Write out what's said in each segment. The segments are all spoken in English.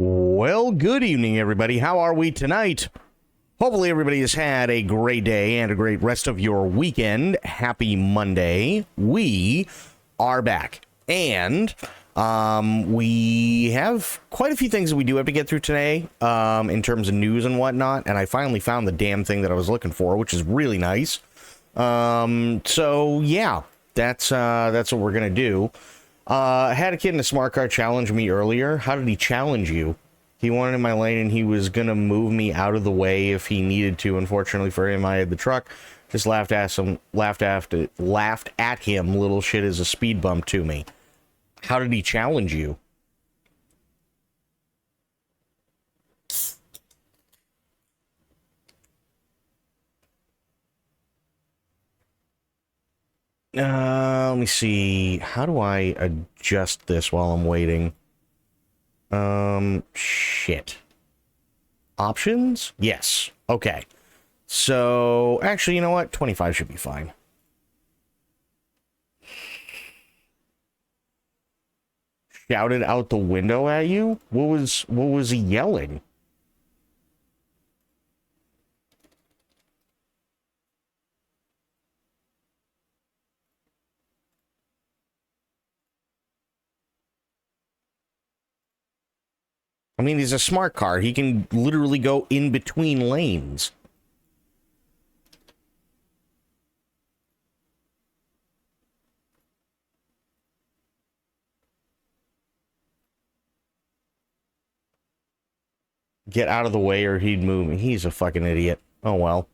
Well, good evening, everybody. How are we tonight? Hopefully everybody has had a great day and a great rest of your weekend. Happy Monday. We are back. And we have quite a few things that we do have to get through today in terms of news and whatnot. And I finally found the damn thing that I was looking for, which is really nice. So, yeah, that's what we're going to do. I had a kid in a smart car challenge me earlier. How did he challenge you? He wanted in my lane and he was going to move me out of the way if he needed to. Unfortunately for him, I had the truck. Just laughed at him. Little shit is a speed bump to me. How did he challenge you? Let me see. How do I adjust this while I'm waiting? Shit. Options? Yes. Okay. So, actually, you know what? 25 should be fine. Shouted out the window at you? What was he yelling? I mean, he's a smart car. He can literally go in between lanes. Get out of the way or he'd move. He's a fucking idiot. Oh, well.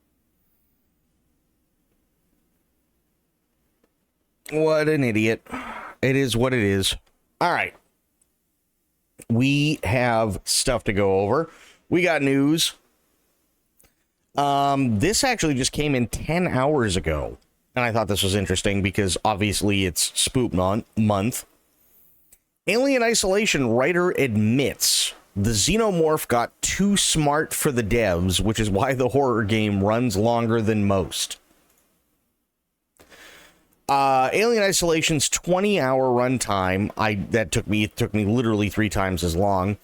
What an idiot. It is what it is. All right. We have stuff to go over. We got news. This actually just came in 10 hours ago. And I thought this was interesting because obviously it's Spook Month. Alien Isolation writer admits the Xenomorph got too smart for the devs, which is why the horror game runs longer than most. Alien Isolation's 20-hour runtime, that took me literally 3 times as long,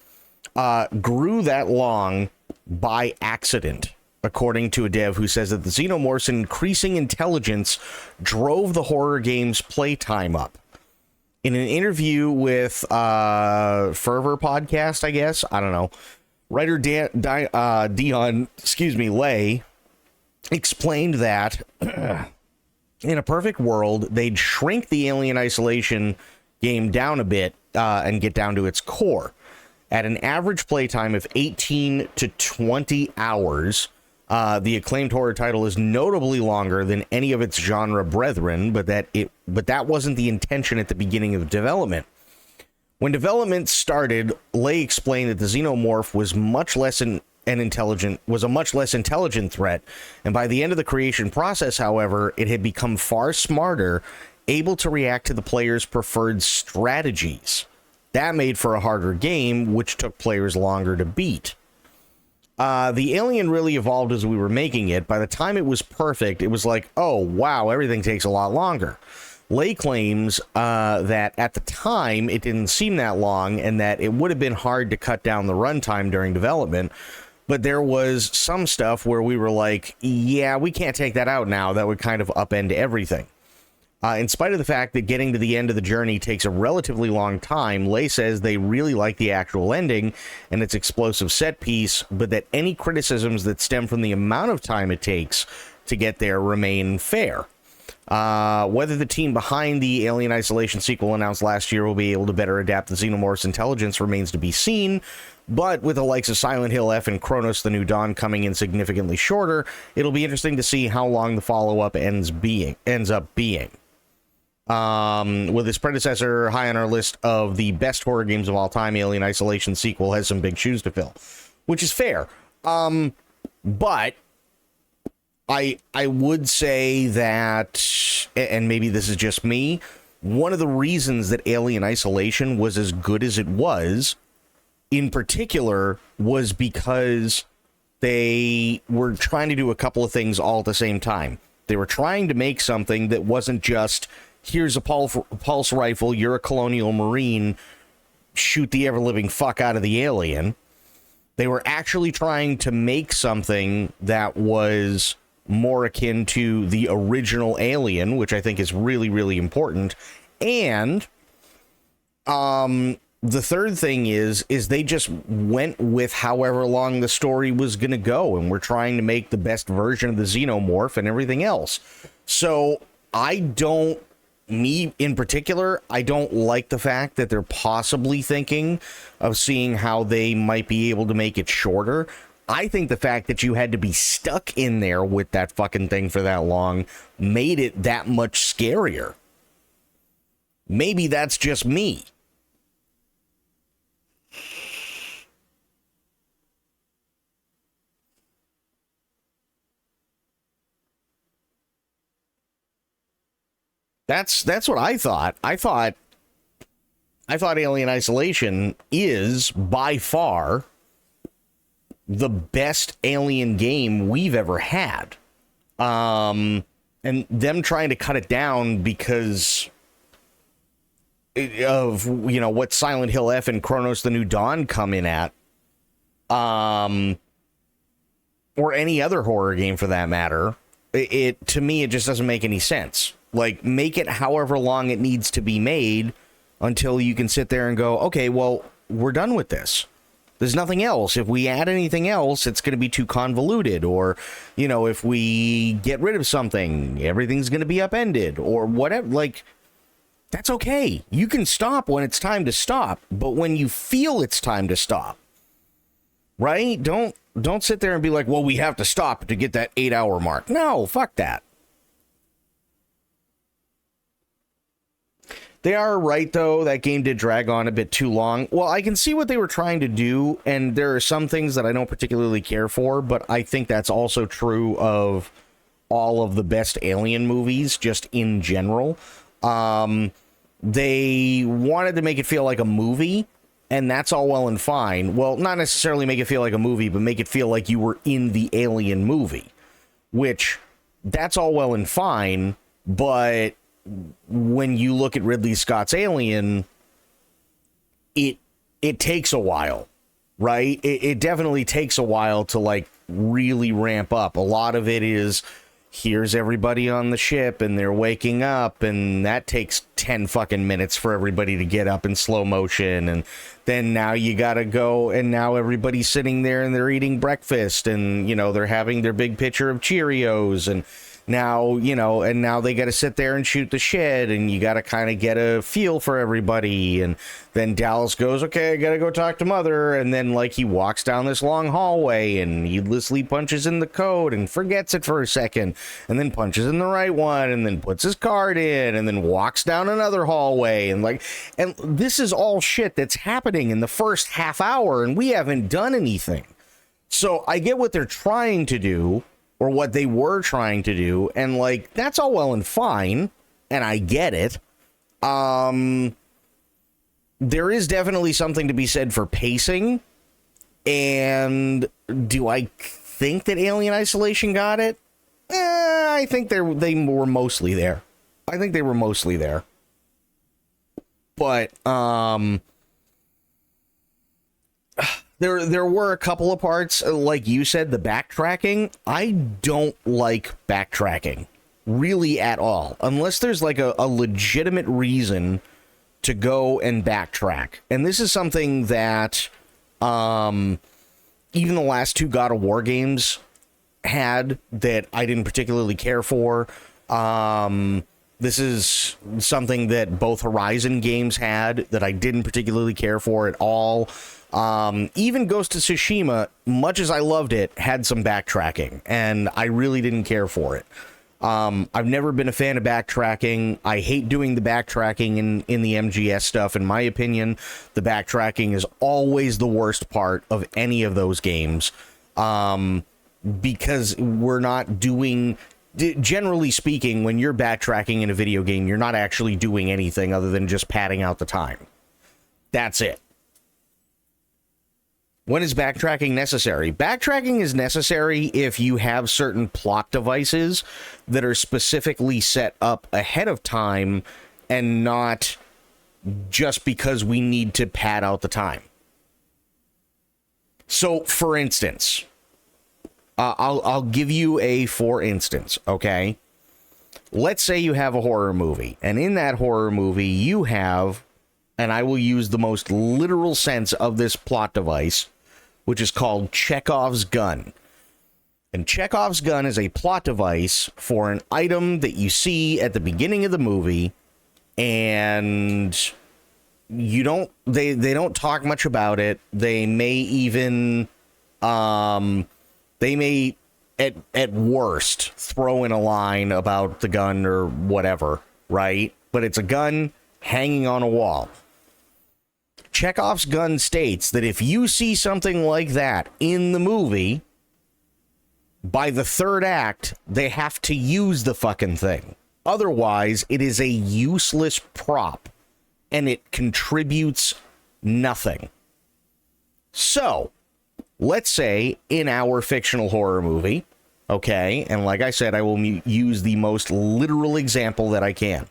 grew that long by accident, according to a dev who says that the Xenomorph's increasing intelligence drove the horror game's playtime up. In an interview with Fervor podcast, I guess, I don't know, writer Dion Lay explained that in a perfect world, they'd shrink the Alien Isolation game down a bit and get down to its core. At an average playtime of 18 to 20 hours, the acclaimed horror title is notably longer than any of its genre brethren, but that wasn't the intention at the beginning of development. When development started, Lay explained that the Xenomorph was a much less intelligent threat, and by the end of the creation process, however, it had become far smarter, able to react to the player's preferred strategies. That made for a harder game, which took players longer to beat. The Alien really evolved as we were making it. By the time it was perfect, it was like, oh, wow, everything takes a lot longer. Lay claims that at the time, it didn't seem that long, and that it would have been hard to cut down the runtime during development. But there was some stuff where we were like, yeah, we can't take that out now. That would kind of upend everything. In spite of the fact that getting to the end of the journey takes a relatively long time, Lay says they really like the actual ending and its explosive set piece, but that any criticisms that stem from the amount of time it takes to get there remain fair. Whether the team behind the Alien Isolation sequel announced last year will be able to better adapt the Xenomorph's intelligence remains to be seen. But with the likes of Silent Hill F and Chronos The New Dawn coming in significantly shorter, it'll be interesting to see how long the follow-up ends up being. With its predecessor high on our list of the best horror games of all time, Alien Isolation sequel has some big shoes to fill, which is fair. But I would say that, and maybe this is just me, one of the reasons that Alien Isolation was as good as it was, in particular, was because they were trying to do a couple of things all at the same time. They were trying to make something that wasn't just, here's a pulse rifle, you're a colonial marine, shoot the ever-living fuck out of the alien. They were actually trying to make something that was more akin to the original Alien, which I think is really, really important. And the third thing is they just went with however long the story was going to go, and we're trying to make the best version of the xenomorph and everything else. So me in particular, I don't like the fact that they're possibly thinking of seeing how they might be able to make it shorter. I think the fact that you had to be stuck in there with that fucking thing for that long made it that much scarier. Maybe that's just me. That's what I thought. I thought Alien Isolation is by far the best Alien game we've ever had. And them trying to cut it down because of, you know, what Silent Hill F and Chronos the New Dawn come in at, or any other horror game for that matter, it to me, it just doesn't make any sense. Like, make it however long it needs to be made until you can sit there and go, okay, well, we're done with this. There's nothing else. If we add anything else, it's going to be too convoluted. Or, you know, if we get rid of something, everything's going to be upended or whatever. Like, that's okay. You can stop when it's time to stop. But when you feel it's time to stop, right? Don't sit there and be like, well, we have to stop to get that 8-hour mark. No, fuck that. They are right, though. That game did drag on a bit too long. Well, I can see what they were trying to do, and there are some things that I don't particularly care for, but I think that's also true of all of the best Alien movies, just in general. They wanted to make it feel like a movie, and that's all well and fine. Well, not necessarily make it feel like a movie, but make it feel like you were in the Alien movie, which, that's all well and fine, but when you look at Ridley Scott's Alien, it takes a while, right? It definitely takes a while to, like, really ramp up. A lot of it is, here's everybody on the ship and they're waking up, and that takes 10 fucking minutes for everybody to get up in slow motion, and then now you gotta go, and now everybody's sitting there and they're eating breakfast, and, you know, they're having their big pitcher of Cheerios, and now, you know, and now they got to sit there and shoot the shit, and you got to kind of get a feel for everybody. And then Dallas goes, okay, I got to go talk to Mother. And then, like, he walks down this long hallway and needlessly punches in the code and forgets it for a second, and then punches in the right one, and then puts his card in, and then walks down another hallway. And, like, and this is all shit that's happening in the first half hour, and we haven't done anything. So I get what they're trying to do, or what they were trying to do, and, like, that's all well and fine, and I get it. There is definitely something to be said for pacing, and do I think that Alien Isolation got it? I think they were mostly there. I think they were mostly there. But, There were a couple of parts, like you said, the backtracking. I don't like backtracking, really, at all. Unless there's, like, a legitimate reason to go and backtrack. And this is something that even the last two God of War games had that I didn't particularly care for. This is something that both Horizon games had that I didn't particularly care for at all. Even Ghost of Tsushima, much as I loved it, had some backtracking, and I really didn't care for it. I've never been a fan of backtracking. I hate doing the backtracking in the MGS stuff. In my opinion, the backtracking is always the worst part of any of those games, because we're not doing... Generally speaking, when you're backtracking in a video game, you're not actually doing anything other than just padding out the time. That's it. When is backtracking necessary? Backtracking is necessary if you have certain plot devices that are specifically set up ahead of time and not just because we need to pad out the time. So, for instance, I'll give you a for instance, okay? Let's say you have a horror movie, and in that horror movie you have, and I will use the most literal sense of this plot device, which is called Chekhov's gun. And Chekhov's gun is a plot device for an item that you see at the beginning of the movie, and you don't, they don't talk much about it. They may even, they may at worst throw in a line about the gun or whatever, right? But it's a gun hanging on a wall. Chekhov's gun states that if you see something like that in the movie, by the third act, they have to use the fucking thing. Otherwise, it is a useless prop, and it contributes nothing. So, let's say in our fictional horror movie, okay, and like I said, I will use the most literal example that I can.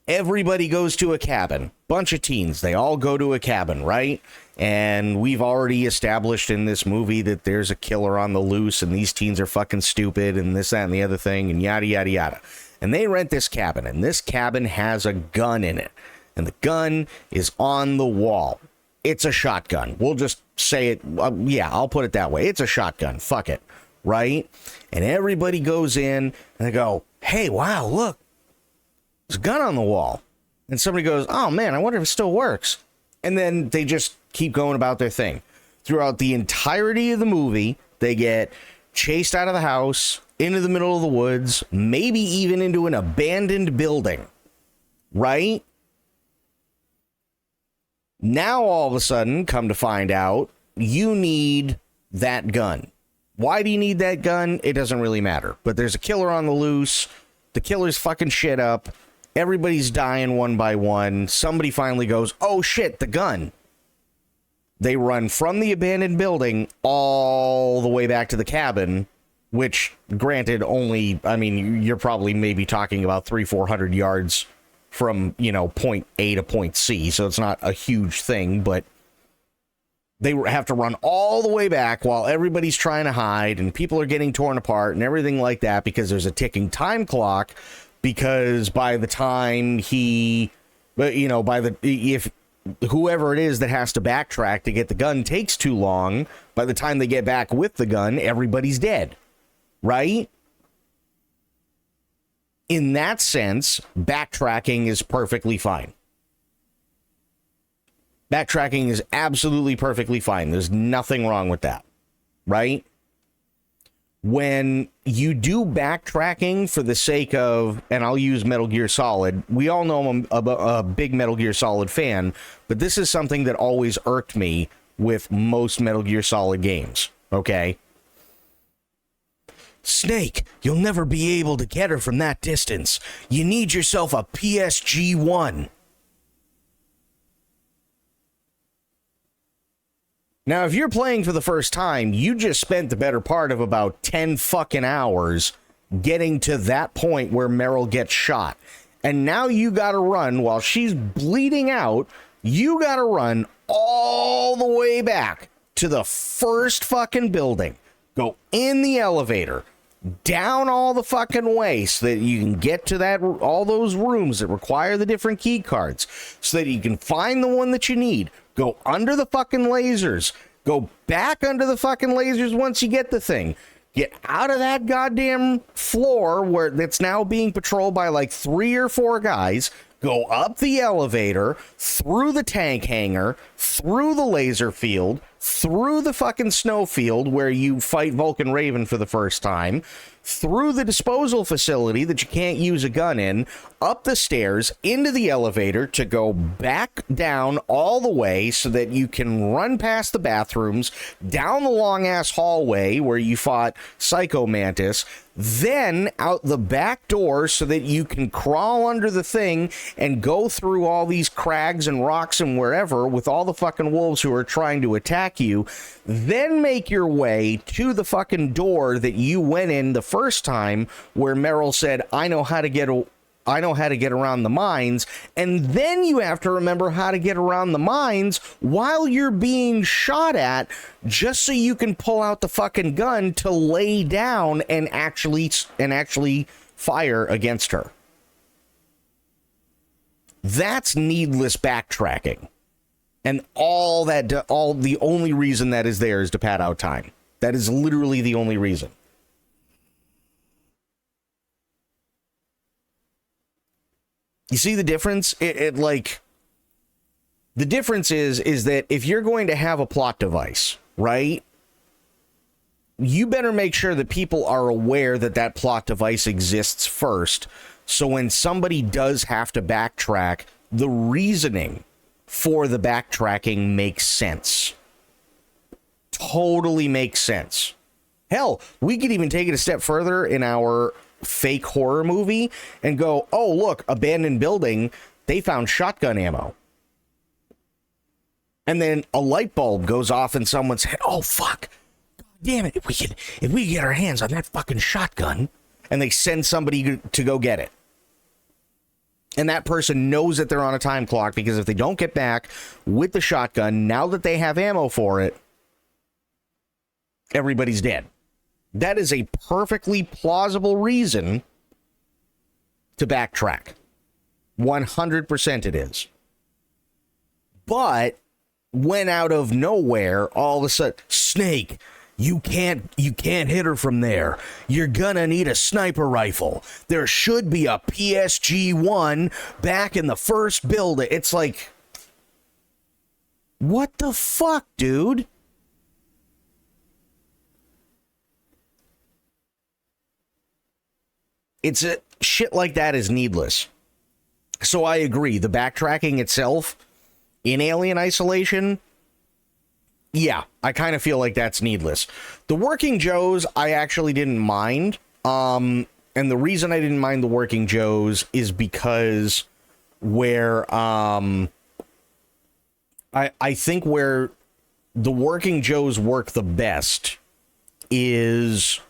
Everybody goes to a cabin. Bunch of teens. They all go to a cabin, right? And we've already established in this movie that there's a killer on the loose, and these teens are fucking stupid, and this, that, and the other thing, and yada, yada, yada. And they rent this cabin, and this cabin has a gun in it. And the gun is on the wall. It's a shotgun. We'll just say it. Yeah, I'll put it that way. It's a shotgun. Fuck it. Right? And everybody goes in, and they go, hey, wow, look. There's a gun on the wall. And somebody goes, oh man, I wonder if it still works. And then they just keep going about their thing. Throughout the entirety of the movie, they get chased out of the house, into the middle of the woods, maybe even into an abandoned building. Right? Now all of a sudden, come to find out, you need that gun. Why do you need that gun? It doesn't really matter. But there's a killer on the loose. The killer's fucking shit up. Everybody's dying one by one. Somebody finally goes, oh shit, the gun. They run from the abandoned building all the way back to the cabin, which, granted, only, I mean, you're probably maybe talking about 300-400 yards from, you know, point A to point C, so it's not a huge thing, but they have to run all the way back while everybody's trying to hide, and people are getting torn apart and everything like that, because there's a ticking time clock. Because by the time if whoever it is that has to backtrack to get the gun takes too long, by the time they get back with the gun, everybody's dead. Right? In that sense, backtracking is perfectly fine. Backtracking is absolutely perfectly fine. There's nothing wrong with that. Right? When you do backtracking for the sake of, and I'll use Metal Gear Solid, we all know I'm a big Metal Gear Solid fan, but this is something that always irked me with most Metal Gear Solid games, okay? Snake, you'll never be able to get her from that distance. You need yourself a PSG-1. Now, if you're playing for the first time, you just spent the better part of about 10 fucking hours getting to that point where Meryl gets shot. And now you gotta run while she's bleeding out. You gotta run all the way back to the first fucking building. Go in the elevator, down all the fucking way so that you can get to that, all those rooms that require the different key cards, so that you can find the one that you need. Go under the fucking lasers. Go back under the fucking lasers once you get the thing. Get out of that goddamn floor where that's now being patrolled by like 3 or 4 guys. Go up the elevator, through the tank hangar, through the laser field, through the fucking snow field where you fight Vulcan Raven for the first time, through the disposal facility that you can't use a gun in, up the stairs, into the elevator to go back down all the way so that you can run past the bathrooms, down the long-ass hallway where you fought Psycho Mantis, then out the back door so that you can crawl under the thing and go through all these crags and rocks and wherever with all the fucking wolves who are trying to attack you, then make your way to the fucking door that you went in the first time where Meryl said, I know how to get I know how to get around the mines. And then you have to remember how to get around the mines while you're being shot at, just so you can pull out the fucking gun to lay down and actually fire against her. That's needless backtracking. And the only reason that is there is to pad out time. That is literally the only reason. You see the difference? The difference is that if you're going to have a plot device, right? You better make sure that people are aware that that plot device exists first. So when somebody does have to backtrack, the reasoning for the backtracking makes sense. Totally makes sense. Hell, we could even take it a step further in our fake horror movie and go, oh, look, abandoned building, they found shotgun ammo. And then a light bulb goes off in someone's head. Oh, fuck. God damn it. If we get our hands on that fucking shotgun, and they send somebody to go get it. And that person knows that they're on a time clock, because if they don't get back with the shotgun, now that they have ammo for it, everybody's dead. That is a perfectly plausible reason to backtrack. 100% it is. But when out of nowhere, all of a sudden, Snake, you can't hit her from there. You're gonna need a sniper rifle. There should be a PSG-1 back in the first building. It's like, what the fuck, dude? It's shit like that is needless. So I agree. The backtracking itself in Alien Isolation, yeah, I kind of feel like that's needless. The Working Joes, I actually didn't mind. And the reason I didn't mind the Working Joes is because where I think where the Working Joes work the best is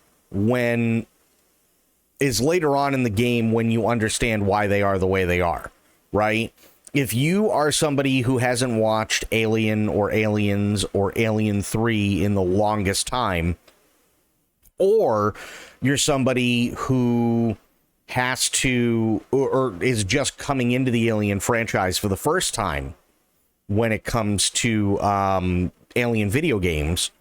later on in the game, when you understand why they are the way they are, right? If you are somebody who hasn't watched Alien or Aliens or Alien 3 in the longest time, or you're somebody who has to or is just coming into the Alien franchise for the first time when it comes to Alien video games,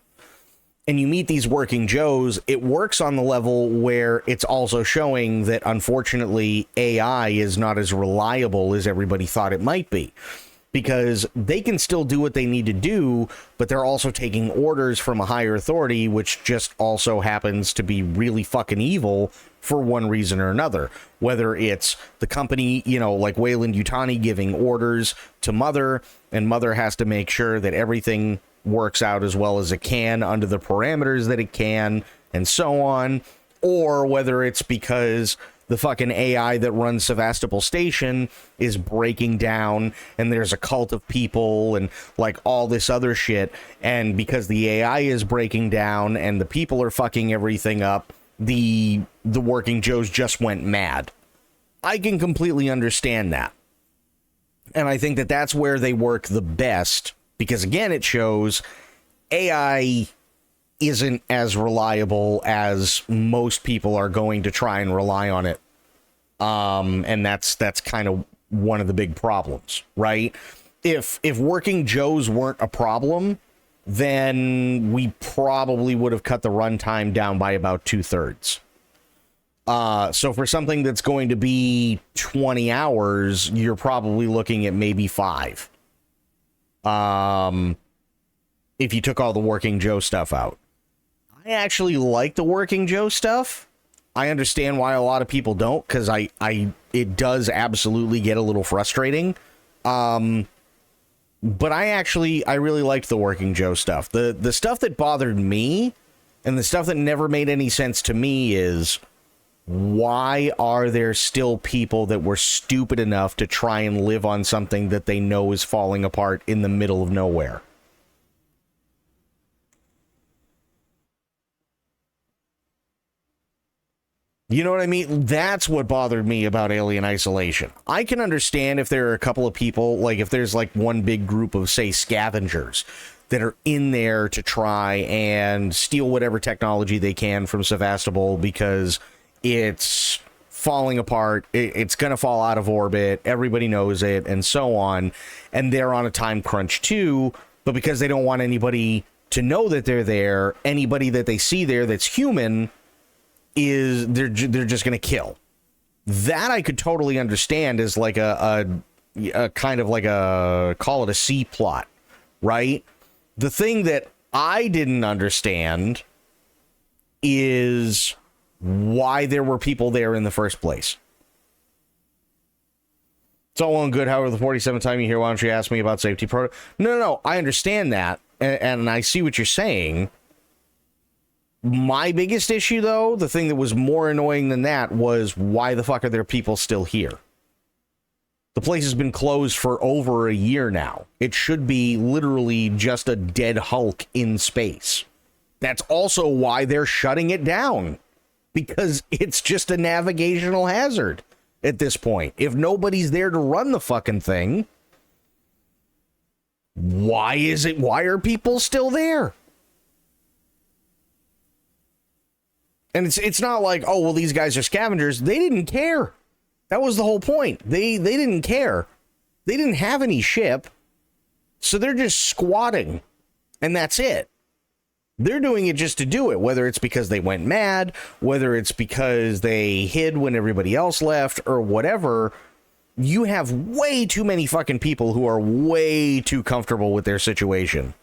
and you meet these Working Joes, it works on the level where it's also showing that, unfortunately, AI is not as reliable as everybody thought it might be. Because they can still do what they need to do, but they're also taking orders from a higher authority, which just also happens to be really fucking evil for one reason or another. Whether it's the company, like Weyland-Yutani giving orders to Mother, and Mother has to make sure that everything works out as well as it can under the parameters that it can, and so on, or whether it's because the fucking AI that runs Sevastopol Station is breaking down, and there's a cult of people and like all this other shit, and because the AI is breaking down and the people are fucking everything up, the Working Joes just went mad. I can completely understand that, and I think that that's where they work the best. Because, again, it shows AI isn't as reliable as most people are going to try and rely on it. And that's kind of one of the big problems, right? If Working Joes weren't a problem, then we probably would have cut the runtime down by about 2/3. So for something that's going to be 20 hours, you're probably looking at maybe 5. If you took all the Working Joe stuff out. I actually like the Working Joe stuff. I understand why a lot of people don't, because it does absolutely get a little frustrating. But I really liked the Working Joe stuff. The stuff that bothered me, and the stuff that never made any sense to me, is why are there still people that were stupid enough to try and live on something that they know is falling apart in the middle of nowhere? You know what I mean? That's what bothered me about Alien Isolation. I can understand if there are a couple of people, like if there's like one big group of, say, scavengers that are in there to try and steal whatever technology they can from Sevastopol because it's falling apart, it's going to fall out of orbit, everybody knows it, and so on, and they're on a time crunch too, but because they don't want anybody to know that they're there, anybody that they see there that's human is they're just going to kill. That I could totally understand as like a kind of like a, call it a C plot, right? The thing that I didn't understand is why there were people there in the first place. It's all well and good. However, the 47th time you hear, why don't you ask me about safety protocol? No, I understand that, and I see what you're saying. My biggest issue, though, the thing that was more annoying than that was why the fuck are there people still here? The place has been closed for over a year now. It should be literally just a dead Hulk in space. That's also why they're shutting it down, because it's just a navigational hazard at this point. If nobody's there to run the fucking thing, why are people still there? And it's not like, oh, well, these guys are scavengers. They didn't care. That was the whole point. They didn't care. They didn't have any ship. So they're just squatting. And that's it. They're doing it just to do it, whether it's because they went mad, whether it's because they hid when everybody else left, or whatever. You have way too many fucking people who are way too comfortable with their situation.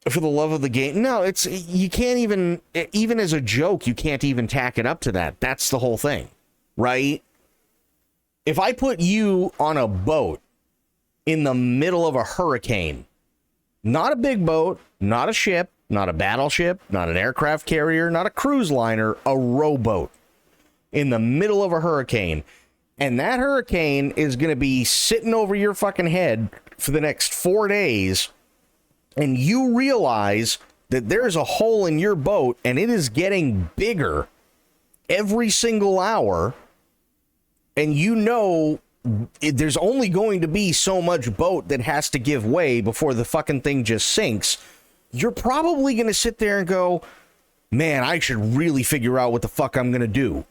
For the love of the game. No, you can't even as a joke, you can't even tack it up to that. That's the whole thing, right? If I put you on a boat in the middle of a hurricane, not a big boat, not a ship, not a battleship, not an aircraft carrier, not a cruise liner, a rowboat in the middle of a hurricane, and that hurricane is going to be sitting over your fucking head for the next 4 days, and you realize that there's a hole in your boat and it is getting bigger every single hour, and you know there's only going to be so much boat that has to give way before the fucking thing just sinks, you're probably going to sit there and go, man, I should really figure out what the fuck I'm going to do.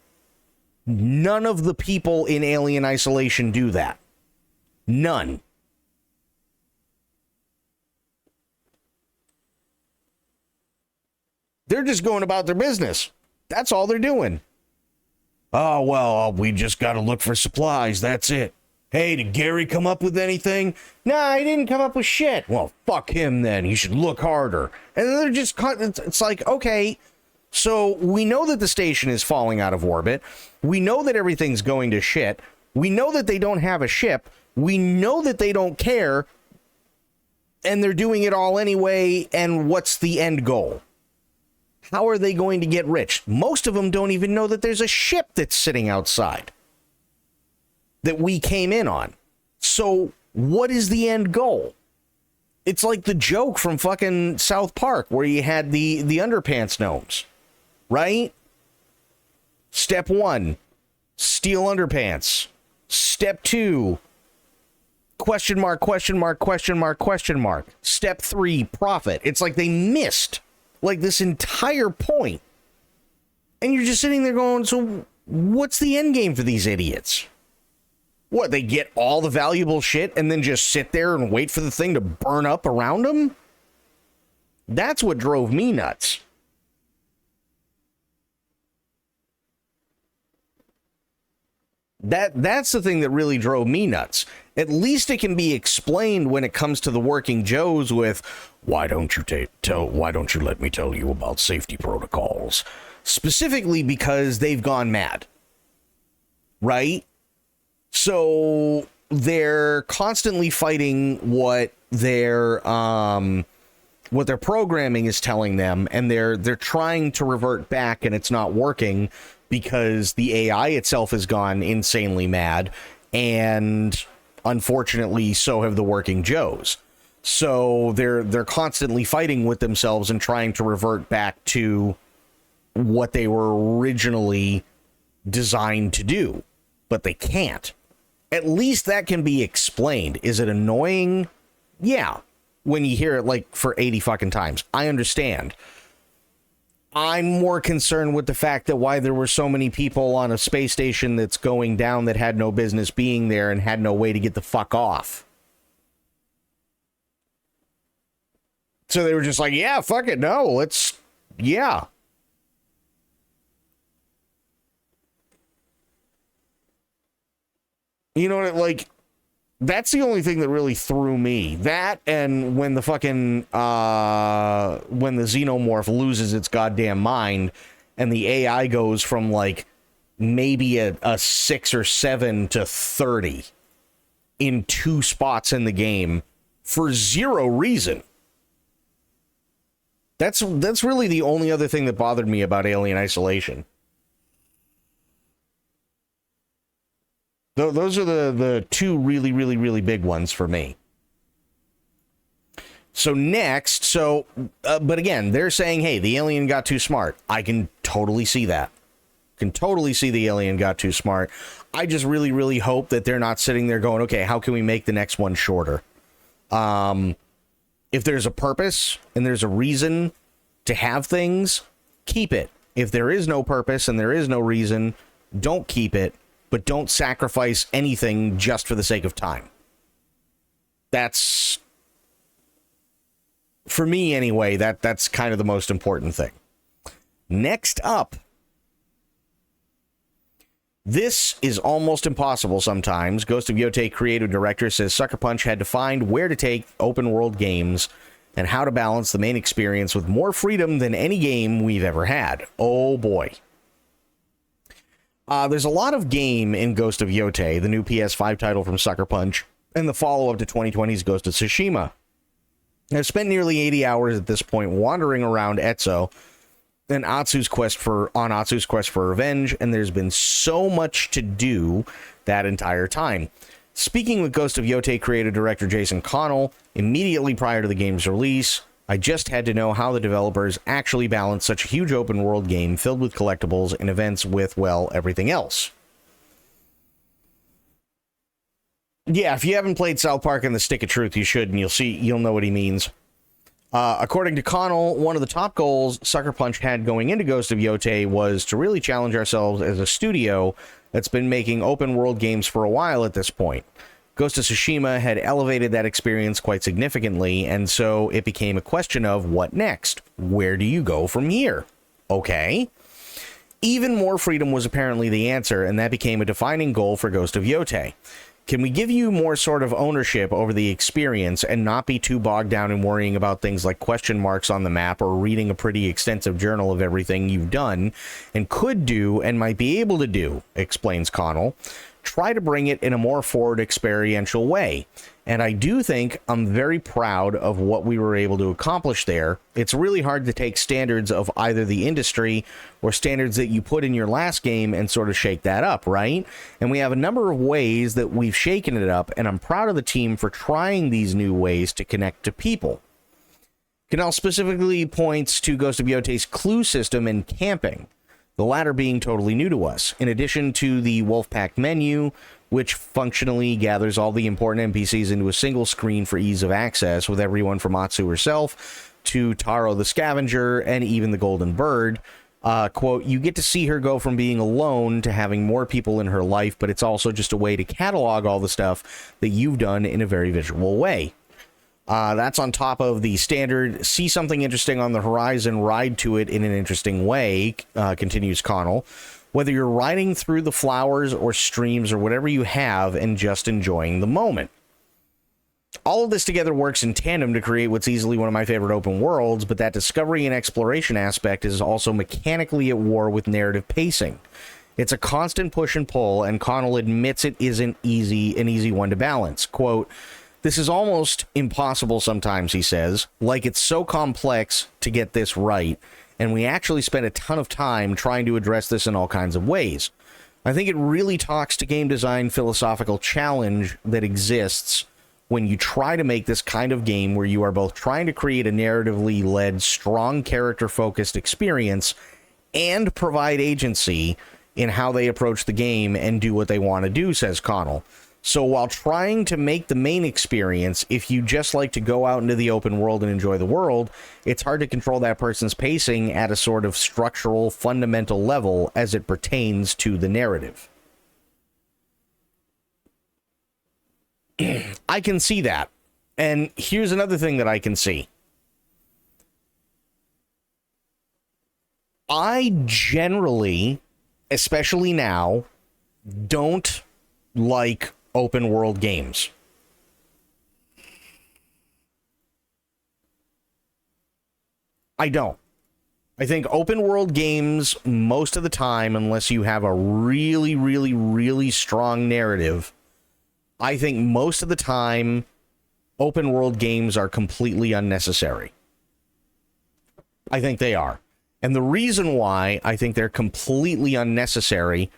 None of the people in Alien Isolation do that. None. They're just going about their business. That's all they're doing. Oh, well, we just got to look for supplies. That's it. Hey, did Gary come up with anything? Nah, he didn't come up with shit. Well, fuck him then. He should look harder. And they're just, it's like, okay, so we know that the station is falling out of orbit. We know that everything's going to shit. We know that they don't have a ship. We know that they don't care. And they're doing it all anyway. And what's the end goal? How are they going to get rich? Most of them don't even know that there's a ship that's sitting outside that we came in on. So what is the end goal? It's like the joke from fucking South Park where you had the underpants gnomes, right? Step 1, steal underpants. Step 2, question mark, question mark, question mark, question mark. Step 3, profit. It's like they missed like this entire point. And you're just sitting there going, so what's the end game for these idiots? What, they get all the valuable shit and then just sit there and wait for the thing to burn up around them? That's what drove me nuts. That's the thing that really drove me nuts. At least it can be explained when it comes to the working Joes with, why don't you let me tell you about safety protocols? Specifically because they've gone mad. Right? So they're constantly fighting what their programming is telling them, and they're trying to revert back, and it's not working because the AI itself has gone insanely mad, and unfortunately so have the working Joes. So they're constantly fighting with themselves and trying to revert back to what they were originally designed to do, but they can't. At least that can be explained. Is it annoying? Yeah. When you hear it like for 80 fucking times. I understand. I'm more concerned with the fact that why there were so many people on a space station that's going down that had no business being there and had no way to get the fuck off. So they were just like, yeah, fuck it, no, let's, yeah. You know what, like, that's the only thing that really threw me. That, and when the fucking, when the xenomorph loses its goddamn mind, and the AI goes from, like, maybe a 6 or 7 to 30 in 2 spots in the game for zero reason. That's really the only other thing that bothered me about Alien Isolation. Those are the 2 really, really, really big ones for me. So next, but again, they're saying, hey, the alien got too smart. I can totally see that. Can totally see the alien got too smart. I just really, really hope that they're not sitting there going, okay, how can we make the next one shorter? If there's a purpose and there's a reason to have things, keep it. If there is no purpose and there is no reason, don't keep it, but don't sacrifice anything just for the sake of time. That's, for me anyway, that's kind of the most important thing. Next up, this is almost impossible sometimes. Ghost of Yotei creative director says Sucker Punch had to find where to take open world games and how to balance the main experience with more freedom than any game we've ever had. Oh boy. There's a lot of game in Ghost of Yotei, the new PS5 title from Sucker Punch, and the follow-up to 2020's Ghost of Tsushima. I've spent nearly 80 hours at this point wandering around Etzo and Atsu's quest for revenge, and there's been so much to do that entire time. Speaking with Ghost of Yotei creative director Jason Connell, immediately prior to the game's release, I just had to know how the developers actually balance such a huge open world game filled with collectibles and events with, well, everything else. Yeah, if you haven't played South Park and the Stick of Truth, you should, and you'll know what he means. According to Connell, one of the top goals Sucker Punch had going into Ghost of Yotei was to really challenge ourselves as a studio that's been making open world games for a while at this point. Ghost of Tsushima had elevated that experience quite significantly, and so it became a question of what next? Where do you go from here? Okay. Even more freedom was apparently the answer, and that became a defining goal for Ghost of Yotei. Can we give you more sort of ownership over the experience and not be too bogged down in worrying about things like question marks on the map or reading a pretty extensive journal of everything you've done and could do and might be able to do, explains Connell. Try to bring it in a more forward experiential way. And I do think I'm very proud of what we were able to accomplish there. It's really hard to take standards of either the industry or standards that you put in your last game and sort of shake that up, right? And we have a number of ways that we've shaken it up, and I'm proud of the team for trying these new ways to connect to people. Canal specifically points to Ghost of Yotei's clue system and camping, the latter being totally new to us, in addition to the Wolfpack menu, which functionally gathers all the important NPCs into a single screen for ease of access, with everyone from Atsu herself to Taro the Scavenger and even the Golden Bird. Quote, you get to see her go from being alone to having more people in her life, but it's also just a way to catalog all the stuff that you've done in a very visual way. That's on top of the standard, see something interesting on the horizon, ride to it in an interesting way, continues Connell. Whether you're riding through the flowers or streams or whatever you have and just enjoying the moment. All of this together works in tandem to create what's easily one of my favorite open worlds, but that discovery and exploration aspect is also mechanically at war with narrative pacing. It's a constant push and pull, and Connell admits it isn't an easy one to balance. Quote, this is almost impossible sometimes, he says, like it's so complex to get this right, and we actually spent a ton of time trying to address this in all kinds of ways. I think it really talks to game design philosophical challenge that exists when you try to make this kind of game where you are both trying to create a narratively led, strong character-focused experience and provide agency in how they approach the game and do what they want to do, says Connell. So while trying to make the main experience, if you just like to go out into the open world and enjoy the world, it's hard to control that person's pacing at a sort of structural, fundamental level as it pertains to the narrative. I can see that. And here's another thing that I can see. I generally, especially now, don't like open world games. I don't. I think open world games, most of the time, unless you have a really, really, really strong narrative, I think most of the time, open world games are completely unnecessary. I think they are. And the reason why I think they're completely unnecessary,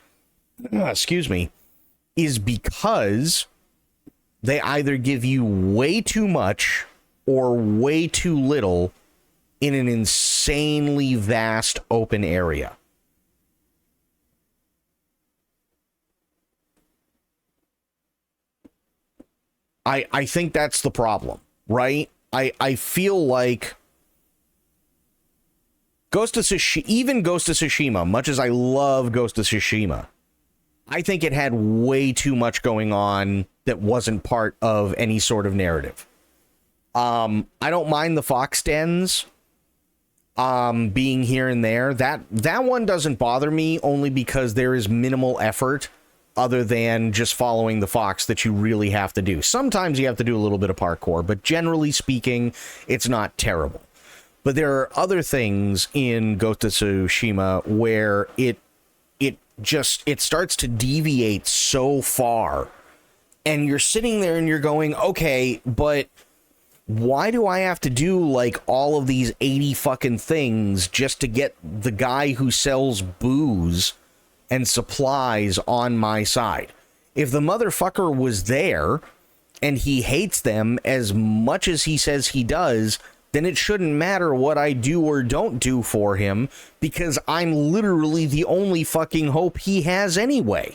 is because they either give you way too much or way too little in an insanely vast open area. I think that's the problem, right? I feel like even Ghost of Tsushima, much as I love Ghost of Tsushima, I think it had way too much going on that wasn't part of any sort of narrative. I don't mind the fox dens being here and there. That one doesn't bother me, only because there is minimal effort other than just following the fox that you really have to do. Sometimes you have to do a little bit of parkour, but generally speaking, it's not terrible. But there are other things in Ghost of Tsushima where it starts to deviate so far, and you're sitting there and you're going, okay, but why do I have to do like all of these 80 fucking things just to get the guy who sells booze and supplies on my side? If the motherfucker was there and he hates them as much as he says he does, then it shouldn't matter what I do or don't do for him, because I'm literally the only fucking hope he has anyway.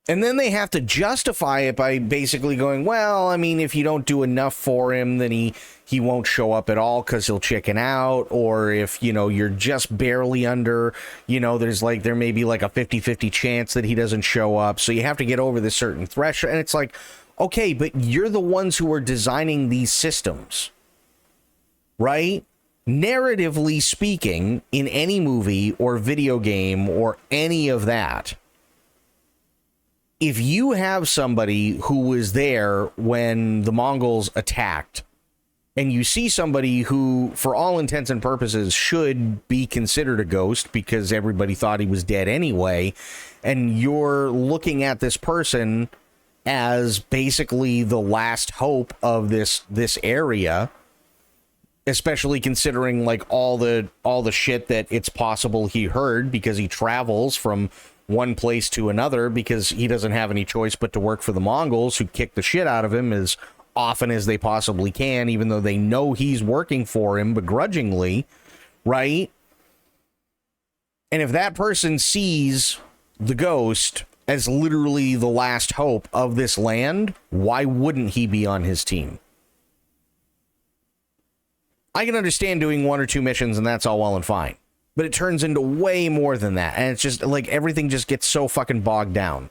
And then they have to justify it by basically going, well, I mean, if you don't do enough for him, then he won't show up at all because he'll chicken out. Or if, you're just barely under, there may be like a 50-50 chance that he doesn't show up. So you have to get over this certain threshold. And it's like, okay, but you're the ones who are designing these systems, right? Narratively speaking, in any movie or video game or any of that, if you have somebody who was there when the Mongols attacked, and you see somebody who, for all intents and purposes, should be considered a ghost because everybody thought he was dead anyway, and you're looking at this person as basically the last hope of this area, especially considering like all the shit that it's possible he heard, because he travels from one place to another because he doesn't have any choice but to work for the Mongols, who kick the shit out of him as often as they possibly can, even though they know he's working for him begrudgingly, right? And if that person sees the ghost as literally the last hope of this land, why wouldn't he be on his team? I can understand doing 1 or 2 missions and that's all well and fine, but it turns into way more than that, and it's just like everything just gets so fucking bogged down.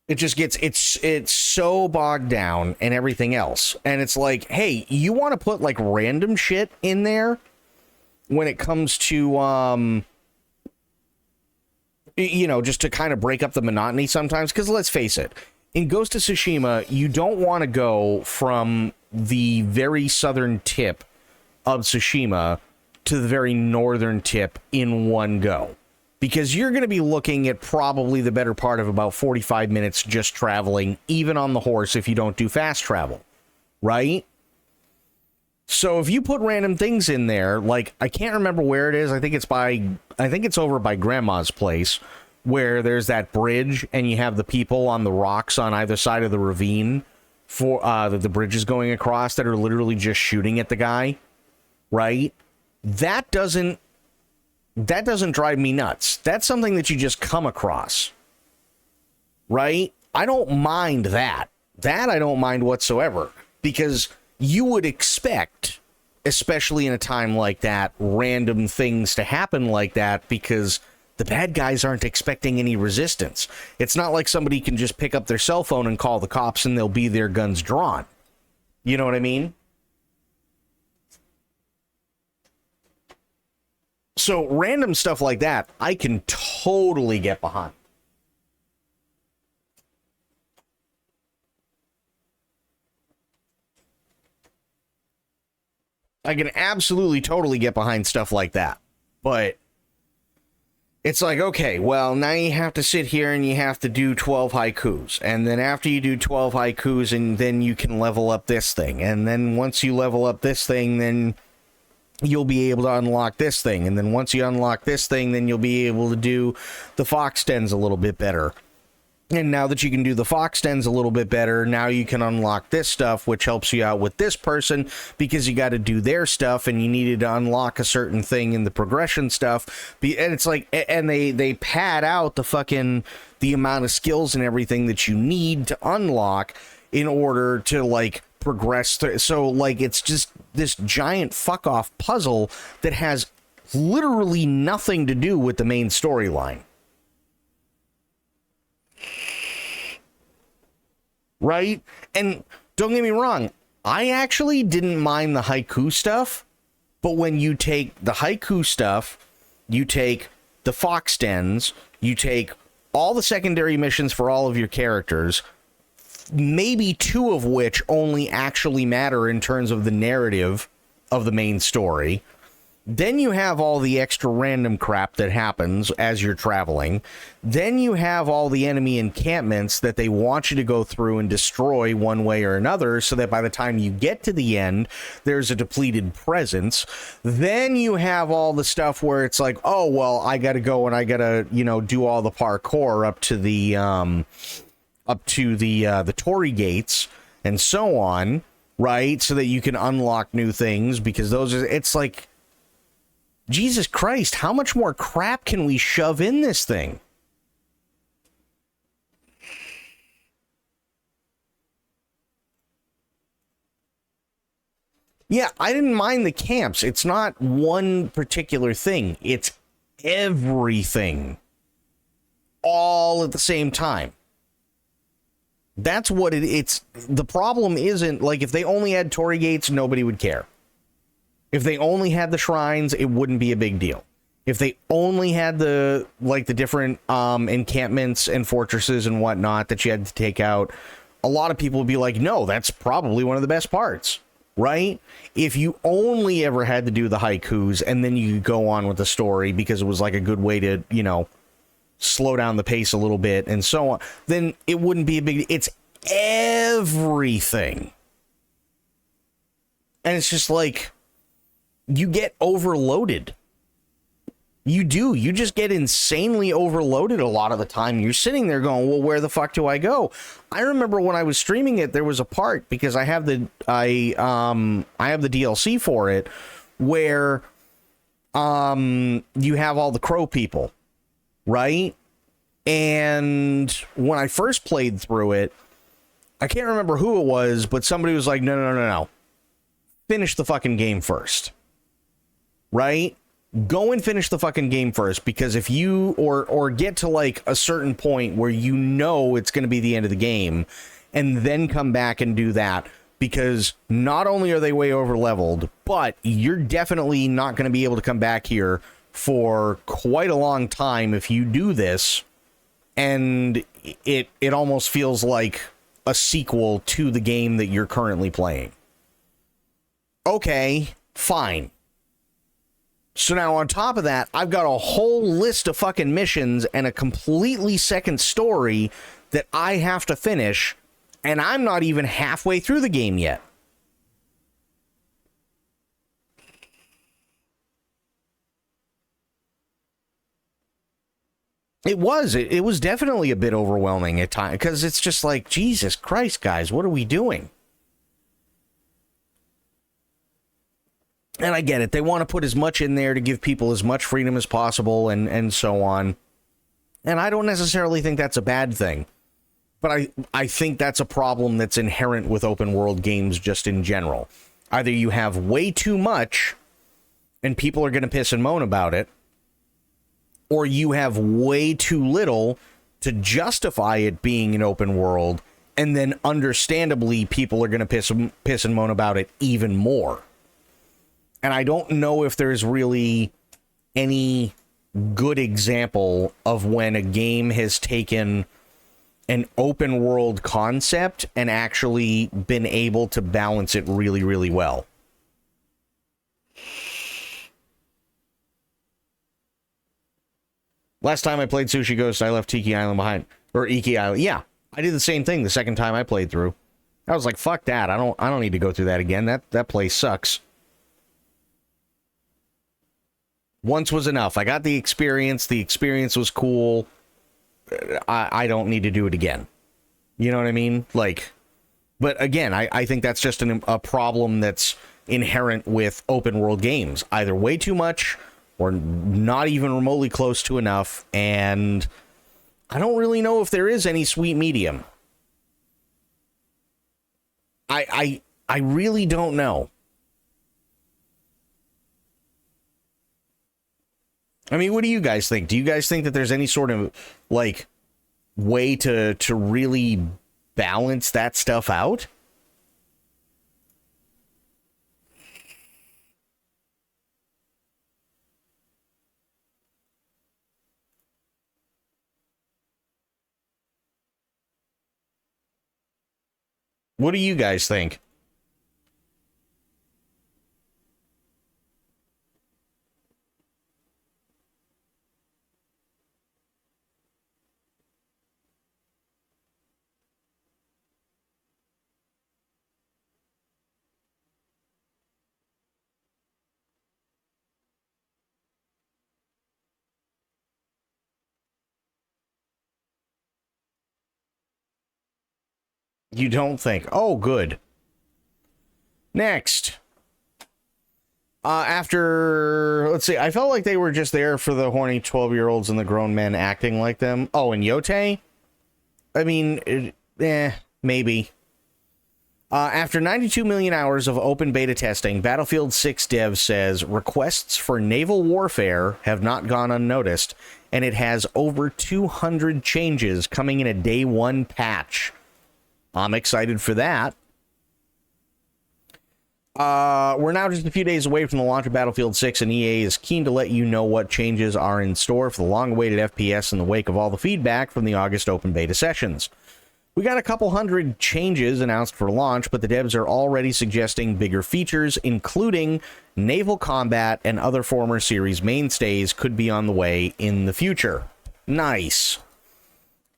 It just gets, it's so bogged down and everything else. And it's like, hey, you want to put like random shit in there when it comes to, just to kind of break up the monotony sometimes. Because let's face it, in Ghost of Tsushima, you don't want to go from the very southern tip of Tsushima to the very northern tip in one go, because you're going to be looking at probably the better part of about 45 minutes just traveling, even on the horse, if you don't do fast travel, right? So if you put random things in there, like, I can't remember where it is, I think it's over by Grandma's place, where there's that bridge and you have the people on the rocks on either side of the ravine for that the bridge is going across that are literally just shooting at the guy, right? That doesn't drive me nuts. That's something that you just come across, right? I don't mind that. That I don't mind whatsoever, because you would expect, especially in a time like that, random things to happen like that, because the bad guys aren't expecting any resistance. It's not like somebody can just pick up their cell phone and call the cops and they'll be there guns drawn. You know what I mean? So random stuff like that, I can totally get behind. I can absolutely totally get behind stuff like that. But it's like, okay, well, now you have to sit here and you have to do 12 haikus. And then after you do 12 haikus, and then you can level up this thing. And then once you level up this thing, then you'll be able to unlock this thing. And then once you unlock this thing, then you'll be able to do the fox dens a little bit better. And now that you can do the fox dens a little bit better, now you can unlock this stuff, which helps you out with this person, because you got to do their stuff and you needed to unlock a certain thing in the progression stuff. And it's like, and they pad out the amount of skills and everything that you need to unlock in order to like progress through. So like, it's just this giant fuck off puzzle that has literally nothing to do with the main storyline. Right? And don't get me wrong, I actually didn't mind the haiku stuff, but when you take the haiku stuff, you take the fox dens, you take all the secondary missions for all of your characters, maybe two of which only actually matter in terms of the narrative of the main story. Then you have all the extra random crap that happens as you're traveling. Then you have all the enemy encampments that they want you to go through and destroy one way or another, so that by the time you get to the end, there's a depleted presence. Then you have all the stuff where it's like, oh, well, I got to go and I got to, do all the parkour up to the Torii gates and so on, right? So that you can unlock new things, because it's like, Jesus Christ, how much more crap can we shove in this thing? Yeah, I didn't mind the camps. It's not one particular thing. It's everything. All at the same time. That's what it's. The problem isn't, like, if they only had Torii gates, nobody would care. If they only had the shrines, it wouldn't be a big deal. If they only had the different encampments and fortresses and whatnot that you had to take out, a lot of people would be like, no, that's probably one of the best parts, right? If you only ever had to do the haikus and then you could go on with the story because it was like a good way to, slow down the pace a little bit and so on, then it wouldn't be a big. It's everything. And it's just like, you get overloaded. You do. You just get insanely overloaded a lot of the time. You're sitting there going, well, where the fuck do I go? I remember when I was streaming it, there was a part, because I have the DLC for it, where you have all the crow people, right? And when I first played through it, I can't remember who it was, but somebody was like, no. Finish the fucking game first. Right? Go and finish the fucking game first, because if you or get to like a certain point where it's going to be the end of the game, and then come back and do that, because not only are they way over leveled, but you're definitely not going to be able to come back here for quite a long time if you do this, and it almost feels like a sequel to the game that you're currently playing. Okay, fine. So now on top of that, I've got a whole list of fucking missions and a completely second story that I have to finish, and I'm not even halfway through the game yet. It was definitely a bit overwhelming at times, because it's just like, Jesus Christ, guys, what are we doing? And I get it. They want to put as much in there to give people as much freedom as possible and so on. And I don't necessarily think that's a bad thing. But I think that's a problem that's inherent with open world games just in general. Either you have way too much and people are going to piss and moan about it, or you have way too little to justify it being an open world, and then understandably people are going to piss and moan about it even more. And I don't know if there's really any good example of when a game has taken an open world concept and actually been able to balance it really, really well. Last time I played Sushi Ghost, I left Tiki Island behind. Or Iki Island. Yeah, I did the same thing the second time I played through. I was like, fuck that. I don't need to go through that again. That place sucks. Once was enough. I got the experience. The experience was cool. I don't need to do it again. You know what I mean? Like, but again, I think that's just a problem that's inherent with open world games. Either way too much or not even remotely close to enough. And I don't really know if there is any sweet medium. I really don't know. I mean, what do you guys think? Do you guys think that there's any sort of, like, way to really balance that stuff out? What do you guys think? You don't think? Oh, good. Next. After, let's see, I felt like they were just there for the horny 12-year-olds and the grown men acting like them. Oh, and Yote? I mean, maybe. After 92 million hours of open beta testing, Battlefield 6 dev says requests for naval warfare have not gone unnoticed, and it has over 200 changes coming in a day one patch. I'm excited for that. We're now just a few days away from the launch of Battlefield 6, and EA is keen to let you know what changes are in store for the long-awaited FPS in the wake of all the feedback from the August open beta sessions. We got a couple hundred changes announced for launch, but the devs are already suggesting bigger features, including naval combat and other former series mainstays could be on the way in the future. Nice.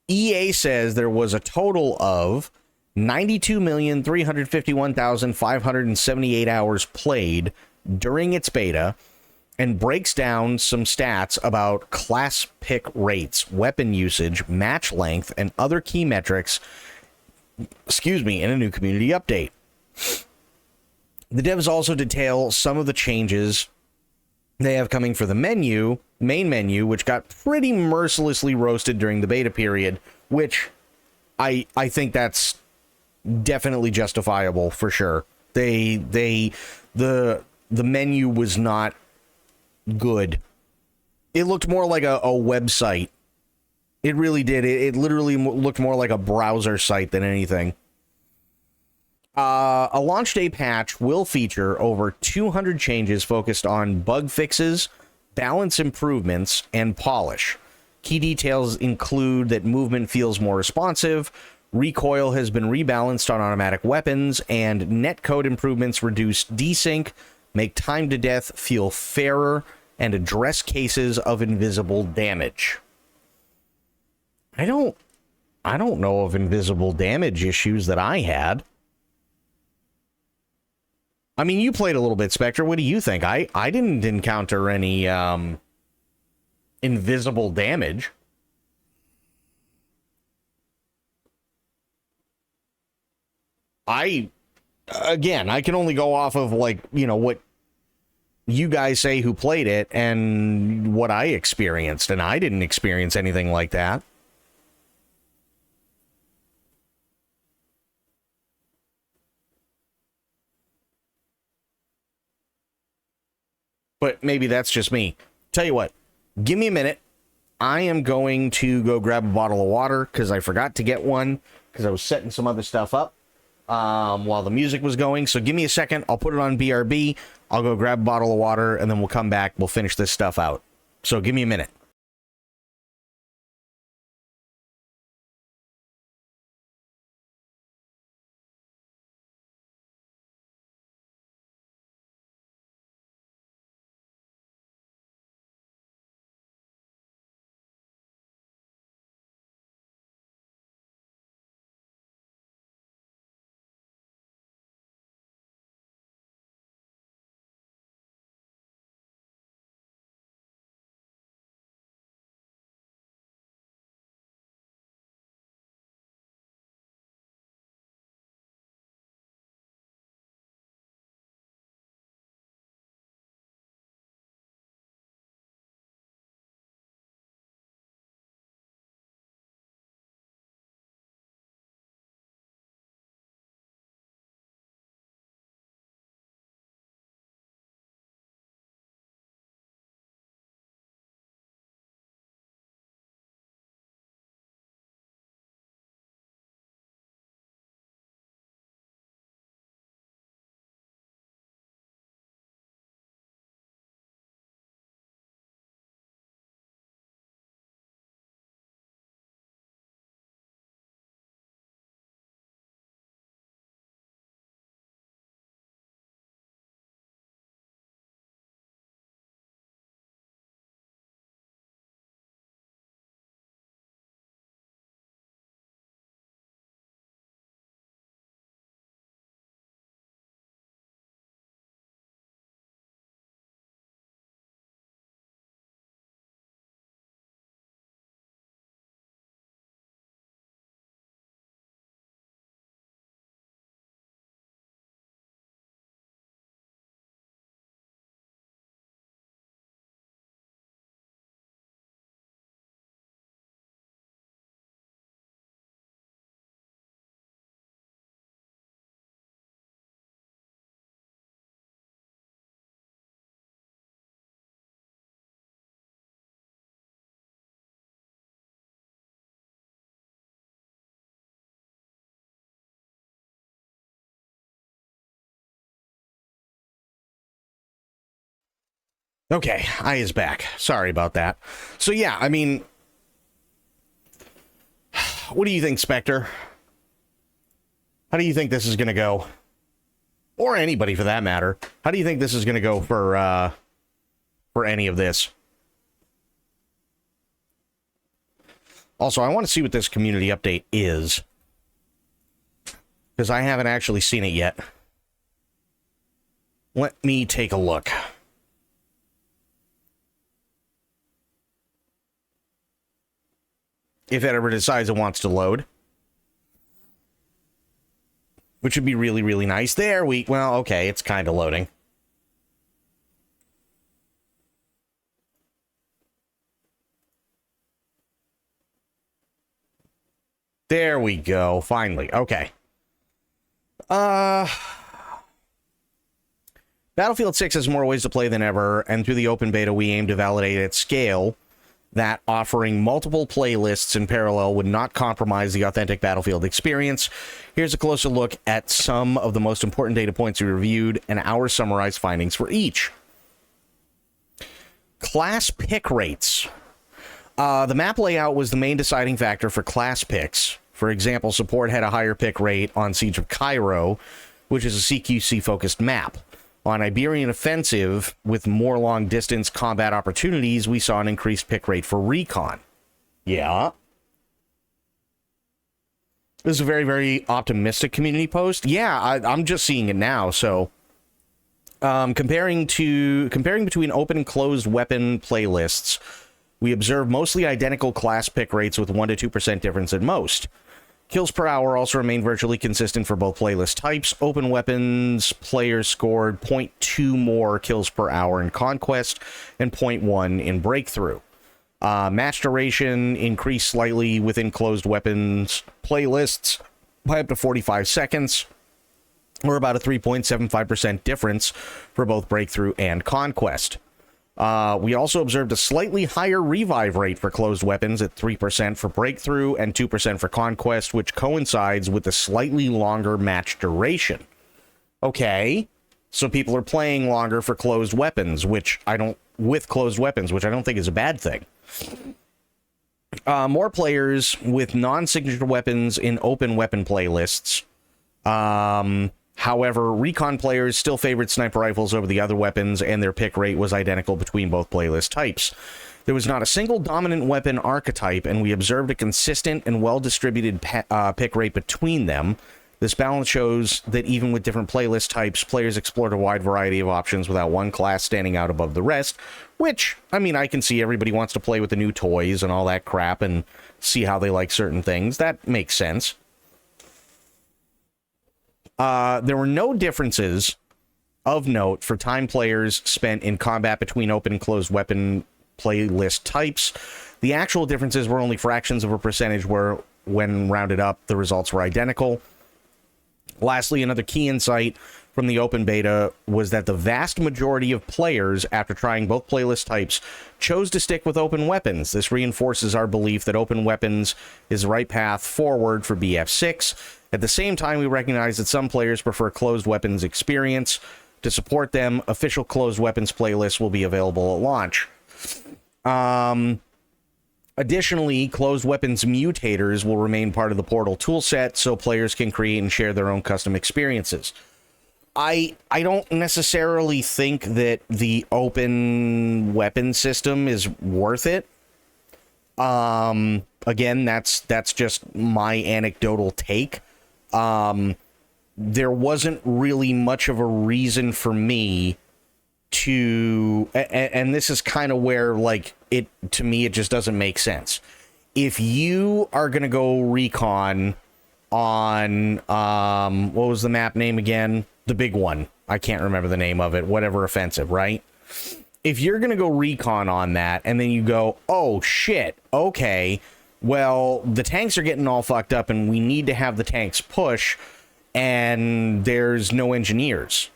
EA says there was a total of 92,351,578 hours played during its beta, and breaks down some stats about class pick rates, weapon usage, match length, and other key metrics, in a new community update. The devs also detail some of the changes they have coming for the main menu, which got pretty mercilessly roasted during the beta period, which I think that's definitely justifiable for sure. The menu was not good. It looked more like a website. It really did. It literally looked more like a browser site than anything. A launch day patch will feature over 200 changes focused on bug fixes, balance improvements, and polish. Key details include that movement feels more responsive, recoil has been rebalanced on automatic weapons, and netcode improvements reduce desync, make time to death feel fairer, and address cases of invisible damage. I don't know of invisible damage issues that I had. I mean, you played a little bit, Spectre. What do you think? I didn't encounter any invisible damage. I again, I can only go off of, like, you know, what you guys say who played it and what I experienced, and I didn't experience anything like that. But maybe that's just me. Tell you what, give me a minute. I am going to go grab a bottle of water because I forgot to get one because I was setting some other stuff up while the music was going. So give me a second. I'll put it on BRB. I'll go grab a bottle of water, and then we'll come back. We'll finish this stuff out. So give me a minute. Okay, I is back. Sorry about that. So yeah, I mean, what do you think, Spectre? How do you think this is going to go? Or anybody for that matter. How do you think this is going to go for any of this? Also, I want to see what this community update is, because I haven't actually seen it yet. Let me take a look. If it ever decides it wants to load. Which would be really, really nice. There we... Well, okay, it's kind of loading. There we go. Finally. Okay. Battlefield 6 has more ways to play than ever, and through the open beta, we aim to validate at scale that offering multiple playlists in parallel would not compromise the authentic Battlefield experience. Here's a closer look at some of the most important data points we reviewed and our summarized findings for each. Class pick rates. The map layout was the main deciding factor for class picks. For example, support had a higher pick rate on Siege of Cairo, which is a CQC-focused map. On Iberian Offensive, with more long-distance combat opportunities, we saw an increased pick rate for recon. Yeah. This is a very, very optimistic community post. Yeah, I'm just seeing it now, so... comparing between open and closed weapon playlists, we observed mostly identical class pick rates with 1 to 2% difference at most. Kills per hour also remained virtually consistent for both playlist types. Open weapons players scored 0.2 more kills per hour in Conquest and 0.1 in Breakthrough. Match duration increased slightly within closed weapons playlists by up to 45 seconds, or about a 3.75% difference for both Breakthrough and Conquest. We also observed a slightly higher revive rate for closed weapons at 3% for Breakthrough and 2% for Conquest, which coincides with a slightly longer match duration. Okay, so people are playing longer for closed weapons, which I don't think is a bad thing. More players with non-signature weapons in open weapon playlists. However, recon players still favored sniper rifles over the other weapons, and their pick rate was identical between both playlist types. There was not a single dominant weapon archetype, and we observed a consistent and well-distributed pick rate between them. This balance shows that even with different playlist types, players explored a wide variety of options without one class standing out above the rest, which, I mean, I can see everybody wants to play with the new toys and all that crap and see how they like certain things. That makes sense. There were no differences of note for time players spent in combat between open and closed weapon playlist types. The actual differences were only fractions of a percentage where, when rounded up, the results were identical. Lastly, another key insight from the open beta was that the vast majority of players, after trying both playlist types, chose to stick with open weapons. This reinforces our belief that open weapons is the right path forward for BF6. At the same time, we recognize that some players prefer closed weapons experience. To support them, official closed weapons playlists will be available at launch. Additionally, closed weapons mutators will remain part of the Portal toolset, so players can create and share their own custom experiences. I don't necessarily think that the open weapon system is worth it. Again, that's just my anecdotal take. There wasn't really much of a reason for me to, and this is kind of where, like, it, to me, it just doesn't make sense. If you are going to go recon on, what was the map name again? The big one. I can't remember the name of it. Whatever offensive, right? If you're going to go recon on that, and then you go, oh, shit, okay, well, the tanks are getting all fucked up, and we need to have the tanks push, and there's no engineers.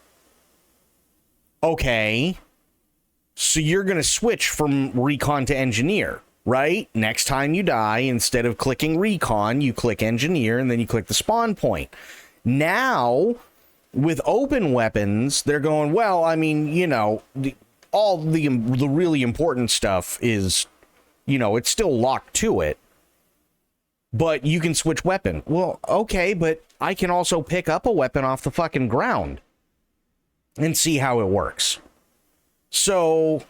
Okay, so you're going to switch from recon to engineer, right? Next time you die, instead of clicking recon, you click engineer, and then you click the spawn point. Now, with open weapons, they're going, well, I mean, you know, all the really important stuff is, you know, it's still locked to it, but you can switch weapon. Well, okay, but I can also pick up a weapon off the fucking ground and see how it works. So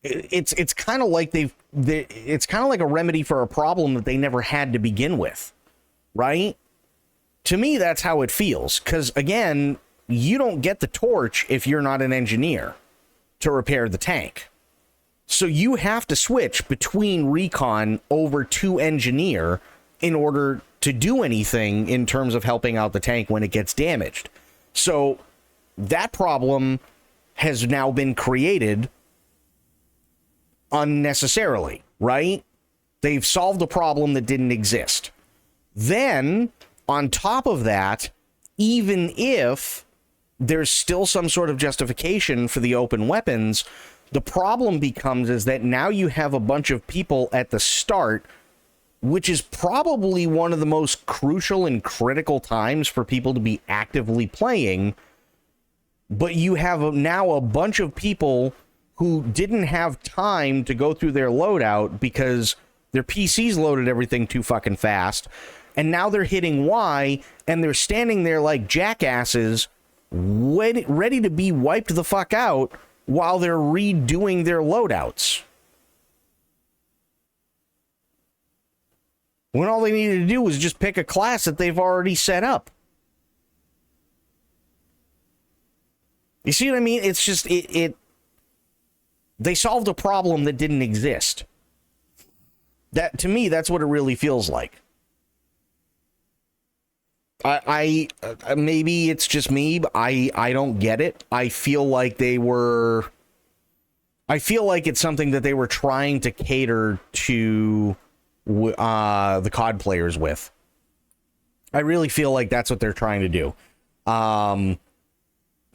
it's kind of like it's kind of like a remedy for a problem that they never had to begin with, right? To me, that's how it feels, because again, you don't get the torch if you're not an engineer to repair the tank. So you have to switch between recon over to engineer in order to do anything in terms of helping out the tank when it gets damaged. So that problem has now been created unnecessarily, right? They've solved a problem that didn't exist. Then, on top of that, even if there's still some sort of justification for the open weapons, the problem becomes is that now you have a bunch of people at the start, which is probably one of the most crucial and critical times for people to be actively playing. But you have now a bunch of people who didn't have time to go through their loadout because their PCs loaded everything too fucking fast. And now they're hitting Y, and they're standing there like jackasses, ready to be wiped the fuck out while they're redoing their loadouts. When all they needed to do was just pick a class that they've already set up. You see what I mean? It's just, they solved a problem that didn't exist. That, to me, that's what it really feels like. Maybe it's just me, but I don't get it. I feel like it's something that they were trying to cater to the COD players with. I really feel like that's what they're trying to do.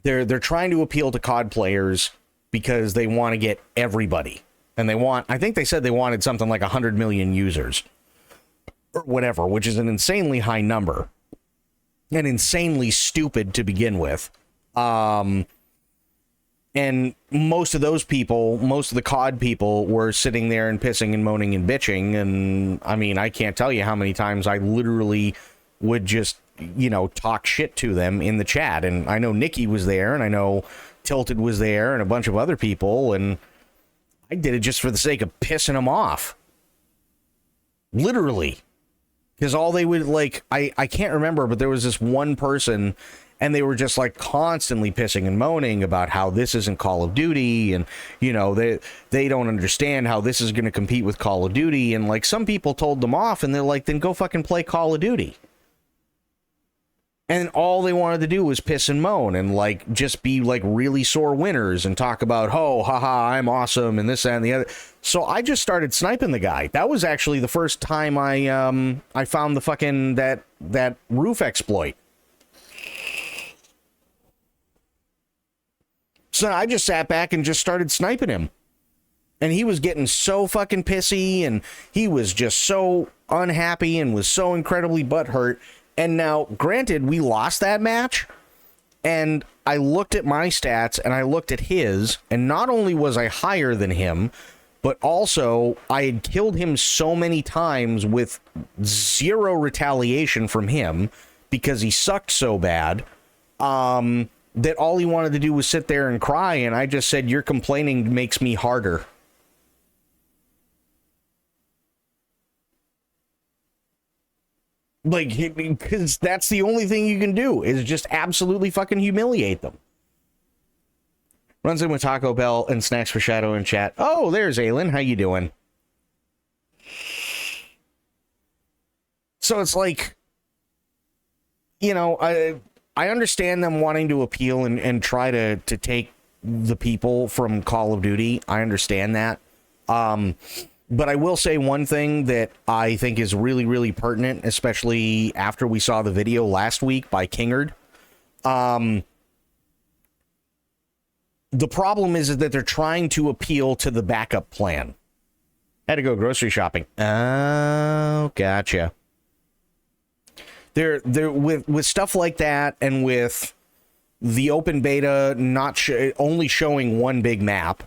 They're trying to appeal to COD players because they want to get everybody. And I think they said they wanted something like 100 million users or whatever, which is an insanely high number and insanely stupid to begin with. And most of those people, most of the COD people were sitting there and pissing and moaning and bitching. And I mean, I can't tell you how many times I literally would just, talk shit to them in the chat. And I know Nikki was there, and I know Tilted was there, and a bunch of other people. And I did it just for the sake of pissing them off. Literally. Because all they would, I can't remember, but there was this one person, and they were just, constantly pissing and moaning about how this isn't Call of Duty, and, they don't understand how this is going to compete with Call of Duty, and, some people told them off, and they're like, then go fucking play Call of Duty. And all they wanted to do was piss and moan and just be really sore winners and talk about, oh, haha, I'm awesome and this, that, and the other. So I just started sniping the guy. That was actually the first time I found the fucking that roof exploit. So I just sat back and just started sniping him. And he was getting so fucking pissy, and he was just so unhappy and was so incredibly butthurt. And now, granted, we lost that match, and I looked at my stats, and I looked at his, and not only was I higher than him, but also I had killed him so many times with zero retaliation from him, because he sucked so bad, that all he wanted to do was sit there and cry, and I just said, your complaining makes me harder. Because that's the only thing you can do, is just absolutely fucking humiliate them. Runs in with Taco Bell and Snacks for Shadow in chat. Oh, there's Aylin. How you doing? So it's I understand them wanting to appeal and try to take the people from Call of Duty. I understand that. But I will say one thing that I think is really, really pertinent, especially after we saw the video last week by Kingard. The problem is that they're trying to appeal to the backup plan. Had to go grocery shopping. Oh, gotcha. They're with stuff like that, and with the open beta only showing one big map,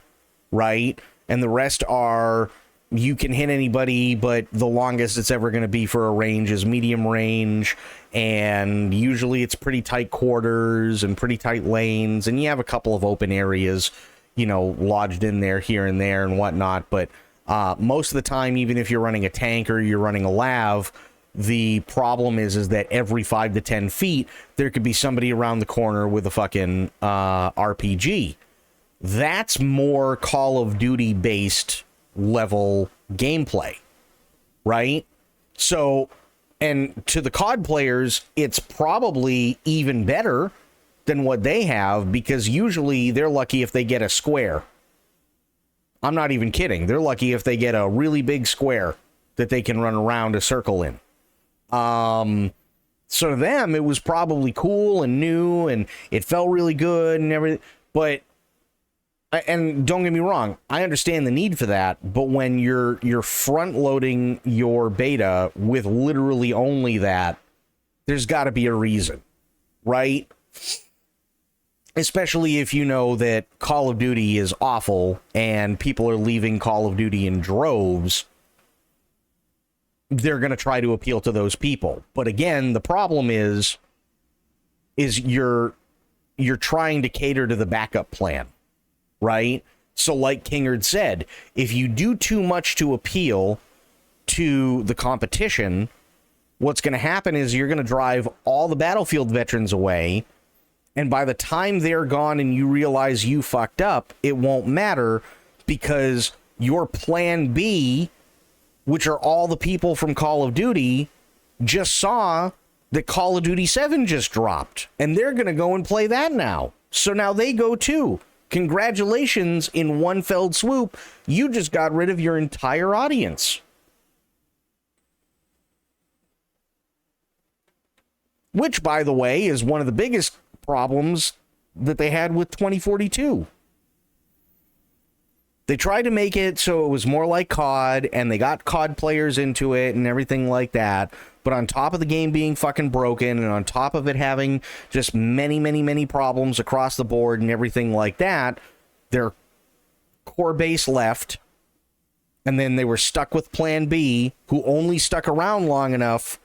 right? And the rest are, you can hit anybody, but the longest it's ever going to be for a range is medium range, and usually it's pretty tight quarters and pretty tight lanes, and you have a couple of open areas, lodged in there here and there and whatnot, but most of the time, even if you're running a tank or you're running a lav, the problem is that every 5 to 10 feet, there could be somebody around the corner with a fucking RPG. That's more Call of Duty based level gameplay, right? So, and to the COD players, it's probably even better than what they have, because usually they're lucky if they get a square. I'm not even kidding. They're lucky if they get a really big square that they can run around a circle in. So to them, it was probably cool and new, and it felt really good and everything, but and don't get me wrong, I understand the need for that, but when you're front loading your beta with literally only that, there's got to be a reason, right? Especially if you know that Call of Duty is awful and people are leaving Call of Duty in droves, they're going to try to appeal to those people. But again, the problem is you're trying to cater to the backup plan. Right? So like Kingard said, if you do too much to appeal to the competition, what's going to happen is you're going to drive all the Battlefield veterans away, and by the time they're gone and you realize you fucked up, it won't matter, because your plan B, which are all the people from Call of Duty, just saw that Call of Duty 7 just dropped, and they're going to go and play that now. So now they go too. Congratulations, in one fell swoop, you just got rid of your entire audience. Which, by the way, is one of the biggest problems that they had with 2042. They tried to make it so it was more like COD, and they got COD players into it and everything like that. But on top of the game being fucking broken, and on top of it having just many problems across the board and everything like that, their core base left, and then they were stuck with Plan B, who only stuck around long enough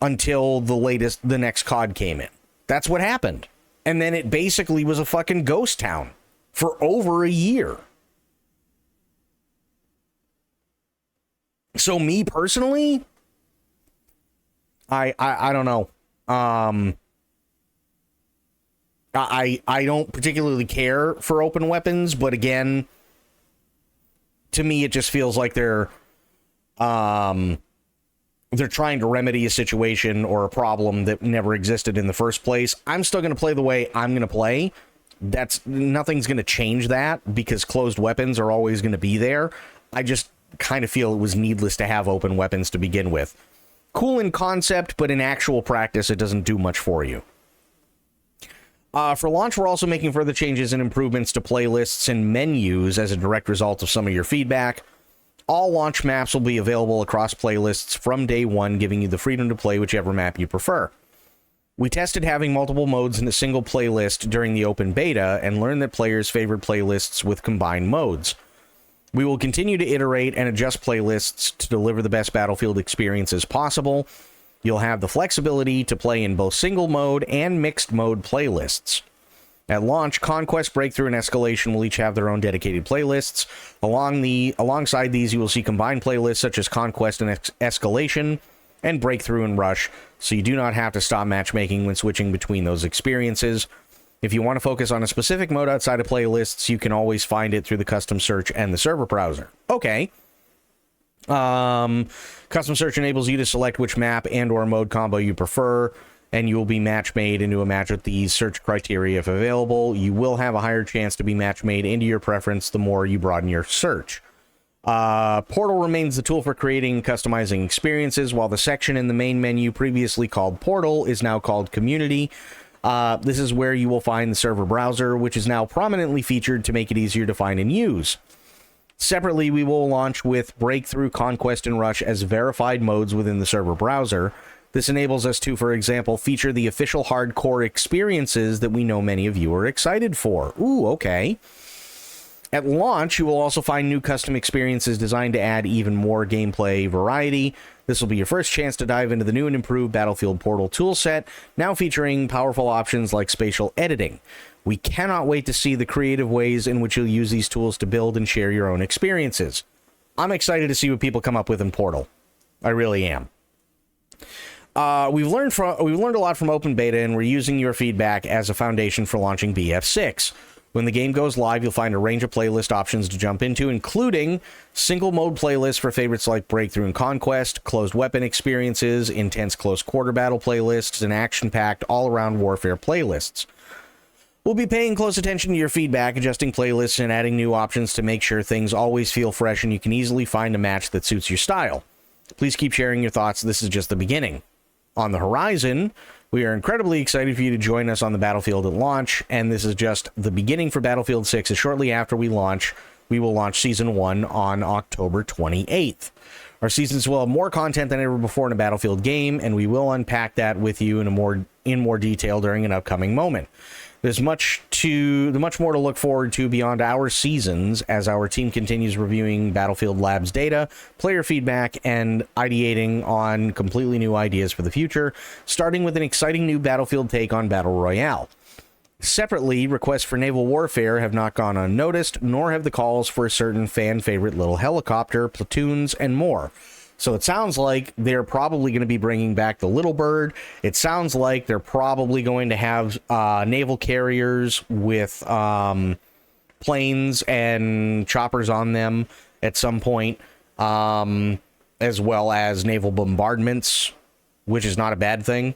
until the next COD came in. That's what happened. And then it basically was a fucking ghost town for over a year. So me personally, I don't know. I don't particularly care for open weapons, but again, to me it just feels like they're trying to remedy a situation or a problem that never existed in the first place. I'm still going to play the way I'm going to play. Nothing's going to change that, because closed weapons are always going to be there. I just kind of feel it was needless to have open weapons to begin with. Cool in concept, but in actual practice, it doesn't do much for you. For launch, we're also making further changes and improvements to playlists and menus as a direct result of some of your feedback. All launch maps will be available across playlists from day one, giving you the freedom to play whichever map you prefer. We tested having multiple modes in a single playlist during the open beta and learned that players favored playlists with combined modes. We will continue to iterate and adjust playlists to deliver the best Battlefield experiences possible. You'll have the flexibility to play in both single mode and mixed mode playlists. At launch, Conquest, Breakthrough, and Escalation will each have their own dedicated playlists. Alongside these, you will see combined playlists such as Conquest and Escalation, and Breakthrough and Rush, so you do not have to stop matchmaking when switching between those experiences. If you want to focus on a specific mode outside of playlists, you can always find it through the custom search and the server browser. Okay. Custom search enables you to select which map and or mode combo you prefer, and you will be match made into a match with these search criteria if available. You will have a higher chance to be match made into your preference the more you broaden your search. Portal remains the tool for creating and customizing experiences, while the section in the main menu previously called Portal is now called Community. This is where you will find the server browser, which is now prominently featured to make it easier to find and use. Separately, we will launch with Breakthrough, Conquest, and Rush as verified modes within the server browser. This enables us to, for example, feature the official hardcore experiences that we know many of you are excited for. Ooh, okay. At launch, you will also find new custom experiences designed to add even more gameplay variety. This will be your first chance to dive into the new and improved Battlefield Portal toolset, now featuring powerful options like spatial editing. We cannot wait to see the creative ways in which you'll use these tools to build and share your own experiences. I'm excited to see what people come up with in Portal. I really am. We've learned a lot from open beta, and we're using your feedback as a foundation for launching BF6. When the game goes live, you'll find a range of playlist options to jump into, including single mode playlists for favorites like Breakthrough and Conquest, closed weapon experiences, intense close quarter battle playlists, and action-packed all-around warfare playlists. We'll be paying close attention to your feedback, adjusting playlists, and adding new options to make sure things always feel fresh and you can easily find a match that suits your style. Please keep sharing your thoughts. This is just the beginning. On the horizon, we are incredibly excited for you to join us on the Battlefield at launch, and this is just the beginning for Battlefield 6, as shortly after we launch, we will launch Season 1 on October 28th. Our seasons will have more content than ever before in a Battlefield game, and we will unpack that with you in more detail during an upcoming moment. There's much more to look forward to beyond our seasons as our team continues reviewing Battlefield Labs data, player feedback, and ideating on completely new ideas for the future, starting with an exciting new Battlefield take on Battle Royale. Separately, requests for naval warfare have not gone unnoticed, nor have the calls for a certain fan-favorite little helicopter, platoons, and more. So it sounds like they're probably going to be bringing back the Little Bird. It sounds like they're probably going to have naval carriers with planes and choppers on them at some point, as well as naval bombardments, which is not a bad thing.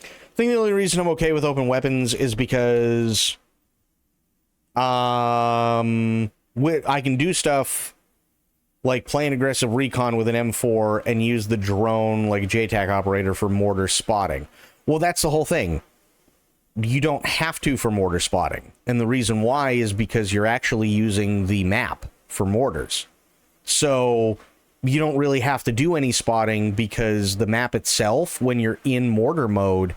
I think the only reason I'm okay with open weapons is because I can do stuff like playing aggressive recon with an M4 and use the drone like a JTAC operator for mortar spotting. Well, that's the whole thing. You don't have to for mortar spotting. And the reason why is because you're actually using the map for mortars. So you don't really have to do any spotting because the map itself, when you're in mortar mode,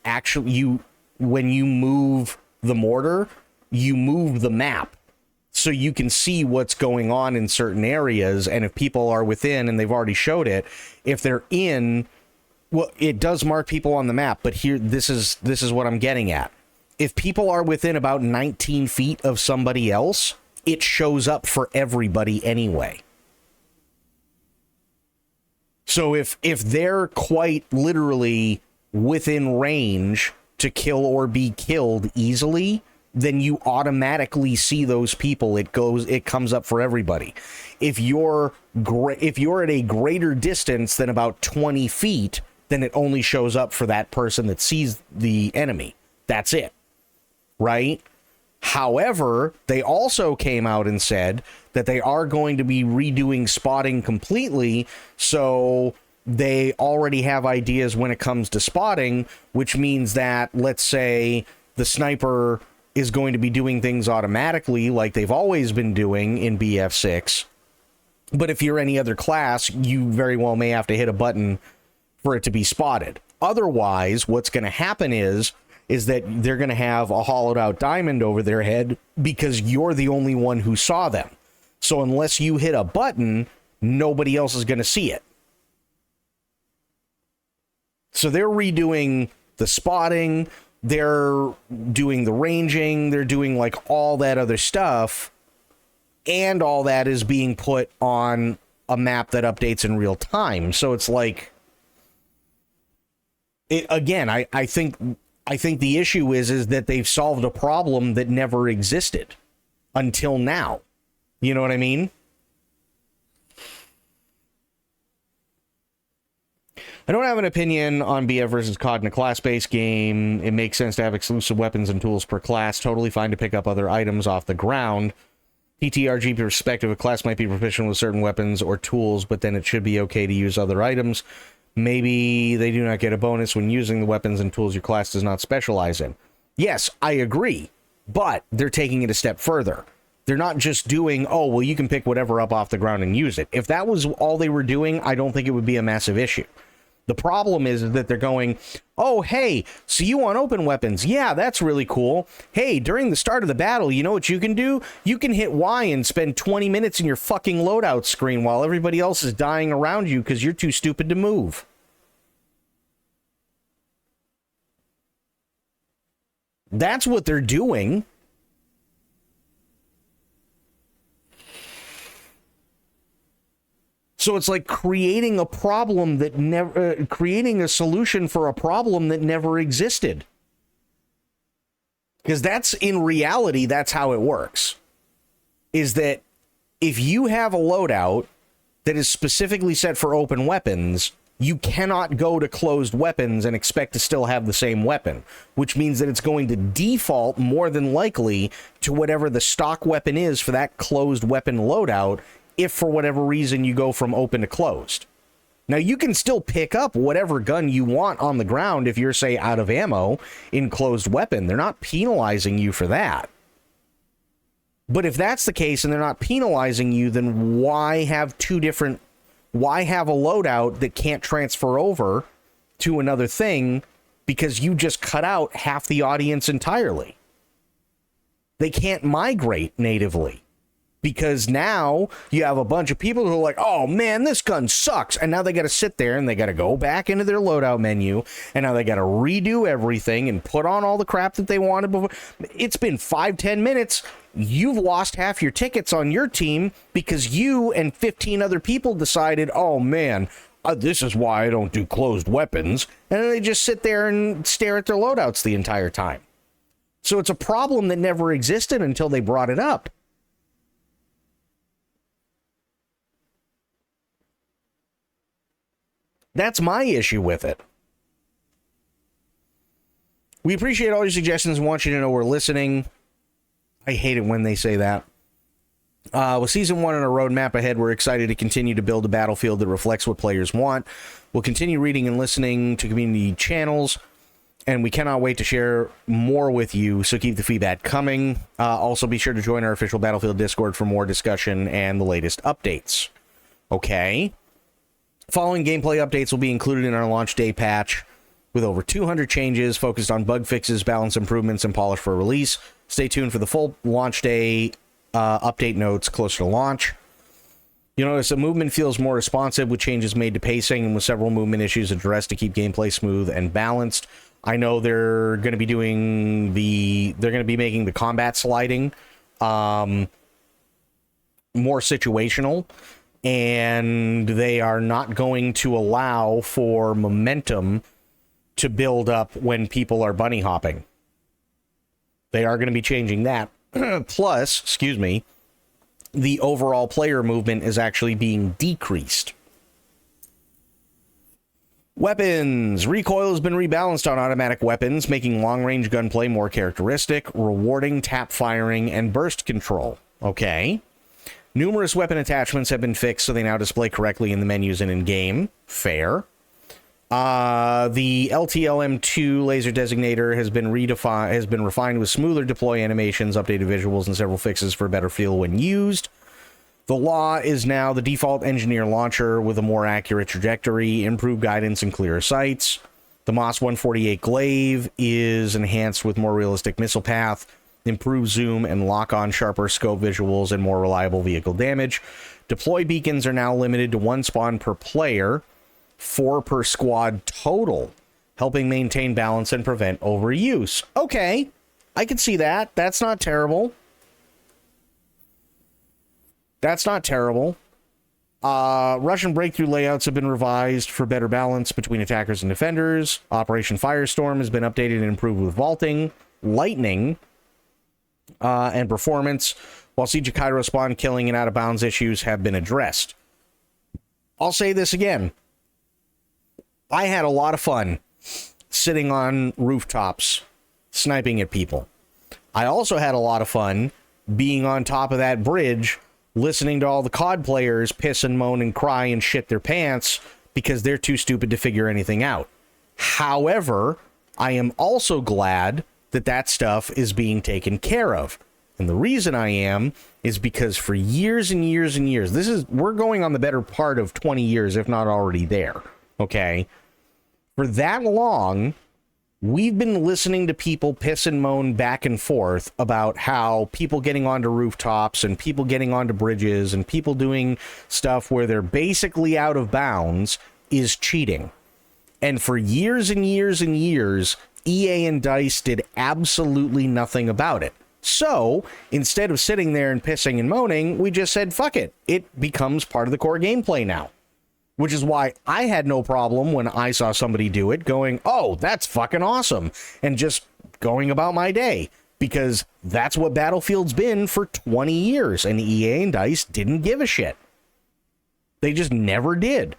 actually when you move the mortar, you move the map. So you can see what's going on in certain areas, and if people are within, and they've already showed it, if they're in, well, it does mark people on the map, but here, this is what I'm getting at. If people are within about 19 feet of somebody else, it shows up for everybody anyway. So if they're quite literally within range to kill or be killed easily, then you automatically see those people. It comes up for everybody. If you're at a greater distance than about 20 feet, then it only shows up for that person that sees the enemy. That's it. Right? However, they also came out and said that they are going to be redoing spotting completely, so they already have ideas when it comes to spotting, which means that, let's say, the sniper is going to be doing things automatically like they've always been doing in BF6. But if you're any other class, you very well may have to hit a button for it to be spotted. Otherwise, what's going to happen is that they're going to have a hollowed out diamond over their head because you're the only one who saw them. So unless you hit a button, nobody else is going to see it. So they're redoing the spotting, they're doing the ranging, they're doing like all that other stuff, and all that is being put on a map that updates in real time. So it's like, I think the issue is that they've solved a problem that never existed until now. You know what I mean? I don't have an opinion on BF versus COD in a class-based game. It makes sense to have exclusive weapons and tools per class. Totally fine to pick up other items off the ground. TTRG perspective, a class might be proficient with certain weapons or tools, but then it should be okay to use other items. Maybe they do not get a bonus when using the weapons and tools your class does not specialize in. Yes, I agree, but they're taking it a step further. They're not just doing, oh, well, you can pick whatever up off the ground and use it. If that was all they were doing, I don't think it would be a massive issue. The problem is that they're going, oh, hey, so you want open weapons? Yeah, that's really cool. Hey, during the start of the battle, you know what you can do? You can hit Y and spend 20 minutes in your fucking loadout screen while everybody else is dying around you because you're too stupid to move. That's what they're doing. So it's like creating a problem that never, creating a solution for a problem that never existed. Because that's, in reality, that's how it works. Is that if you have a loadout that is specifically set for open weapons, you cannot go to closed weapons and expect to still have the same weapon, which means that it's going to default more than likely to whatever the stock weapon is for that closed weapon loadout, if for whatever reason you go from open to closed. Now, you can still pick up whatever gun you want on the ground if you're, say, out of ammo in closed weapon. They're not penalizing you for that. But if that's the case and they're not penalizing you, then why have why have a loadout that can't transfer over to another thing because you just cut out half the audience entirely? They can't migrate natively. Because now you have a bunch of people who are like, oh man, this gun sucks. And now they got to sit there and they got to go back into their loadout menu. And now they got to redo everything and put on all the crap that they wanted before. It's been 5-10 minutes. You've lost half your tickets on your team because you and 15 other people decided, oh man, this is why I don't do closed weapons. And then they just sit there and stare at their loadouts the entire time. So it's a problem that never existed until they brought it up. That's my issue with it. We appreciate all your suggestions and want you to know we're listening. I hate it when they say that. With Season 1 on a roadmap ahead, we're excited to continue to build a Battlefield that reflects what players want. We'll continue reading and listening to community channels, and we cannot wait to share more with you, so keep the feedback coming. Also, be sure to join our official Battlefield Discord for more discussion and the latest updates. Okay. Following gameplay updates will be included in our launch day patch, with over 200 changes focused on bug fixes, balance improvements, and polish for release. Stay tuned for the full launch day update notes closer to launch. You'll notice the movement feels more responsive with changes made to pacing and with several movement issues addressed to keep gameplay smooth and balanced. I know they're going to be making the combat sliding more situational, and they are not going to allow for momentum to build up when people are bunny hopping. They are going to be changing that. Plus, the overall player movement is actually being decreased. Weapons. Recoil has been rebalanced on automatic weapons, making long-range gunplay more characteristic, rewarding tap firing and burst control. Okay. Numerous weapon attachments have been fixed so they now display correctly in the menus and in-game. Fair. The LTLM2 laser designator has been refined with smoother deploy animations, updated visuals, and several fixes for a better feel when used. The Law is now the default engineer launcher with a more accurate trajectory, improved guidance, and clearer sights. The MOS 148 Glaive is enhanced with more realistic missile path, improved zoom and lock-on, sharper scope visuals, and more reliable vehicle damage. Deploy beacons are now limited to 1 spawn per player, 4 per squad total, helping maintain balance and prevent overuse. Okay, I can see that. That's not terrible. Russian breakthrough layouts have been revised for better balance between attackers and defenders. Operation Firestorm has been updated and improved with vaulting, lightning, and performance, while Siege of Cairo spawn killing and out-of-bounds issues have been addressed. I'll say this again. I had a lot of fun sitting on rooftops, sniping at people. I also had a lot of fun being on top of that bridge, listening to all the COD players piss and moan and cry and shit their pants because they're too stupid to figure anything out. However, I am also glad that that stuff is being taken care of. And the reason I am is because for years and years and years, we're going on the better part of 20 years, if not already there. Okay, for that long, we've been listening to people piss and moan back and forth about how people getting onto rooftops and people getting onto bridges and people doing stuff where they're basically out of bounds is cheating. And for years and years and years, EA and DICE did absolutely nothing about it. So, instead of sitting there and pissing and moaning, we just said, fuck it. It becomes part of the core gameplay now. Which is why I had no problem when I saw somebody do it, going, oh, that's fucking awesome, and just going about my day, because that's what Battlefield's been for 20 years, and EA and DICE didn't give a shit. They just never did.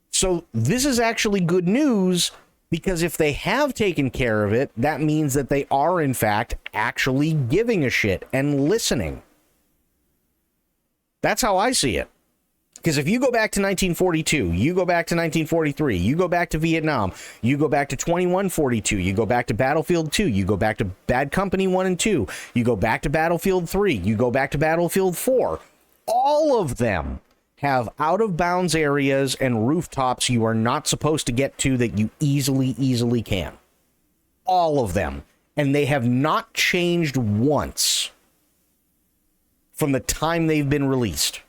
So this is actually good news, because if they have taken care of it, that means that they are, in fact, actually giving a shit and listening. That's how I see it. Because if you go back to 1942, you go back to 1943, you go back to Vietnam, you go back to 2142, you go back to Battlefield 2, you go back to Bad Company 1 and 2, you go back to Battlefield 3, you go back to Battlefield 4, all of them have out-of-bounds areas and rooftops you are not supposed to get to that you easily can. All of them. And they have not changed once from the time they've been released.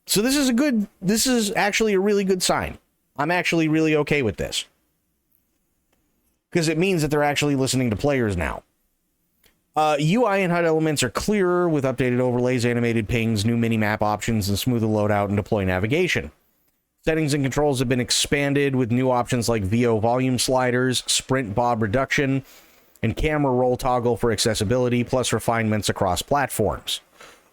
So this is actually a really good sign. I'm actually really okay with this. Because it means that they're actually listening to players now. UI and HUD elements are clearer with updated overlays, animated pings, new mini-map options, and smoother loadout and deploy navigation. Settings and controls have been expanded with new options like VO volume sliders, sprint bob reduction, and camera roll toggle for accessibility, plus refinements across platforms.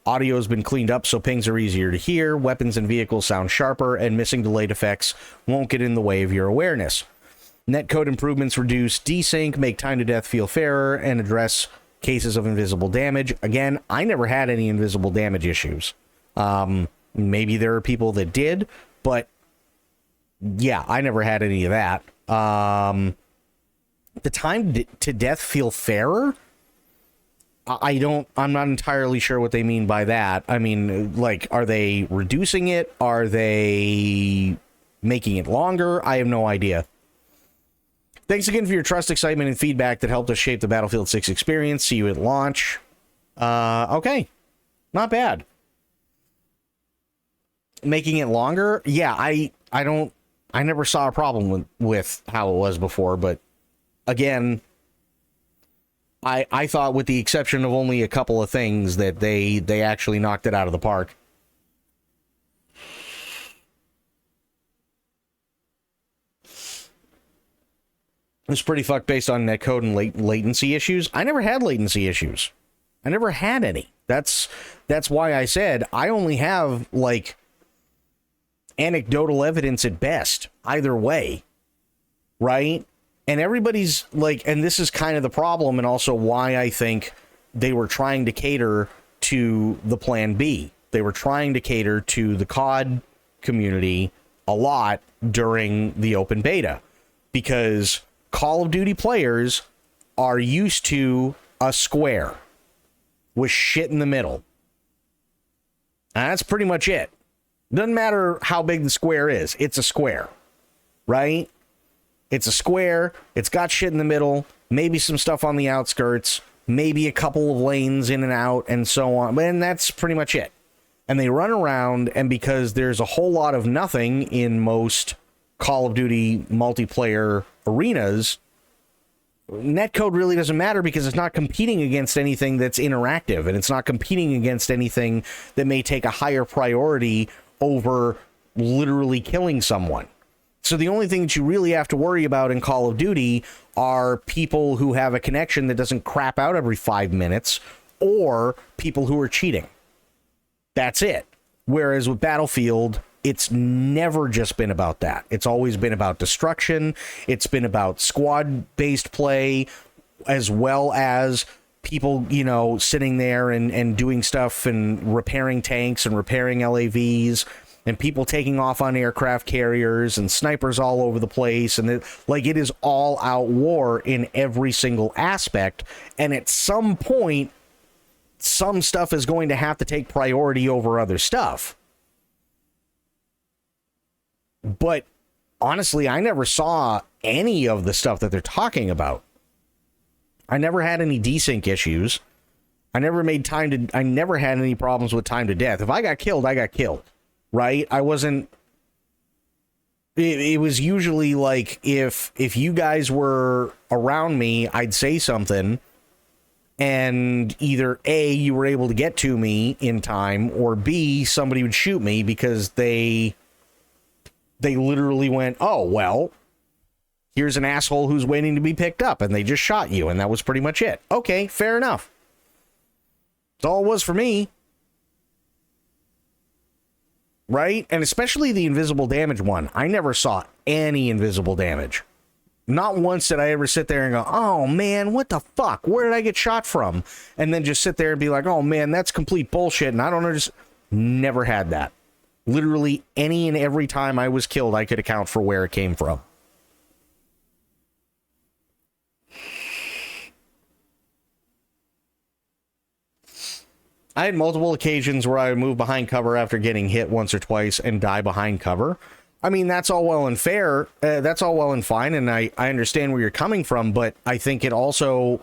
Audio has been cleaned up so pings are easier to hear, weapons and vehicles sound sharper, and missing delayed effects won't get in the way of your awareness. Netcode improvements reduce desync, make time to death feel fairer, and address cases of invisible damage. Again, I never had any invisible damage issues. Maybe there are people that did, but yeah, I never had any of that. The time to death feel fairer? I'm not entirely sure what they mean by that. I mean, like, are they reducing it? Are they making it longer? I have no idea. Thanks again for your trust, excitement, and feedback that helped us shape the Battlefield 6 experience. See you at launch. Okay. Not bad. Making it longer? Yeah, I never saw a problem with how it was before, but again, I thought with the exception of only a couple of things that they actually knocked it out of the park. It was pretty fucked based on netcode and latency issues. I never had latency issues. I never had any. That's why I said I only have, like, anecdotal evidence at best, either way, right? And everybody's like, and this is kind of the problem, and also why I think they were trying to cater to the Plan B. They were trying to cater to the COD community a lot during the open beta, because Call of Duty players are used to a square with shit in the middle. And that's pretty much it. Doesn't matter how big the square is. It's a square, right? It's a square. It's got shit in the middle, maybe some stuff on the outskirts, maybe a couple of lanes in and out, and so on. And that's pretty much it. And they run around, and because there's a whole lot of nothing in most Call of Duty multiplayer arenas, netcode really doesn't matter because it's not competing against anything that's interactive, and it's not competing against anything that may take a higher priority over literally killing someone. So the only thing that you really have to worry about in Call of Duty are people who have a connection that doesn't crap out every 5 minutes, or people who are cheating. That's it. Whereas with Battlefield, it's never just been about that. It's always been about destruction. It's been about squad-based play, as well as people, you know, sitting there and doing stuff and repairing tanks and repairing LAVs, and people taking off on aircraft carriers and snipers all over the place. And it is all out war in every single aspect. And at some point, some stuff is going to have to take priority over other stuff. But honestly, I never saw any of the stuff that they're talking about. I never had any desync issues. I never had any problems with time to death. If I got killed, I got killed, right? I wasn't, it was usually like, if you guys were around me, I'd say something, and either A, you were able to get to me in time, or B, somebody would shoot me because they literally went, oh, well, here's an asshole who's waiting to be picked up, and they just shot you, and that was pretty much it. Okay, fair enough. That's all it was for me. Right? And especially the invisible damage one. I never saw any invisible damage. Not once did I ever sit there and go, oh, man, what the fuck? Where did I get shot from? And then just sit there and be like, oh, man, that's complete bullshit, and I don't understand. Never had that. Literally any and every time I was killed, I could account for where it came from. I had multiple occasions where I would move behind cover after getting hit once or twice and die behind cover. I mean, that's all well and fair. That's all well and fine, and I understand where you're coming from, but I think you also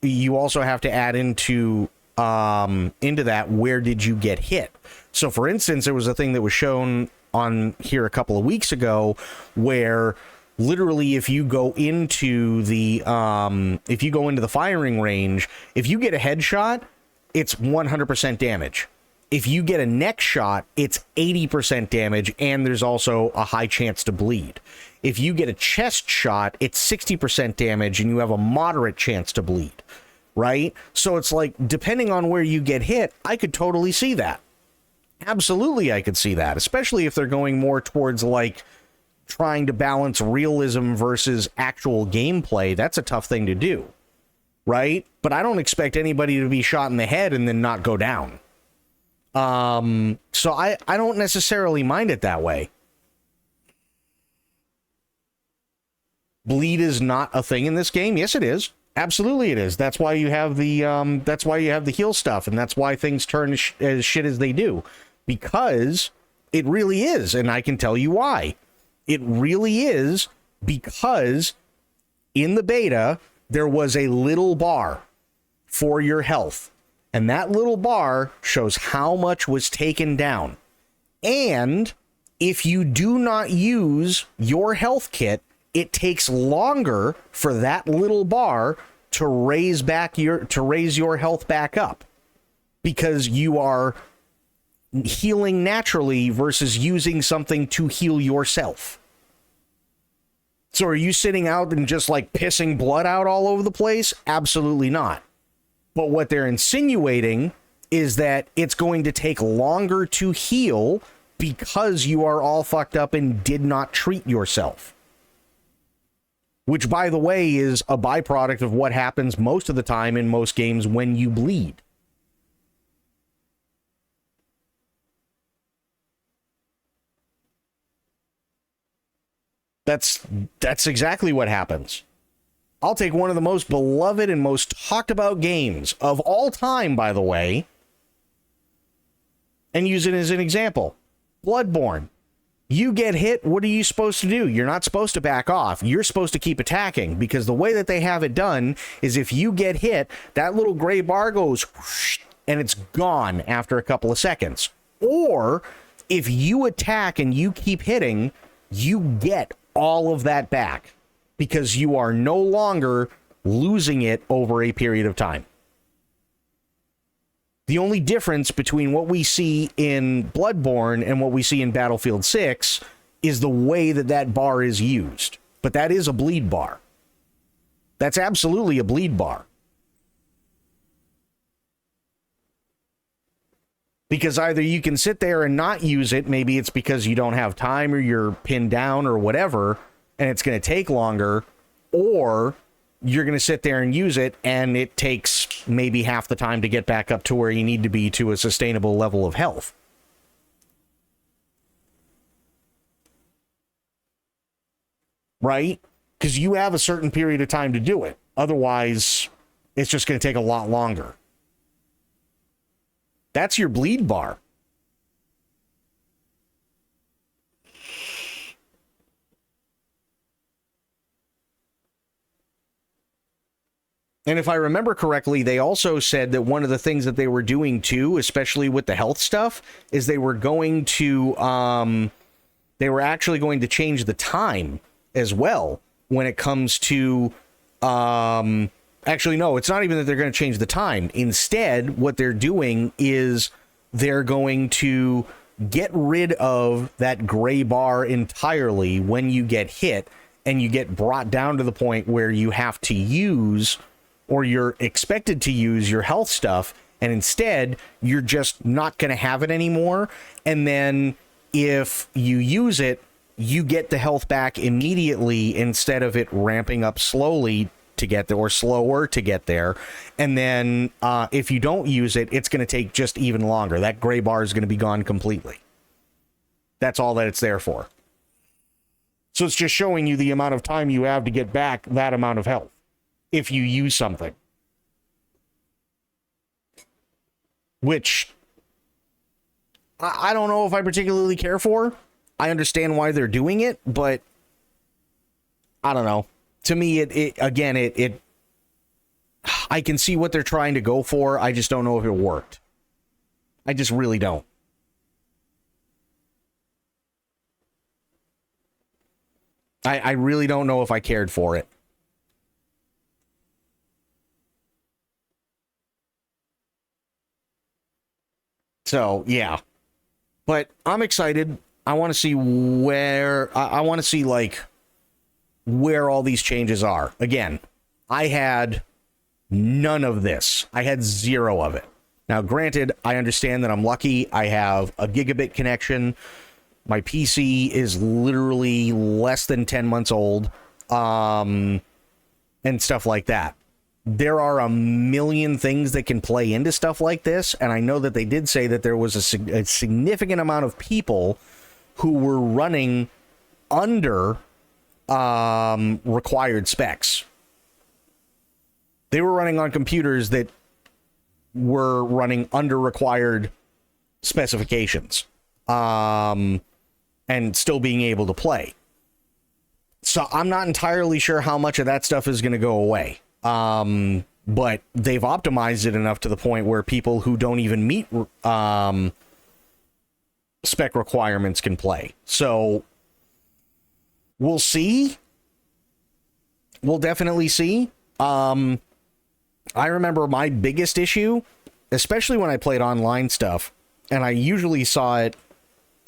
have to add into that, where did you get hit? So, for instance, there was a thing that was shown on here a couple of weeks ago where literally if you go into the firing range, if you get a headshot, it's 100% damage. If you get a neck shot, it's 80% damage, and there's also a high chance to bleed. If you get a chest shot, it's 60% damage, and you have a moderate chance to bleed. right? So it's like, depending on where you get hit, I could totally see that. Absolutely, I could see that, especially if they're going more towards like trying to balance realism versus actual gameplay. That's a tough thing to do, right? But I don't expect anybody to be shot in the head and then not go down. So I don't necessarily mind it that way. Bleed is not a thing in this game. Yes, it is. Absolutely, it is. That's why you have the heal stuff, and that's why things turn as shit as they do, because it really is, and I can tell you why. It really is because in the beta there was a little bar for your health, and that little bar shows how much was taken down. And if you do not use your health kit, it takes longer for that little bar to raise your health back up, because you are healing naturally versus using something to heal yourself. So are you sitting out and just like pissing blood out all over the place? Absolutely not. But what they're insinuating is that it's going to take longer to heal because you are all fucked up and did not treat yourself. Which, by the way, is a byproduct of what happens most of the time in most games when you bleed. That's exactly what happens. I'll take one of the most beloved and most talked about games of all time, by the way, and use it as an example. Bloodborne. You get hit, what are you supposed to do? You're not supposed to back off. You're supposed to keep attacking, because the way that they have it done is if you get hit, that little gray bar goes whoosh, and it's gone after a couple of seconds. Or if you attack and you keep hitting, you get all of that back because you are no longer losing it over a period of time. The only difference between what we see in Bloodborne and what we see in Battlefield 6 is the way that that bar is used. But that is a bleed bar. That's absolutely a bleed bar. Because either you can sit there and not use it, maybe it's because you don't have time or you're pinned down or whatever, and it's going to take longer, or you're going to sit there and use it, and it takes maybe half the time to get back up to where you need to be to a sustainable level of health. Right? Because you have a certain period of time to do it. Otherwise, it's just going to take a lot longer. That's your bleed bar. And if I remember correctly, they also said that one of the things that they were doing too, especially with the health stuff, is they were going to, they were actually going to change the time as well when it comes to, actually, no, it's not even that they're going to change the time. Instead, what they're doing is they're going to get rid of that gray bar entirely when you get hit and you get brought down to the point where you have to use, or you're expected to use, your health stuff, and instead you're just not going to have it anymore. And then if you use it, you get the health back immediately instead of it ramping up slowly to get there, or slower to get there. And then if you don't use it, it's going to take just even longer. That gray bar is going to be gone completely. That's all that it's there for. So it's just showing you the amount of time you have to get back that amount of health if you use something. Which I don't know if I particularly care for. I understand why they're doing it, but I don't know. To me, it I can see what they're trying to go for. I just don't know if it worked. I just really don't. I really don't know if I cared for it. So, yeah. But I'm excited. I want to see where... I want to see, like, where all these changes are. Again, I had None of this. I had zero of it. Now, granted, I understand that I'm lucky. I have a gigabit connection. My PC is literally less than 10 months old, and stuff like that. There are a million things that can play into stuff like this, and I know that they did say that there was a significant amount of people who were running under required specs. They were running on computers that were running under required specifications, and still being able to play. So I'm not entirely sure how much of that stuff is going to go away. But they've optimized it enough to the point where people who don't even meet spec requirements can play. So we'll see. We'll definitely see. I remember my biggest issue, especially when I played online stuff, and I usually saw it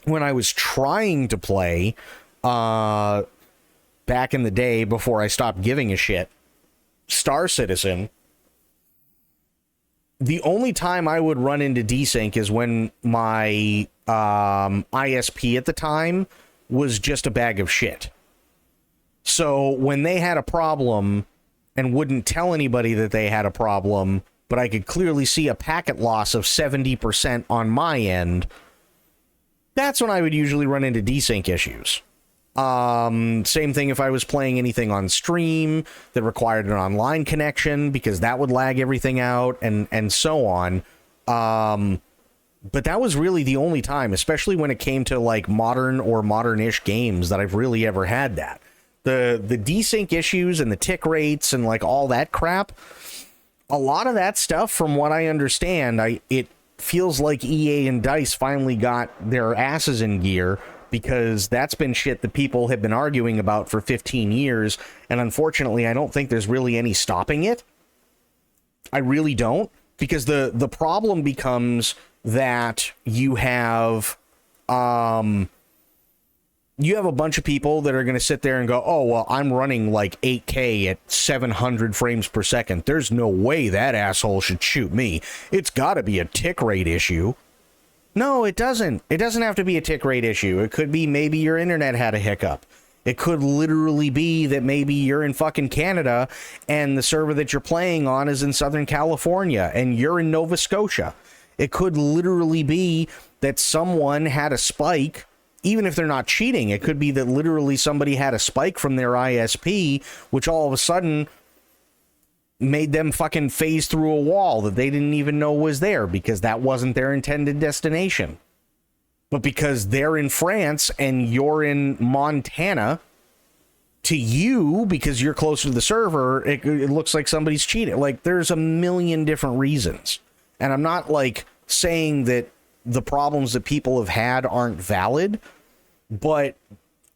when I was trying to play back in the day before I stopped giving a shit, Star Citizen. The only time I would run into desync is when my ISP at the time was just a bag of shit. So when they had a problem and wouldn't tell anybody that they had a problem, but I could clearly see a packet loss of 70% on my end, that's when I would usually run into desync issues. Same thing if I was playing anything on stream that required an online connection, because that would lag everything out, and so on. But that was really the only time, especially when it came to like modern or modern-ish games, that I've really ever had that. The desync issues and the tick rates and like all that crap, a lot of that stuff, from what I understand, it feels like EA and DICE finally got their asses in gear, because that's been shit that people have been arguing about for 15 years, and unfortunately I don't think there's really any stopping it. I really don't, because the problem becomes that you have a bunch of people that are going to sit there and go, oh, well, I'm running like 8K at 700 frames per second. There's no way that asshole should shoot me. It's got to be a tick rate issue. No, it doesn't. It doesn't have to be a tick rate issue. It could be maybe your internet had a hiccup. It could literally be that maybe you're in fucking Canada and the server that you're playing on is in Southern California and you're in Nova Scotia. It could literally be that someone had a spike. Even if they're not cheating, it could be that literally somebody had a spike from their ISP, which all of a sudden made them fucking phase through a wall that they didn't even know was there, because that wasn't their intended destination. But because they're in France and you're in Montana, to you, because you're closer to the server, it looks like somebody's cheating. Like, there's a million different reasons. And I'm not like saying that the problems that people have had aren't valid, but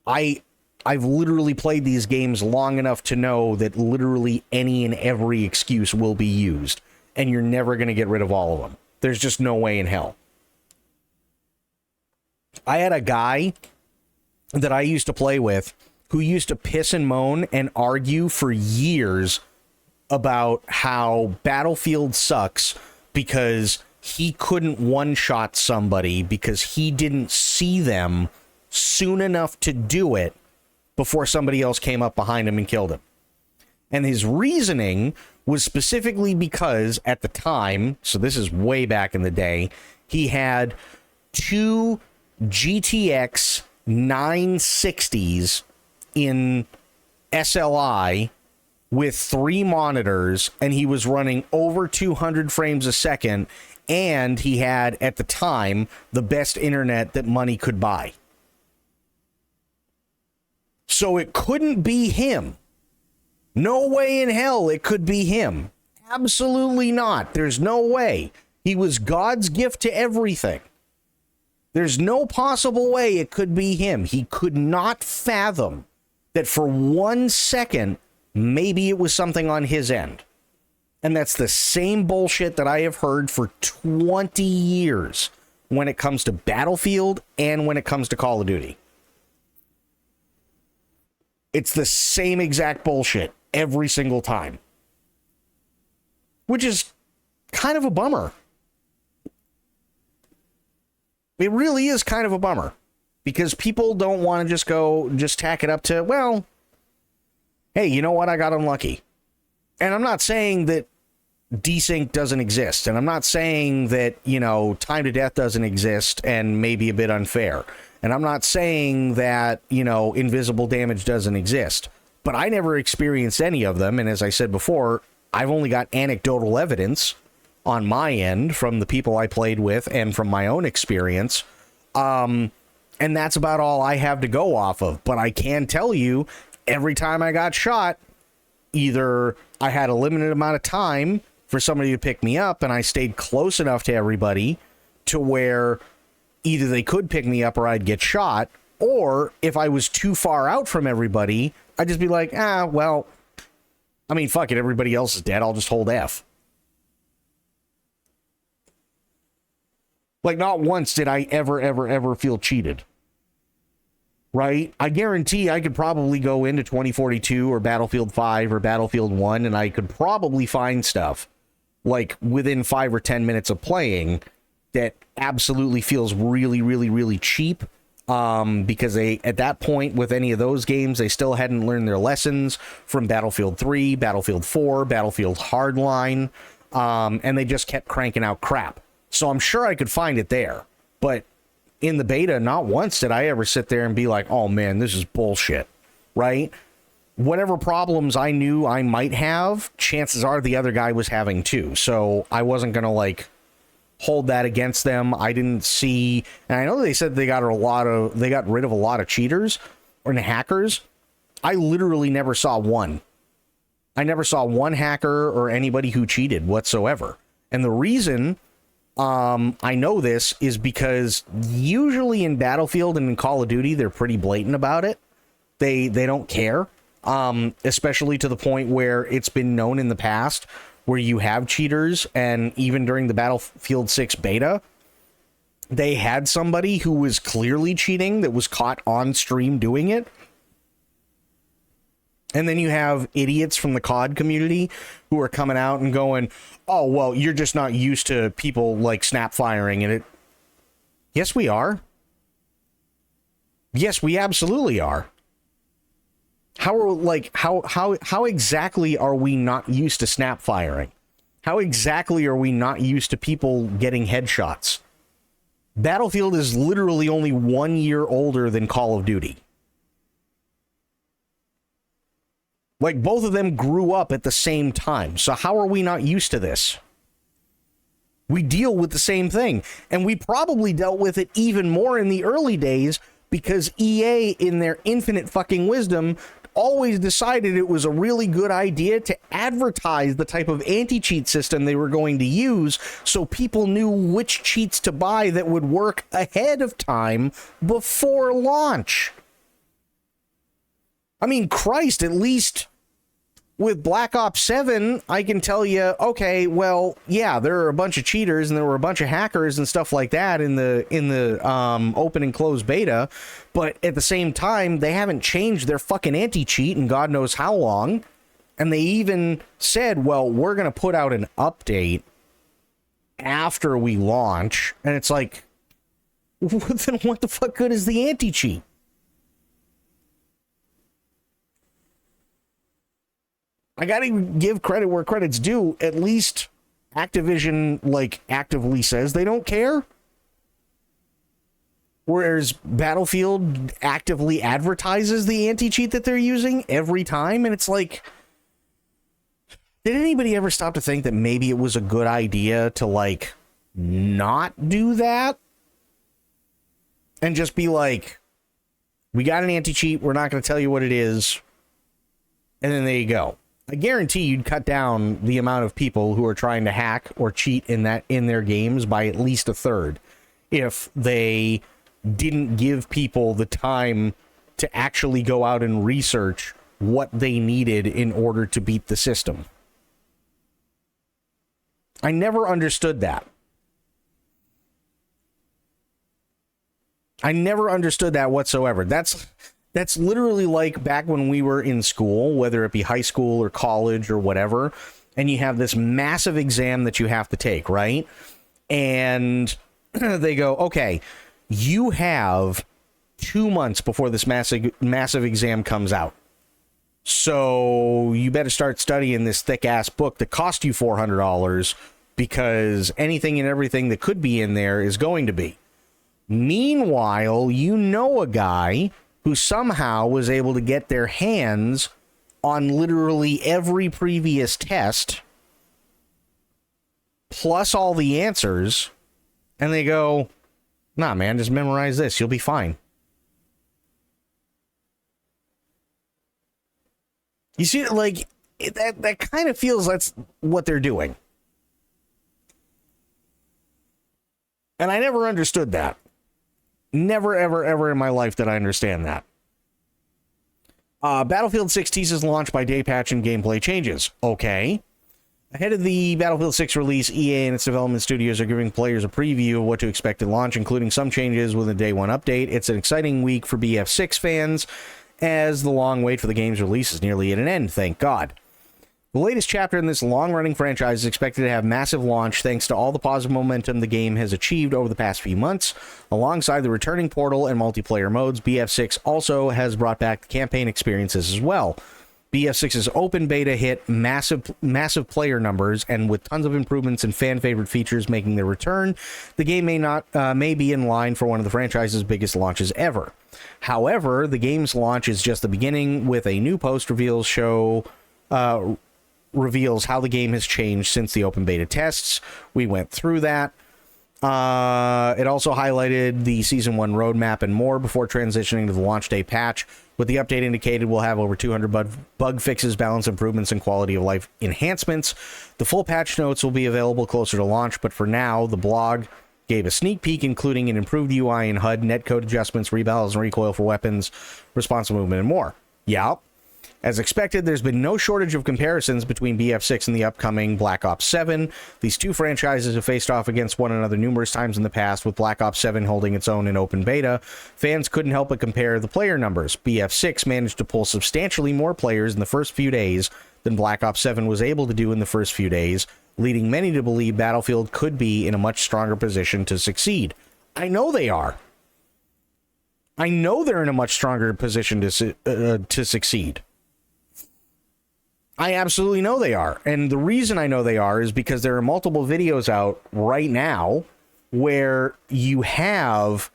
I've literally played these games long enough to know that literally any and every excuse will be used, and you're never going to get rid of all of them. There's just no way in hell. I had a guy that I used to play with who used to piss and moan and argue for years about how Battlefield sucks because he couldn't one-shot somebody because he didn't see them soon enough to do it before somebody else came up behind him and killed him. And his reasoning was specifically because at the time, so this is way back in the day, he had two GTX 960s in SLI with 3 monitors, and he was running over 200 frames a second, and he had, at the time, the best internet that money could buy. So it couldn't be him. No way in hell it could be him. Absolutely not. There's no way. He was God's gift to everything. There's no possible way it could be him. He could not fathom that for 1 second, maybe it was something on his end. And that's the same bullshit that I have heard for 20 years when it comes to Battlefield and when it comes to Call of Duty. It's the same exact bullshit every single time. which is kind of a bummer. It really is kind of a bummer because people don't want to just tack it up to, well, hey, you know what? I got unlucky. And I'm not saying that desync doesn't exist. And I'm not saying that, time to death doesn't exist and maybe a bit unfair. And I'm not saying that, invisible damage doesn't exist. But I never experienced any of them. And as I said before, I've only got anecdotal evidence on my end from the people I played with and from my own experience. And that's about all I have to go off of. But I can tell you, every time I got shot, either I had a limited amount of time for somebody to pick me up and I stayed close enough to everybody to where either they could pick me up or I'd get shot, or if I was too far out from everybody, I'd just be like, well, I mean, fuck it, everybody else is dead, I'll just hold F. Like, not once did I ever feel cheated. Right? I guarantee I could probably go into 2042 or Battlefield 5 or Battlefield 1 and I could probably find stuff like within 5 or 10 minutes of playing that absolutely feels really cheap, because they, at that point with any of those games, they still hadn't learned their lessons from Battlefield 3, Battlefield 4, Battlefield Hardline, and they just kept cranking out crap. So I'm sure I could find it there, but in the beta, not once did I ever sit there and be like, oh man, this is bullshit, right? Whatever problems I knew I might have, chances are the other guy was having too. So I wasn't going to hold that against them. I didn't see, and I know they said they got rid of a lot of cheaters or hackers. I literally never saw one. I never saw one hacker or anybody who cheated whatsoever. And the reason I know this is because usually in Battlefield and in Call of Duty, they're pretty blatant about it. They don't care, especially to the point where it's been known in the past where you have cheaters, and even during the Battlefield 6 beta, they had somebody who was clearly cheating that was caught on stream doing it. And then you have idiots from the COD community who are coming out and going, oh, well, you're just not used to people snap firing and it. Yes, we are. Yes, we absolutely are. How exactly are we not used to snap firing? How exactly are we not used to people getting headshots? Battlefield is literally only 1 year older than Call of Duty. Both of them grew up at the same time. So how are we not used to this? We deal with the same thing. And we probably dealt with it even more in the early days because EA, in their infinite fucking wisdom, always decided it was a really good idea to advertise the type of anti-cheat system they were going to use so people knew which cheats to buy that would work ahead of time before launch. I mean, Christ, at least with Black Ops 7, I can tell you, okay, well, yeah, there are a bunch of cheaters and there were a bunch of hackers and stuff like that in the open and closed beta, but at the same time, they haven't changed their fucking anti-cheat in God knows how long, and they even said, well, we're going to put out an update after we launch, and it's like, then what the fuck good is the anti-cheat? I gotta give credit where credit's due. At least Activision, actively says they don't care. Whereas Battlefield actively advertises the anti-cheat that they're using every time. And it's like, did anybody ever stop to think that maybe it was a good idea to, not do that? And just be like, we got an anti-cheat, we're not going to tell you what it is. And then there you go. I guarantee you'd cut down the amount of people who are trying to hack or cheat in their games by at least a third if they didn't give people the time to actually go out and research what they needed in order to beat the system. I never understood that. I never understood that whatsoever. That's literally like back when we were in school, whether it be high school or college or whatever, and you have this massive exam that you have to take, right? And they go, okay, you have 2 months before this massive exam comes out. So you better start studying this thick-ass book that cost you $400, because anything and everything that could be in there is going to be. Meanwhile, you know a guy who somehow was able to get their hands on literally every previous test, plus all the answers, and they go, nah, man, just memorize this. You'll be fine. You see, like, that kind of feels that's what they're doing. And I never understood that. Never, ever, ever in my life did I understand that. Battlefield 6 teases launch by day patch and gameplay changes. Okay. Ahead of the Battlefield 6 release, EA and its development studios are giving players a preview of what to expect at launch, including some changes with a day one update. It's an exciting week for BF6 fans, as the long wait for the game's release is nearly at an end, thank God. The latest chapter in this long-running franchise is expected to have massive launch thanks to all the positive momentum the game has achieved over the past few months. Alongside the returning portal and multiplayer modes, BF6 also has brought back the campaign experiences as well. BF6's open beta hit massive player numbers, and with tons of improvements and fan-favorite features making their return, the game may be in line for one of the franchise's biggest launches ever. However, the game's launch is just the beginning, with a new post reveals how the game has changed since the open beta tests. We went through that. It also highlighted the Season 1 roadmap and more before transitioning to the launch day patch. With the update indicated, we'll have over 200 bug fixes, balance improvements, and quality of life enhancements. The full patch notes will be available closer to launch, but for now, the blog gave a sneak peek, including an improved UI and HUD, netcode adjustments, rebalance and recoil for weapons, responsive movement, and more. Yeah. As expected, there's been no shortage of comparisons between BF6 and the upcoming Black Ops 7. These two franchises have faced off against one another numerous times in the past, with Black Ops 7 holding its own in open beta. Fans couldn't help but compare the player numbers. BF6 managed to pull substantially more players in the first few days than Black Ops 7 was able to do in the first few days, leading many to believe Battlefield could be in a much stronger position to succeed. I know they are. I know they're in a much stronger position to succeed. I absolutely know they are. And the reason I know they are is because there are multiple videos out right now where you have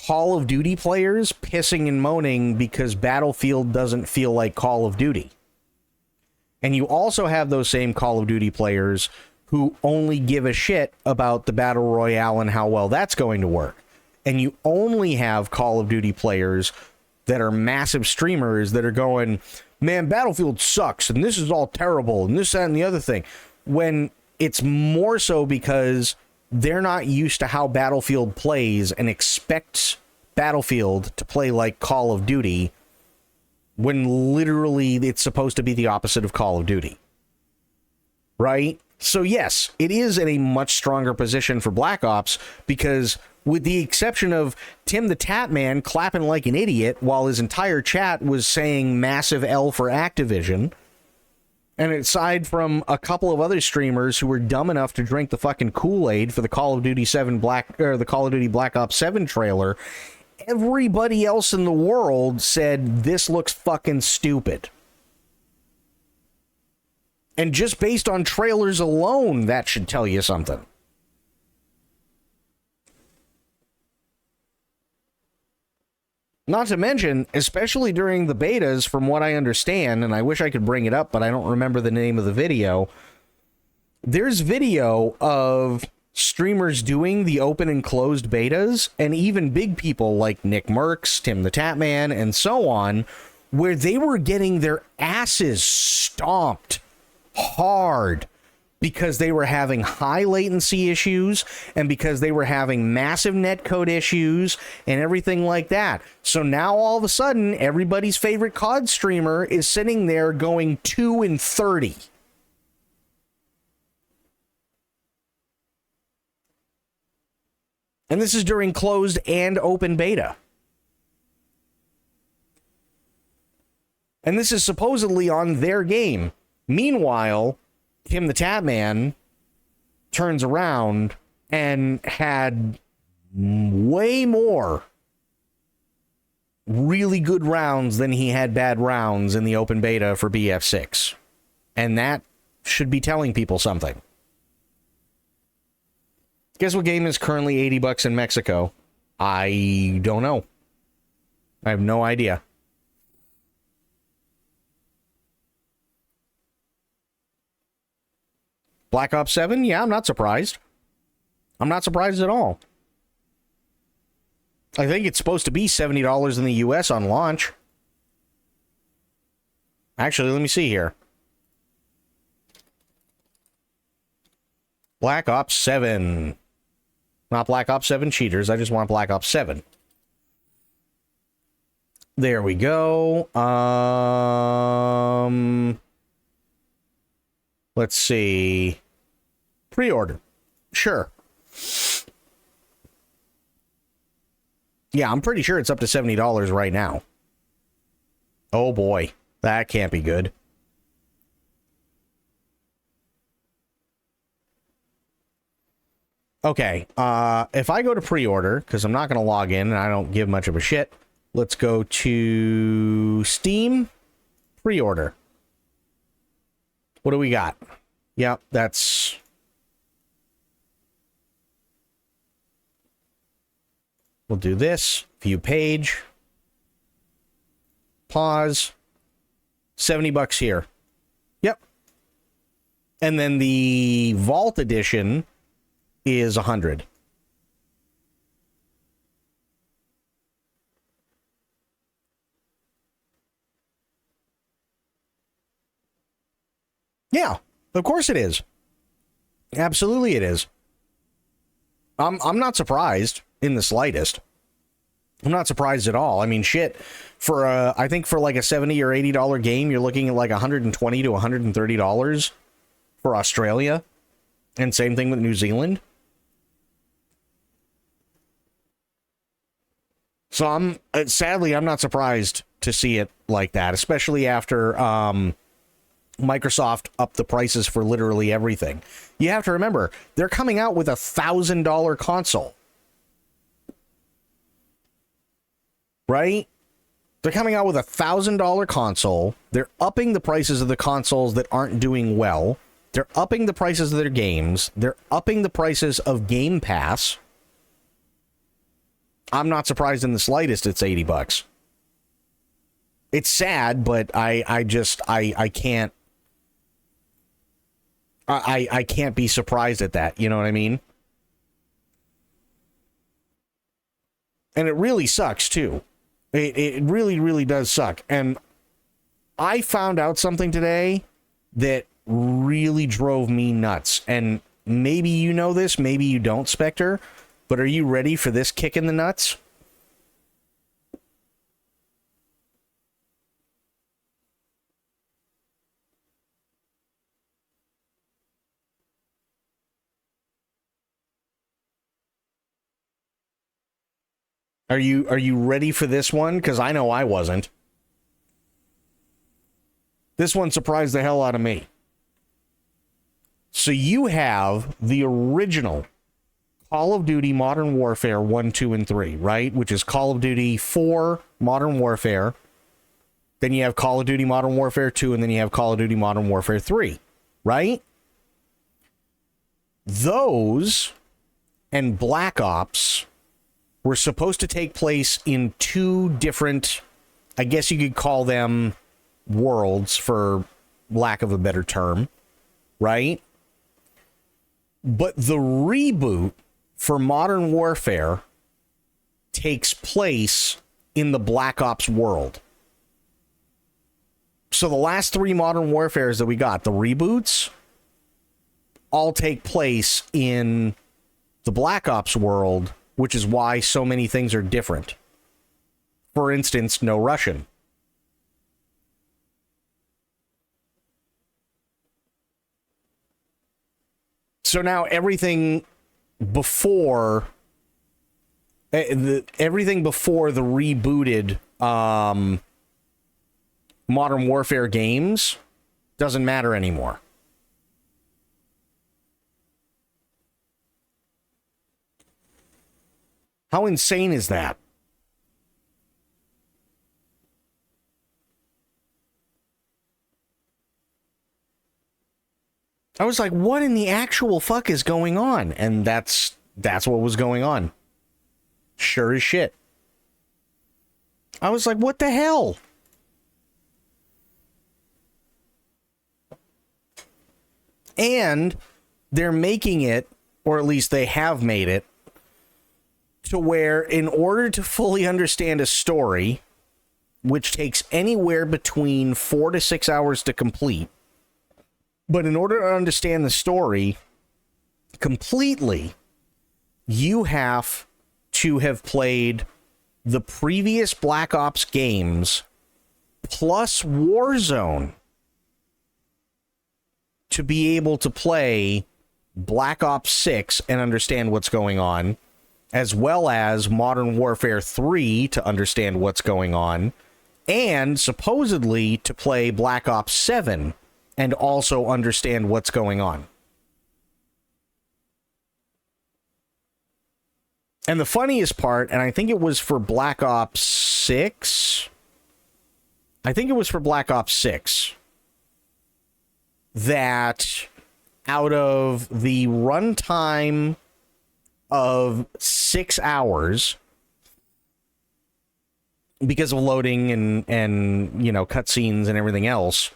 Call of Duty players pissing and moaning because Battlefield doesn't feel like Call of Duty. And you also have those same Call of Duty players who only give a shit about the Battle Royale and how well that's going to work. And you only have Call of Duty players that are massive streamers that are going, man, Battlefield sucks, and this is all terrible, and this, that, and the other thing. When it's more so because they're not used to how Battlefield plays and expects Battlefield to play like Call of Duty, when literally it's supposed to be the opposite of Call of Duty. Right? So yes, it is in a much stronger position for Black Ops, because with the exception of Tim the Tap Man clapping like an idiot while his entire chat was saying massive L for Activision, and aside from a couple of other streamers who were dumb enough to drink the fucking Kool-Aid for the Call of Duty Black Ops 7 trailer, everybody else in the world said this looks fucking stupid. And just based on trailers alone, that should tell you something. Not to mention, especially during the betas, from what I understand, and I wish I could bring it up, but I don't remember the name of the video, there's video of streamers doing the open and closed betas, and even big people like Nick Merckx, Tim the Tap Man, and so on, where they were getting their asses stomped hard because they were having high latency issues and because they were having massive netcode issues and everything like that. So now all of a sudden, everybody's favorite COD streamer is sitting there going 2 and 30. And this is during closed and open beta. And this is supposedly on their game. Meanwhile, Tim the Tatman turns around and had way more really good rounds than he had bad rounds in the open beta for BF6. And that should be telling people something. Guess what game is currently $80 in Mexico? I don't know. I have no idea. Black Ops 7? Yeah, I'm not surprised. I'm not surprised at all. I think it's supposed to be $70 in the US on launch. Actually, let me see here. Black Ops 7. Not Black Ops 7 cheaters. I just want Black Ops 7. There we go. Let's see. Pre-order. Sure. Yeah, I'm pretty sure it's up to $70 right now. Oh boy. That can't be good. Okay, if I go to pre-order, because I'm not going to log in and I don't give much of a shit, let's go to Steam, pre-order. What do we got? Yep, that's... We'll do this, view page, pause, $70 here. Yep. And then the Vault Edition is 100. Yeah, of course it is. Absolutely it is. I'm not surprised in the slightest. I'm not surprised at all. I mean, shit, for I think for like a $70 or $80 game, you're looking at like $120 to $130 for Australia. And same thing with New Zealand. So sadly, I'm not surprised to see it like that, especially after Microsoft upped the prices for literally everything. You have to remember, they're coming out with a $1,000 console. Right? They're coming out with a $1,000 console. They're upping the prices of the consoles that aren't doing well. They're upping the prices of their games. They're upping the prices of Game Pass. I'm not surprised in the slightest it's $80. It's sad, but I can't I can't be surprised at that, you know what I mean? And it really sucks too. It really, really does suck. And I found out something today that really drove me nuts. And maybe you know this, maybe you don't, Spectre. But are you ready for this kick in the nuts? Are you ready for this one? Because I know I wasn't. This one surprised the hell out of me. So you have the original Call of Duty Modern Warfare 1, 2, and 3, right? Which is Call of Duty 4 Modern Warfare. Then you have Call of Duty Modern Warfare 2, and then you have Call of Duty Modern Warfare 3, right? Those and Black Ops were supposed to take place in two different, I guess you could call them worlds for lack of a better term, right? But the reboot for Modern Warfare takes place in the Black Ops world. So the last three Modern Warfares that we got, the reboots, all take place in the Black Ops world, which is why so many things are different. For instance, no Russian. So now everything before the rebooted Modern Warfare games doesn't matter anymore. How insane is that? I was like, what in the actual fuck is going on? And that's what was going on. Sure as shit. I was like, what the hell? And they're making it, or at least they have made it, to where in order to fully understand a story, which takes anywhere between 4 to 6 hours to complete, but in order to understand the story completely, you have to have played the previous Black Ops games plus Warzone to be able to play Black Ops 6 and understand what's going on, as well as Modern Warfare 3 to understand what's going on, and supposedly to play Black Ops 7 and also understand what's going on. And the funniest part, and I think it was for Black Ops 6, that out of the runtime of 6 hours, because of loading and you know, cutscenes and everything else,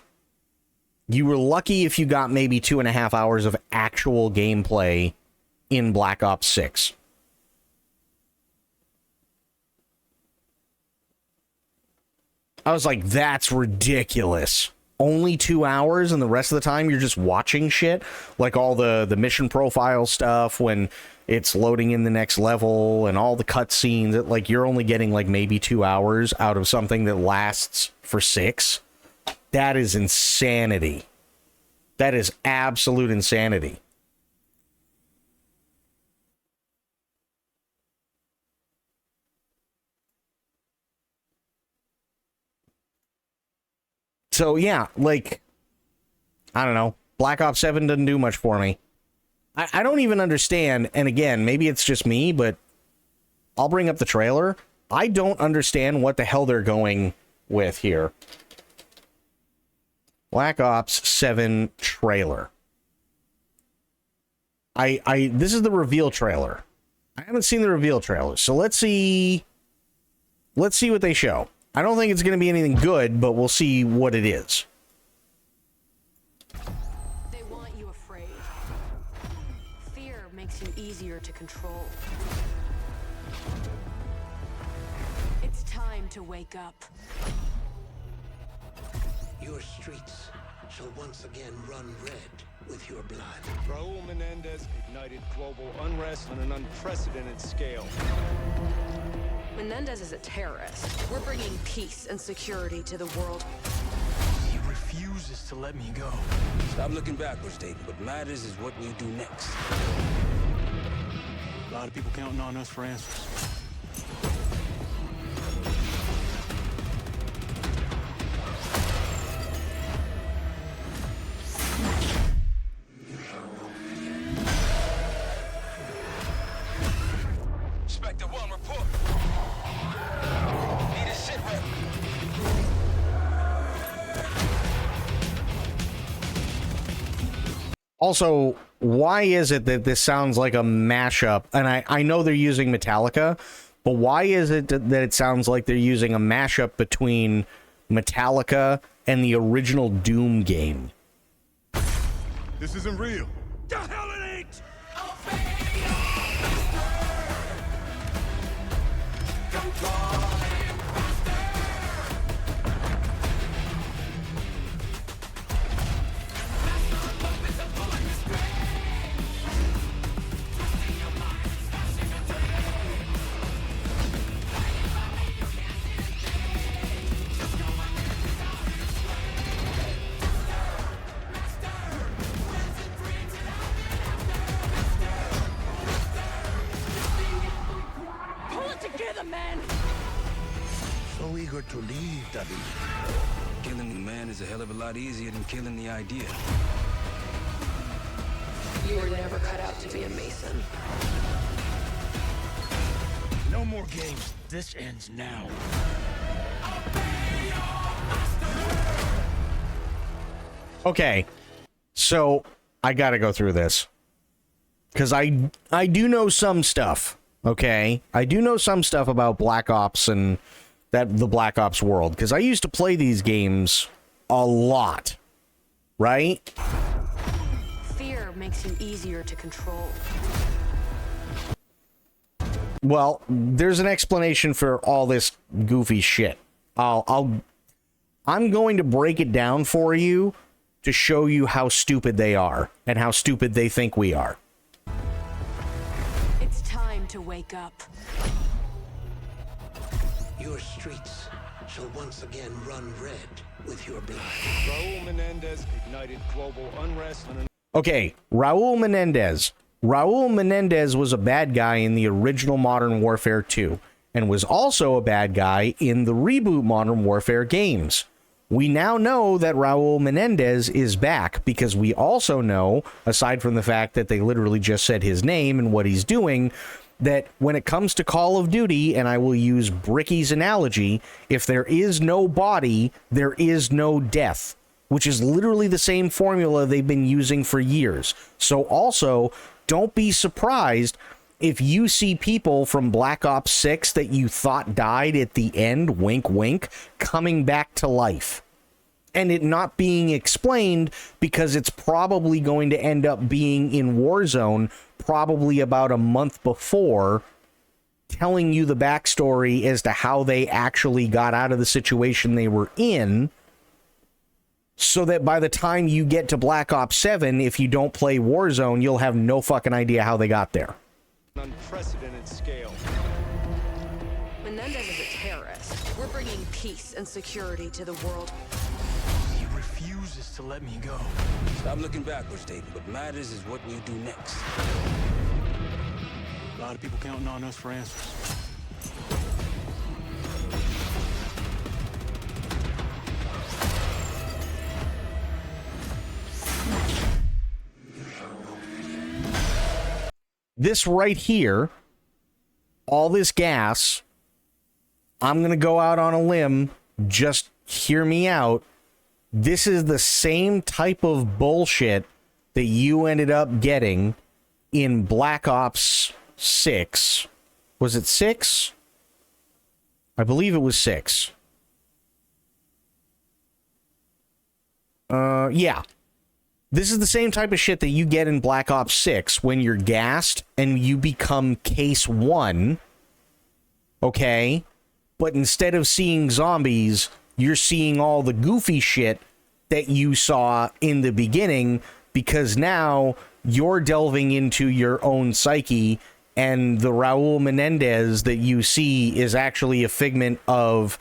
you were lucky if you got maybe 2.5 hours of actual gameplay in Black Ops 6. I was like, that's ridiculous. Only 2 hours, and the rest of the time you're just watching shit, like all the mission profile stuff when it's loading in the next level and all the cutscenes. That, like, you're only getting like maybe 2 hours out of something that lasts for 6. That is insanity. That is absolute insanity. So yeah, like, I don't know. Black Ops 7 doesn't do much for me. I don't even understand, and again, maybe it's just me, but I'll bring up the trailer. I don't understand what the hell they're going with here. Black Ops 7 trailer. This is the reveal trailer. I haven't seen the reveal trailer, so let's see what they show. I don't think it's going to be anything good, but we'll see what it is. They want you afraid. Fear makes you easier to control. It's time to wake up. Your streets shall once again run red with your blood. Raul Menendez ignited global unrest on an unprecedented scale. Menendez is a terrorist. We're bringing peace and security to the world. He refuses to let me go. Stop looking backwards, Dayton. What matters is what we do next. A lot of people counting on us for answers. Spectre 1, report. Need a sit rep. Also, why is it that this sounds like a mashup? And I know they're using Metallica, but why is it that it sounds like they're using a mashup between Metallica and the original Doom game? This isn't real. The hell it ain't! Pull it together, man! So eager to leave, David. Killing the man is a hell of a lot easier than killing the idea. You were never cut out to be a Mason. No more games. This ends now. Okay, so I gotta go through this because I do know some stuff. Okay, I do know some stuff about Black Ops and the Black Ops world because I used to play these games a lot, right? Fear makes you easier to control. Well, there's an explanation for all this goofy shit. I'm going to break it down for you to show you how stupid they are and how stupid they think we are. It's time to wake up. Your streets shall once again run red with your blood. Raul Menendez ignited global unrest and Okay, Raul Menendez. Raul Menendez was a bad guy in the original Modern Warfare 2 and was also a bad guy in the reboot Modern Warfare games. We now know that Raul Menendez is back because we also know, aside from the fact that they literally just said his name and what he's doing, that when it comes to Call of Duty, and I will use Bricky's analogy, if there is no body, there is no death, which is literally the same formula they've been using for years. So also, don't be surprised if you see people from Black Ops 6 that you thought died at the end, wink wink, coming back to life. And it not being explained because it's probably going to end up being in Warzone probably about a month before, telling you the backstory as to how they actually got out of the situation they were in, so that by the time you get to Black Ops 7, if you don't play Warzone, you'll have no fucking idea how they got there. unprecedented scale. Menendez is a terrorist. We're bringing peace and security to the world. He refuses to let me go. Stop looking backwards, Dayton. What matters is what we do next. A lot of people counting on us for answers. This right here, all this gas, I'm going to go out on a limb, just hear me out. This is the same type of bullshit that you ended up getting in Black Ops 6. Was it 6? I believe it was 6. Yeah. This is the same type of shit that you get in Black Ops 6 when you're gassed and you become Case 1, okay? But instead of seeing zombies, you're seeing all the goofy shit that you saw in the beginning because now you're delving into your own psyche, and the Raul Menendez that you see is actually a figment of...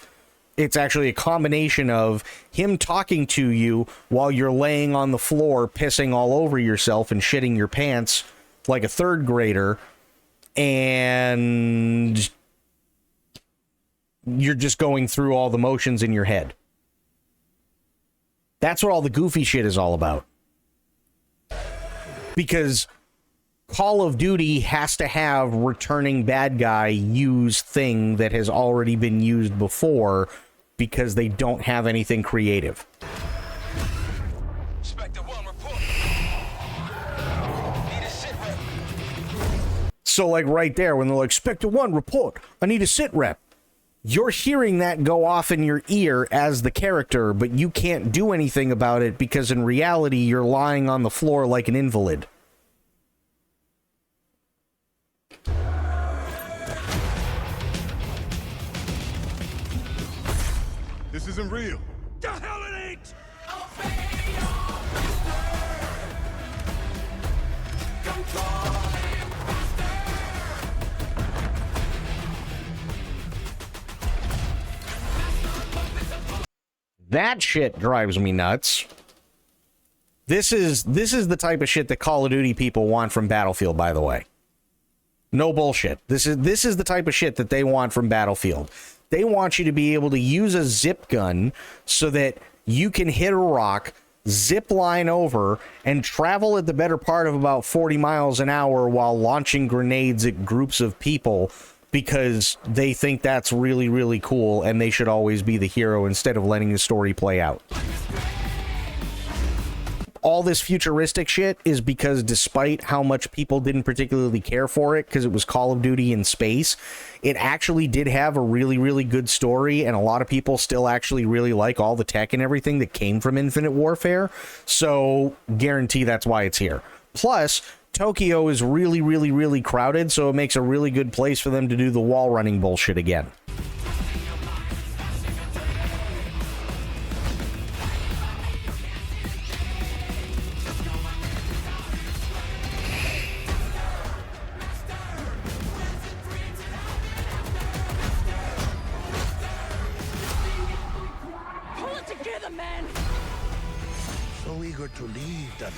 It's actually a combination of him talking to you while you're laying on the floor, pissing all over yourself and shitting your pants like a third grader, and you're just going through all the motions in your head. That's what all the goofy shit is all about. Because Call of Duty has to have returning bad guy use thing that has already been used before because they don't have anything creative. Spectre 1, report. Need a sit rep. So like right there, when they're like, Spectre 1, report, I need a sit rep. You're hearing that go off in your ear as the character, but you can't do anything about it because in reality, you're lying on the floor like an invalid. This isn't real. The hell it ain't! That shit drives me nuts. This is the type of shit that Call of Duty people want from Battlefield, by the way. No bullshit. This is the type of shit that they want from Battlefield. They want you to be able to use a zip gun so that you can hit a rock, zip line over, and travel at the better part of about 40 miles an hour while launching grenades at groups of people because they think that's really, really cool and they should always be the hero instead of letting the story play out. All this futuristic shit is because despite how much people didn't particularly care for it because it was Call of Duty in space, it actually did have a really, really good story, and a lot of people still actually really like all the tech and everything that came from Infinite Warfare, so guarantee that's why it's here. Plus, Tokyo is really, really, really crowded, so it makes a really good place for them to do the wall running bullshit again. Pull it together, man! So eager to leave, David.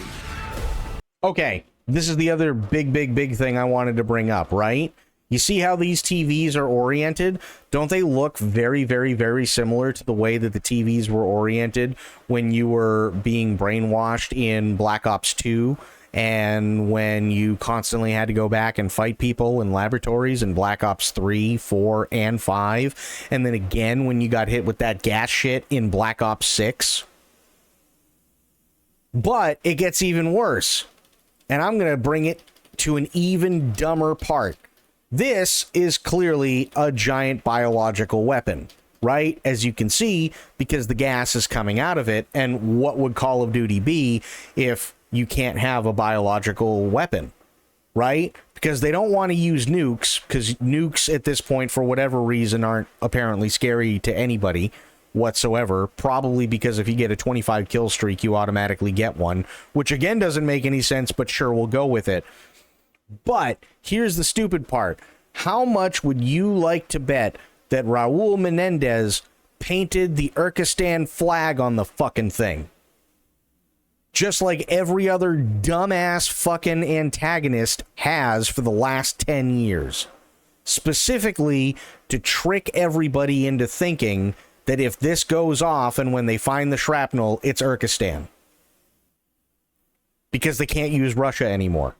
Okay, this is the other big thing I wanted to bring up, right? You see how these TVs are oriented? Don't they look very, very, very similar to the way that the TVs were oriented when you were being brainwashed in Black Ops 2 and when you constantly had to go back and fight people in laboratories in Black Ops 3, 4, and 5, and then again when you got hit with that gas shit in Black Ops 6? But it gets even worse. And I'm going to bring it to an even dumber part. This is clearly a giant biological weapon, right? As you can see, because the gas is coming out of it. And what would Call of Duty be if you can't have a biological weapon, right? Because they don't want to use nukes, because nukes at this point, for whatever reason, aren't apparently scary to anybody whatsoever, probably because if you get a 25 kill streak you automatically get one, which again doesn't make any sense, but sure, we'll go with it. But here's the stupid part. How much would you like to bet that Raul Menendez painted the Urkistan flag on the fucking thing? Just like every other dumbass fucking antagonist has for the last 10 years. Specifically to trick everybody into thinking that if this goes off and when they find the shrapnel, it's Urkistan. Because they can't use Russia anymore.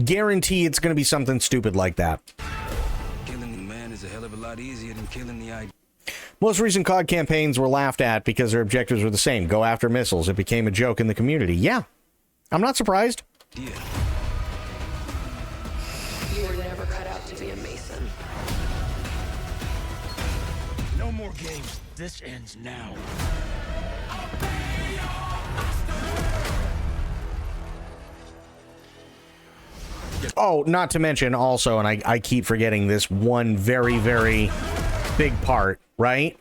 Guarantee it's going to be something stupid like that. Killing the man is a hell of a lot easier than killing the idea. Most recent COD campaigns were laughed at because their objectives were the same. Go after missiles. It became a joke in the community. Yeah, I'm not surprised. Yeah. You were never cut out to be a Mason. No more games. This ends now. Oh, not to mention also, and I keep forgetting this one very, very big part, right?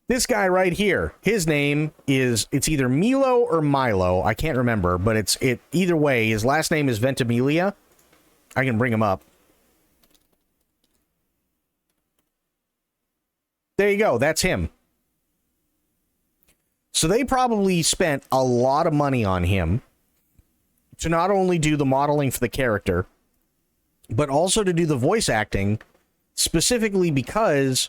This guy right here, his name is, it's either Milo or Milo, I can't remember, but either way, his last name is Ventimiglia. I can bring him up. There you go, that's him. So they probably spent a lot of money on him to not only do the modeling for the character, but also to do the voice acting, specifically because,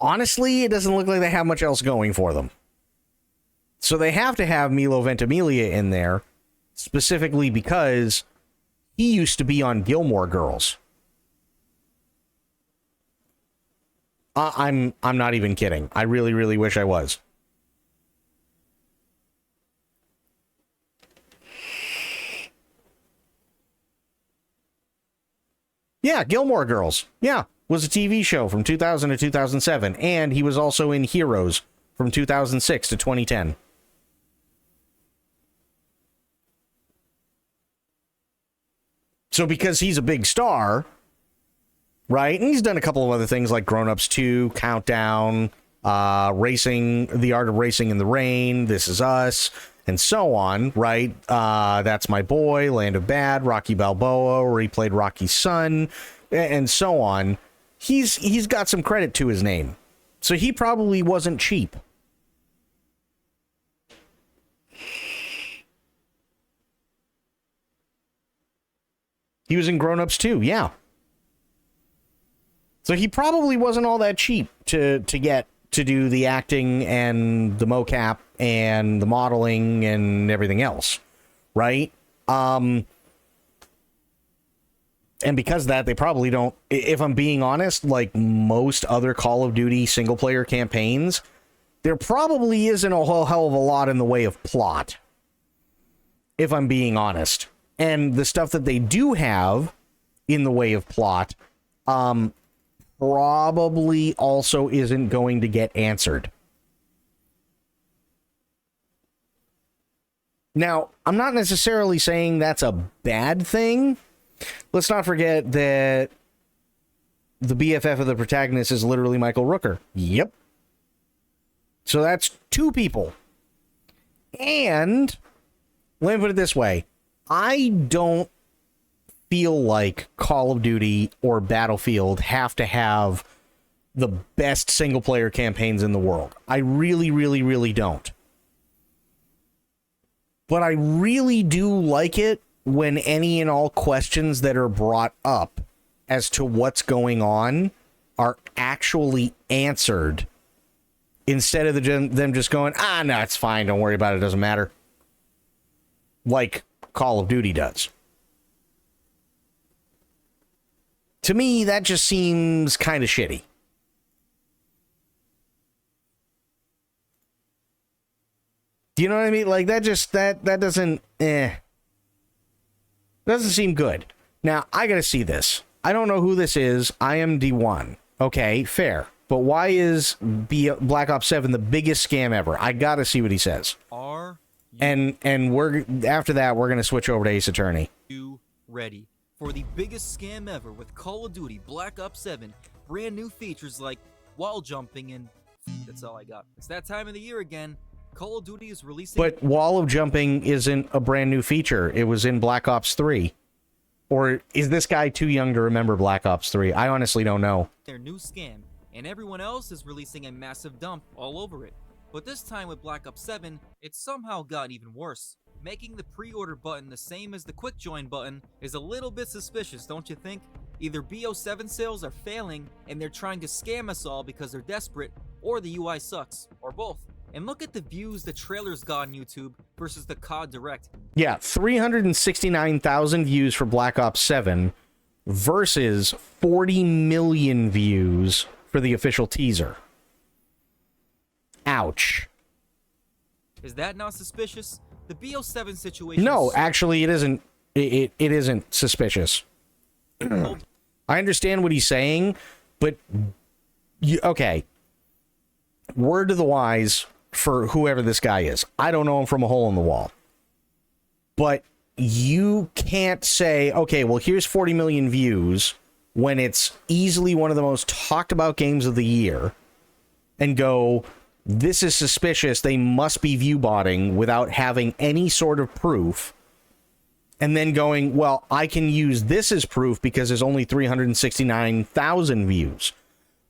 honestly, it doesn't look like they have much else going for them. So they have to have Milo Ventimiglia in there, specifically because he used to be on Gilmore Girls. I'm not even kidding. I really, really wish I was. Yeah, Gilmore Girls. Yeah, was a TV show from 2000 to 2007, and he was also in Heroes from 2006 to 2010. So because he's a big star, right, and he's done a couple of other things like Grown Ups 2, Countdown, Racing, The Art of Racing in the Rain, This Is Us, and so on, right? That's My Boy, Land of Bad, Rocky Balboa, where he played Rocky's son, and so on. He's got some credit to his name. So he probably wasn't cheap. He was in Grown Ups too, yeah. So he probably wasn't all that cheap to get to do the acting and the mocap and the modeling and everything else, right? And because of that, they probably don't, if I'm being honest, like most other Call of Duty single-player campaigns, there probably isn't a whole hell of a lot in the way of plot, if I'm being honest. And the stuff that they do have in the way of plot, probably also isn't going to get answered. Now, I'm not necessarily saying that's a bad thing. Let's not forget that the BFF of the protagonist is literally Michael Rooker. Yep. So that's two people. And let me put it this way. I don't feel like Call of Duty or Battlefield have to have the best single-player campaigns in the world. I really, really, really don't. But I really do like it when any and all questions that are brought up as to what's going on are actually answered, instead of them just going, no, it's fine, don't worry about it, doesn't matter. Like Call of Duty does. To me, that just seems kind of shitty. Do you know what I mean? Like, that doesn't, doesn't seem good. Now, I gotta see this. I don't know who this is. IMD1. Okay, fair. But why is Black Ops 7 the biggest scam ever? I gotta see what he says. And we're after that, we're gonna switch over to Ace Attorney. You ready for the biggest scam ever with Call of Duty Black Ops 7? Brand new features like wall jumping and that's all I got. It's that time of the year again. Call of Duty is releasing... But wall of jumping isn't a brand new feature. It was in Black Ops 3. Or is this guy too young to remember Black Ops 3? I honestly don't know. Their new scam, and everyone else is releasing a massive dump all over it. But this time with Black Ops 7, it somehow got even worse. Making the pre-order button the same as the quick join button is a little bit suspicious, don't you think? Either BO7 sales are failing and they're trying to scam us all because they're desperate, or the UI sucks, or both. And look at the views the trailers got on YouTube versus the COD Direct. Yeah, 369,000 views for Black Ops 7 versus 40 million views for the official teaser. Ouch. Is that not suspicious? The BO7 situation... No, actually, it isn't. It isn't suspicious. I understand what he's saying, but... okay. Word to the wise for whoever this guy is. I don't know him from a hole in the wall. But you can't say, okay, well, here's 40 million views when it's easily one of the most talked about games of the year, and go, this is suspicious, they must be view botting, without having any sort of proof, and then going, well, I can use this as proof because there's only 369,000 views.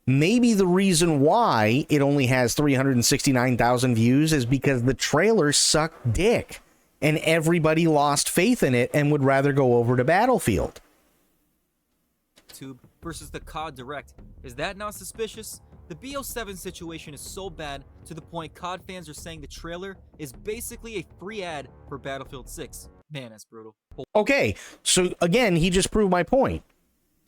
Maybe the reason why it only has 369,000 views is because the trailer sucked dick and everybody lost faith in it and would rather go over to Battlefield. Versus the COD Direct. Is that not suspicious? The BO7 situation is so bad to the point COD fans are saying the trailer is basically a free ad for Battlefield 6. Man, that's brutal. Okay, so again, he just proved my point.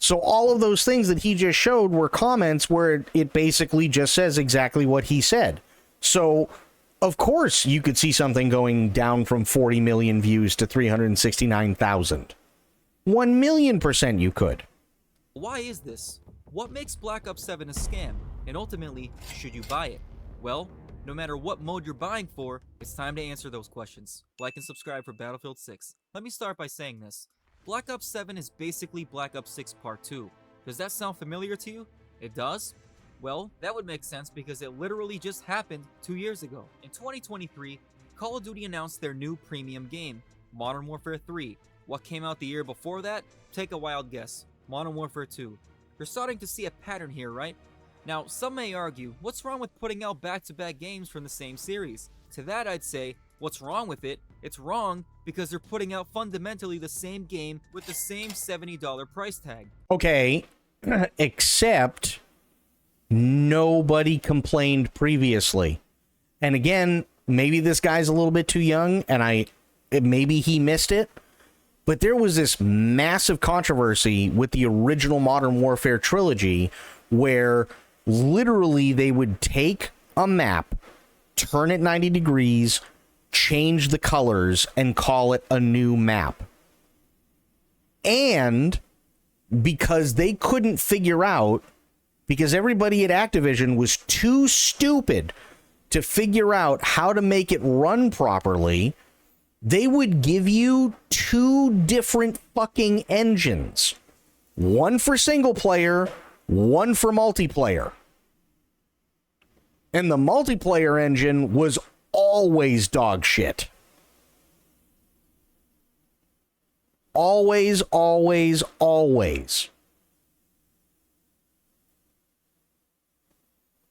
So all of those things that he just showed were comments where it basically just says exactly what he said. So, of course, you could see something going down from 40 million views to 369,000. 1,000,000% you could. Why is this? What makes Black Ops 7 a scam? And ultimately, should you buy it? Well, no matter what mode you're buying for, it's time to answer those questions. Like and subscribe for Battlefield 6. Let me start by saying this. Black Ops 7 is basically Black Ops 6 Part 2. Does that sound familiar to you? It does? Well, that would make sense because it literally just happened 2 years ago. In 2023, Call of Duty announced their new premium game, Modern Warfare 3. What came out the year before that? Take a wild guess. Modern Warfare 2. You're starting to see a pattern here, right? Now, some may argue, what's wrong with putting out back-to-back games from the same series? To that I'd say, what's wrong with it? It's wrong because they're putting out fundamentally the same game with the same $70 price tag. Okay, except nobody complained previously. And again, maybe this guy's a little bit too young, and maybe he missed it. But there was this massive controversy with the original Modern Warfare trilogy where literally they would take a map, turn it 90 degrees, change the colors, and call it a new map. And because they couldn't figure out, because everybody at Activision was too stupid to figure out how to make it run properly, they would give you two different fucking engines. One for single player, one for multiplayer. And the multiplayer engine was always dog shit. Always, always, always.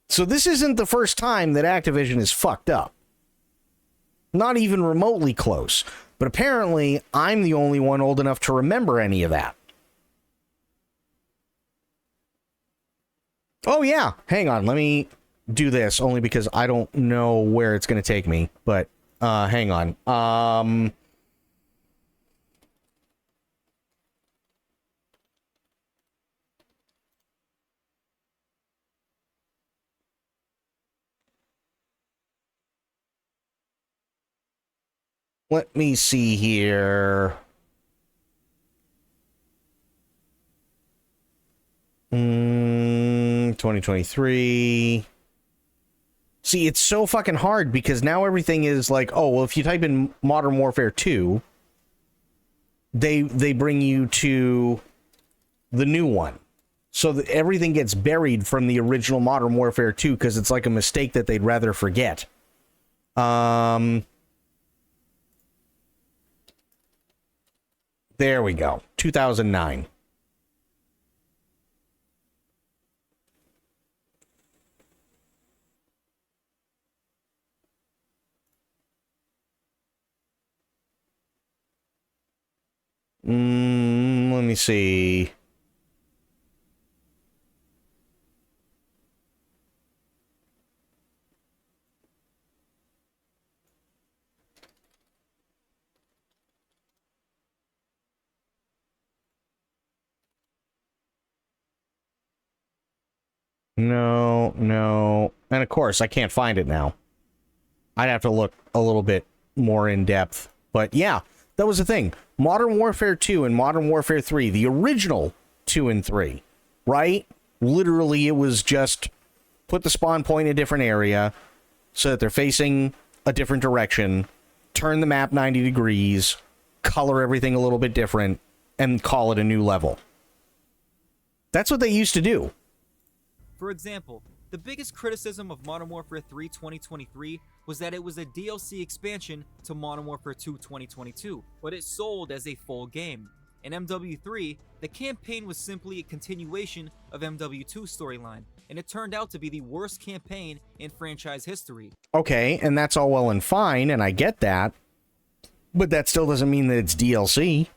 So this isn't the first time that Activision is fucked up. Not even remotely close. But apparently, I'm the only one old enough to remember any of that. Oh yeah, hang on, let me do this, only because I don't know where it's going to take me. But, hang on. Let me see here. 2023. See, it's so fucking hard because now everything is like, oh, well, if you type in Modern Warfare 2, they bring you to the new one. So that everything gets buried from the original Modern Warfare 2 because it's like a mistake that they'd rather forget. There we go. 2009. Let me see. No. And of course, I can't find it now. I'd have to look a little bit more in depth. But yeah, that was the thing. Modern Warfare 2 and Modern Warfare 3, the original 2 and 3, right? Literally, it was just put the spawn point in a different area so that they're facing a different direction, turn the map 90 degrees, color everything a little bit different, and call it a new level. That's what they used to do. For example, the biggest criticism of Modern Warfare 3 2023 was that it was a DLC expansion to Modern Warfare 2 2022, but it sold as a full game. In MW3, the campaign was simply a continuation of MW2's storyline, and it turned out to be the worst campaign in franchise history. Okay, and that's all well and fine, and I get that, but that still doesn't mean that it's DLC.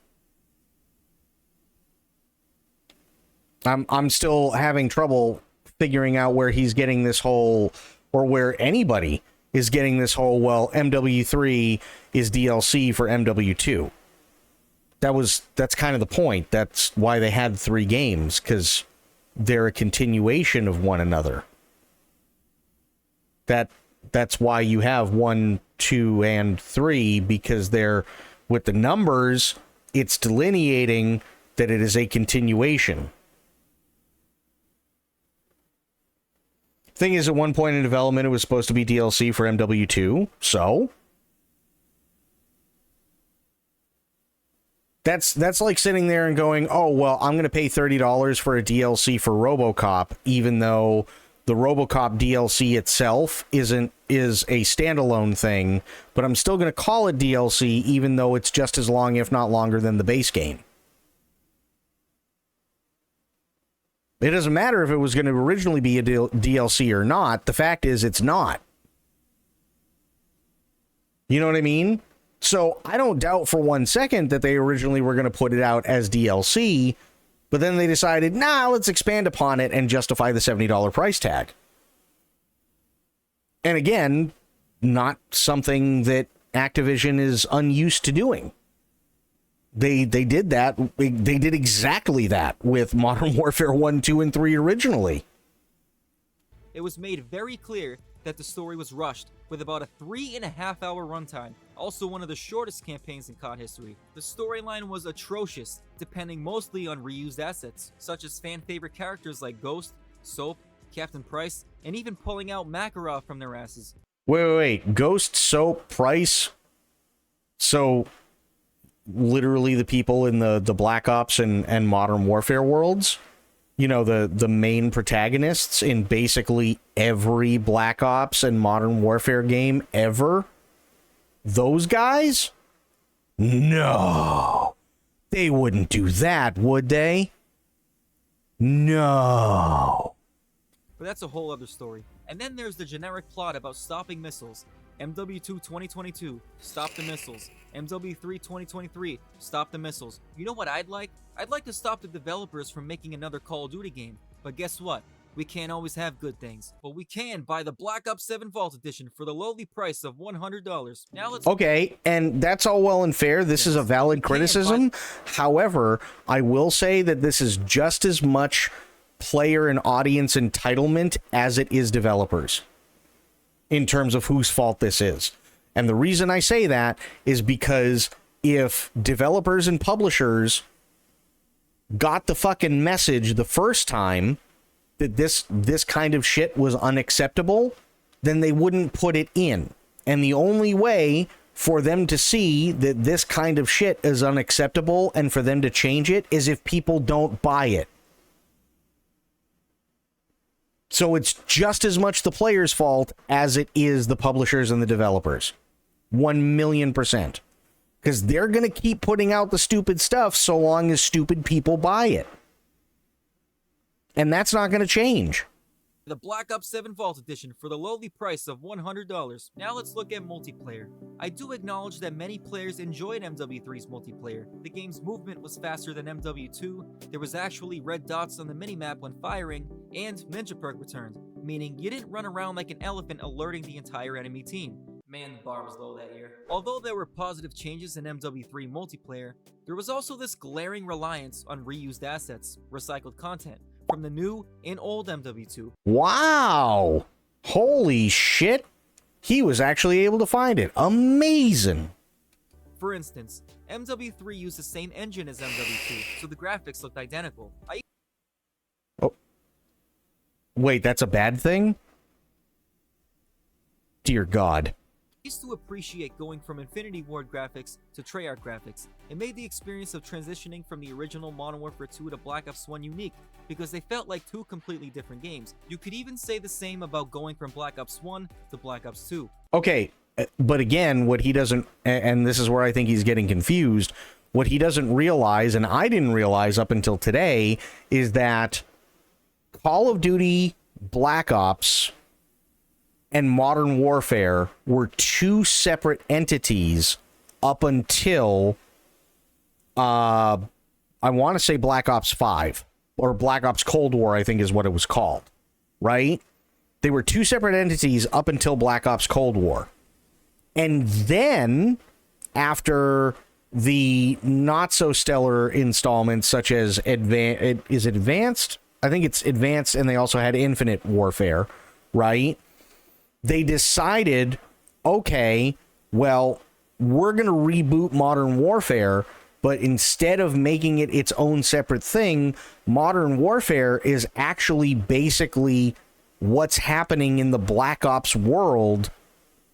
I'm still having trouble figuring out where he's getting this whole, or where anybody is getting this whole, well, MW3 is DLC for MW2. That's kind of the point. That's why they had 3 games, because they're a continuation of one another. That's why you have 1, 2, and 3, because they're, with the numbers, it's delineating that it is a continuation. Thing is, at one point in development, it was supposed to be DLC for MW2, so that's like sitting there and going, oh, well, I'm going to pay $30 for a DLC for RoboCop, even though the RoboCop DLC itself is a standalone thing, but I'm still going to call it DLC, even though it's just as long, if not longer, than the base game. It doesn't matter if it was going to originally be a DLC or not. The fact is, it's not. You know what I mean? So I don't doubt for one second that they originally were going to put it out as DLC, But then they decided, nah, let's expand upon it and justify the $70 price tag. And again, not something that Activision is unused to doing. They did that. They did exactly that with Modern Warfare 1, 2, and 3 originally. It was made very clear that the story was rushed, with about a 3.5-hour runtime, also one of the shortest campaigns in COD history. The storyline was atrocious, depending mostly on reused assets, such as fan-favorite characters like Ghost, Soap, Captain Price, and even pulling out Makarov from their asses. Wait. Ghost, Soap, Price? So, literally the people in the Black Ops and Modern Warfare worlds? You know, the main protagonists in basically every Black Ops and Modern Warfare game ever? Those guys? No. They wouldn't do that, would they? No. But that's a whole other story. And then there's the generic plot about stopping missiles. MW2 2022, stop the missiles. MW3 2023, stop the missiles. You know what I'd like? I'd like to stop the developers from making another Call of Duty game. But guess what? We can't always have good things. But we can buy the Black Ops 7 Vault Edition for the lowly price of $100. Now let's... Okay, and that's all well and fair. This is a valid criticism. However, I will say that this is just as much player and audience entitlement as it is developers in terms of whose fault this is. And the reason I say that is because if developers and publishers got the fucking message the first time that this kind of shit was unacceptable, then they wouldn't put it in. And the only way for them to see that this kind of shit is unacceptable and for them to change it is if people don't buy it. So it's just as much the player's fault as it is the publishers and the developers. 1,000,000%. Because they're going to keep putting out the stupid stuff so long as stupid people buy it. And that's not going to change. The Black Ops 7 Vault Edition for the lowly price of $100. Now let's look at multiplayer. I do acknowledge that many players enjoyed MW3's multiplayer. The game's movement was faster than MW2, there was actually red dots on the minimap when firing, and Ninja Perk returned, meaning you didn't run around like an elephant alerting the entire enemy team. Man, the bar was low that year. Although there were positive changes in MW3 multiplayer, there was also this glaring reliance on reused assets, recycled content, from the new and old MW2. Wow! Holy shit! He was actually able to find it. Amazing! For instance, MW3 used the same engine as MW2, so the graphics looked identical. Oh. Wait, that's a bad thing? Dear God. I used to appreciate going from Infinity Ward graphics to Treyarch graphics. It made the experience of transitioning from the original Modern Warfare 2 to Black Ops 1 unique, because they felt like two completely different games. You could even say the same about going from Black Ops 1 to Black Ops 2. Okay, but again, what he doesn't, and this is where I think he's getting confused, what he doesn't realize, and I didn't realize up until today, is that Call of Duty Black Ops and Modern Warfare were two separate entities up until, I want to say Black Ops 5, or Black Ops Cold War, I think is what it was called, right? They were two separate entities up until Black Ops Cold War. And then, after the not-so-stellar installments, such as Advanced? I think it's Advanced, and they also had Infinite Warfare, right? They decided, okay, well, we're going to reboot Modern Warfare, but instead of making it its own separate thing, Modern Warfare is actually basically what's happening in the Black Ops world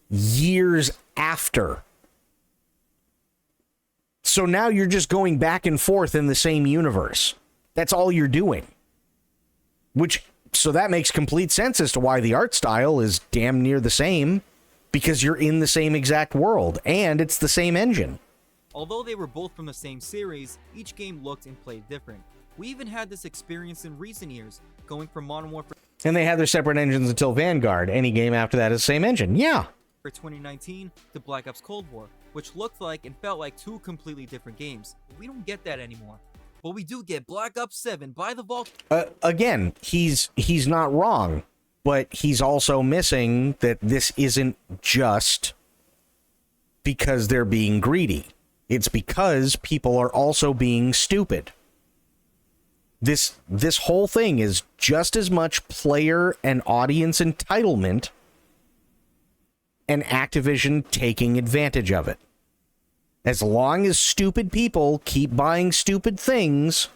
years after. So now you're just going back and forth in the same universe. That's all you're doing. So that makes complete sense as to why the art style is damn near the same, because you're in the same exact world, and it's the same engine. Although they were both from the same series, each game looked and played different. We even had this experience in recent years, going from Modern Warfare... And they had their separate engines until Vanguard. Any game after that is the same engine. Yeah. For 2019 to Black Ops Cold War, which looked like and felt like two completely different games. We don't get that anymore. But we do get Black Ops 7 by the Vault. Again, he's not wrong, but he's also missing that this isn't just because they're being greedy. It's because people are also being stupid. This whole thing is just as much player and audience entitlement and Activision taking advantage of it. As long as stupid people keep buying stupid things,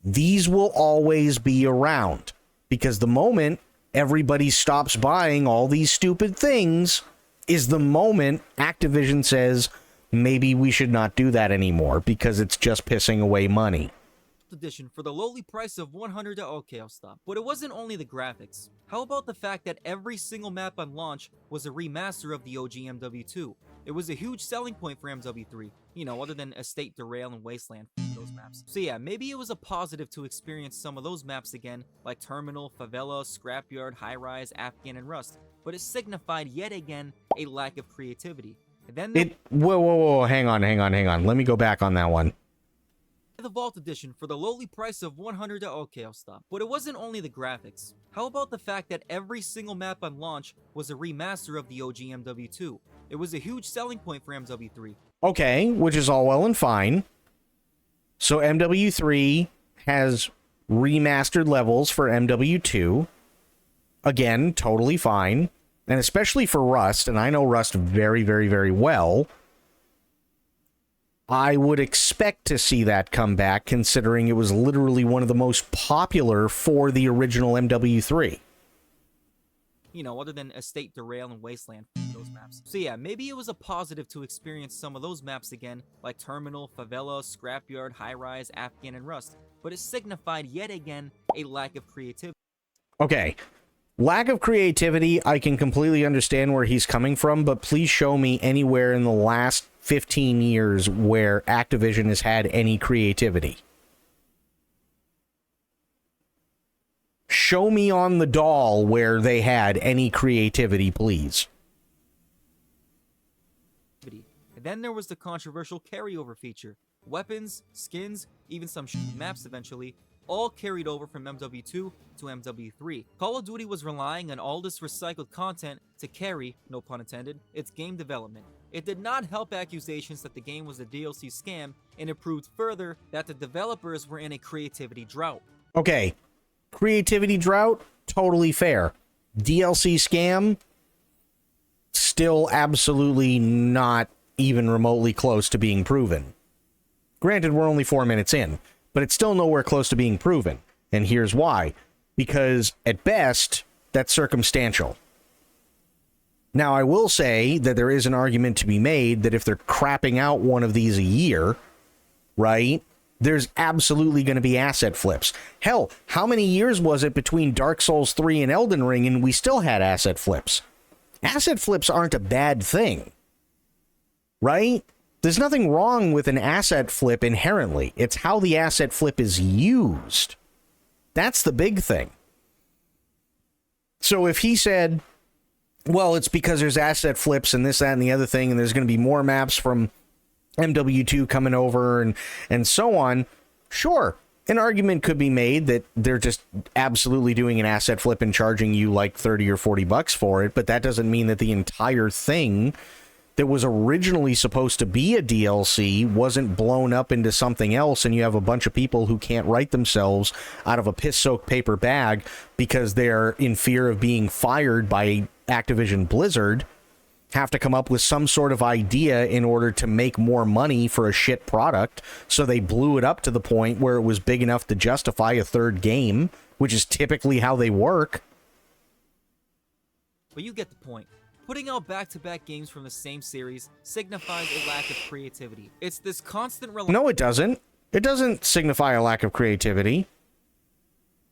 these will always be around. Because the moment everybody stops buying all these stupid things is the moment Activision says, maybe we should not do that anymore because it's just pissing away money. Edition for the lowly price of $100. Okay, I'll stop. But it wasn't only the graphics. How about the fact that every single map on launch was a remaster of the OG MW2? It was a huge selling point for MW3, you know, other than Estate, Derail, and Wasteland, those maps. So yeah, maybe it was a positive to experience some of those maps again, like Terminal, Favela, Scrapyard, High Rise, Afghan, and Rust, but it signified yet again a lack of creativity. And then whoa, hang on. Let me go back on that one. The Vault Edition for the lowly price of $100. Okay, I'll stop. But it wasn't only the graphics. How about the fact that every single map on launch was a remaster of the OG MW2? It was a huge selling point for MW3. Okay, which is all well and fine. So MW3 has remastered levels for MW2. Again, totally fine. And especially for Rust, and I know Rust very, very, very well, I would expect to see that come back, considering it was literally one of the most popular for the original MW3. You know, other than Estate, Derail, and Wasteland, those maps. So yeah, maybe it was a positive to experience some of those maps again, like Terminal, Favela, Scrapyard, High Rise, Afghan, and Rust, but it signified yet again a lack of creativity. Okay. Lack of creativity, I can completely understand where he's coming from, but please show me anywhere in the last 15 years where Activision has had any creativity. Show me on the doll where they had any creativity, please. And then there was the controversial carryover feature. Weapons, skins, even some maps eventually, all carried over from MW2 to MW3. Call of Duty was relying on all this recycled content to carry, no pun intended, its game development. It did not help accusations that the game was a DLC scam, and it proved further that the developers were in a creativity drought. Okay, creativity drought, totally fair. DLC scam, still absolutely not even remotely close to being proven. Granted, we're only 4 minutes in, but it's still nowhere close to being proven. And here's why. Because, at best, that's circumstantial. Now, I will say that there is an argument to be made that if they're crapping out one of these a year, right, there's absolutely going to be asset flips. Hell, how many years was it between Dark Souls 3 and Elden Ring and we still had asset flips? Asset flips aren't a bad thing, right? There's nothing wrong with an asset flip inherently. It's how the asset flip is used. That's the big thing. So if he said, well, it's because there's asset flips and this, that, and the other thing, and there's going to be more maps from MW2 coming over and so on, sure, an argument could be made that they're just absolutely doing an asset flip and charging you like 30 or 40 bucks for it, but that doesn't mean that the entire thing that was originally supposed to be a DLC wasn't blown up into something else, and you have a bunch of people who can't write themselves out of a piss-soaked paper bag because they're in fear of being fired by Activision Blizzard, have to come up with some sort of idea in order to make more money for a shit product, so they blew it up to the point where it was big enough to justify a third game, which is typically how they work. But you get the point. Putting out back-to-back games from the same series signifies a lack of creativity. It's this constant No, it doesn't. It doesn't signify a lack of creativity.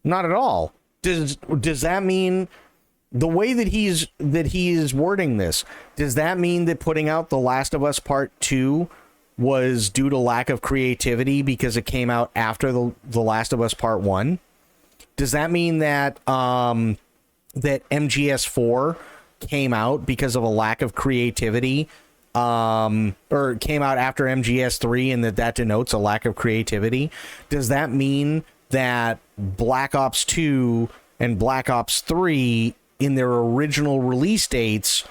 Not at all. Does that mean the way that he is wording this, does that mean that putting out The Last of Us Part 2 was due to lack of creativity because it came out after the Last of Us Part 1? Does that mean that that MGS4 came out because of a lack of creativity or came out after MGS3 and that denotes a lack of creativity, does that mean that Black Ops 2 and Black Ops 3 in their original release dates,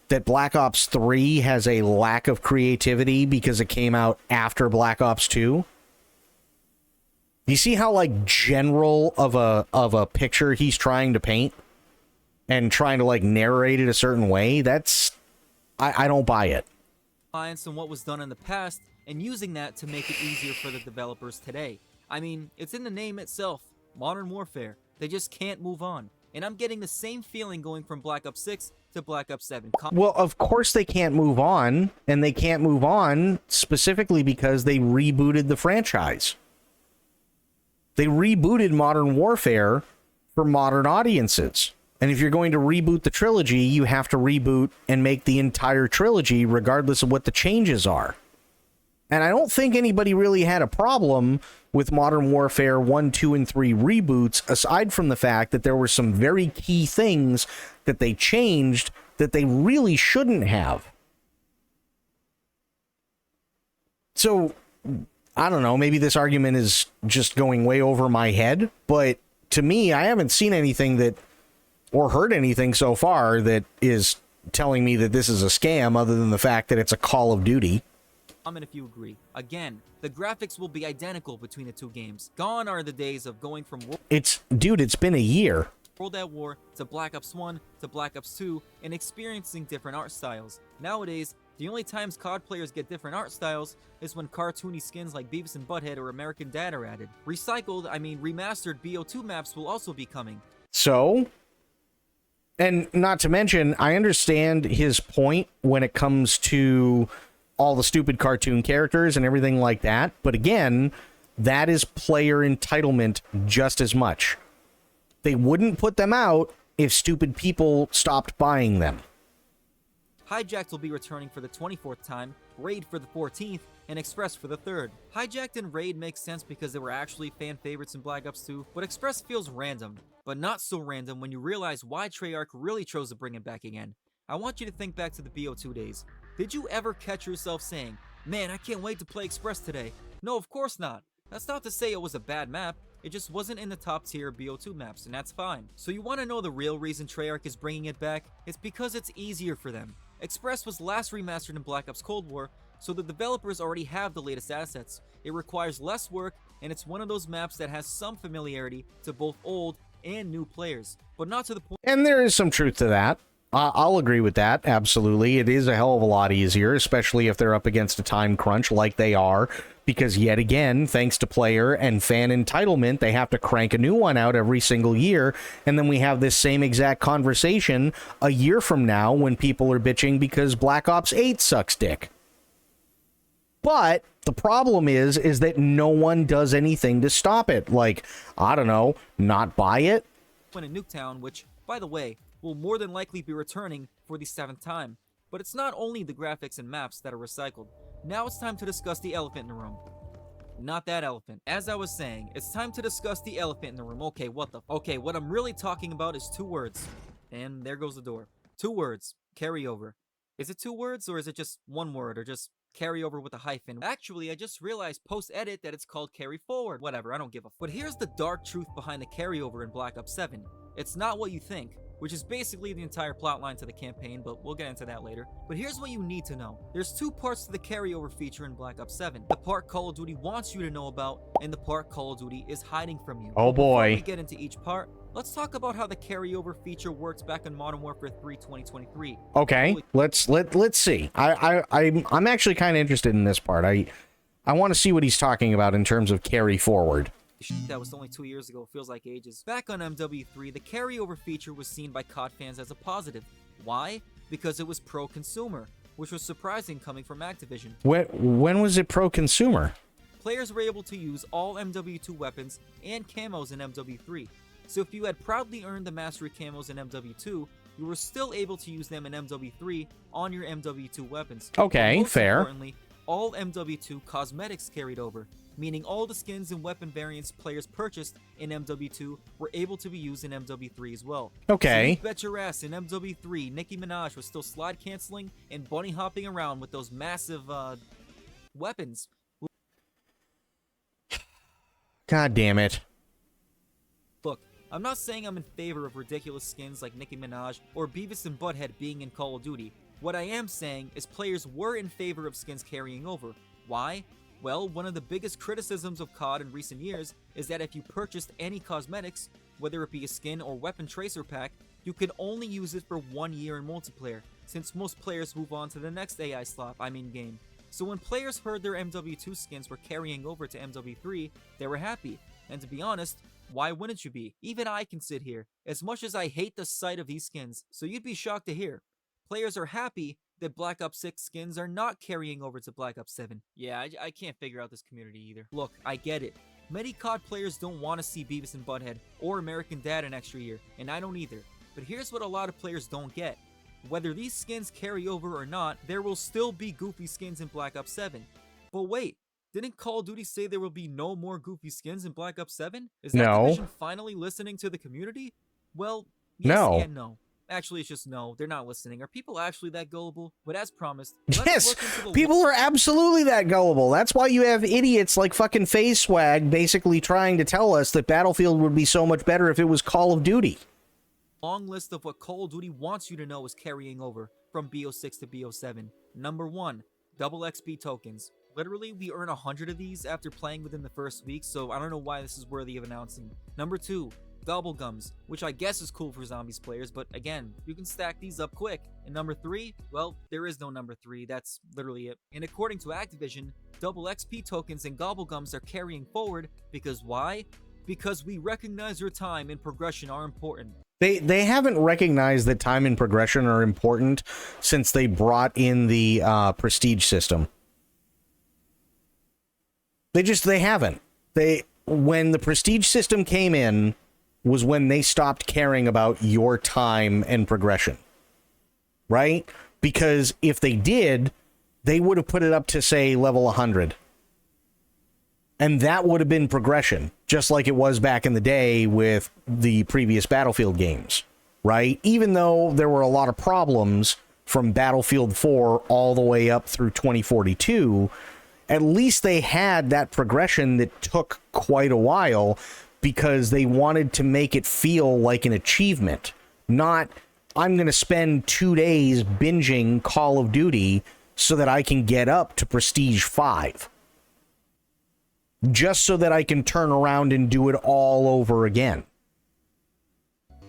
that Black Ops 3 has a lack of creativity because it came out after Black Ops 2? You see how like general of a picture he's trying to paint and trying to like narrate it a certain way? That's I don't buy it. Reliance on what was done in the past and using that to make it easier for the developers today. I mean, it's in the name itself, Modern Warfare. They just can't move on. And I'm getting the same feeling going from Black Ops 6 to Black Ops 7. Well, of course they can't move on, and they can't move on specifically because they rebooted the franchise. They rebooted Modern Warfare for modern audiences. And if you're going to reboot the trilogy, you have to reboot and make the entire trilogy regardless of what the changes are. And I don't think anybody really had a problem with Modern Warfare 1, 2, and 3 reboots, aside from the fact that there were some very key things that they changed that they really shouldn't have. So, I don't know, maybe this argument is just going way over my head, but to me, I haven't seen anything that, or heard anything so far that is telling me that this is a scam, other than the fact that it's a Call of Duty. Comment if you agree. Again, the graphics will be identical between the two games. Gone are the days of going from It's been a year. World at War to Black Ops 1 to Black Ops 2 and experiencing different art styles. Nowadays, the only times COD players get different art styles is when cartoony skins like Beavis and Butthead or American Dad are added. Remastered BO2 maps will also be coming. So, and not to mention, I understand his point when it comes to all the stupid cartoon characters and everything like that, but again, that is player entitlement just as much. They wouldn't put them out if stupid people stopped buying them. Hijacked will be returning for the 24th time, Raid for the 14th, and Express for the 3rd. Hijacked and Raid makes sense because they were actually fan favorites in Black Ops 2, but Express feels random, but not so random when you realize why Treyarch really chose to bring it back again. I want you to think back to the BO2 days. Did you ever catch yourself saying, "Man, I can't wait to play Express today"? No, of course not. That's not to say it was a bad map, it just wasn't in the top tier BO2 maps, and that's fine. So you want to know the real reason Treyarch is bringing it back? It's because it's easier for them. Express was last remastered in Black Ops Cold War, so the developers already have the latest assets. It requires less work, and it's one of those maps that has some familiarity to both old and new players, but not to the point. And there is some truth to that. I'll agree with that, absolutely. It is a hell of a lot easier, especially if they're up against a time crunch like they are, because yet again, thanks to player and fan entitlement, they have to crank a new one out every single year, and then we have this same exact conversation a year from now when people are bitching because Black Ops 8 sucks dick. But the problem is that no one does anything to stop it. Like, I don't know, not buy it? When in Nuketown, which, by the way, will more than likely be returning for the 7th time. But it's not only the graphics and maps that are recycled. Now it's time to discuss the elephant in the room. Not that elephant. As I was saying, it's time to discuss the elephant in the room. Okay, what I'm really talking about is 2 words. And there goes the door. 2 words. Carryover. Is it 2 words, or is it just 1 word, or just carryover with a hyphen? Actually, I just realized post-edit that it's called carry forward. Whatever, I don't give a f. But here's the dark truth behind the carryover in Black Ops 7. It's not what you think, which is basically the entire plotline to the campaign, but we'll get into that later. But here's what you need to know. There's 2 parts to the carryover feature in Black Ops 7. The part Call of Duty wants you to know about, and the part Call of Duty is hiding from you. Oh boy. Before we get into each part, let's talk about how the carryover feature works back in Modern Warfare 3 2023. Okay, let's see. I'm actually kind of interested in this part. I want to see what he's talking about in terms of carry forward. That was only 2 years ago, feels like ages. Back on MW3, the carryover feature was seen by COD fans as a positive. Why? Because it was pro-consumer, which was surprising coming from Activision. When was it pro-consumer? Players were able to use all MW2 weapons and camos in MW3. So if you had proudly earned the mastery camos in MW2, you were still able to use them in MW3 on your MW2 weapons. Okay, Most fair. Importantly, all MW2 cosmetics carried over. meaning all the skins and weapon variants players purchased in MW2 were able to be used in MW3 as well. Okay. So you bet your ass in MW3, Nicki Minaj was still slide canceling and bunny hopping around with those massive weapons. God damn it. Look, I'm not saying I'm in favor of ridiculous skins like Nicki Minaj or Beavis and Butthead being in Call of Duty. What I am saying is players were in favor of skins carrying over. Why? Well, one of the biggest criticisms of COD in recent years is that if you purchased any cosmetics, whether it be a skin or weapon tracer pack, you could only use it for 1 year in multiplayer, since most players move on to the next AI slot, game. So when players heard their MW2 skins were carrying over to MW3, they were happy. And to be honest, why wouldn't you be? Even I can sit here, as much as I hate the sight of these skins, so you'd be shocked to hear. Players are happy that Black Ops 6 skins are not carrying over to Black Ops 7. Yeah, I can't figure out this community either. Look, I get it. Many COD players don't want to see Beavis and Butthead or American Dad an extra year, and I don't either. But here's what a lot of players don't get. Whether these skins carry over or not, there will still be goofy skins in Black Ops 7. But wait, didn't Call of Duty say there will be no more goofy skins in Black Ops 7? Is Activision finally listening to the community? Well, yes and no. Actually, it's just no, they're not listening. Are people actually that gullible? But as promised, yes, people are absolutely that gullible. That's why you have idiots like fucking FaZe Swag basically trying to tell us that Battlefield would be so much better if it was Call of Duty. Long list of what Call of Duty wants you to know is carrying over from BO6 to BO7. Number 1, double XP tokens. Literally, we earn 100 of these after playing within the first week, so I don't know why this is worthy of announcing. Number 2, Gobblegums, which I guess is cool for zombies players, but again, you can stack these up quick. And number 3, well, there is no number 3, that's literally it. And according to Activision, double XP tokens and Gobblegums are carrying forward because why? Because we recognize your time and progression are important. They haven't recognized that time and progression are important since they brought in the prestige system. They haven't. When the prestige system came in was when they stopped caring about your time and progression. Right? Because if they did, they would have put it up to, say, level 100. And that would have been progression, just like it was back in the day with the previous Battlefield games, right? Even though there were a lot of problems from Battlefield 4 all the way up through 2042, at least they had that progression that took quite a while because they wanted to make it feel like an achievement, not I'm going to spend 2 days binging Call of Duty so that I can get up to Prestige 5. Just so that I can turn around and do it all over again.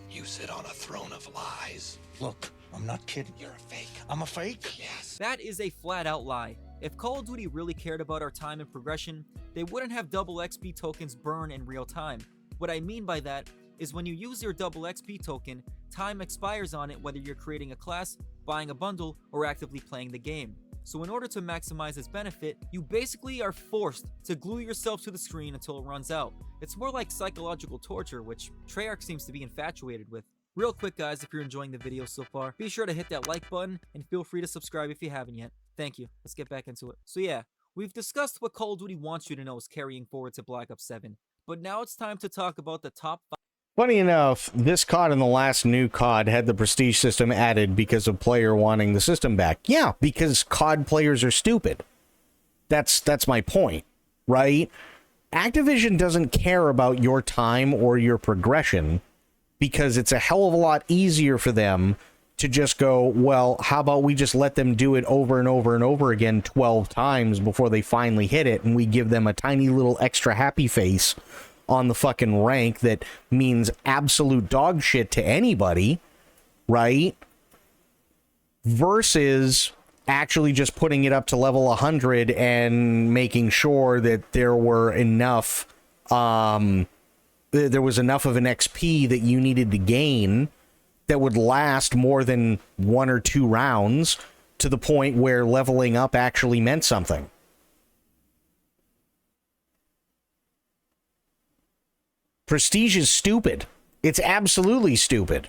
You sit on a throne of lies. Look, I'm not kidding. You're a fake. I'm a fake? Yes. That is a flat out lie. If Call of Duty really cared about our time and progression, they wouldn't have double XP tokens burn in real time. What I mean by that is when you use your double XP token, time expires on it whether you're creating a class, buying a bundle, or actively playing the game. So in order to maximize its benefit, you basically are forced to glue yourself to the screen until it runs out. It's more like psychological torture, which Treyarch seems to be infatuated with. Real quick guys, if you're enjoying the video so far, be sure to hit that like button and feel free to subscribe if you haven't yet. Thank you. Let's get back into it. So yeah, we've discussed what Call of Duty wants you to know is carrying forward to Black Ops 7, but now it's time to talk about the top 5. Funny enough, this COD and the last new COD had the prestige system added because of player wanting the system back. Yeah, because COD players are stupid. That's my point, right? Activision doesn't care about your time or your progression because it's a hell of a lot easier for them to just go, well, how about we just let them do it over and over and over again 12 times before they finally hit it, and we give them a tiny little extra happy face on the fucking rank that means absolute dog shit to anybody, right? Versus actually just putting it up to level 100 and making sure that there were enough, there was enough of an XP that you needed to gain that would last more than 1 or 2 rounds to the point where leveling up actually meant something. Prestige is stupid. It's absolutely stupid.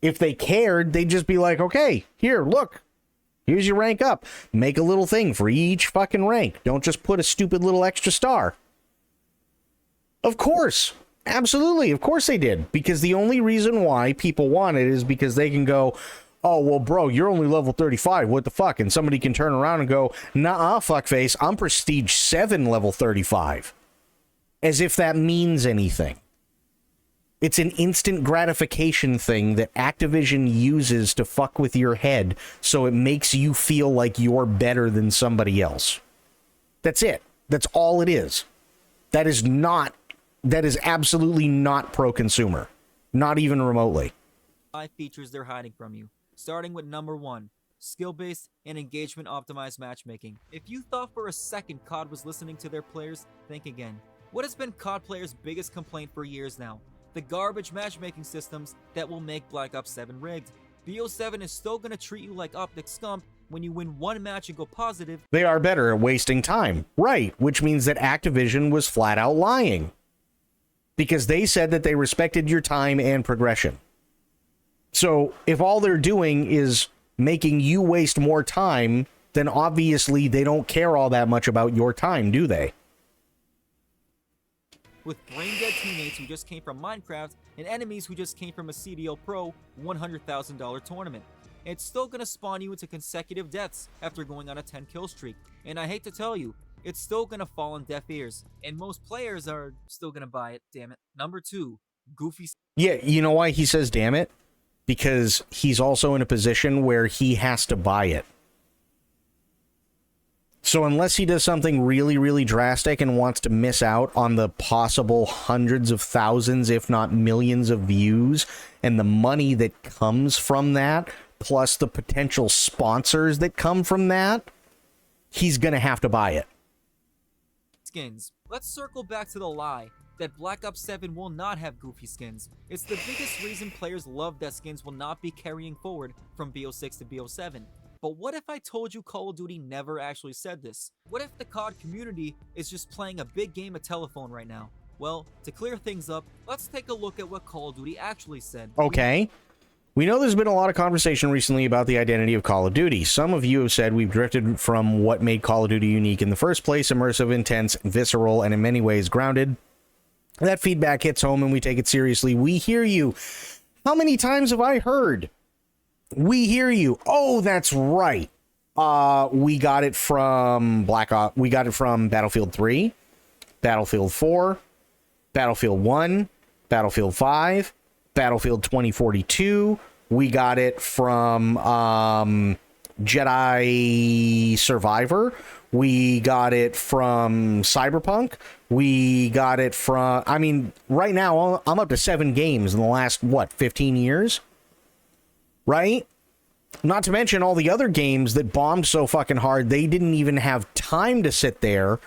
If they cared, they'd just be like, okay, here, look. Here's your rank up. Make a little thing for each fucking rank. Don't just put a stupid little extra star. Of course. Absolutely. Of course they did. Because the only reason why people want it is because they can go, oh, well, bro, you're only level 35. What the fuck? And somebody can turn around and go, nah, fuckface, I'm prestige 7 level 35. As if that means anything. It's an instant gratification thing that Activision uses to fuck with your head so it makes you feel like you're better than somebody else. That's it. That's all it is. That is absolutely not pro-consumer. Not even remotely. 5 features they're hiding from you. Starting with number 1, skill-based and engagement-optimized matchmaking. If you thought for a second COD was listening to their players, think again. What has been COD players' biggest complaint for years now? The garbage matchmaking systems that will make Black Ops 7 rigged. BO7 is still gonna treat you like optic scum when you win one match and go positive. They are better at wasting time. Right, which means that Activision was flat out lying. Because they said that they respected your time and progression. So if all they're doing is making you waste more time, then obviously they don't care all that much about your time, do they? With brain-dead teammates who just came from Minecraft and enemies who just came from a CDL Pro $100,000 tournament. It's still gonna spawn you into consecutive deaths after going on a 10-kill streak. And I hate to tell you, it's still gonna fall on deaf ears. And most players are still gonna buy it, damn it. Number 2, goofy. Yeah, you know why he says damn it? Because he's also in a position where he has to buy it. So unless he does something really, really drastic and wants to miss out on the possible hundreds of thousands, if not millions of views, and the money that comes from that, plus the potential sponsors that come from that, he's going to have to buy it. Skins. Let's circle back to the lie that Black Ops 7 will not have goofy skins. It's the biggest reason players love that skins will not be carrying forward from BO6 to BO7. But what if I told you Call of Duty never actually said this? What if the COD community is just playing a big game of telephone right now? Well, to clear things up, let's take a look at what Call of Duty actually said. Okay. We know there's been a lot of conversation recently about the identity of Call of Duty. Some of you have said we've drifted from what made Call of Duty unique in the first place, immersive, intense, visceral, and in many ways grounded. That feedback hits home and we take it seriously. We hear you. How many times have I heard? We hear you. Oh, that's right. We got it from Black Ops. We got it from Battlefield 3, Battlefield 4, Battlefield 1, Battlefield 5, Battlefield 2042. We got it from Jedi Survivor. We got it from Cyberpunk. We got it from, I mean, right now I'm up to 7 games in the last, 15 years? Right? Not to mention all the other games that bombed so fucking hard, they didn't even have time to sit there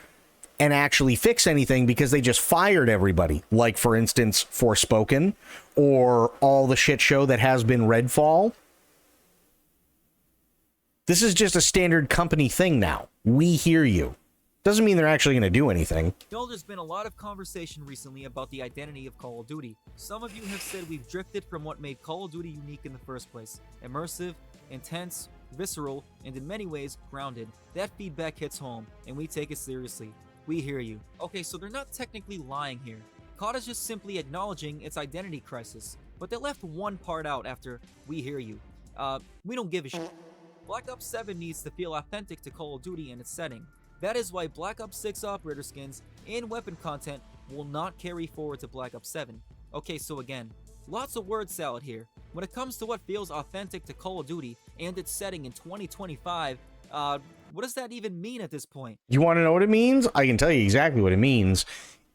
and actually fix anything because they just fired everybody. Like, for instance, Forspoken, or all the shit show that has been Redfall. This is just a standard company thing now. We hear you. Doesn't mean they're actually going to do anything. You know, there's been a lot of conversation recently about the identity of Call of Duty. Some of you have said we've drifted from what made Call of Duty unique in the first place. Immersive, intense, visceral, and in many ways, grounded. That feedback hits home, and we take it seriously. We hear you. Okay, so they're not technically lying here. COD is just simply acknowledging its identity crisis. But they left one part out after we hear you. We don't give a shit. Black Ops 7 needs to feel authentic to Call of Duty and its setting. That is why Black Ops 6 operator skins and weapon content will not carry forward to Black Ops 7. Okay, so again, lots of word salad here. When it comes to what feels authentic to Call of Duty and its setting in 2025, what does that even mean at this point? You want to know what it means? I can tell you exactly what it means.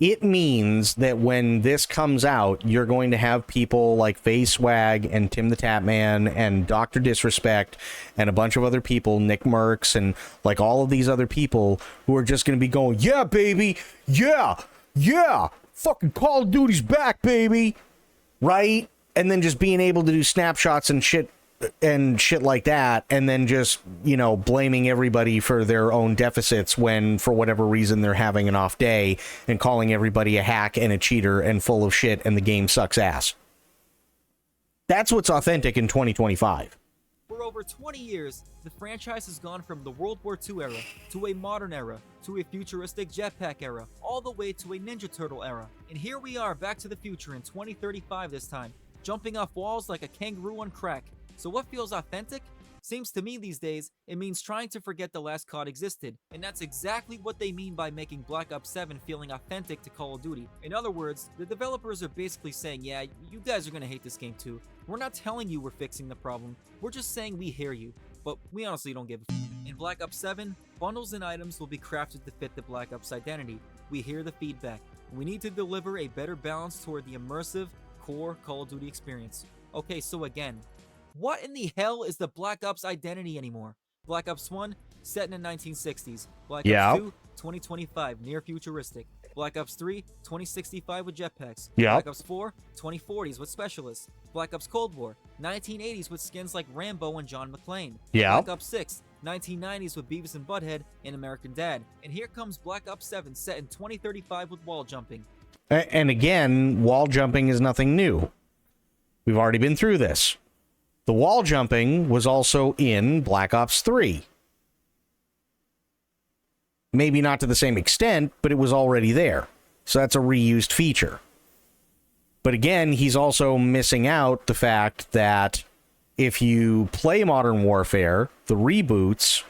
It means that when this comes out, you're going to have people like Phase Swag and Tim the Tapman and Dr. Disrespect and a bunch of other people, Nick Merckx, and like all of these other people who are just going to be going, yeah, baby, yeah, fucking Call of Duty's back, baby, right? And then just being able to do snapshots and shit like that, and then just, you know, blaming everybody for their own deficits when, for whatever reason, they're having an off day, and calling everybody a hack and a cheater and full of shit, and the game sucks ass. That's what's authentic in 2025. For over 20 years, the franchise has gone from the World War II era, to a modern era, to a futuristic jetpack era, all the way to a Ninja Turtle era. And here we are back to the future in 2035 this time, jumping off walls like a kangaroo on crack. So what feels authentic? Seems to me these days, it means trying to forget the last COD existed, and that's exactly what they mean by making Black Ops 7 feeling authentic to Call of Duty. In other words, the developers are basically saying, yeah, you guys are gonna hate this game too. We're not telling you we're fixing the problem, we're just saying we hear you, but we honestly don't give a f. In Black Ops 7, bundles and items will be crafted to fit the Black Ops identity. We hear the feedback. We need to deliver a better balance toward the immersive, core Call of Duty experience. Okay, so again, what in the hell is the Black Ops identity anymore? Black Ops 1, set in the 1960s. Black Ops 2, 2025, near futuristic. Black Ops 3, 2065 with jetpacks. Black Ops 4, 2040s with specialists. Black Ops Cold War, 1980s with skins like Rambo and John McClane. Black Ops 6, 1990s with Beavis and Butthead and American Dad. And here comes Black Ops 7, set in 2035 with wall jumping. And again, wall jumping is nothing new. We've already been through this. The wall jumping was also in Black Ops 3. Maybe not to the same extent, but it was already there. So that's a reused feature. But again, he's also missing out the fact that if you play Modern Warfare, the reboots,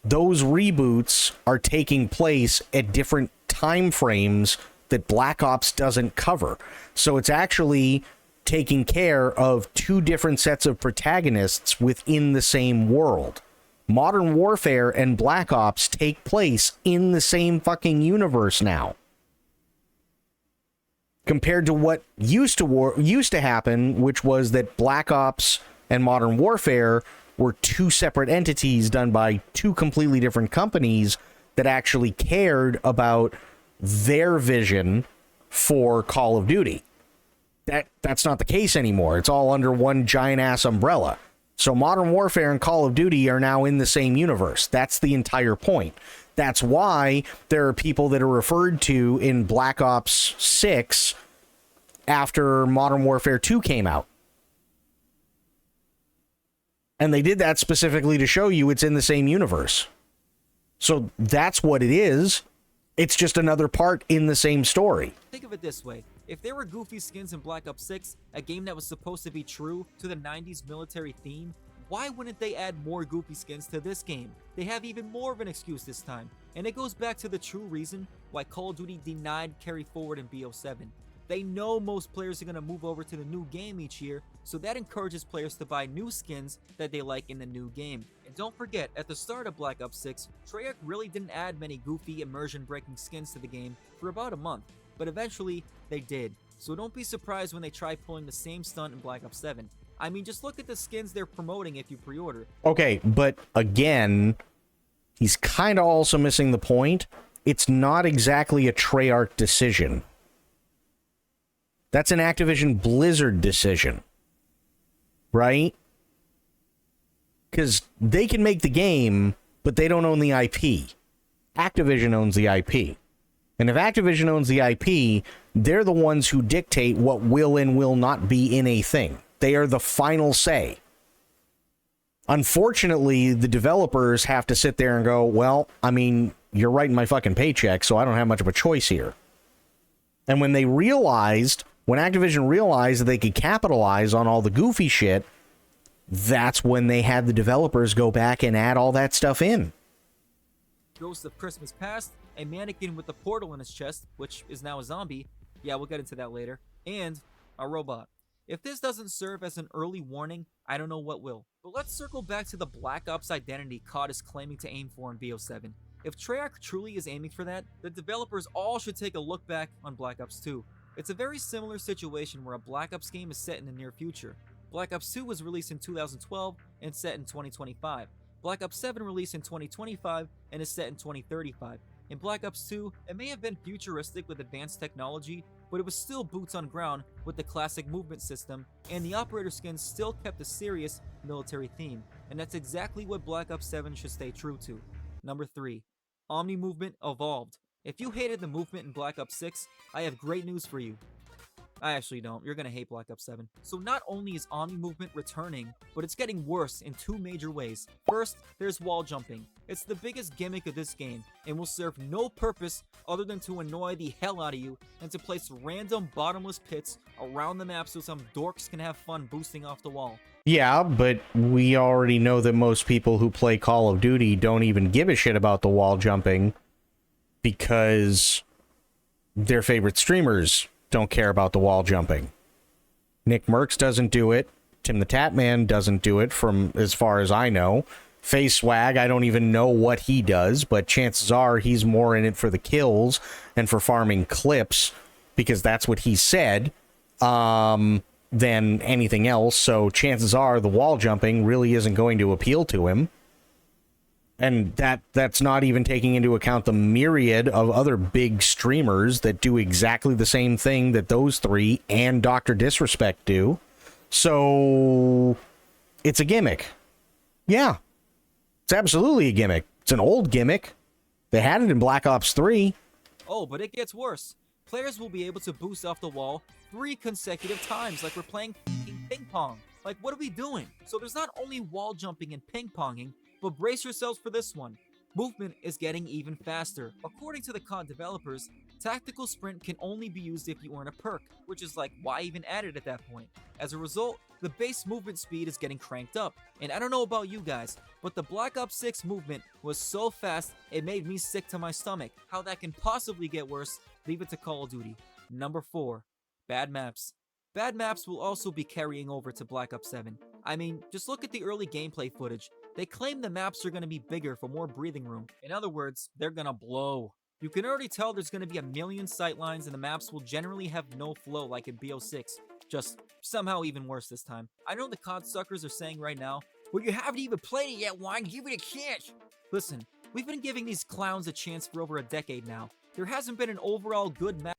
those reboots are taking place at different time frames that Black Ops doesn't cover. So it's actually taking care of two different sets of protagonists within the same world. Modern Warfare and Black Ops take place in the same fucking universe now. Compared to what used to happen, which was that Black Ops and Modern Warfare were two separate entities done by two completely different companies that actually cared about their vision for Call of Duty. That's not the case anymore. It's all under one giant ass umbrella. So Modern Warfare and Call of Duty are now in the same universe. That's the entire point. That's why there are people that are referred to in Black Ops 6 after Modern Warfare 2 came out. And they did that specifically to show you it's in the same universe. So that's what it is. It's just another part in the same story. Think of it this way. If there were goofy skins in Black Ops 6, a game that was supposed to be true to the 90s military theme, why wouldn't they add more goofy skins to this game? They have even more of an excuse this time. And it goes back to the true reason why Call of Duty denied carry forward in BO7. They know most players are going to move over to the new game each year, so that encourages players to buy new skins that they like in the new game. And don't forget, at the start of Black Ops 6, Treyarch really didn't add many goofy, immersion-breaking skins to the game for about a month, but eventually, they did. So don't be surprised when they try pulling the same stunt in Black Ops 7. I mean, just look at the skins they're promoting if you pre-order. Okay, but again, he's kind of also missing the point. It's not exactly a Treyarch decision. That's an Activision Blizzard decision. Right? Because they can make the game, but they don't own the IP. Activision owns the IP. And if Activision owns the IP, they're the ones who dictate what will and will not be in a thing. They are the final say. Unfortunately, the developers have to sit there and go, well, I mean, you're writing my fucking paycheck, so I don't have much of a choice here. And when Activision realized that they could capitalize on all the goofy shit, that's when they had the developers go back and add all that stuff in. Ghost of Christmas Past, a mannequin with a portal in his chest, which is now a zombie, yeah, we'll get into that later, and a robot. If this doesn't serve as an early warning, I don't know what will. But let's circle back to the Black Ops identity COD is claiming to aim for in BO7. If Treyarch truly is aiming for that, the developers all should take a look back on Black Ops 2. It's a very similar situation where a Black Ops game is set in the near future. Black Ops 2 was released in 2012 and set in 2025. Black Ops 7 released in 2025 and is set in 2035. In Black Ops 2, it may have been futuristic with advanced technology, but it was still boots on ground with the classic movement system, and the operator skins still kept a serious military theme, and that's exactly what Black Ops 7 should stay true to. Number 3. Omni Movement Evolved. If you hated the movement in Black Ops 6, I have great news for you. I actually don't. You're gonna hate Black Ops 7. So not only is Omni movement returning, but it's getting worse in two major ways. First, there's wall jumping. It's the biggest gimmick of this game, and will serve no purpose other than to annoy the hell out of you and to place random bottomless pits around the map so some dorks can have fun boosting off the wall. Yeah, but we already know that most people who play Call of Duty don't even give a shit about the wall jumping because their favorite streamers don't care about the wall jumping. Nick Merckx doesn't do it. Tim the Tatman doesn't do it, from as far as I know. Face Swag, I don't even know what he does, but chances are he's more in it for the kills and for farming clips, because that's what he said, than anything else. So chances are the wall jumping really isn't going to appeal to him. And that's not even taking into account the myriad of other big streamers that do exactly the same thing that those three and Dr. Disrespect do. So it's a gimmick. Yeah, it's absolutely a gimmick. It's an old gimmick. They had it in Black Ops 3. Oh, but it gets worse. Players will be able to boost off the wall 3 consecutive times, like we're playing ping pong. Like, what are we doing? So there's not only wall jumping and ping ponging, but brace yourselves for this one. Movement is getting even faster. According to the COD developers, tactical sprint can only be used if you earn a perk, which is like, why even add it at that point? As a result, the base movement speed is getting cranked up. And I don't know about you guys, but the Black Ops 6 movement was so fast, it made me sick to my stomach. How that can possibly get worse, leave it to Call of Duty. Number 4, bad maps. Bad maps will also be carrying over to Black Ops 7. I mean, just look at the early gameplay footage. They claim the maps are going to be bigger for more breathing room. In other words, they're going to blow. You can already tell there's going to be a million sightlines and the maps will generally have no flow like in BO6. Just somehow even worse this time. I know the COD suckers are saying right now, well, you haven't even played it yet, why give it a chance? Listen, we've been giving these clowns a chance for over a decade now. There hasn't been an overall good map.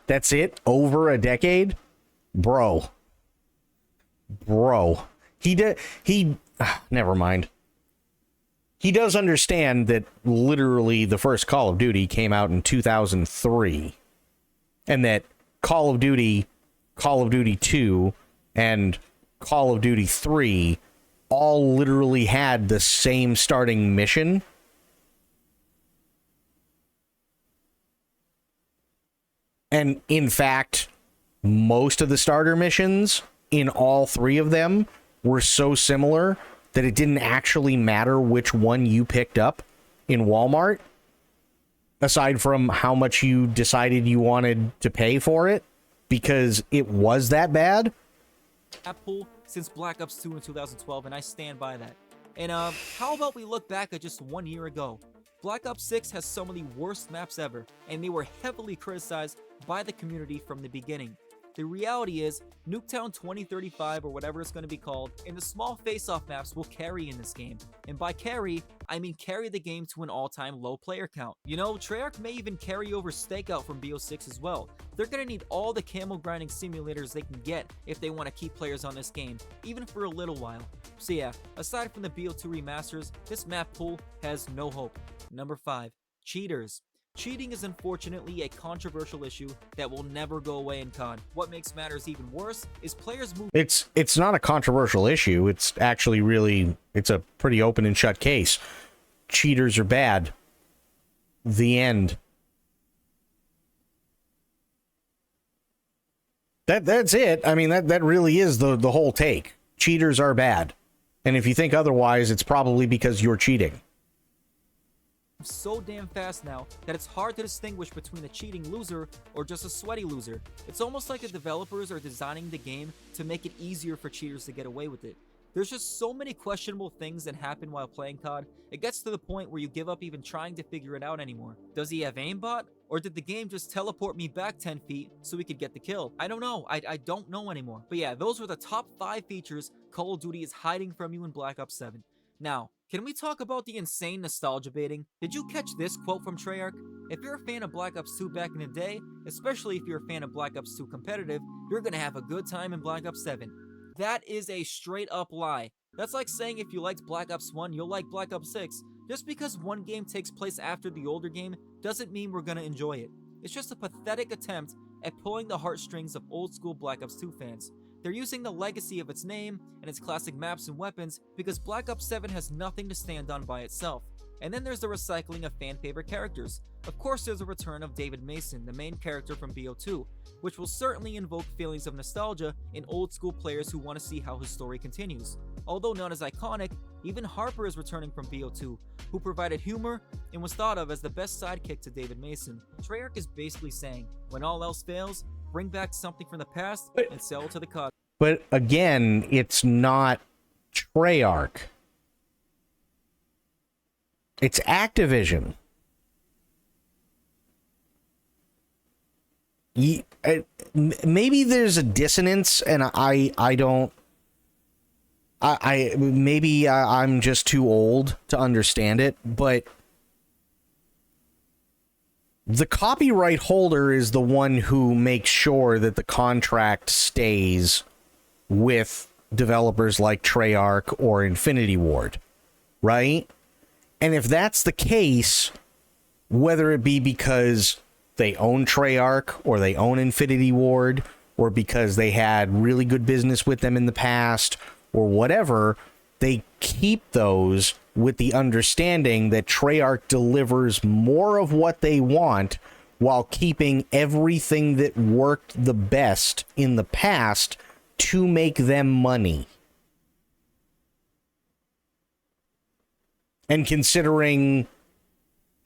That's it? Over a decade? Bro. Never mind. He does understand that literally the first Call of Duty came out in 2003. And that Call of Duty 2, and Call of Duty 3 all literally had the same starting mission. And in fact, most of the starter missions in all 3 of them were so similar that it didn't actually matter which one you picked up in Walmart, aside from how much you decided you wanted to pay for it, because it was that bad. Pool since Black Ops 2 in 2012, and I stand by that. And how about we look back at just 1 year ago? Black Ops 6 has some of the worst maps ever, and they were heavily criticized by the community from the beginning. The reality is, Nuketown 2035, or whatever it's going to be called, and the small face-off maps will carry in this game. And by carry, I mean carry the game to an all-time low player count. You know, Treyarch may even carry over Stakeout from BO6 as well. They're going to need all the camo grinding simulators they can get if they want to keep players on this game, even for a little while. So yeah, aside from the BO2 remasters, this map pool has no hope. Number 5, cheaters. Cheating is unfortunately a controversial issue that will never go away in COD. What makes matters even worse is players move. It's not a controversial issue. It's actually it's a pretty open and shut case. Cheaters are bad. The end. That's it. I mean, that really is the whole take. Cheaters are bad. And if you think otherwise, it's probably because you're cheating. So damn fast now that it's hard to distinguish between a cheating loser or just a sweaty loser. It's almost like the developers are designing the game to make it easier for cheaters to get away with it. There's just so many questionable things that happen while playing COD, it gets to the point where you give up even trying to figure it out anymore. Does he have aimbot? Or did the game just teleport me back 10 feet so we could get the kill? I don't know. I don't know anymore. But yeah, those were the top 5 features Call of Duty is hiding from you in Black Ops 7. Now, can we talk about the insane nostalgia baiting? Did you catch this quote from Treyarch? If you're a fan of Black Ops 2 back in the day, especially if you're a fan of Black Ops 2 competitive, you're gonna have a good time in Black Ops 7. That is a straight up lie. That's like saying if you liked Black Ops 1, you'll like Black Ops 6. Just because one game takes place after the older game doesn't mean we're gonna enjoy it. It's just a pathetic attempt at pulling the heartstrings of old school Black Ops 2 fans. They're using the legacy of its name and its classic maps and weapons because Black Ops 7 has nothing to stand on by itself. And then there's the recycling of fan favorite characters. Of course, there's a return of David Mason, the main character from BO2, which will certainly invoke feelings of nostalgia in old school players who want to see how his story continues. Although not as iconic, even Harper is returning from BO2, who provided humor and was thought of as the best sidekick to David Mason. Treyarch is basically saying, when all else fails, bring back something from the past and sell it to the COD. But again, it's not Treyarch. It's Activision. Maybe there's a dissonance, and maybe I'm just too old to understand it, but the copyright holder is the one who makes sure that the contract stays with developers like Treyarch or Infinity Ward, right? And if that's the case, whether it be because they own Treyarch or they own Infinity Ward or because they had really good business with them in the past or whatever, they keep those with the understanding that Treyarch delivers more of what they want while keeping everything that worked the best in the past to make them money. And considering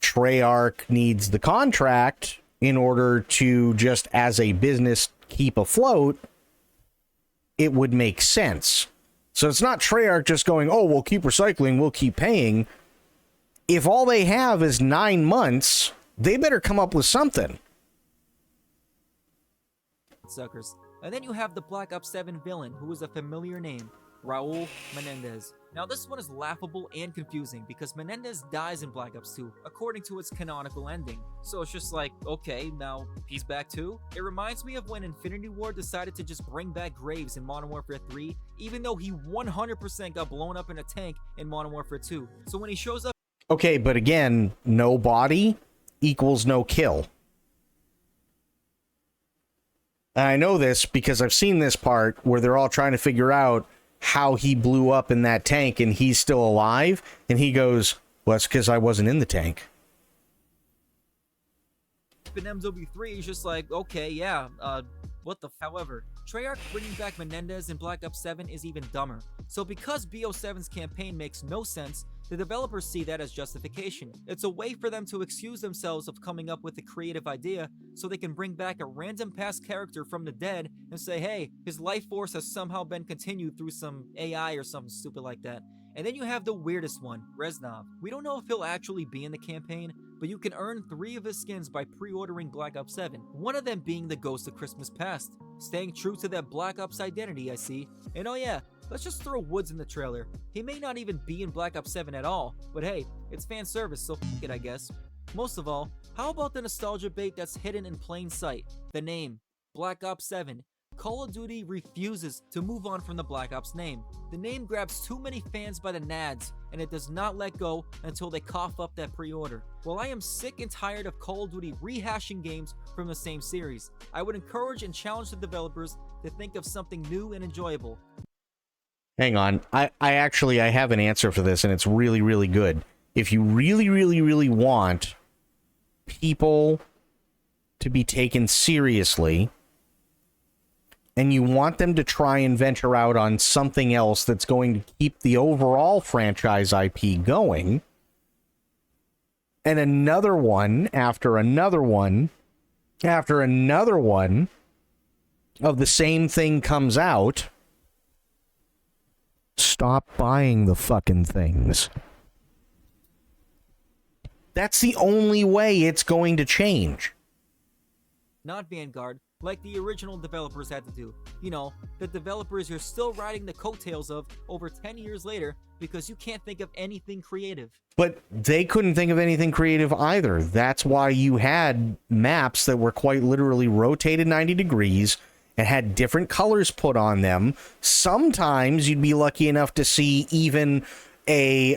Treyarch needs the contract in order to just as a business keep afloat, it would make sense. So it's not Treyarch just going, oh, we'll keep recycling, we'll keep paying. If all they have is 9 months, they better come up with something. Suckers. And then you have the Black Ops 7 villain, who is a familiar name, Raul Menendez. Now this one is laughable and confusing because Menendez dies in Black Ops 2 according to its canonical ending. So it's just like, okay, now he's back too? It reminds me of when Infinity Ward decided to just bring back Graves in Modern Warfare 3, even though he 100% got blown up in a tank in Modern Warfare 2. So when he shows up... Okay, but again, no body equals no kill. And I know this because I've seen this part where they're all trying to figure out how he blew up in that tank and he's still alive, and he goes, well, that's because I wasn't in the tank. In MW3 is just like, okay, yeah, what the however, Treyarch bringing back Menendez in Black Ops 7 is even dumber. So because BO7's campaign makes no sense, the developers see that as justification. It's a way for them to excuse themselves of coming up with a creative idea so they can bring back a random past character from the dead and say, hey, his life force has somehow been continued through some AI or something stupid like that. And then you have the weirdest one, Reznov. We don't know if he'll actually be in the campaign, but you can earn 3 of his skins by pre-ordering Black Ops 7, one of them being the Ghost of Christmas Past. Staying true to that Black Ops identity, I see. And oh yeah, let's just throw Woods in the trailer. He may not even be in Black Ops 7 at all, but hey, it's fan service, so f*** it I guess. Most of all, how about the nostalgia bait that's hidden in plain sight? The name, Black Ops 7. Call of Duty refuses to move on from the Black Ops name. The name grabs too many fans by the nads, and it does not let go until they cough up that pre-order. While I am sick and tired of Call of Duty rehashing games from the same series, I would encourage and challenge the developers to think of something new and enjoyable. Hang on. I have an answer for this, and it's really, really good. If you really, really, really want people to be taken seriously, and you want them to try and venture out on something else that's going to keep the overall franchise IP going, and another one after another one after another one of the same thing comes out, stop buying the fucking things. That's the only way it's going to change. Not Vanguard, like the original developers had to do. You know, the developers you're still riding the coattails of over 10 years later because you can't think of anything creative. But they couldn't think of anything creative either. That's why you had maps that were quite literally rotated 90 degrees and had different colors put on them. Sometimes you'd be lucky enough to see even a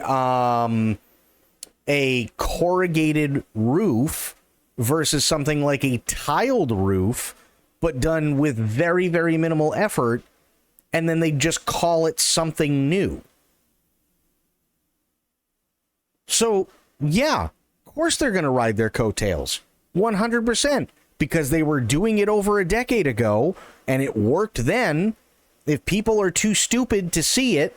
corrugated roof versus something like a tiled roof but done with very, very minimal effort, and then they just call it something new. So, yeah, of course they're going to ride their coattails. 100%. Because they were doing it over a decade ago, and it worked then. If people are too stupid to see it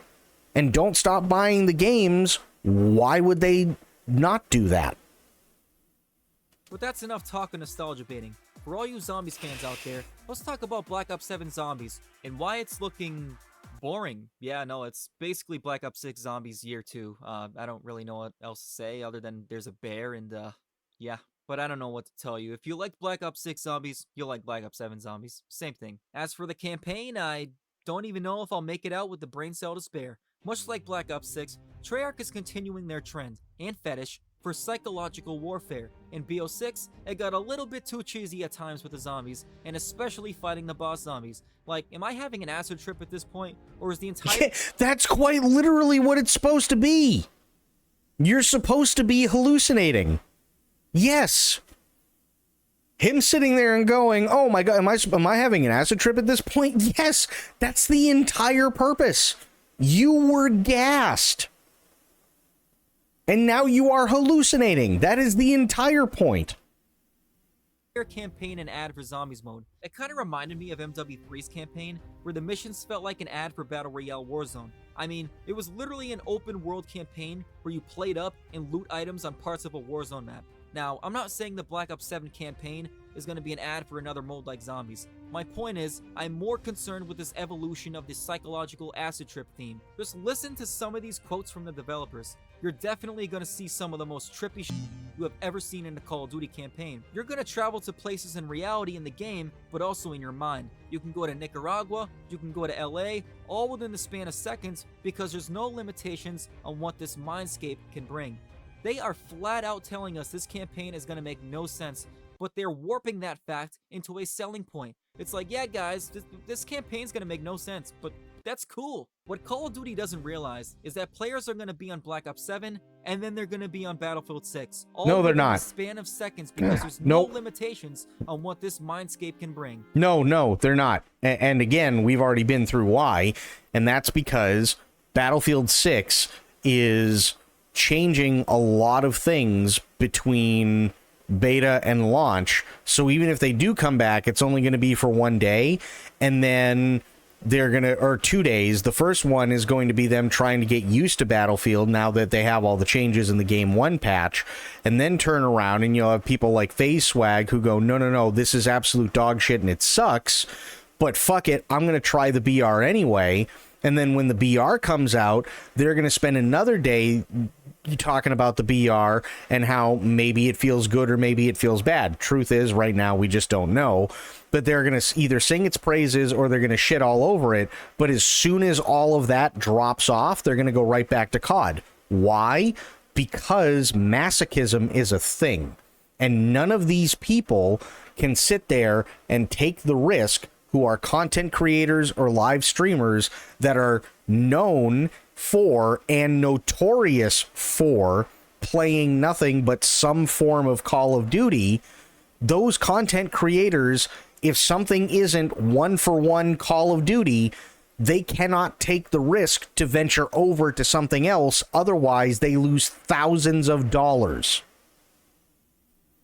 and don't stop buying the games, why would they not do that? But that's enough talk of nostalgia baiting. For all you zombies fans out there, let's talk about Black Ops 7 Zombies and why it's looking boring. Yeah, no, it's basically Black Ops 6 Zombies Year 2. I don't really know what else to say other than there's a bear and, yeah. But I don't know what to tell you. If you like Black Ops 6 Zombies, you'll like Black Ops 7 Zombies. Same thing. As for the campaign, I don't even know if I'll make it out with the brain cell to spare. Much like Black Ops 6, Treyarch is continuing their trend and fetish for psychological warfare. In BO6, it got a little bit too cheesy at times with the zombies, and especially fighting the boss zombies. Like, am I having an acid trip at this point? Or is the entire... That's quite literally what it's supposed to be. You're supposed to be hallucinating. Yes. Him sitting there and going, oh my god, am I having an acid trip at this point? Yes, that's the entire purpose. You were gassed. And now you are hallucinating. That is the entire point. Campaign and ad for Zombies mode. It kind of reminded me of MW3's campaign, where the missions felt like an ad for Battle Royale Warzone. I mean, it was literally an open world campaign where you played up and loot items on parts of a Warzone map. Now, I'm not saying the Black Ops 7 campaign is going to be an ad for another mode like Zombies. My point is, I'm more concerned with this evolution of the psychological acid trip theme. Just listen to some of these quotes from the developers. You're definitely going to see some of the most trippy shit you have ever seen in a Call of Duty campaign. You're going to travel to places in reality in the game, but also in your mind. You can go to Nicaragua, you can go to LA, all within the span of seconds, because there's no limitations on what this mindscape can bring. They are flat out telling us this campaign is going to make no sense, but they're warping that fact into a selling point. It's like, yeah guys, this campaign's going to make no sense, but that's cool. What Call of Duty doesn't realize is that players are going to be on Black Ops 7, and then they're going to be on Battlefield 6. All no, they're within not. A span of seconds, because there's no limitations on what this mindscape can bring. No, they're not. And again, we've already been through why, and that's because Battlefield 6 is changing a lot of things between beta and launch. So even if they do come back, it's only going to be for one day, and then they're going to, or 2 days. The first one is going to be them trying to get used to Battlefield now that they have all the changes in the Game 1 patch, and then turn around and you'll have people like FaZe Swag who go, no, this is absolute dog shit and it sucks, but fuck it, I'm going to try the BR anyway. And then when the BR comes out, they're going to spend another day talking about the BR and how maybe it feels good or maybe it feels bad. Truth is, right now, we just don't know. But they're going to either sing its praises or they're going to shit all over it. But as soon as all of that drops off, they're going to go right back to COD. Why? Because masochism is a thing. And none of these people can sit there and take the risk, who are content creators or live streamers that are known for and notorious for playing nothing but some form of Call of Duty. Those content creators, if something isn't one-for-one Call of Duty, they cannot take the risk to venture over to something else. Otherwise, they lose thousands of dollars.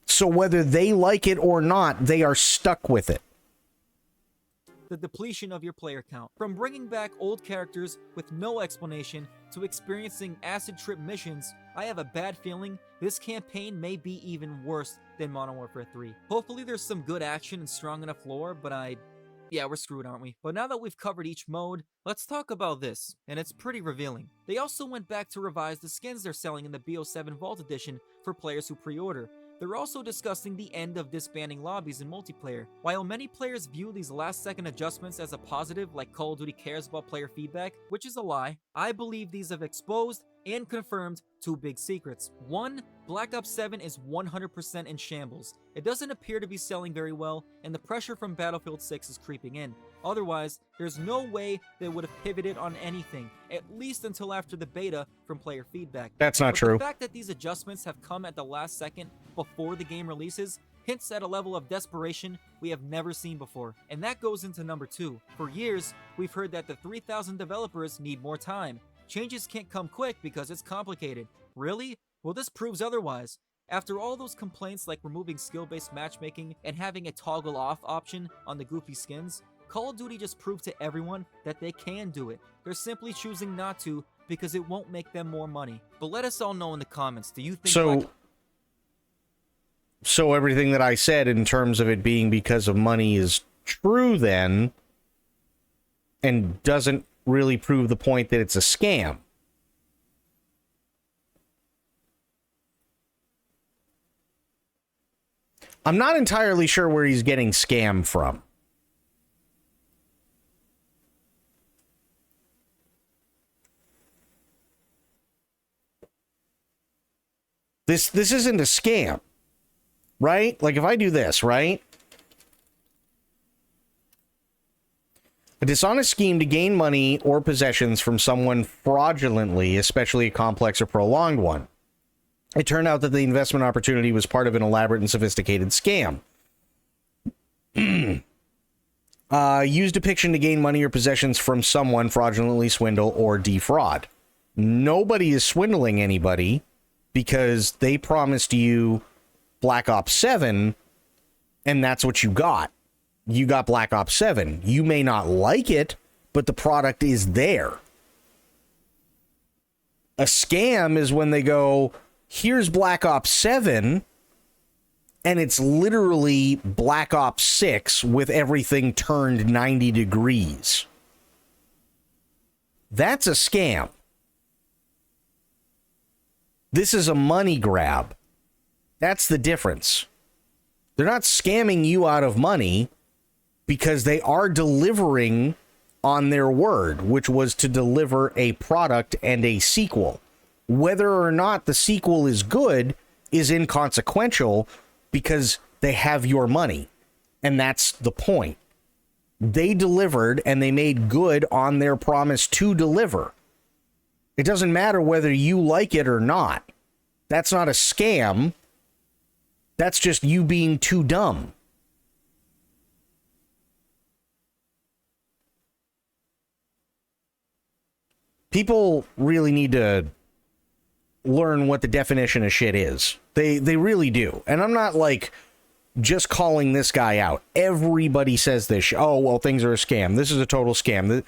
So whether they like it or not, they are stuck with it. The depletion of your player count. From bringing back old characters with no explanation to experiencing acid trip missions, I have a bad feeling this campaign may be even worse than Modern Warfare 3. Hopefully there's some good action and strong enough lore, but yeah, we're screwed, aren't we? But now that we've covered each mode, let's talk about this, and it's pretty revealing. They also went back to revise the skins they're selling in the BO7 Vault Edition for players who pre-order. They're also discussing the end of disbanding lobbies in multiplayer. While many players view these last-second adjustments as a positive, like Call of Duty cares about player feedback, which is a lie, I believe these have exposed and confirmed two big secrets. One, Black Ops 7 is 100% in shambles. It doesn't appear to be selling very well, and the pressure from Battlefield 6 is creeping in. Otherwise, there's no way they would have pivoted on anything, at least until after the beta from player feedback. That's not But true. The fact that these adjustments have come at the last second before the game releases hints at a level of desperation we have never seen before. And that goes into number 2. For years, we've heard that the 3,000 developers need more time. Changes can't come quick because it's complicated. Really? Well, this proves otherwise. After all those complaints like removing skill-based matchmaking and having a toggle off option on the goofy skins, Call of Duty just proved to everyone that they can do it. They're simply choosing not to because it won't make them more money. But let us all know in the comments, do you think So everything that I said in terms of it being because of money is true then, and doesn't really prove the point that it's a scam? I'm not entirely sure where he's getting scam from. This isn't a scam, right? Like if I do this, right? A dishonest scheme to gain money or possessions from someone fraudulently, especially a complex or prolonged one. It turned out that the investment opportunity was part of an elaborate and sophisticated scam. Use depiction to gain money or possessions from someone, fraudulently swindle or defraud. Nobody is swindling anybody because they promised you Black Ops 7 and that's what you got. You got Black Ops 7. You may not like it, but the product is there. A scam is when they go, here's Black Ops 7, and it's literally Black Ops 6 with everything turned 90 degrees. That's a scam. This is a money grab. That's the difference. They're not scamming you out of money because they are delivering on their word, which was to deliver a product and a sequel. Whether or not the sequel is good is inconsequential because they have your money. And that's the point. They delivered and they made good on their promise to deliver. It doesn't matter whether you like it or not. That's not a scam. That's just you being too dumb. People really need to learn what the definition of shit is. They really do. And I'm not like just calling this guy out. Everybody says this. Oh, well, things are a scam. This is a total scam.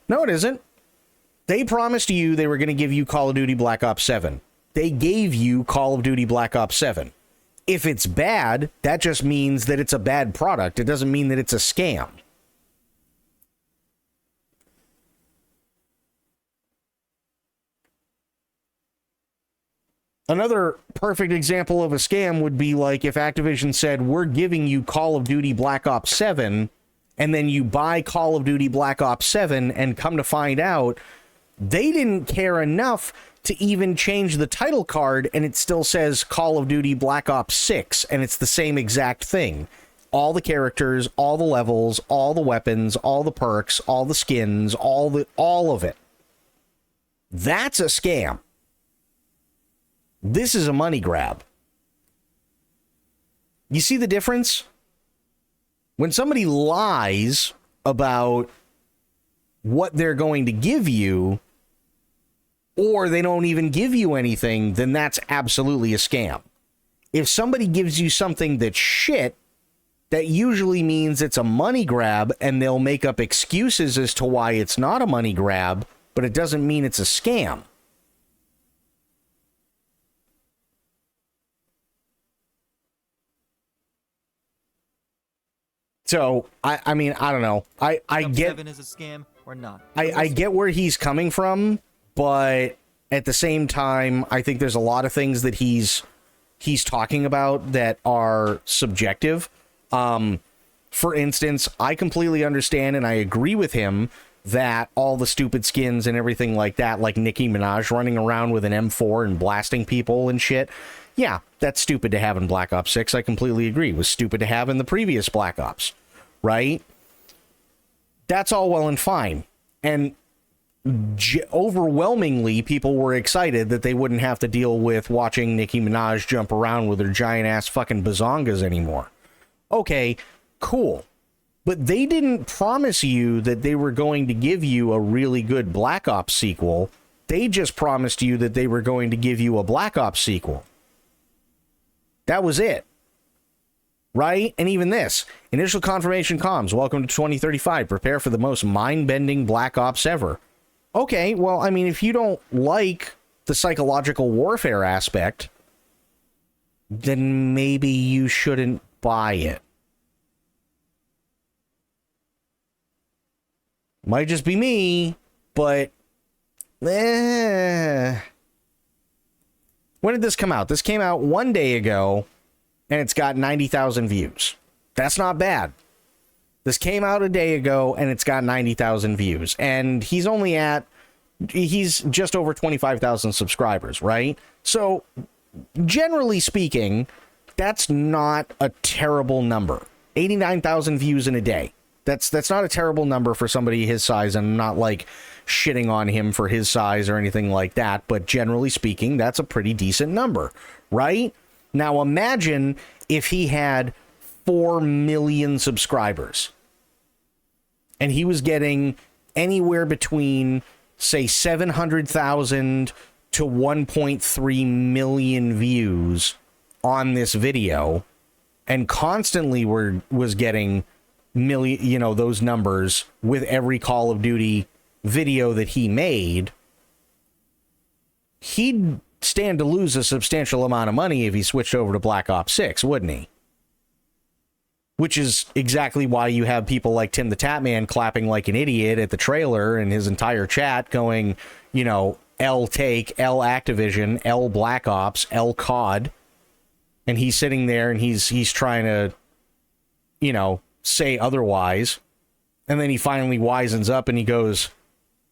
No, it isn't. They promised you they were going to give you Call of Duty Black Ops 7. They gave you Call of Duty Black Ops 7. If it's bad, that just means that it's a bad product. It doesn't mean that it's a scam. Another perfect example of a scam would be like if Activision said, we're giving you Call of Duty Black Ops 7, and then you buy Call of Duty Black Ops 7 and come to find out they didn't care enough to even change the title card and it still says Call of Duty Black Ops 6 and it's the same exact thing. All the characters, all the levels, all the weapons, all the perks, all the skins, all of it. That's a scam. This is a money grab. You see the difference? When somebody lies about what they're going to give you, or they don't even give you anything, then that's absolutely a scam. If somebody gives you something that's shit, that usually means it's a money grab, and they'll make up excuses as to why it's not a money grab, but it doesn't mean it's a scam. So, I mean, I don't know. I get 7 is a scam or not. I get where he's coming from, but at the same time, I think there's a lot of things that he's talking about that are subjective. For instance, I completely understand and I agree with him that all the stupid skins and everything like that, like Nicki Minaj running around with an M4 and blasting people and shit, yeah, that's stupid to have in Black Ops 6. I completely agree. It was stupid to have in the previous Black Ops, right? That's all well and fine. And overwhelmingly people were excited that they wouldn't have to deal with watching Nicki Minaj jump around with her giant ass fucking bazongas anymore. Okay, cool. But they didn't promise you that they were going to give you a really good Black Ops sequel. They just promised you that they were going to give you a Black Ops sequel. That was it. Right? And even this. Initial confirmation comms. Welcome to 2035. Prepare for the most mind-bending Black Ops ever. Okay, well, I mean, if you don't like the psychological warfare aspect, then maybe you shouldn't buy it. Might just be me, but when did this come out? This came out 1 day ago, and it's got 90,000 views. That's not bad. This came out a day ago, and it's got 90,000 views. And he's just over 25,000 subscribers, right? So, generally speaking, that's not a terrible number. 89,000 views in a day. That's not a terrible number for somebody his size, and I'm not like shitting on him for his size or anything like that, but generally speaking, that's a pretty decent number, right? Now imagine if he had 4 million subscribers and he was getting anywhere between, say, 700,000 to 1.3 million views on this video, and constantly was getting those numbers with every Call of Duty video that he made, he'd stand to lose a substantial amount of money if he switched over to Black Ops 6, wouldn't he? Which is exactly why you have people like Tim the Tatman clapping like an idiot at the trailer, and his entire chat going, L Take, L Activision, L Black Ops, L COD. And he's sitting there and he's trying to, say otherwise, and then he finally wisens up and he goes,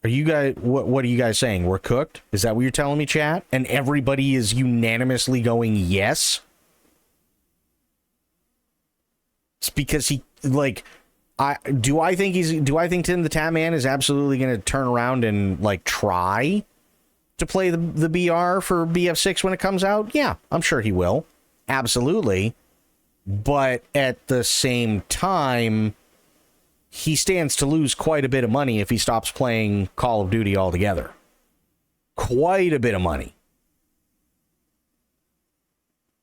"Are you guys? What are you guys saying? We're cooked? Is that what you're telling me, chat?" And everybody is unanimously going yes. It's because he do I think Tim the Tatman is absolutely going to turn around and try to play the BR for BF6 when it comes out? Yeah, I'm sure he will. Absolutely. But at the same time, he stands to lose quite a bit of money if he stops playing Call of Duty altogether. Quite a bit of money.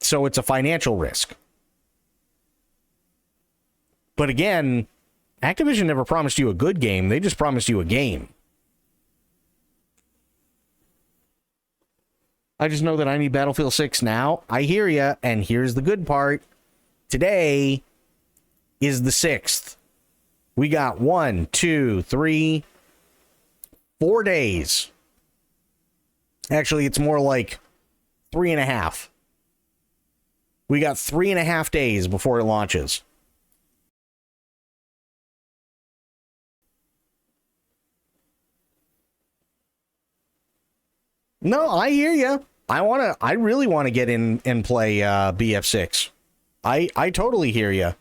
So it's a financial risk. But again, Activision never promised you a good game. They just promised you a game. I just know that I need Battlefield 6 now. I hear ya, and here's the good part. Today is the 6th. We got 1, 2, 3, 4 days. Actually, it's more like 3.5. We got 3.5 days before it launches. No, I hear you. I really want to get in and play BF6. I totally hear you.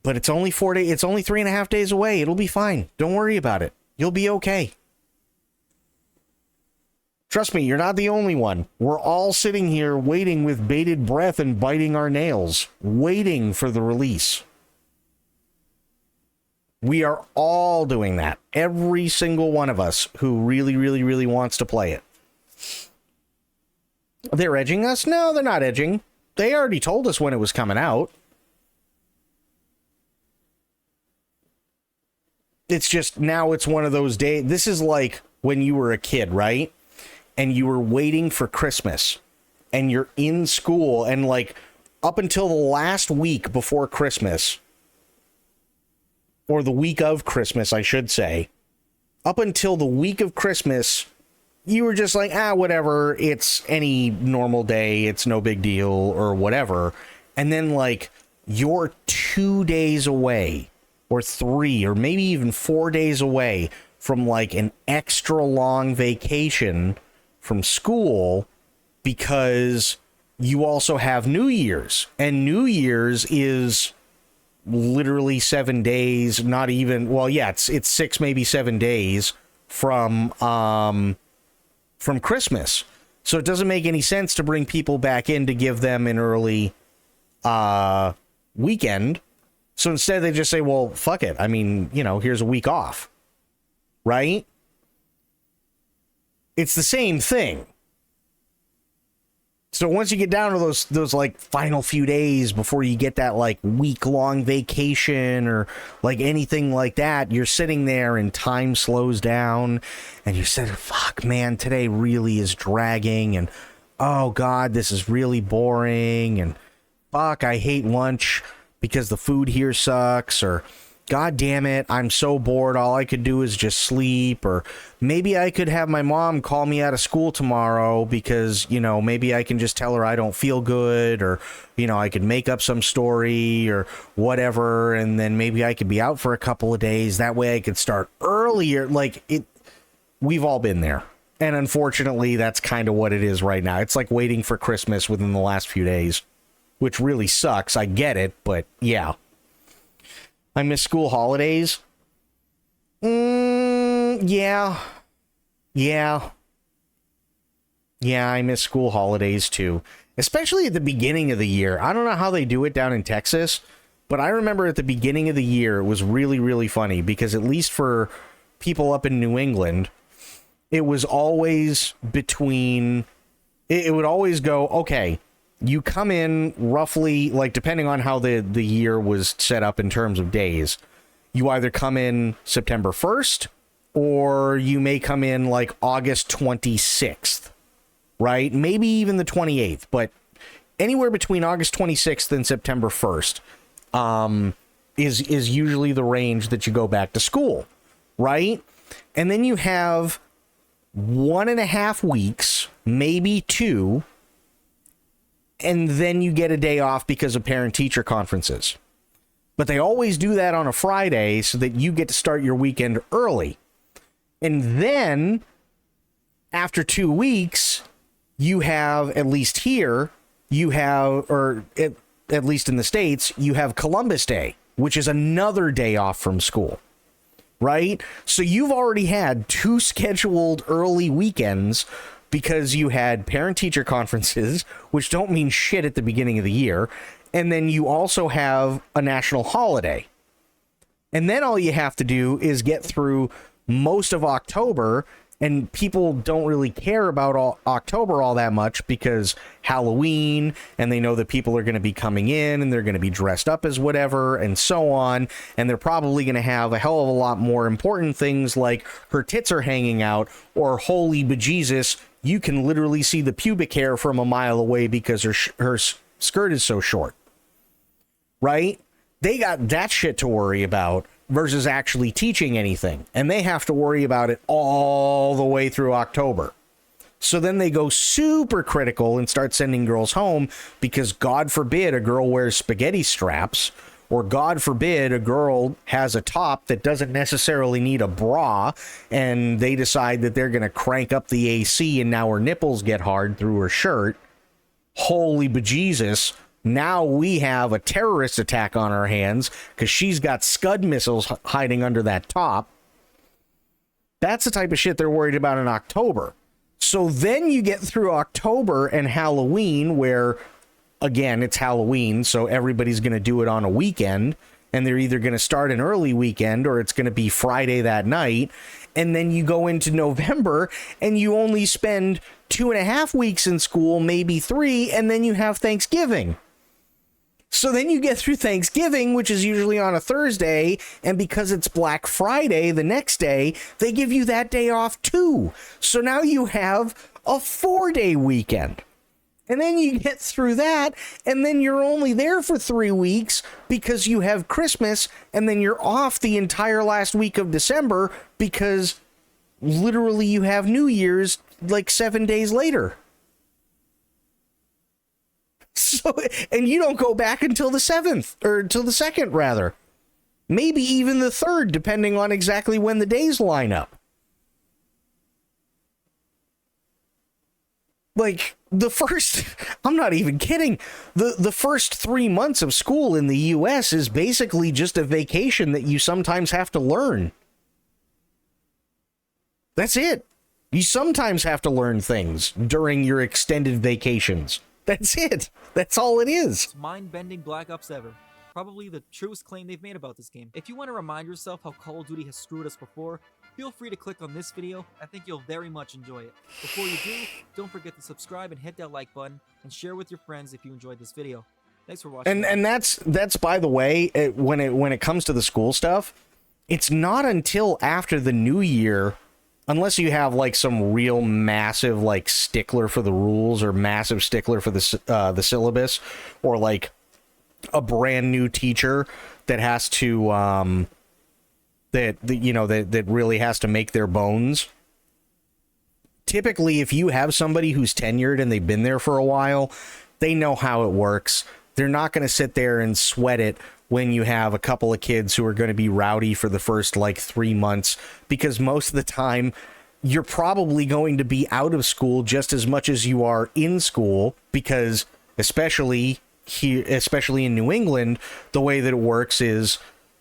But it's only 4 days. It's only 3.5 days away. It'll be fine. Don't worry about it. You'll be okay. Trust me, you're not the only one. We're all sitting here waiting with bated breath and biting our nails, waiting for the release. We are all doing that. Every single one of us who really, really, really wants to play it. They're edging us? No, they're not edging. They already told us when it was coming out. It's just now it's one of those days. This is like when you were a kid, right? And you were waiting for Christmas. And you're in school. And up until the last week before Christmas, or the week of Christmas, I should say, up until the week of Christmas, you were just like, whatever, it's any normal day, it's no big deal, or whatever. And then, you're 2 days away, or 3, or maybe even 4 days away from, an extra long vacation from school, because you also have New Year's. And New Year's is literally 7 days, not even, well, yeah, it's 6, maybe 7 days from Christmas. So it doesn't make any sense to bring people back in to give them an early weekend. So instead they just say, well, fuck it. I mean, you know, here's a week off. Right? It's the same thing. So once you get down to those like final few days before you get that like week-long vacation or like anything like that, you're sitting there and time slows down and you said, fuck, man, today really is dragging, and oh God, this is really boring, and fuck, I hate lunch because the food here sucks, or God damn it, I'm so bored, all I could do is just sleep, or maybe I could have my mom call me out of school tomorrow because, you know, maybe I can just tell her I don't feel good, or, you know, I could make up some story or whatever, and then maybe I could be out for a couple of days. That way I could start earlier. Like, we've all been there. And unfortunately, that's kind of what it is right now. It's like waiting for Christmas within the last few days, which really sucks. I get it, but yeah. I miss school holidays. Yeah, I miss school holidays too. Especially at the beginning of the year. I don't know how they do it down in Texas, but I remember at the beginning of the year, it was really, really funny because at least for people up in New England, it was always between, it would always go, okay, you come in roughly, like, depending on how the year was set up in terms of days, you either come in September 1st or you may come in like August 26th, right? Maybe even the 28th, but anywhere between August 26th and September 1st is usually the range that you go back to school, right? And then you have 1.5 weeks, maybe 2, and then you get a day off because of parent-teacher conferences. But they always do that on a Friday so that you get to start your weekend early. And then, after 2 weeks, you have, at least here, you have, or at least in the States, you have Columbus Day, which is another day off from school. Right? So you've already had 2 scheduled early weekends because you had parent-teacher conferences, which don't mean shit at the beginning of the year, and then you also have a national holiday. And then all you have to do is get through most of October, and people don't really care about October all that much because Halloween, and they know that people are going to be coming in, and they're going to be dressed up as whatever, and so on, and they're probably going to have a hell of a lot more important things like her tits are hanging out, or holy bejesus, you can literally see the pubic hair from a mile away because her skirt is so short. Right? They got that shit to worry about versus actually teaching anything. And they have to worry about it all the way through October. So then they go super critical and start sending girls home because God forbid a girl wears spaghetti straps, or God forbid a girl has a top that doesn't necessarily need a bra, and they decide that they're going to crank up the AC and now her nipples get hard through her shirt. Holy bejesus. Now we have a terrorist attack on our hands because she's got Scud missiles hiding under that top. That's the type of shit they're worried about in October. So then you get through October and Halloween, where, again, it's Halloween, so everybody's going to do it on a weekend, and they're either going to start an early weekend or it's going to be Friday that night. And then you go into November and you only spend 2.5 weeks in school, maybe 3, and then you have Thanksgiving. So then you get through Thanksgiving, which is usually on a Thursday, and because it's Black Friday the next day, they give you that day off too. So now you have a 4-day weekend. And then you get through that, and then you're only there for 3 weeks because you have Christmas, and then you're off the entire last week of December because literally you have New Year's like 7 days later. So, and you don't go back until the 7th, or until the 2nd, rather. Maybe even the 3rd, depending on exactly when the days line up. Like, I'm not even kidding. The first 3 months of school in the US is basically just a vacation that you sometimes have to learn. That's it. You sometimes have to learn things during your extended vacations. That's it. That's all it is. It's mind-bending Black Ops ever. Probably the truest claim they've made about this game. If you want to remind yourself how Call of Duty has screwed us before, feel free to click on this video. I think you'll very much enjoy it. Before you do, don't forget to subscribe and hit that like button, and share with your friends if you enjoyed this video. Thanks for watching. And that's by the way, when it comes to the school stuff, it's not until after the new year, unless you have like some real massive like stickler for the rules or massive stickler for the syllabus, or like a brand new teacher that has to that really has to make their bones. Typically, if you have somebody who's tenured and they've been there for a while, they know how it works. They're not going to sit there and sweat it when you have a couple of kids who are going to be rowdy for the first like 3 months, because most of the time you're probably going to be out of school just as much as you are in school, because especially in New England, the way that it works is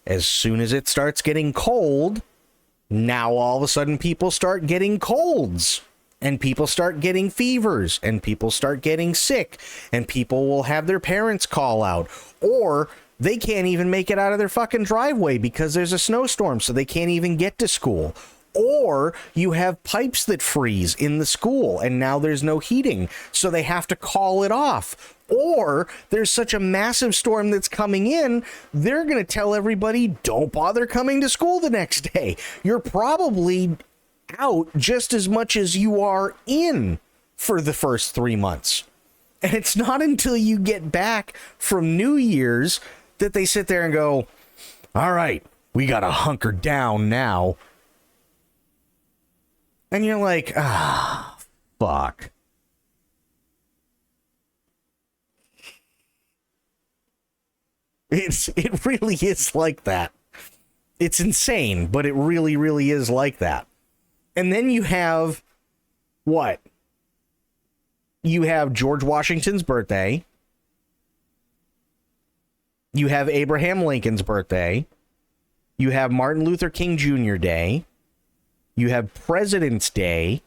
as soon as it starts getting cold, now all of a sudden people start getting colds, and people start getting fevers, and people start getting sick, and people will have their parents call out, or they can't even make it out of their fucking driveway because there's a snowstorm, so they can't even get to school. Or you have pipes that freeze in the school and now there's no heating, so they have to call it off. Or there's such a massive storm that's coming in, they're going to tell everybody, don't bother coming to school the next day. You're probably out just as much as you are in for the first 3 months. And it's not until you get back from New Year's that they sit there and go, all right, we got to hunker down now. And you're like, fuck. It really is like that. It's insane, but it really, really is like that. And then you have what? You have George Washington's birthday. You have Abraham Lincoln's birthday. You have Martin Luther King Jr. Day. You have President's Day.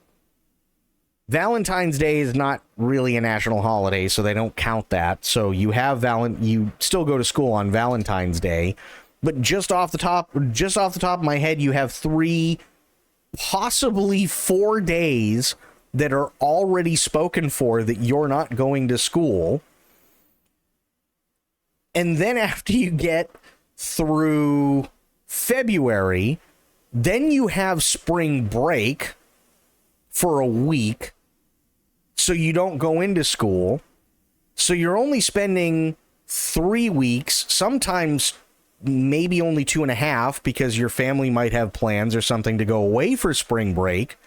Valentine's Day is not really a national holiday, so they don't count that. So you have you still go to school on Valentine's Day, but just off the top of my head, you have 3, possibly 4 days that are already spoken for that you're not going to school. And then after you get through February, then you have spring break for a week, so you don't go into school. So you're only spending 3 weeks, sometimes maybe only 2.5, because your family might have plans or something to go away for spring break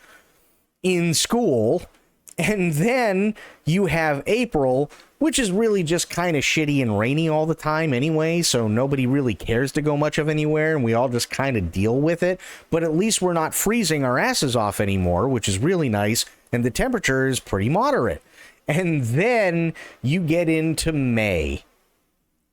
in school. And then you have April, which is really just kind of shitty and rainy all the time anyway, so nobody really cares to go much of anywhere, and we all just kind of deal with it. But at least we're not freezing our asses off anymore, which is really nice, and the temperature is pretty moderate. And then you get into May,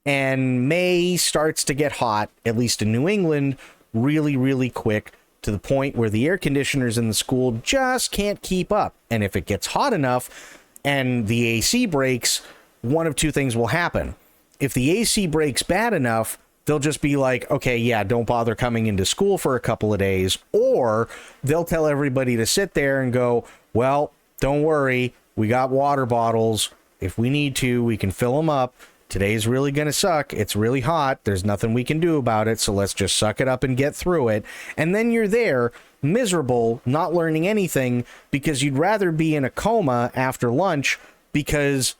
and May starts to get hot, at least in New England, really, really quick, to the point where the air conditioners in the school just can't keep up. And if it gets hot enough and the AC breaks, one of two things will happen. If the AC breaks bad enough, they'll just be like, okay, yeah, don't bother coming into school for a couple of days. Or they'll tell everybody to sit there and go, well, don't worry, we got water bottles. If we need to, we can fill them up. Today's really going to suck. It's really hot. There's nothing we can do about it, so let's just suck it up and get through it. And then you're there, miserable, not learning anything, because you'd rather be in a coma after lunch, because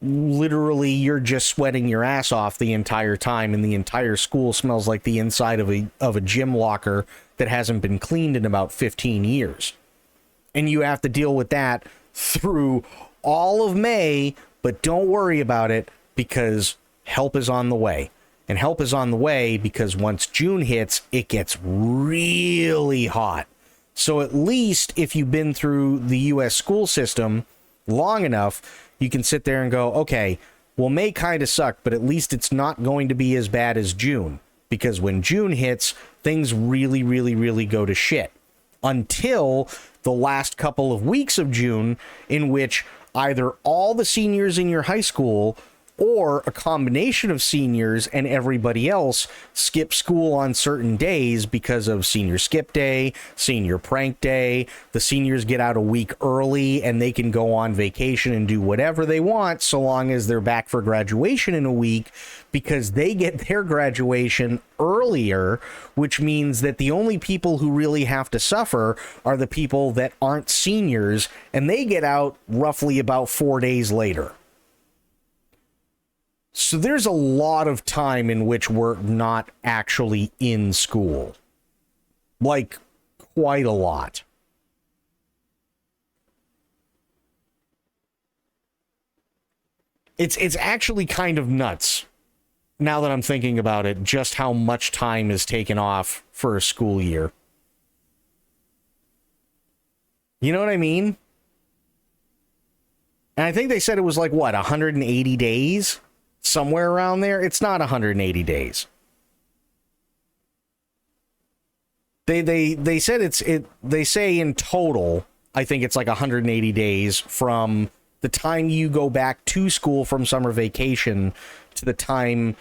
literally you're just sweating your ass off the entire time, and the entire school smells like the inside of a gym locker that hasn't been cleaned in about 15 years. And you have to deal with that through all of May, but don't worry about it, because help is on the way. And help is on the way because once June hits, it gets really hot. So at least if you've been through the U.S. school system, long enough, you can sit there and go, okay, well, May kind of sucked, but at least it's not going to be as bad as June. Because when June hits, things really, really, really go to shit. Until the last couple of weeks of June, in which either all the seniors in your high school or a combination of seniors and everybody else skip school on certain days because of senior skip day, senior prank day. The seniors get out a week early and they can go on vacation and do whatever they want so long as they're back for graduation in a week, because they get their graduation earlier, which means that the only people who really have to suffer are the people that aren't seniors, and they get out roughly about 4 days later. So there's a lot of time in which we're not actually in school. Like, quite a lot. It's actually kind of nuts, now that I'm thinking about it, just how much time is taken off for a school year. You know what I mean? And I think they said it was like, what, 180 days? Somewhere around there. It's not 180 days. They said they say in total, I think it's like 180 days from the time you go back to school from summer vacation to the time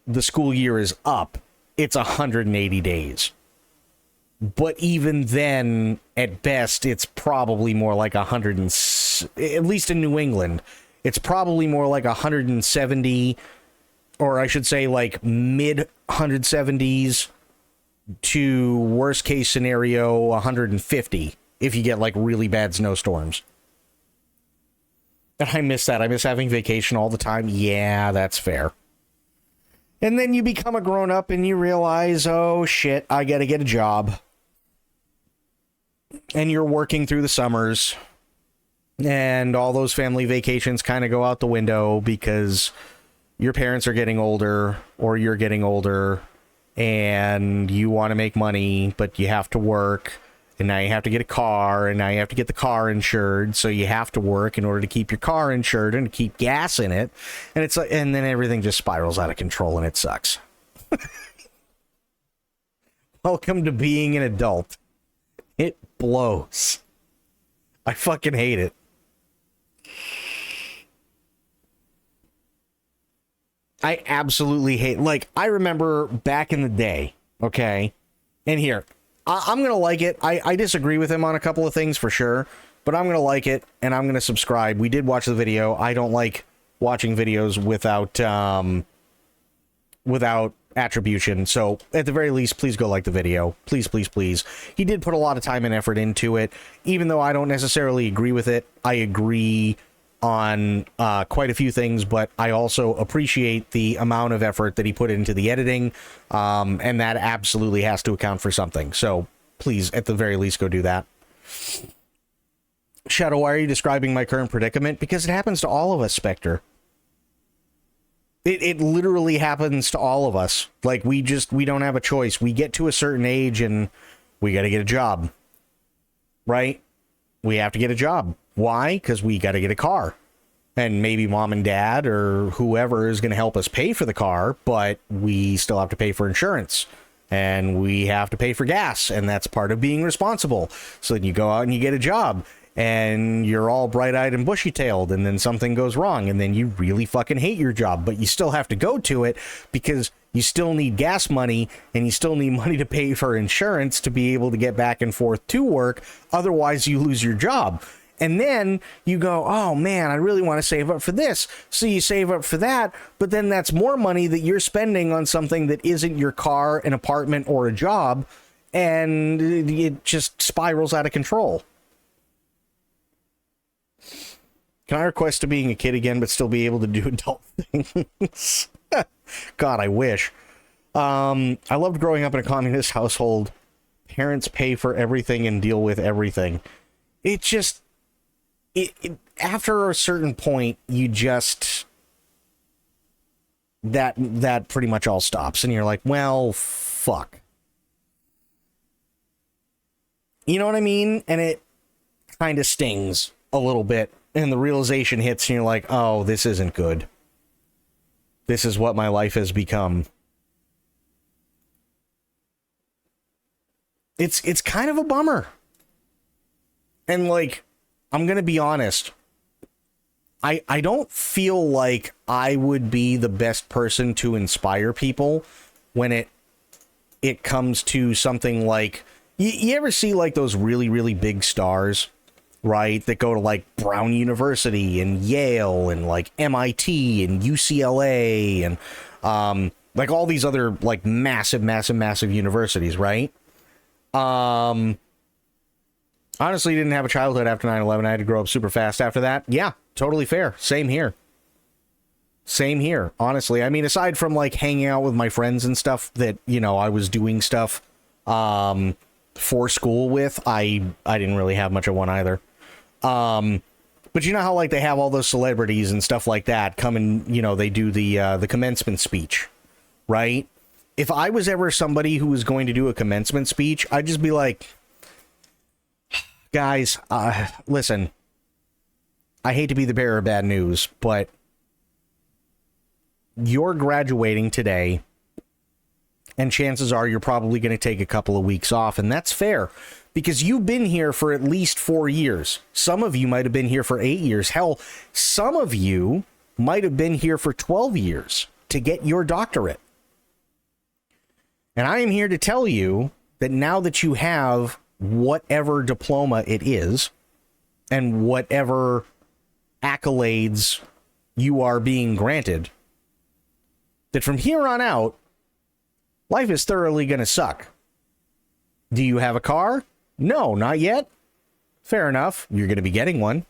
the school year is up. It's 180 days. But even then, at best, it's probably more like 100 and, at least in New England, it's probably more like 170, or I should say like mid 170s to worst case scenario 150 if you get like really bad snowstorms. And I miss that. I miss having vacation all the time. Yeah, that's fair. And then you become a grown up and you realize, oh shit, I gotta get a job. And you're working through the summers. And all those family vacations kind of go out the window because your parents are getting older or you're getting older and you want to make money, but you have to work. And now you have to get a car, and now you have to get the car insured. So you have to work in order to keep your car insured and to keep gas in it. And it's like, and then everything just spirals out of control and it sucks. Welcome to being an adult. It blows. I fucking hate it. I absolutely hate, like, I remember back in the day, okay, and here, I'm going to like it. I disagree with him on a couple of things for sure, but I'm going to like it, and I'm going to subscribe. We did watch the video. I don't like watching videos without attribution, so at the very least, please go like the video. Please, please, please. He did put a lot of time and effort into it, even though I don't necessarily agree with it. I agree on quite a few things, but I also appreciate the amount of effort that he put into the editing, and that absolutely has to account for something. So please, at the very least, go do that. Shadow, why are you describing my current predicament? Because it happens to all of us, Spectre. It literally happens to all of us. Like, we don't have a choice. We get to a certain age and we got to get a job, right? We have to get a job. Why? Because we got to get a car. And maybe mom and dad or whoever is going to help us pay for the car, but we still have to pay for insurance. And we have to pay for gas. And that's part of being responsible. So then you go out and you get a job. And you're all bright-eyed and bushy-tailed. And then something goes wrong. And then you really fucking hate your job. But you still have to go to it because you still need gas money. And you still need money to pay for insurance to be able to get back and forth to work. Otherwise, you lose your job. And then you go, oh man, I really want to save up for this. So you save up for that, but then that's more money that you're spending on something that isn't your car, an apartment, or a job, and it just spirals out of control. Can I request to being a kid again, but still be able to do adult things? God, I wish. I loved growing up in a communist household. Parents pay for everything and deal with everything. It just... after a certain point, you just... That pretty much all stops. And you're like, well, fuck. You know what I mean? And it kind of stings a little bit and the realization hits, and you're like, oh, this isn't good. This is what my life has become. It's kind of a bummer. And, like, I'm going to be honest. I don't feel like I would be the best person to inspire people when it comes to something like... You ever see, like, those really, really big stars, right, that go to, like, Brown University and Yale and, like, MIT and UCLA and, like, all these other, like, massive, massive, massive universities, right? Honestly, didn't have a childhood after 9/11. I had to grow up super fast after that. Yeah, totally fair. Same here. Same here, honestly. I mean, aside from, like, hanging out with my friends and stuff that, you know, I was doing stuff for school with, I didn't really have much of one either. But you know how, like, they have all those celebrities and stuff like that come and, you know, they do the commencement speech, right? If I was ever somebody who was going to do a commencement speech, I'd just be like, guys, listen, I hate to be the bearer of bad news, but you're graduating today, and chances are you're probably going to take a couple of weeks off, and that's fair, because you've been here for at least 4 years. Some of you might have been here for 8 years. Hell, some of you might have been here for 12 years to get your doctorate. And I am here to tell you that now that you have whatever diploma it is, and whatever accolades you are being granted, that from here on out, life is thoroughly going to suck. Do you have a car? No, not yet. Fair enough. You're going to be getting one.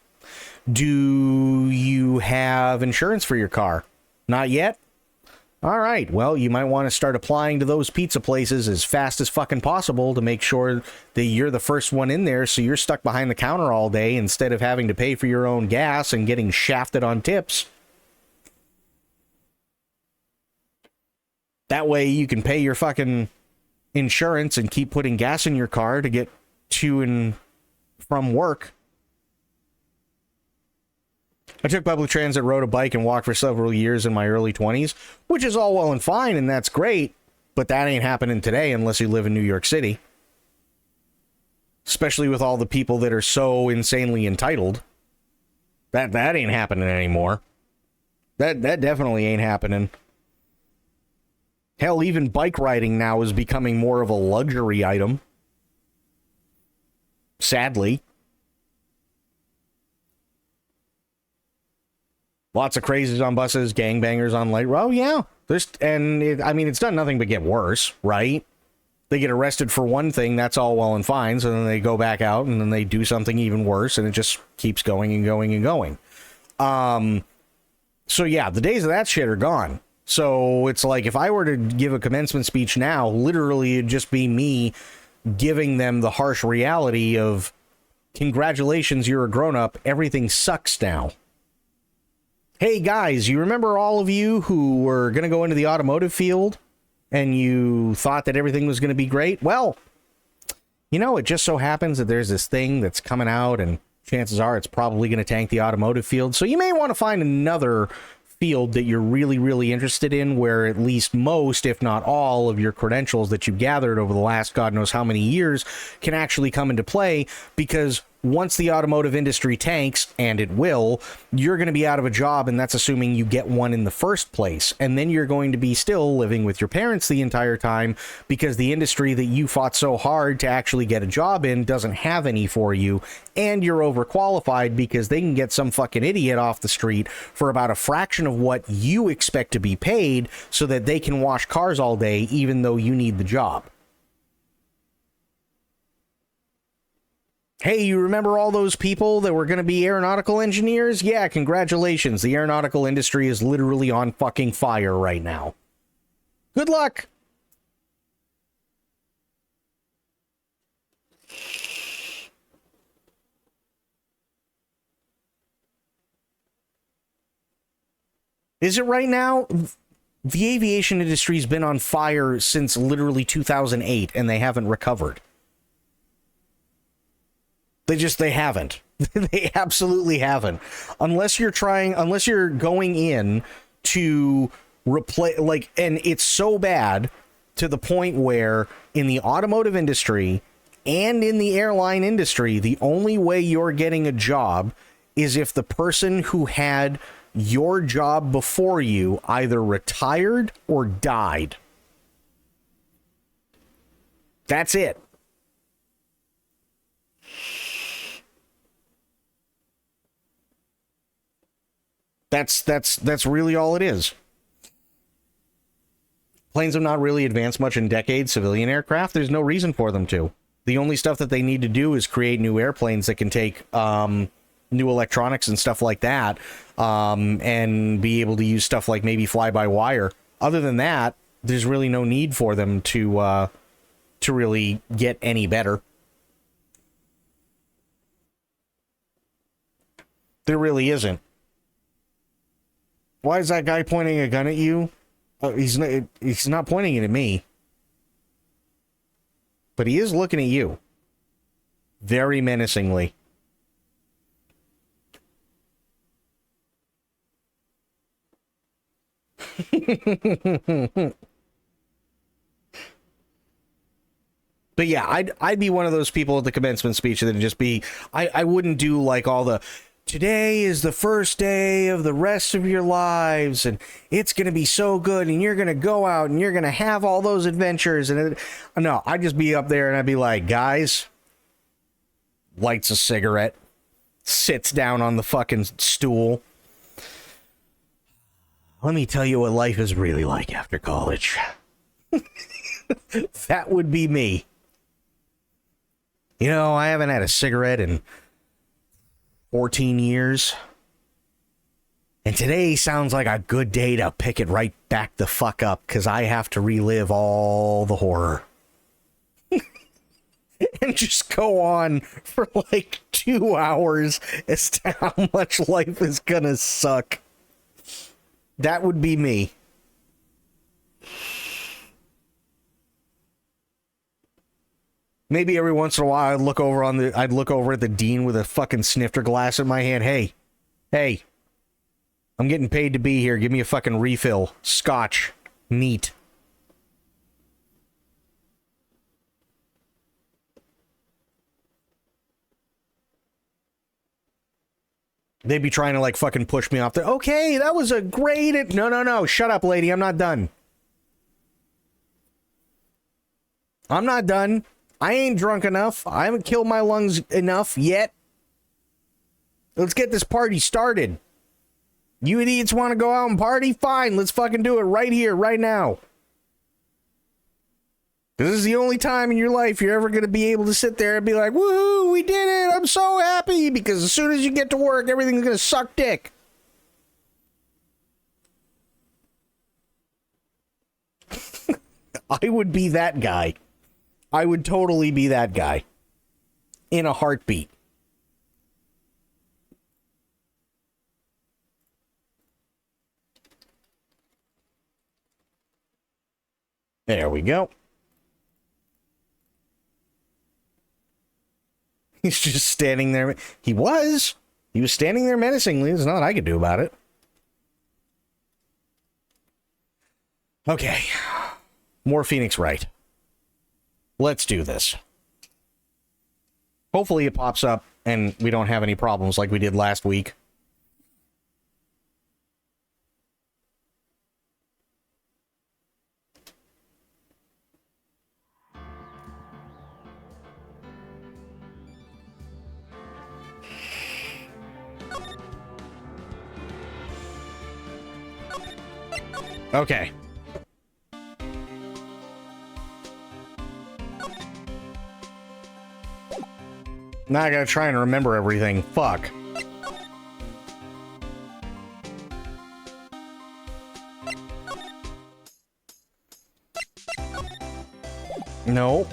Do you have insurance for your car? Not yet. All right, well, you might want to start applying to those pizza places as fast as fucking possible to make sure that you're the first one in there, so you're stuck behind the counter all day instead of having to pay for your own gas and getting shafted on tips. That way you can pay your fucking insurance and keep putting gas in your car to get to and from work. I took public transit, rode a bike, and walked for several years in my early 20s, which is all well and fine, and that's great, but that ain't happening today unless you live in New York City. Especially with all the people that are so insanely entitled. That ain't happening anymore. That definitely ain't happening. Hell, even bike riding now is becoming more of a luxury item. Sadly. Lots of crazies on buses, gangbangers on light. Oh, yeah. It's done nothing but get worse, right? They get arrested for one thing, that's all well and fine, so then they go back out and then they do something even worse, and it just keeps going and going and going. So, yeah, the days of that shit are gone. So it's like if I were to give a commencement speech now, literally it'd just be me giving them the harsh reality of, congratulations, you're a grown-up, everything sucks now. Hey guys, you remember all of you who were going to go into the automotive field and you thought that everything was going to be great? Well, you know, it just so happens that there's this thing that's coming out and chances are it's probably going to tank the automotive field. So you may want to find another field that you're really, really interested in where at least most, if not all, of your credentials that you've gathered over the last God knows how many years can actually come into play, because once the automotive industry tanks, and it will, you're going to be out of a job, and that's assuming you get one in the first place. And then you're going to be still living with your parents the entire time because the industry that you fought so hard to actually get a job in doesn't have any for you, and you're overqualified because they can get some fucking idiot off the street for about a fraction of what you expect to be paid so that they can wash cars all day even though you need the job. Hey, you remember all those people that were going to be aeronautical engineers? Yeah, congratulations. The aeronautical industry is literally on fucking fire right now. Good luck. Is it right now? The aviation industry's been on fire since literally 2008, and they haven't recovered. They haven't. They absolutely haven't. Unless you're going in to replace, like, and it's so bad to the point where in the automotive industry and in the airline industry, the only way you're getting a job is if the person who had your job before you either retired or died. That's it. That's really all it is. Planes have not really advanced much in decades. Civilian aircraft, there's no reason for them to. The only stuff that they need to do is create new airplanes that can take new electronics and stuff like that, and be able to use stuff like maybe fly-by-wire. Other than that, there's really no need for them to really get any better. There really isn't. Why is that guy pointing a gun at you? He's not pointing it at me. But he is looking at you. Very menacingly. But yeah, I'd be one of those people at the commencement speech that'd just be, I wouldn't do like all the, today is the first day of the rest of your lives, and it's going to be so good, and you're going to go out, and you're going to have all those adventures. And no, I'd just be up there, and I'd be like, guys, lights a cigarette, sits down on the fucking stool. Let me tell you what life is really like after college. That would be me. You know, I haven't had a cigarette in 14 years. And today sounds like a good day to pick it right back the fuck up, because I have to relive all the horror. And just go on for like 2 hours as to how much life is gonna suck. That would be me. Maybe every once in a while I'd look over at the dean with a fucking snifter glass in my hand. Hey, I'm getting paid to be here. Give me a fucking refill. Scotch. Neat. They'd be trying to like fucking push me off there. Okay, that was a great... No. Shut up, lady. I'm not done. I'm not done. I ain't drunk enough. I haven't killed my lungs enough yet. Let's get this party started. You idiots want to go out and party? Fine, let's fucking do it right here, right now. This is the only time in your life you're ever going to be able to sit there and be like, woohoo, we did it, I'm so happy, because as soon as you get to work, everything's going to suck dick. I would be that guy. I would totally be that guy. In a heartbeat. There we go. He's just standing there. He was standing there menacingly. There's nothing I could do about it. Okay. More Phoenix Wright. Let's do this. Hopefully it pops up and we don't have any problems like we did last week. Okay. Now I gotta try and remember everything. Fuck. No.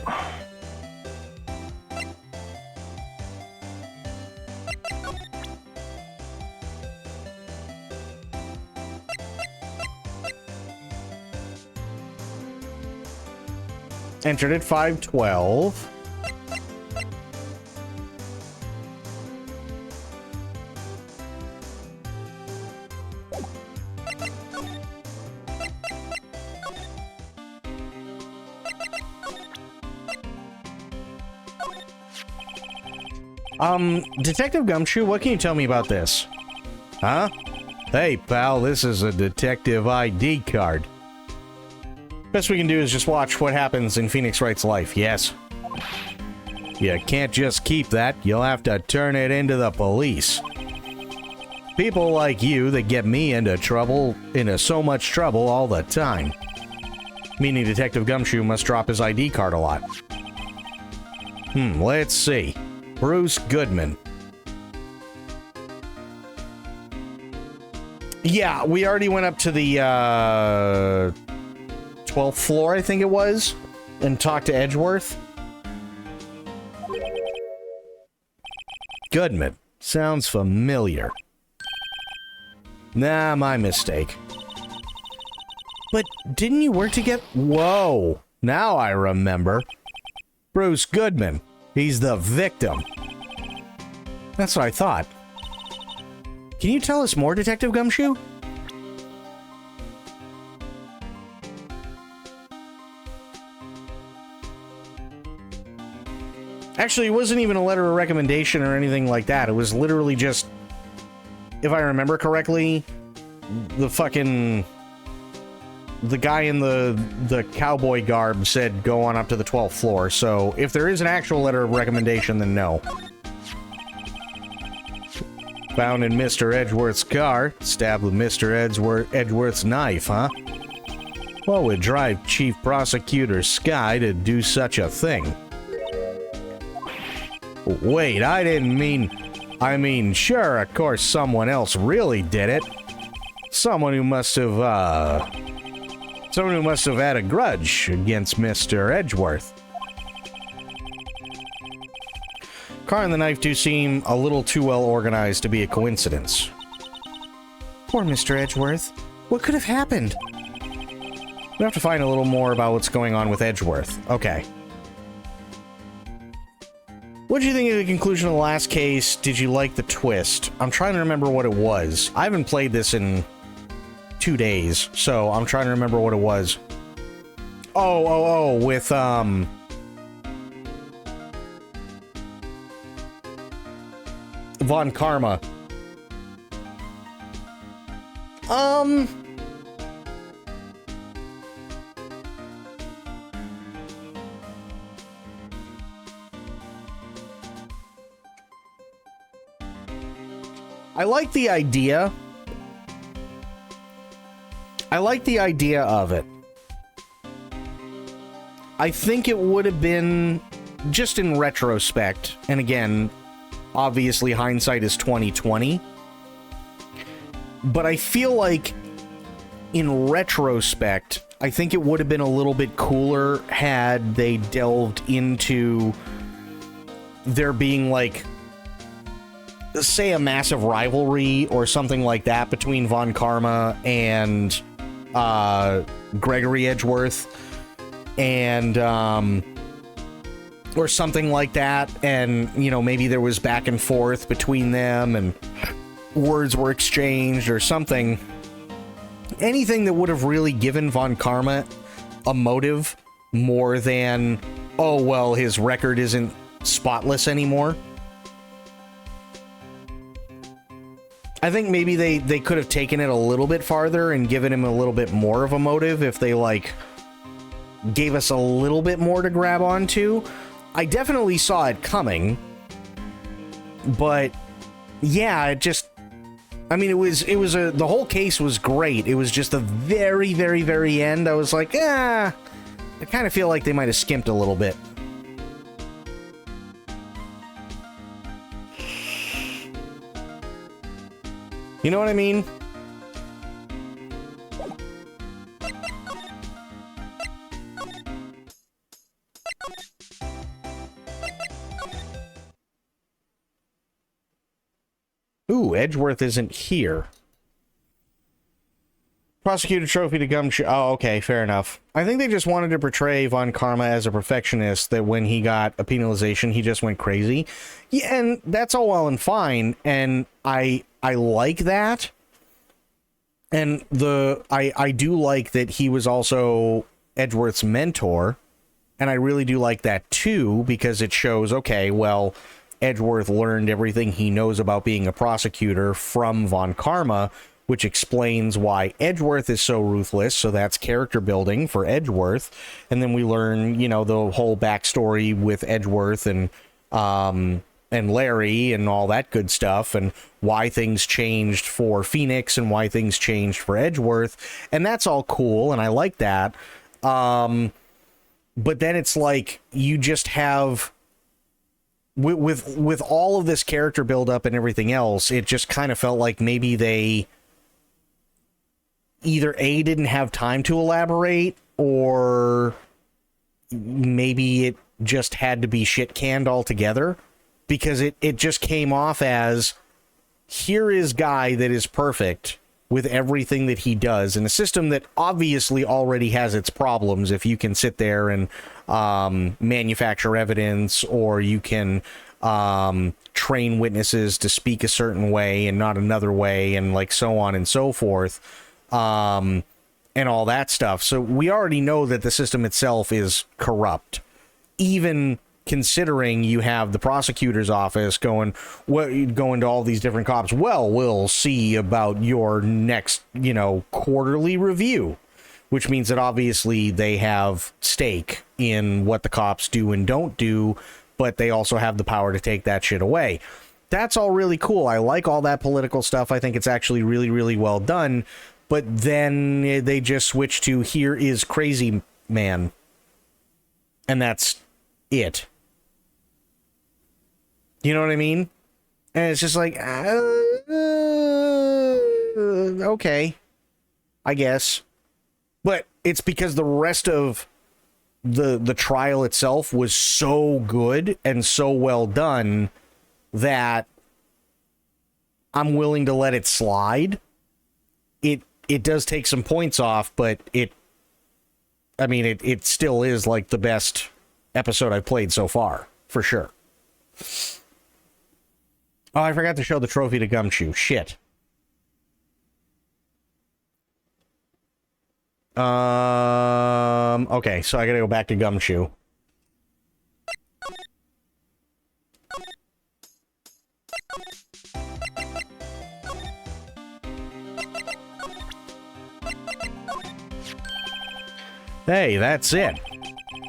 Entered at 512. Detective Gumshoe, what can you tell me about this? Huh? Hey, pal, this is a detective ID card. Best we can do is just watch what happens in Phoenix Wright's life, yes? You can't just keep that, you'll have to turn it into the police. People like you that get me into so much trouble all the time. Meaning Detective Gumshoe must drop his ID card a lot. Let's see. Bruce Goodman. Yeah, we already went up to the 12th floor, I think it was, and talked to Edgeworth. Goodman. Sounds familiar. Nah, my mistake. But didn't you work together? Whoa, now I remember. Bruce Goodman. He's the victim. That's what I thought. Can you tell us more, Detective Gumshoe? Actually, it wasn't even a letter of recommendation or anything like that. It was literally just, if I remember correctly, the guy in the cowboy garb said go on up to the 12th floor. So if there is an actual letter of recommendation, then no. Found in Mr. Edgeworth's car, stabbed with Mr. Edgeworth's knife, huh? What would drive Chief Prosecutor Skye to do such a thing? Wait, I mean, sure, of course someone else really did it. Someone who must have had a grudge against Mr. Edgeworth. Car and the knife do seem a little too well organized to be a coincidence. Poor Mr. Edgeworth. What could have happened? We have to find a little more about what's going on with Edgeworth. Okay. What did you think of the conclusion of the last case? Did you like the twist? I'm trying to remember what it was. I haven't played this in 2 days, so I'm trying to remember what it was. Oh, with, Von Karma. I like the idea. I like the idea of it. I think it would have been, just in retrospect, and again, obviously hindsight is 20/20, but I feel like in retrospect, I think it would have been a little bit cooler had they delved into there being, like, say a massive rivalry or something like that between Von Karma and Gregory Edgeworth, and or something like that, and you know, maybe there was back and forth between them and words were exchanged or something. Anything that would have really given Von Karma a motive more than, oh well, his record isn't spotless anymore. I think maybe they could have taken it a little bit farther and given him a little bit more of a motive if they, like, gave us a little bit more to grab onto. I definitely saw it coming, but yeah, it just, I mean, the whole case was great. It was just the very, very, very end. I was like, I kind of feel like they might have skimped a little bit. You know what I mean? Ooh, Edgeworth isn't here. Prosecutor trophy to Gumshoe. Oh, okay, fair enough. I think they just wanted to portray Von Karma as a perfectionist, that when he got a penalization, he just went crazy. Yeah, and that's all well and fine, and I like that. And I do like that he was also Edgeworth's mentor, and I really do like that too, because it shows, okay, well, Edgeworth learned everything he knows about being a prosecutor from Von Karma, which explains why Edgeworth is so ruthless. So that's character building for Edgeworth. And then we learn, you know, the whole backstory with Edgeworth and Larry and all that good stuff, and why things changed for Phoenix and why things changed for Edgeworth. And that's all cool, and I like that. But then it's like you just have with all of this character build up and everything else, it just kind of felt like maybe they either A, didn't have time to elaborate, or maybe it just had to be shit canned altogether, because it just came off as, here is guy that is perfect with everything that he does in a system that obviously already has its problems. If you can sit there and manufacture evidence, or you can train witnesses to speak a certain way and not another way, and like so on and so forth, and all that stuff. So we already know that the system itself is corrupt, even considering you have the prosecutor's office going to all these different cops. Well, we'll see about your next, you know, quarterly review, which means that obviously they have stake in what the cops do and don't do, but they also have the power to take that shit away. That's all really cool. I like all that political stuff. I think it's actually really, really well done. But then they just switch to, here is Crazy Man. And that's it. You know what I mean? And it's just like, okay, I guess. But it's because the rest of the trial itself was so good and so well done that I'm willing to let it slide. It does take some points off, but it still is like the best episode I've played so far, for sure. Oh, I forgot to show the trophy to Gumshoe. Shit. Okay, so I gotta go back to Gumshoe. Hey, that's it.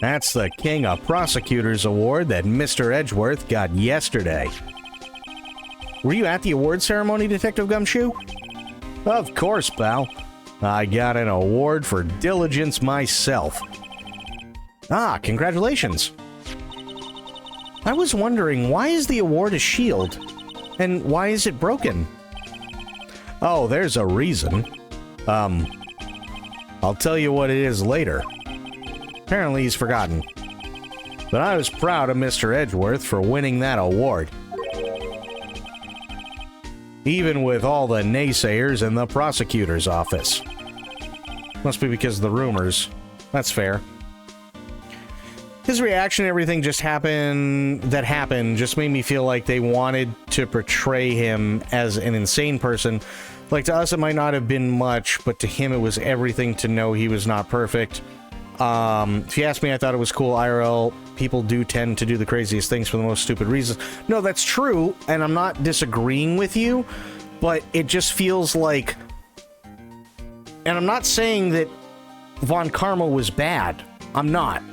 That's the King of Prosecutors Award that Mr. Edgeworth got yesterday. Were you at the award ceremony, Detective Gumshoe? Of course, pal. I got an award for diligence myself. Ah, congratulations. I was wondering, why is the award a shield? And why is it broken? Oh, there's a reason. I'll tell you what it is later. Apparently he's forgotten. But I was proud of Mr. Edgeworth for winning that award. Even with all the naysayers in the prosecutor's office. Must be because of the rumors. That's fair. His reaction to everything just happened just made me feel like they wanted to portray him as an insane person. Like, to us it might not have been much, but to him it was everything to know he was not perfect. If you ask me, I thought it was cool. IRL, people do tend to do the craziest things for the most stupid reasons. No, that's true, and I'm not disagreeing with you, but it just feels like... And I'm not saying that Von Karma was bad. I'm not.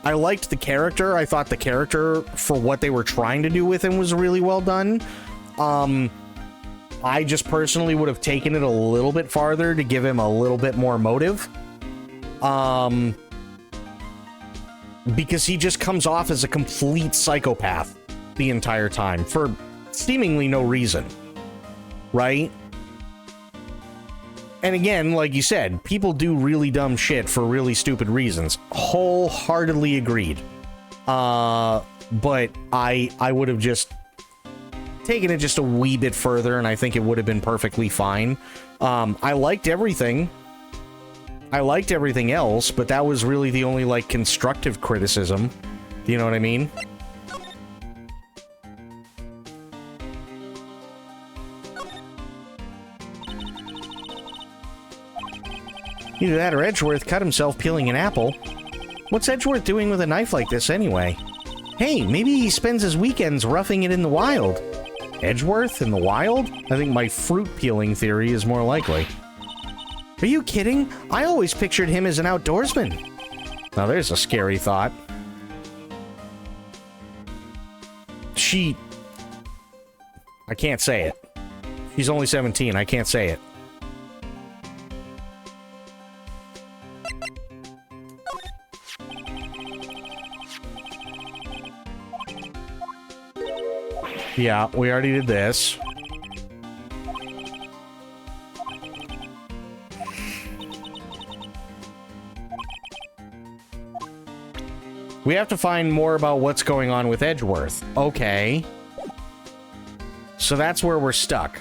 I liked the character. I thought the character, for what they were trying to do with him, was really well done. I just personally would have taken it a little bit farther to give him a little bit more motive. Because he just comes off as a complete psychopath the entire time for seemingly no reason. Right? And again, like you said, people do really dumb shit for really stupid reasons. Wholeheartedly agreed. But I would have just taken it just a wee bit further, and I think it would have been perfectly fine. I liked everything. I liked everything else, but that was really the only, like, constructive criticism. Do you know what I mean? Either that or Edgeworth cut himself peeling an apple. What's Edgeworth doing with a knife like this anyway? Hey, maybe he spends his weekends roughing it in the wild. Edgeworth in the wild? I think my fruit peeling theory is more likely. Are you kidding? I always pictured him as an outdoorsman. Now there's a scary thought. I can't say it. She's only 17, I can't say it. Yeah, we already did this. We have to find more about what's going on with Edgeworth. Okay. So that's where we're stuck.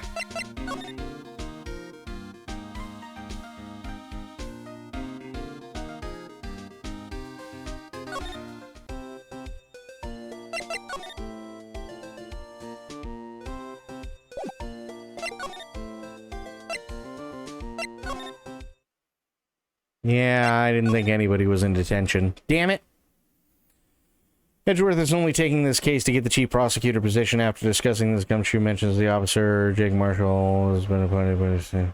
Yeah, I didn't think anybody was in detention. Damn it. Edgeworth is only taking this case to get the chief prosecutor position. After discussing this, Gumshoe mentions the officer, Jake Marshall, has been appointed by the...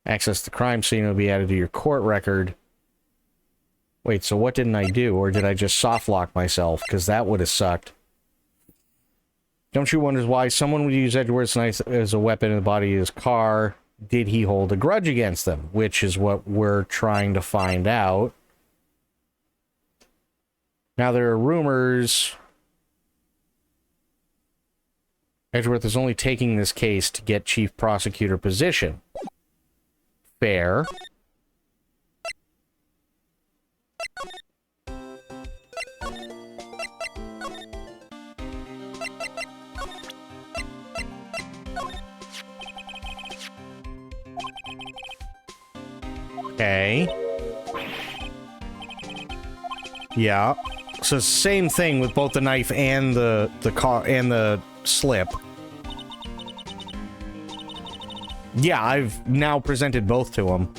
Access to the crime scene will be added to your court record. Wait, so what didn't I do? Or did I just soft lock myself? Because that would have sucked. Gumshoe wonders why someone would use Edgeworth's knife as a weapon in the body of his car. Did he hold a grudge against them? Which is what we're trying to find out. Now, there are rumors Edgeworth is only taking this case to get chief prosecutor position. Fair. Okay. Yeah. So same thing with both the knife and the car and the slip. Yeah, I've now presented both to him.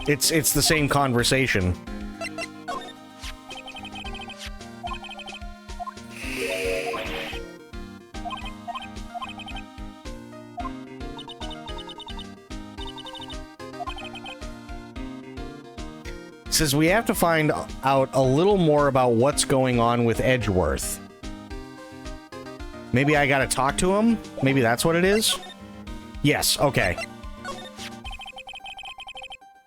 It's the same conversation. Says we have to find out a little more about what's going on with Edgeworth. Maybe I gotta talk to him? Maybe that's what it is? Yes, okay.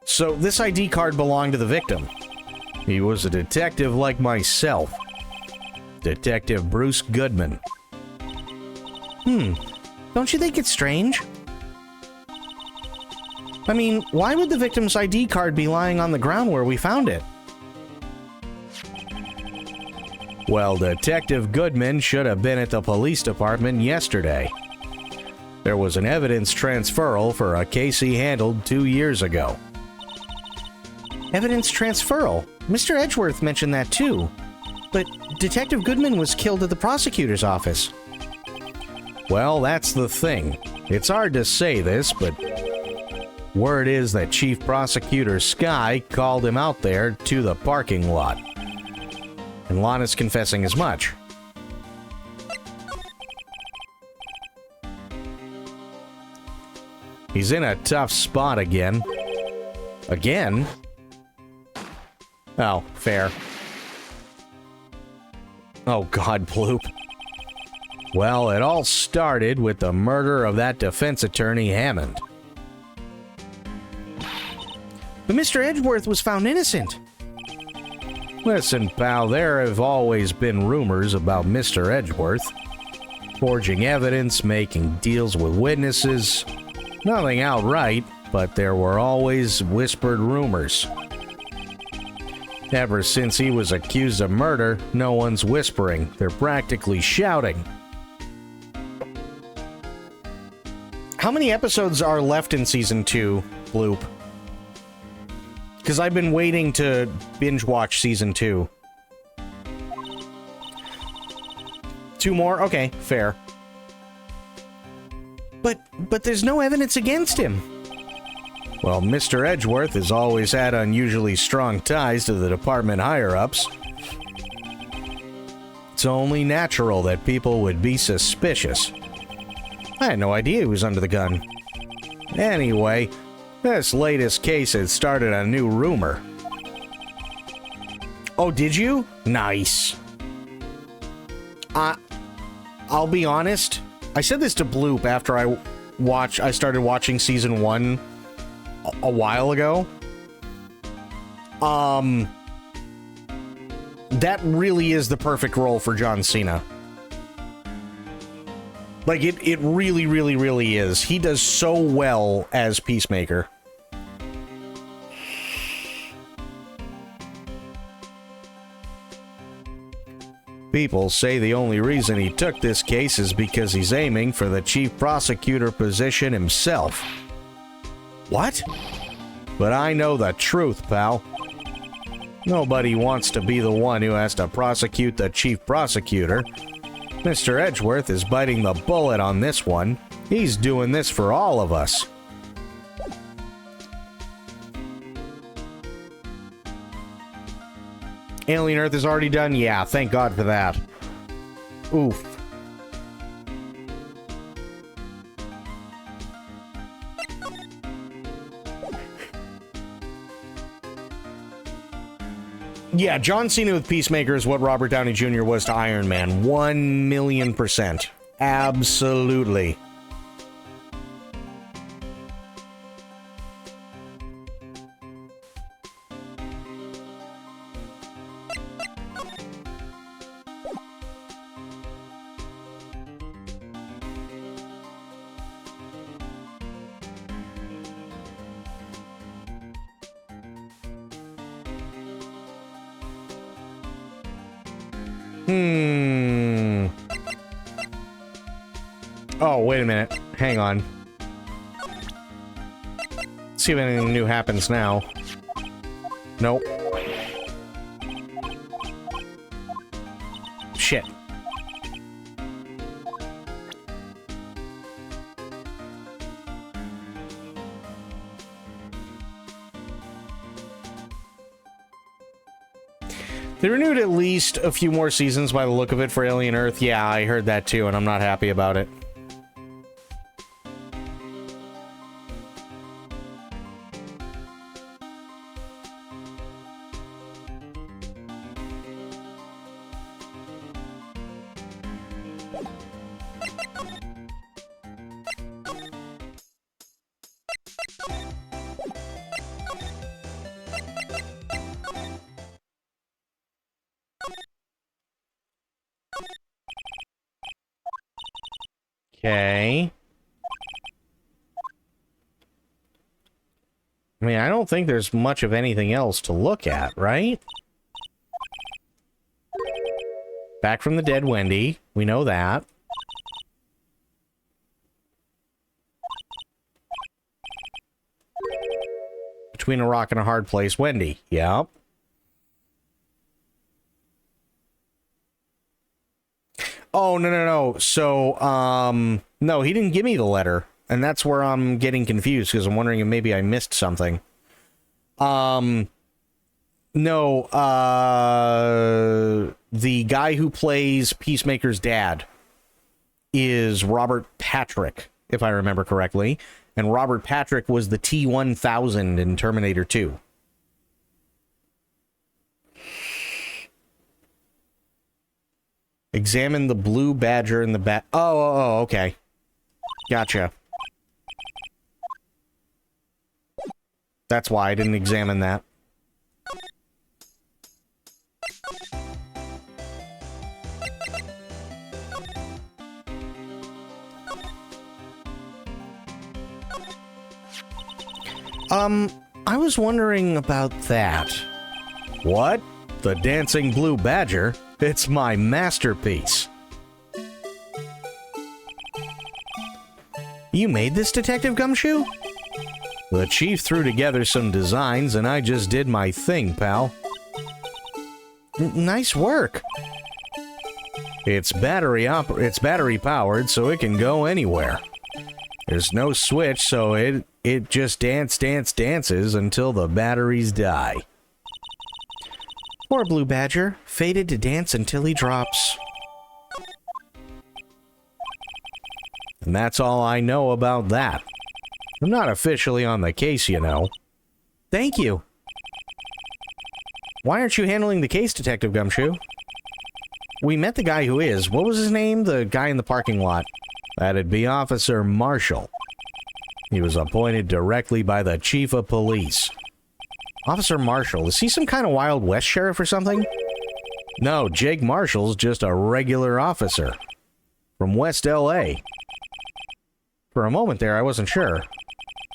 So this ID card belonged to the victim. He was a detective like myself. Detective Bruce Goodman. Don't you think it's strange? I mean, why would the victim's ID card be lying on the ground where we found it? Well, Detective Goodman should have been at the police department yesterday. There was an evidence transferal for a case he handled 2 years ago. Evidence transferal? Mr. Edgeworth mentioned that too. But Detective Goodman was killed at the prosecutor's office. Well, that's the thing. It's hard to say this, but word is that Chief Prosecutor Sky called him out there to the parking lot. And Lana's confessing as much. He's in a tough spot again. Again? Oh, fair. Oh God, Bloop. Well, it all started with the murder of that defense attorney Hammond. But Mr. Edgeworth was found innocent. Listen, pal, there have always been rumors about Mr. Edgeworth. Forging evidence, making deals with witnesses. Nothing outright, but there were always whispered rumors. Ever since he was accused of murder, no one's whispering. They're practically shouting. How many episodes are left in Season 2, Bloop? Because I've been waiting to binge watch Season 2. 2 more? Okay, fair. But there's no evidence against him. Well, Mr. Edgeworth has always had unusually strong ties to the department higher-ups. It's only natural that people would be suspicious. I had no idea he was under the gun. Anyway, this latest case had started a new rumor. Oh, did you? Nice. I'll be honest. I said this to Bloop after I started watching season 1 a while ago. That really is the perfect role for John Cena. Like, it really, really, really is. He does so well as Peacemaker. People say the only reason he took this case is because he's aiming for the chief prosecutor position himself. What? But I know the truth, pal. Nobody wants to be the one who has to prosecute the chief prosecutor. Mr. Edgeworth is biting the bullet on this one. He's doing this for all of us. Alien Earth is already done? Yeah, thank God for that. Oof. Yeah, John Cena with Peacemaker is what Robert Downey Jr. was to Iron Man. 1,000,000%. Absolutely. Oh, wait a minute. Hang on. Let's see if anything new happens now. Nope. Shit. They renewed at least a few more seasons by the look of it for Alien Earth. Yeah, I heard that too, and I'm not happy about it. Okay. I mean, I don't think there's much of anything else to look at, right? Back from the dead Wendy. We know that. Between a rock and a hard place, Wendy. Yep. Oh, no. So, no, he didn't give me the letter. And that's where I'm getting confused, because I'm wondering if maybe I missed something. No, the guy who plays Peacemaker's dad is Robert Patrick, if I remember correctly. And Robert Patrick was the T-1000 in Terminator 2. Examine the blue badger in the bat. Oh, okay. Gotcha. That's why I didn't examine that. I was wondering about that. What? The dancing blue badger? It's my masterpiece. You made this, Detective Gumshoe? The chief threw together some designs and I just did my thing, pal. Nice work. It's battery powered, so it can go anywhere. There's no switch, so it it just dances until the batteries die. Poor Blue Badger, fated to dance until he drops. And that's all I know about that. I'm not officially on the case, you know. Thank you. Why aren't you handling the case, Detective Gumshoe? We met the guy who is. What was his name? The guy in the parking lot. That'd be Officer Marshall. He was appointed directly by the Chief of Police. Officer Marshall, is he some kind of Wild West sheriff or something? No, Jake Marshall's just a regular officer. From West L.A. For a moment there, I wasn't sure.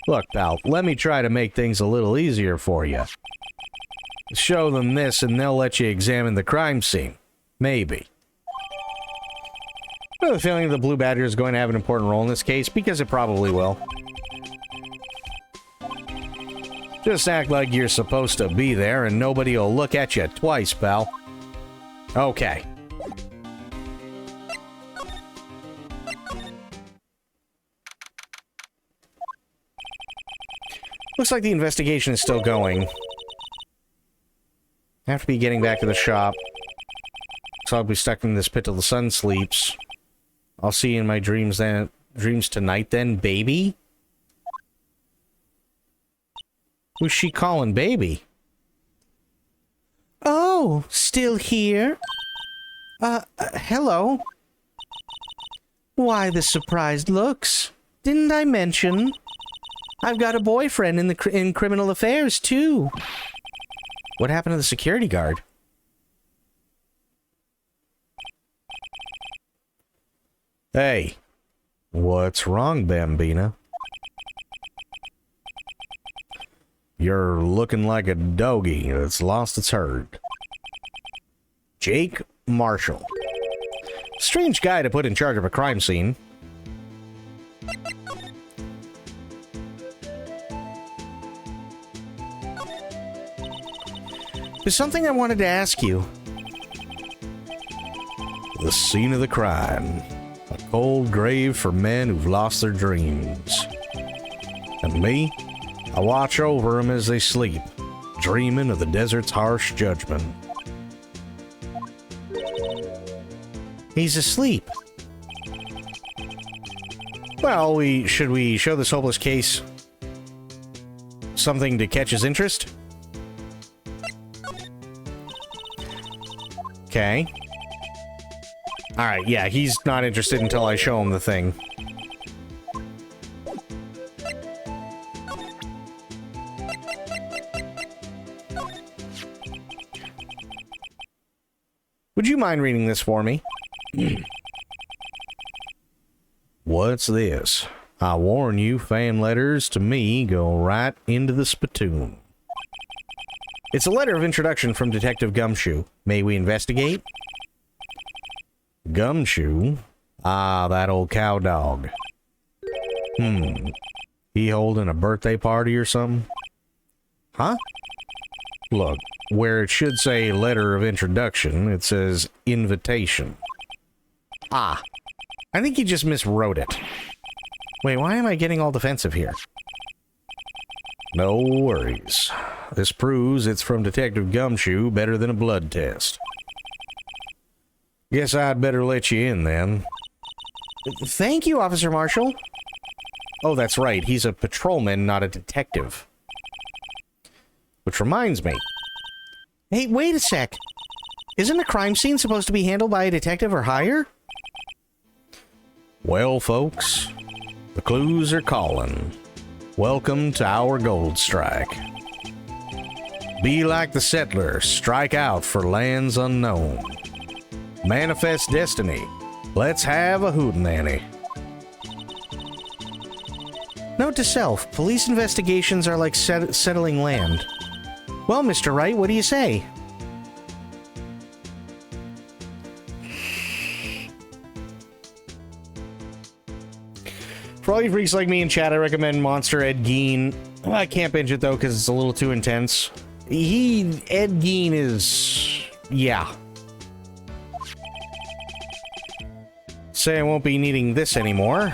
Look, pal, let me try to make things a little easier for you. Show them this and they'll let you examine the crime scene. Maybe. I have a feeling the Blue Badger is going to have an important role in this case, because it probably will. Just act like you're supposed to be there and nobody will look at you twice, pal. Okay. Looks like the investigation is still going. I have to be getting back to the shop. So I'll be stuck in this pit till the sun sleeps. I'll see you in my dreams tonight then, baby? Who's she calling baby? Oh, still here? Hello? Why the surprised looks? Didn't I mention? I've got a boyfriend in criminal affairs, too. What happened to the security guard? Hey, what's wrong, Bambina? You're looking like a doggy that's lost its herd. Jake Marshall. Strange guy to put in charge of a crime scene. There's something I wanted to ask you. The scene of the crime. A cold grave for men who've lost their dreams. And me? I watch over them as they sleep, dreaming of the desert's harsh judgment. He's asleep. Well, should we show this hopeless case something to catch his interest? Okay. Alright, yeah, he's not interested until I show him the thing. Would you mind reading this for me? What's this? I warn you, fan letters to me go right into the spittoon. It's a letter of introduction from Detective Gumshoe. May we investigate? Gumshoe? Ah, that old cow dog. He holding a birthday party or something? Huh? Look, where it should say letter of introduction, it says invitation. Ah, I think he just miswrote it. Wait, why am I getting all defensive here? No worries. This proves it's from Detective Gumshoe better than a blood test. Guess I'd better let you in, then. Thank you, Officer Marshall. Oh, that's right. He's a patrolman, not a detective. Which reminds me. Hey, wait a sec. Isn't a crime scene supposed to be handled by a detective or higher? Well, folks, the clues are calling. Welcome to our gold strike. Be like the settler, strike out for lands unknown. Manifest destiny. Let's have a hootenanny. Note to self, police investigations are like settling land. Well, Mr. Wright, what do you say? For all you freaks like me in chat, I recommend Monster Ed Gein. I can't binge it though because it's a little too intense. Ed Gein is... yeah. Say I won't be needing this anymore.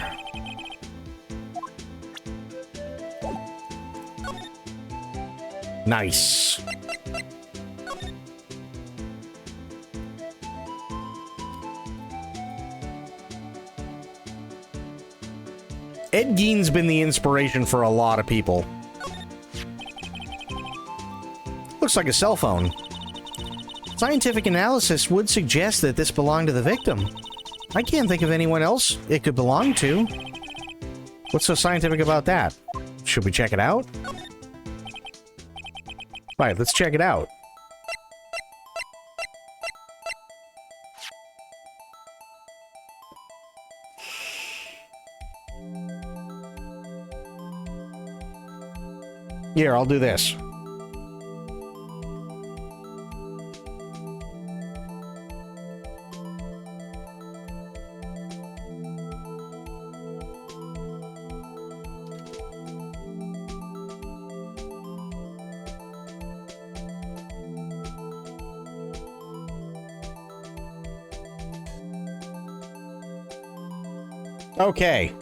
Nice. Ed Gein's been the inspiration for a lot of people. Looks like a cell phone. Scientific analysis would suggest that this belonged to the victim. I can't think of anyone else it could belong to. What's so scientific about that? Should we check it out? Right, let's check it out. Here, I'll do this. Okay.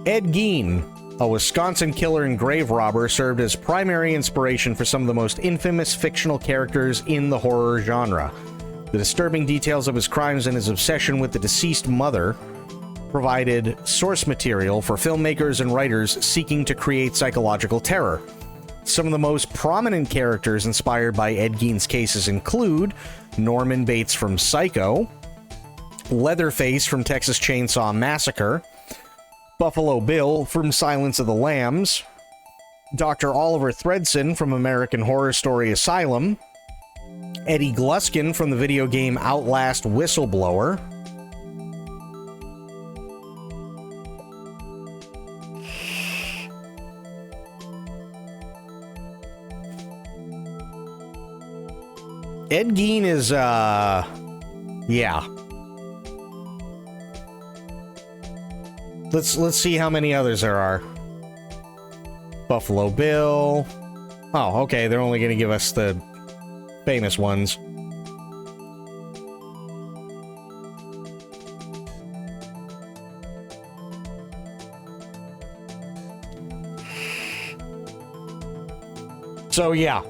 Ed Gein, a Wisconsin killer and grave robber, served as primary inspiration for some of the most infamous fictional characters in the horror genre. The disturbing details of his crimes and his obsession with the deceased mother provided source material for filmmakers and writers seeking to create psychological terror. Some of the most prominent characters inspired by Ed Gein's cases include Norman Bates from Psycho, Leatherface from Texas Chainsaw Massacre, Buffalo Bill from Silence of the Lambs, Dr. Oliver Thredson from American Horror Story Asylum, Eddie Gluskin from the video game Outlast Whistleblower, Ed Gein is, yeah. Let's see how many others there are. Buffalo Bill. Oh, okay, they're only gonna give us the famous ones. So yeah.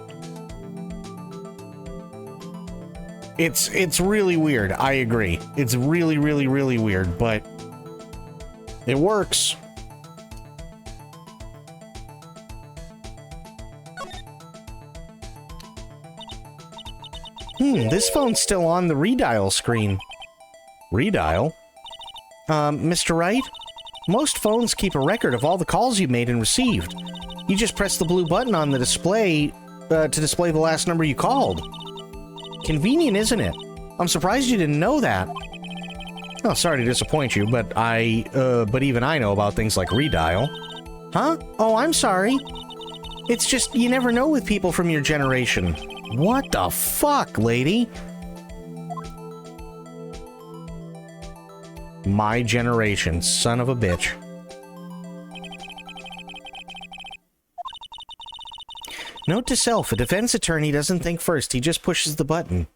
It's really weird. I agree. It's really, really, really weird, but it works. This phone's still on the redial screen. Redial? Mr. Wright? Most phones keep a record of all the calls you made and received. You just press the blue button on the display to display the last number you called. Convenient, isn't it? I'm surprised you didn't know that. Oh, sorry to disappoint you, but even I know about things like redial. Huh? Oh, I'm sorry. It's just, you never know with people from your generation. What the fuck, lady? My generation, son of a bitch. Note to self, a defense attorney doesn't think first, he just pushes the button.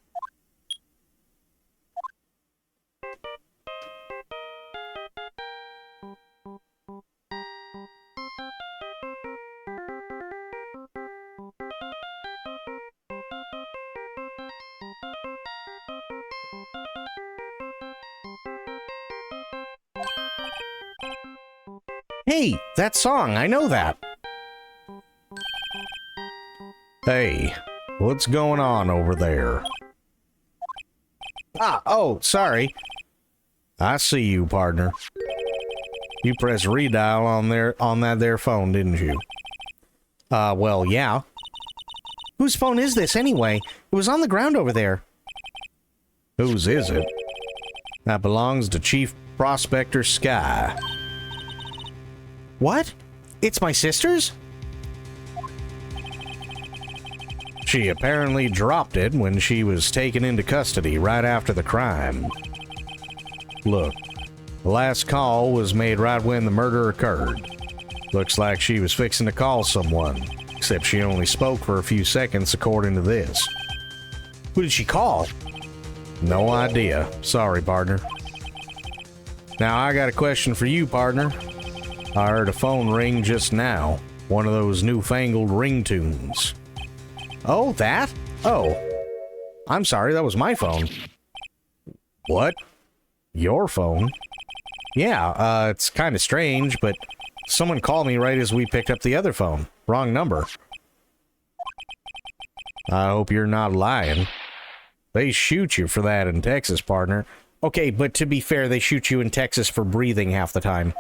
Hey, that song, I know that. Hey, what's going on over there? Oh, sorry. I see you, partner. You pressed redial on that there phone, didn't you? Well, yeah. Whose phone is this, anyway? It was on the ground over there. Whose is it? That belongs to Chief Prospector Sky. What? It's my sister's? She apparently dropped it when she was taken into custody right after the crime. Look, the last call was made right when the murder occurred. Looks like she was fixing to call someone, except she only spoke for a few seconds according to this. Who did she call? No idea. Sorry, partner. Now, I got a question for you, partner. I heard a phone ring just now. One of those newfangled ringtones. Oh, that? Oh. I'm sorry, that was my phone. What? Your phone? Yeah, it's kind of strange, but someone called me right as we picked up the other phone. Wrong number. I hope you're not lying. They shoot you for that in Texas, partner. Okay, but to be fair, they shoot you in Texas for breathing half the time.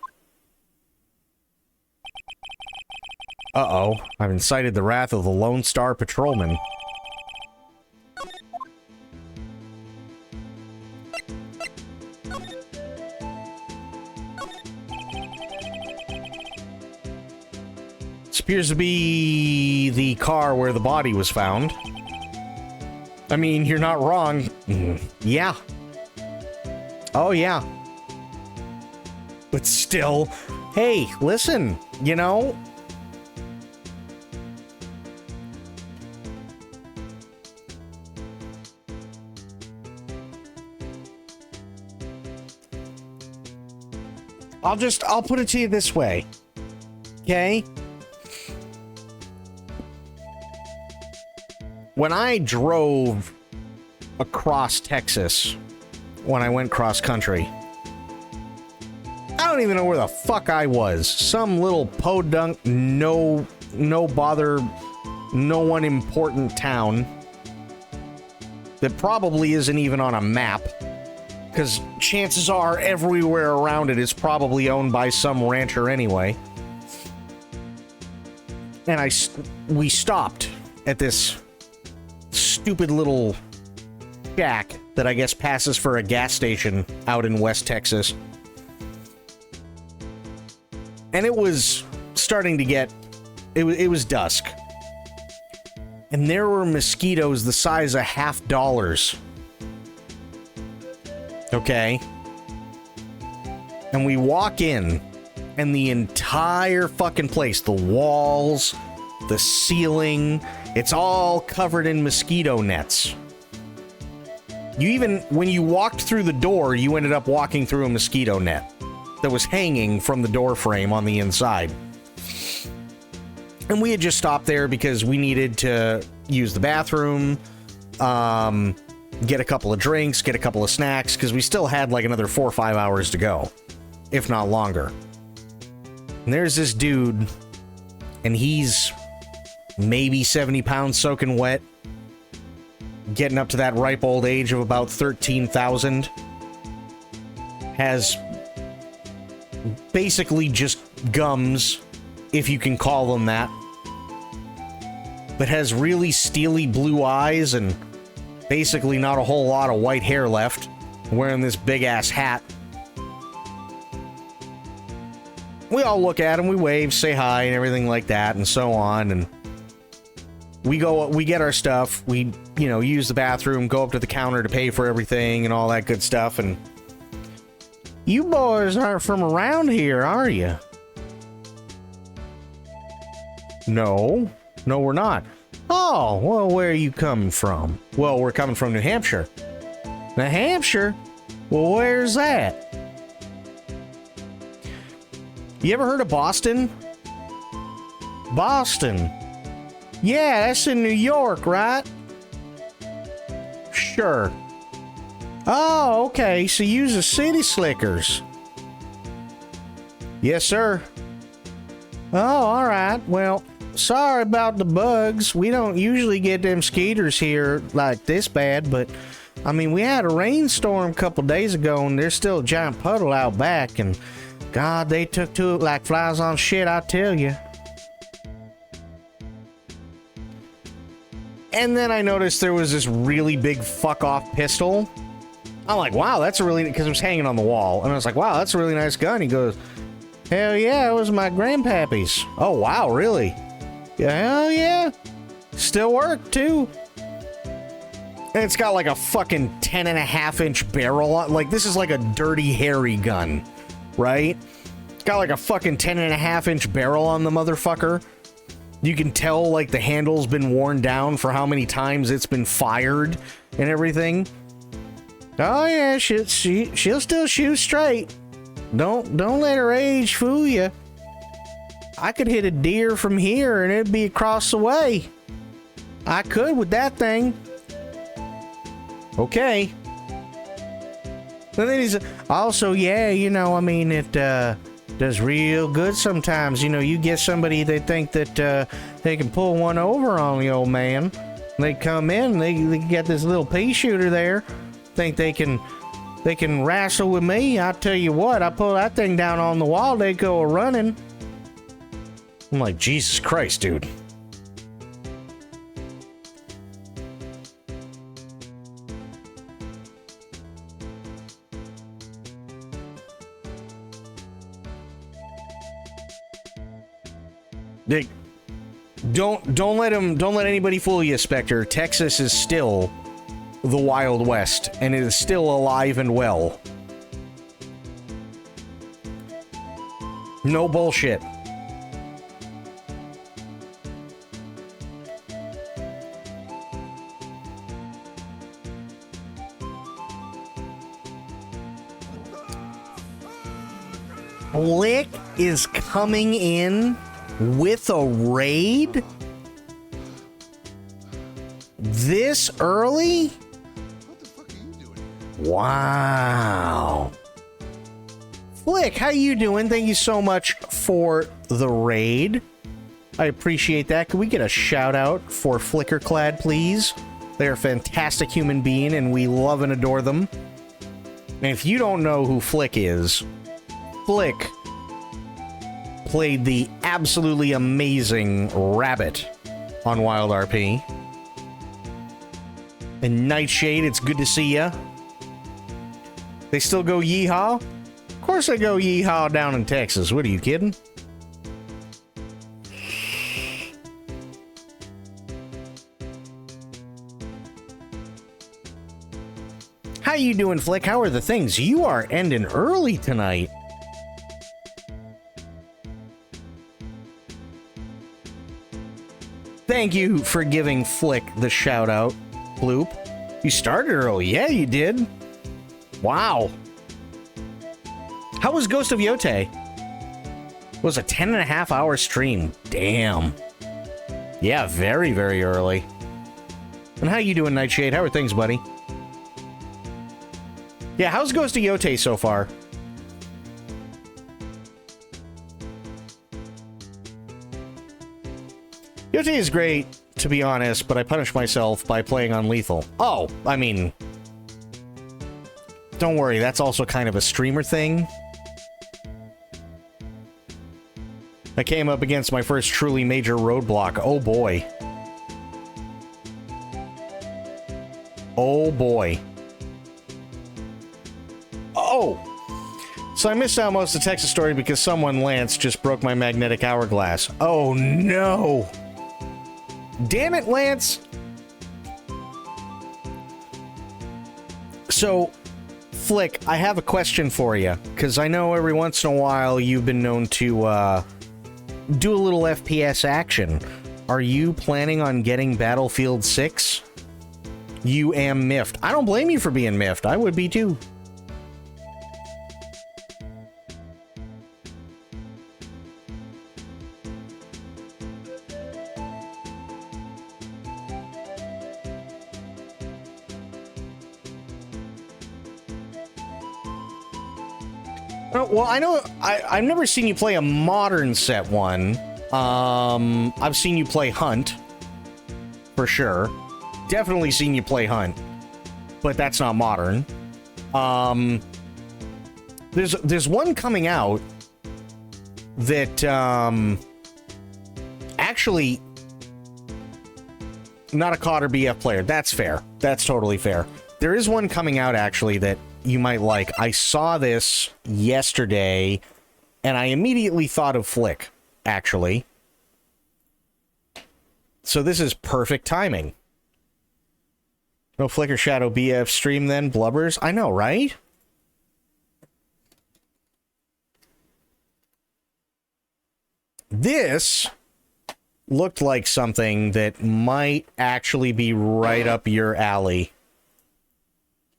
Uh-oh, I've incited the wrath of the Lone Star Patrolman. This appears to be the car where the body was found. I mean, you're not wrong. Yeah. Oh, yeah. But still, hey, listen, you know... I'll put it to you this way. Okay? When I drove across Texas, when I went cross country, I don't even know where the fuck I was. Some little podunk, no bother, no one important town that probably isn't even on a map. Because chances are everywhere around it is probably owned by some rancher anyway. And we stopped at this stupid little shack that I guess passes for a gas station out in West Texas. And it was starting to get... It was dusk. And there were mosquitoes the size of $50. Okay? And we walk in, and the entire fucking place, the walls, the ceiling, it's all covered in mosquito nets. You even, when you walked through the door, you ended up walking through a mosquito net that was hanging from the door frame on the inside. And we had just stopped there because we needed to use the bathroom, get a couple of drinks, get a couple of snacks, because we still had like another 4 or 5 hours to go, if not longer. And there's this dude, and he's maybe 70 pounds soaking wet, getting up to that ripe old age of about 13,000. Has basically just gums, if you can call them that, but has really steely blue eyes and basically not a whole lot of white hair left, wearing this big-ass hat. We all look at him, we wave, say hi, and everything like that, and so on, and we get our stuff, we, use the bathroom, go up to the counter to pay for everything, and all that good stuff, and... You boys aren't from around here, are you? No, we're not. Oh, well, where are you coming from? Well, we're coming from New Hampshire. New Hampshire? Well, where's that? You ever heard of Boston? Boston? Yeah, that's in New York, right? Sure. Oh, okay, so you's a city slickers. Yes, sir. Oh, alright, well... Sorry about the bugs. We don't usually get them skeeters here like this bad, but I mean, we had a rainstorm a couple days ago and there's still a giant puddle out back, and God, they took to it like flies on shit, I tell you. And then I noticed there was this really big fuck-off pistol. I'm like, wow, that's a really... because it was hanging on the wall. And I was like, wow, that's a really nice gun. He goes, hell yeah, it was my grandpappy's. Oh, wow, really? Yeah, hell yeah. Still work, too. And it's got like a fucking 10.5-inch barrel on. Like, this is like a Dirty Harry gun, right? It's got like a fucking 10.5-inch barrel on the motherfucker. You can tell, like, the handle's been worn down for how many times it's been fired and everything. Oh, yeah, she'll still shoot straight. Don't let her age fool you. I could hit a deer from here and it'd be across the way. I could with that thing. Okay. And then he's also, yeah, you know, I mean, it does real good sometimes. You know, you get somebody they think that they can pull one over on the old man. They come in, they get this little pea shooter there, think they can wrestle with me. I tell you what, I pull that thing down on the wall, they go running. I'm like, Jesus Christ, dude. Don't let anybody fool you, Spectre. Texas is still the Wild West, and it is still alive and well. No bullshit. Flick is coming in with a raid? This early? What the fuck are you doing? Wow. Flick, how you doing? Thank you so much for the raid. I appreciate that. Can we get a shout out for Flickerclad, please? They're a fantastic human being and we love and adore them. And if you don't know who Flick is, Flick played the absolutely amazing Rabbit on Wild RP. And Nightshade, it's good to see ya. They still go yeehaw? Of course they go yeehaw down in Texas. What are you kidding? How you doing, Flick? How are the things? You are ending early tonight. Thank you for giving Flick the shout out, Bloop. You started early. Yeah, you did. Wow. How was Ghost of Yote? It was a 10.5-hour stream. Damn. Yeah, very, very early. And how you doing, Nightshade? How are things, buddy? Yeah, how's Ghost of Yote so far? Yote is great, to be honest, but I punish myself by playing on lethal. Oh, I mean... Don't worry, that's also kind of a streamer thing. I came up against my first truly major roadblock. Oh boy. Oh boy. Oh! So I missed out most of the Texas story because someone, Lance, just broke my magnetic hourglass. Oh no! Damn it, Lance! So, Flick, I have a question for you, because I know every once in a while you've been known to, do a little FPS action. Are you planning on getting Battlefield 6? You am miffed. I don't blame you for being miffed. I would be too. Well, I know I've never seen you play a modern set one. I've seen you play Hunt, for sure. Definitely seen you play Hunt, but that's not modern. There's one coming out that actually not a COD or BF player. That's fair. That's totally fair. There is one coming out actually that you might like. I saw this yesterday, and I immediately thought of Flick, actually. So this is perfect timing. No Flicker Shadow BF stream then, Blubbers? I know, right? This looked like something that might actually be right up your alley.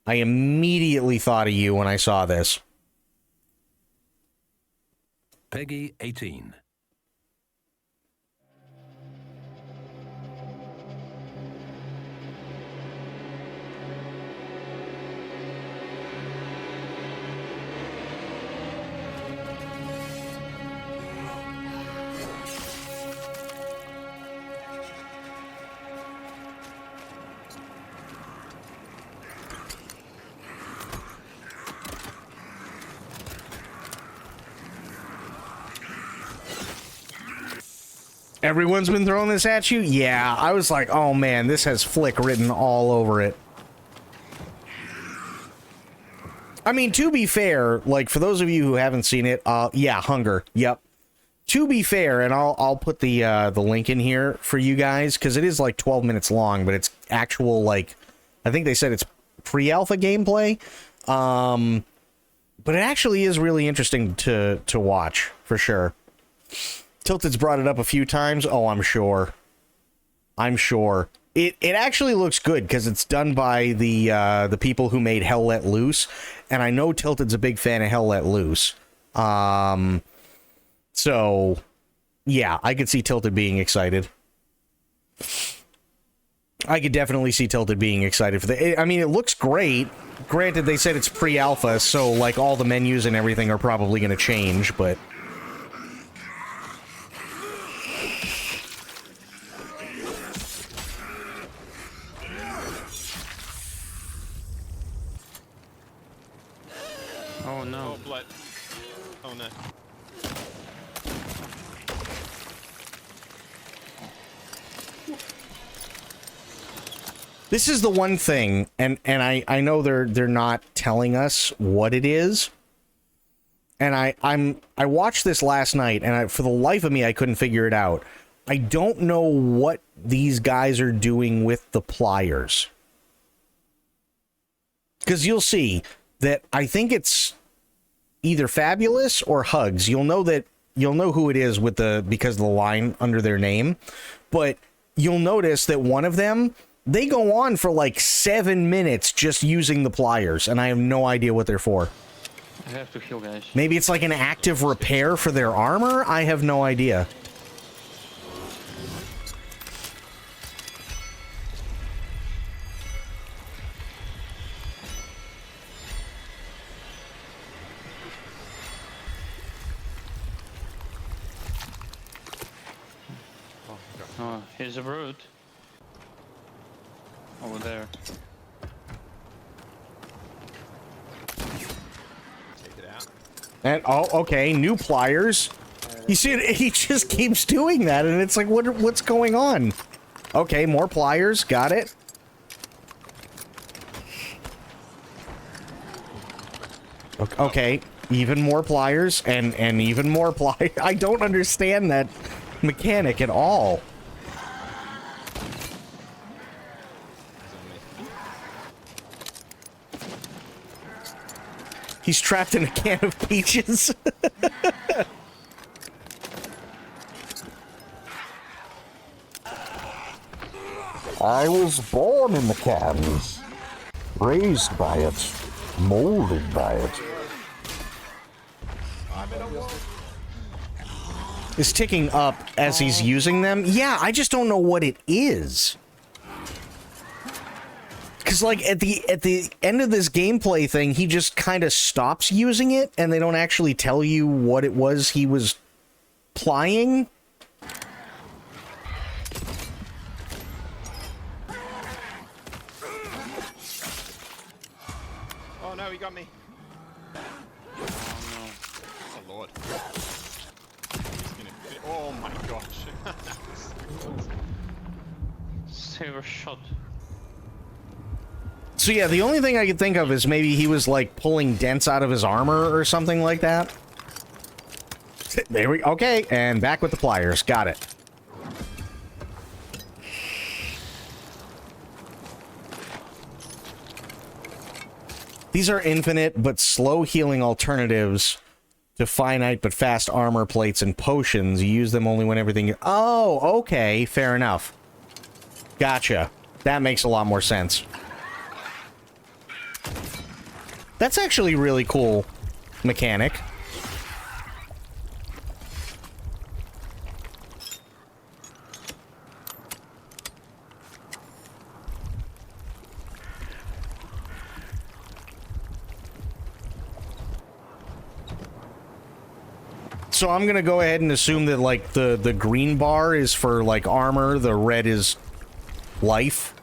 I immediately thought of you when I saw this. Peggy 18. Everyone's been throwing this at you? Yeah, I was like, oh man, this has Flick written all over it. I mean, to be fair, like, for those of you who haven't seen it, yeah, Hunger, yep. To be fair, and I'll put the link in here for you guys, because it is like 12 minutes long, but it's actual, like, I think they said it's pre-alpha gameplay. But it actually is really interesting to watch, for sure. Tilted's brought it up a few times. Oh, I'm sure. I'm sure. It actually looks good, because it's done by the people who made Hell Let Loose, and I know Tilted's a big fan of Hell Let Loose. So, yeah, I could see Tilted being excited. I could definitely see Tilted being excited for the... I mean, it looks great. Granted, they said it's pre-alpha, so, like, all the menus and everything are probably going to change, but... Oh no. Oh, blood. Oh no. This is the one thing, and I know they're not telling us what it is. And I watched this last night, and for the life of me, I couldn't figure it out. I don't know what these guys are doing with the pliers. Because you'll see that I think it's either Fabulous or Hugs. You'll know who it is because of the line under their name. But you'll notice that one of them, they go on for like 7 minutes just using the pliers, and I have no idea what they're for. I have to heal, guys. Maybe it's like an active repair for their armor? I have no idea. Oh, here's a brute. Over there. Take it out. And oh, okay, new pliers. You see, he just keeps doing that, and it's like, what's going on? Okay, more pliers. Got it. Okay, even more pliers, and even more pliers. I don't understand that mechanic at all. He's trapped in a can of peaches. I was born in the cans, raised by it, molded by it. Is ticking up as he's using them. Yeah, I just don't know what it is. Because, like, at the end of this gameplay thing, he just kind of stops using it, and they don't actually tell you what it was he was plying. Oh no, he got me. Oh Oh lord. He's gonna... Oh my gosh. no. Saber shot. So yeah, the only thing I could think of is maybe he was, like, pulling dents out of his armor or something like that. There we... Okay, and back with the pliers. Got it. These are infinite but slow healing alternatives to finite but fast armor plates and potions. You use them only when everything... Oh, okay, fair enough. Gotcha. That makes a lot more sense. That's actually really cool mechanic. So I'm gonna go ahead and assume that, like, the green bar is for, like, armor, the red is life.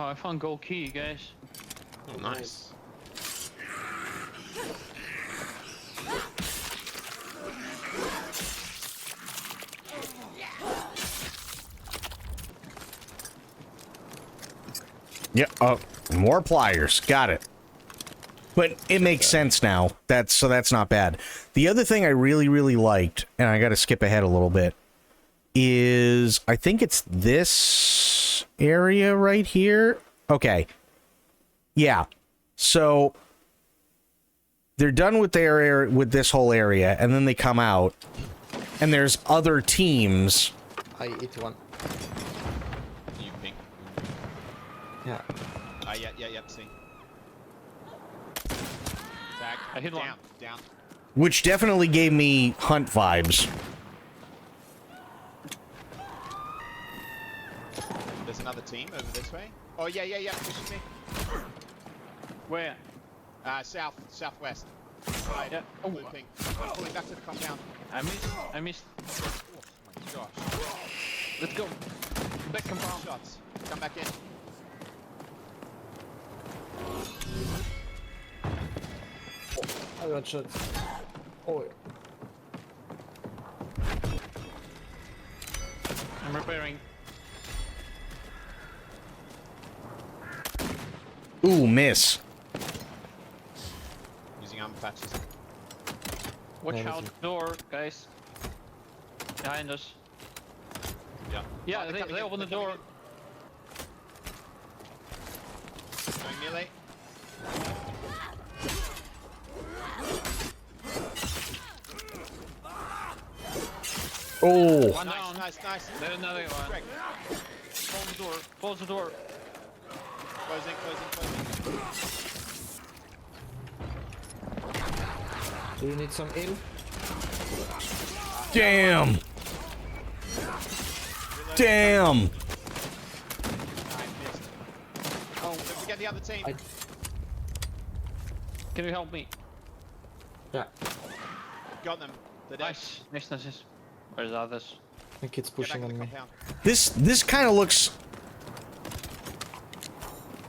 Oh, I found gold key, guys. Oh, nice. Yeah. Oh, more pliers. Got it. But it makes sense now. That's not bad. The other thing I really liked, and I got to skip ahead a little bit, is I think it's this area right here. Okay. Yeah. So they're done with their area, with this whole area, and then they come out, and there's other teams. I hit one. You pink. Yeah. Yeah, see. Tag. I hit down, one. down. Which definitely gave me Hunt vibes. There's another team over this way. Oh, yeah, pushing me. Where? Southwest. Right, Yeah. blue pink. I'm pulling back to the compound. I missed. Oh my gosh. Let's go. Back compound. Shots. Come back in. I got shot. Oh. I'm repairing. Ooh, miss. Using armor patches. Watch out, door, guys. Behind us. Yeah. Yeah, Oh, they opened the door. Going melee. Oh. One down. Nice. There's another one. Greg, Close the door. Close the door. closing. Do you need some heal? Damn. Damn. I missed. Oh, don't forget the other team. Can you help me? Yeah. Got them. They're dead. Nice. Where's the others? I think it's Get back pushing to the on me. compound. This kind of looks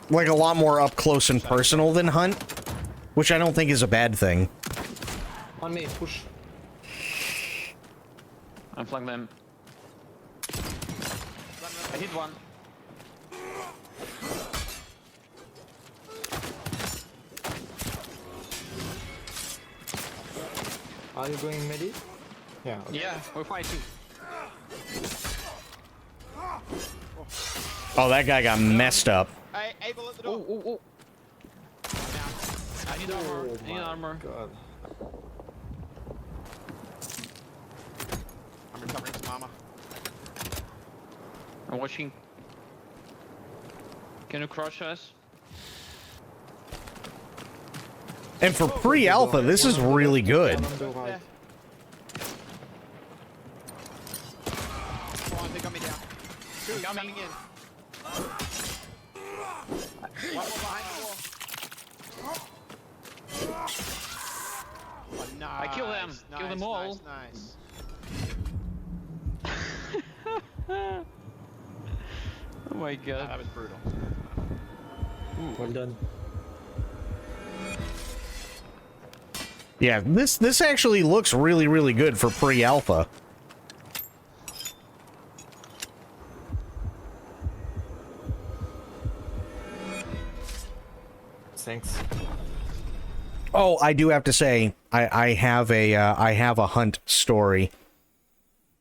like a lot more up close and personal than Hunt, which I don't think is a bad thing. On me, push. I'm flanking them. I hit one. Are you going medi? Yeah. Okay. Yeah, we're fighting. Oh, that guy got messed up. Hey, Abel at the door. Oh. I need armor. I need armor. God. I'm recovering some armor. I'm watching. Can you crush us? And for pre-alpha, this is really good. One on the right. Come on, they got me down. Two coming in. One more behind the wall. Oh, nice. I kill them. Kill them all. Nice. Oh my god. That was brutal. Well done. Yeah, this actually looks really good for pre-alpha. Thanks. Oh, I do have to say, I have a Hunt story,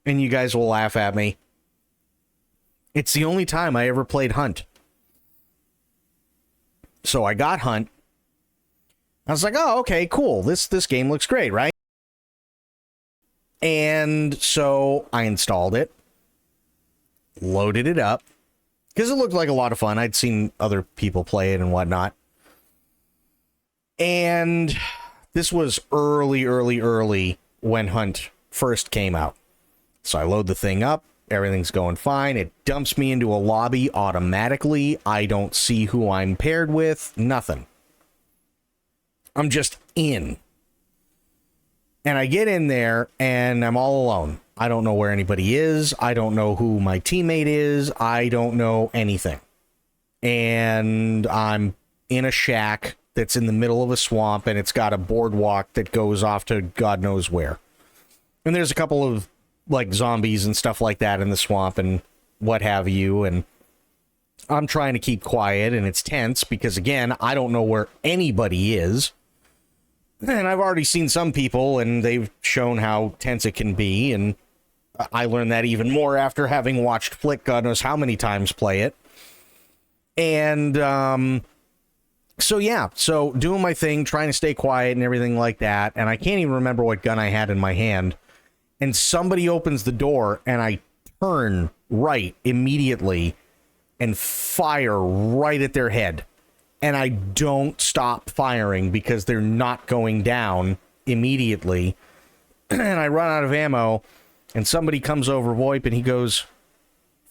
and you guys will laugh at me. It's the only time I ever played Hunt. So I got Hunt. I was like, oh, okay, cool. This game looks great, right? And so I installed it, loaded it up, because it looked like a lot of fun. I'd seen other people play it and whatnot. And this was early when Hunt first came out. So I load the thing up. Everything's going fine. It dumps me into a lobby automatically. I don't see who I'm paired with. Nothing. I'm just in. And I get in there, and I'm all alone. I don't know where anybody is. I don't know who my teammate is. I don't know anything. and I'm in a shack that's in the middle of a swamp, and it's got a boardwalk that goes off to God knows where. And there's a couple of, like, zombies and stuff like that in the swamp and what have you, and I'm trying to keep quiet, and it's tense because, again, I don't know where anybody is. And I've already seen some people, and they've shown how tense it can be, and I learned that even more after having watched Flick God knows how many times play it. And, so doing my thing, trying to stay quiet and everything like that, and I can't even remember what gun I had in my hand, and somebody opens the door, and I turn right immediately and fire right at their head. And I don't stop firing because they're not going down immediately. And I run out of ammo, and somebody comes over VoIP, and he goes,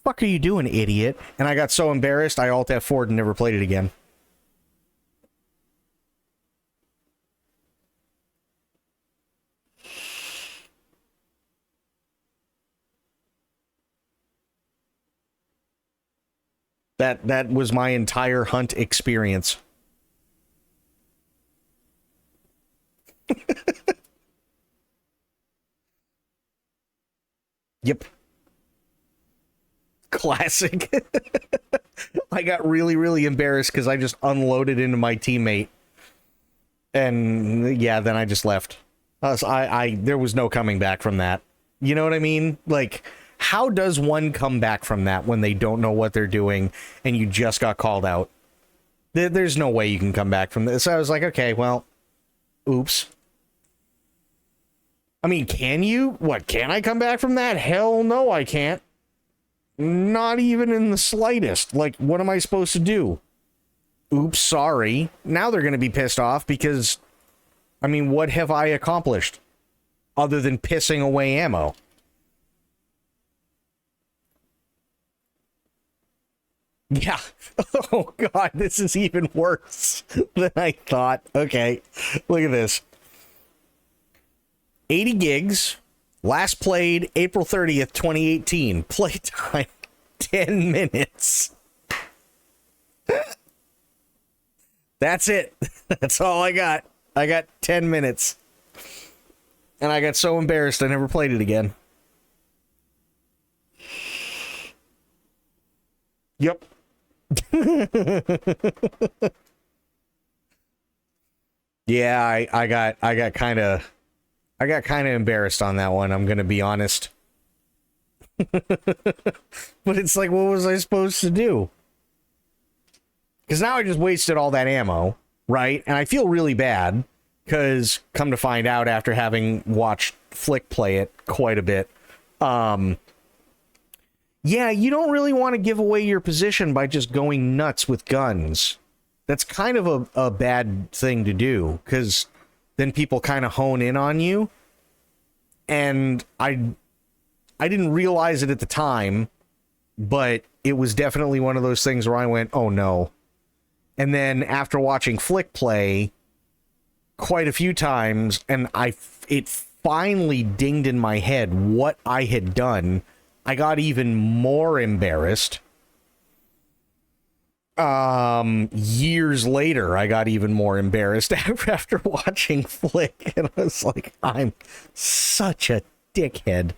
"Fuck are you doing, idiot?" And I got so embarrassed, I Alt F4'd and never played it again. That was my entire hunt experience. Yep. Classic. I got really, really embarrassed because I just unloaded into my teammate. And yeah, then I just left. There was no coming back from that. You know what I mean? Like, how does one come back from that when they don't know what they're doing and you just got called out? There's no way you can come back from this. I was like, okay, well, oops. I mean, can you? What, can I come back from that? Hell no, I can't. Not even in the slightest. Like, what am I supposed to do? Oops, sorry. Now they're going to be pissed off because, I mean, what have I accomplished other than pissing away ammo? Yeah. Oh, God, this is even worse than I thought. Okay, look at this. 80 gigs. Last played April 30th, 2018. Playtime, 10 minutes. That's it. That's all I got. I got 10 minutes. And I got so embarrassed I never played it again. Yep. Yeah, I got kind of embarrassed on that one, I'm gonna be honest. But it's like, what was I supposed to do? Because now I just wasted all that ammo, right? And I feel really bad, because come to find out after having watched Flick play it quite a bit, yeah, you don't really want to give away your position by just going nuts with guns. That's kind of a bad thing to do, because then people kind of hone in on you. And I didn't realize it at the time, but it was definitely one of those things where I went, oh no. And then after watching Flick play quite a few times, and it finally dinged in my head what I had done, I got even more embarrassed. Years later, I got even more embarrassed after watching Flick, and I was like, I'm such a dickhead.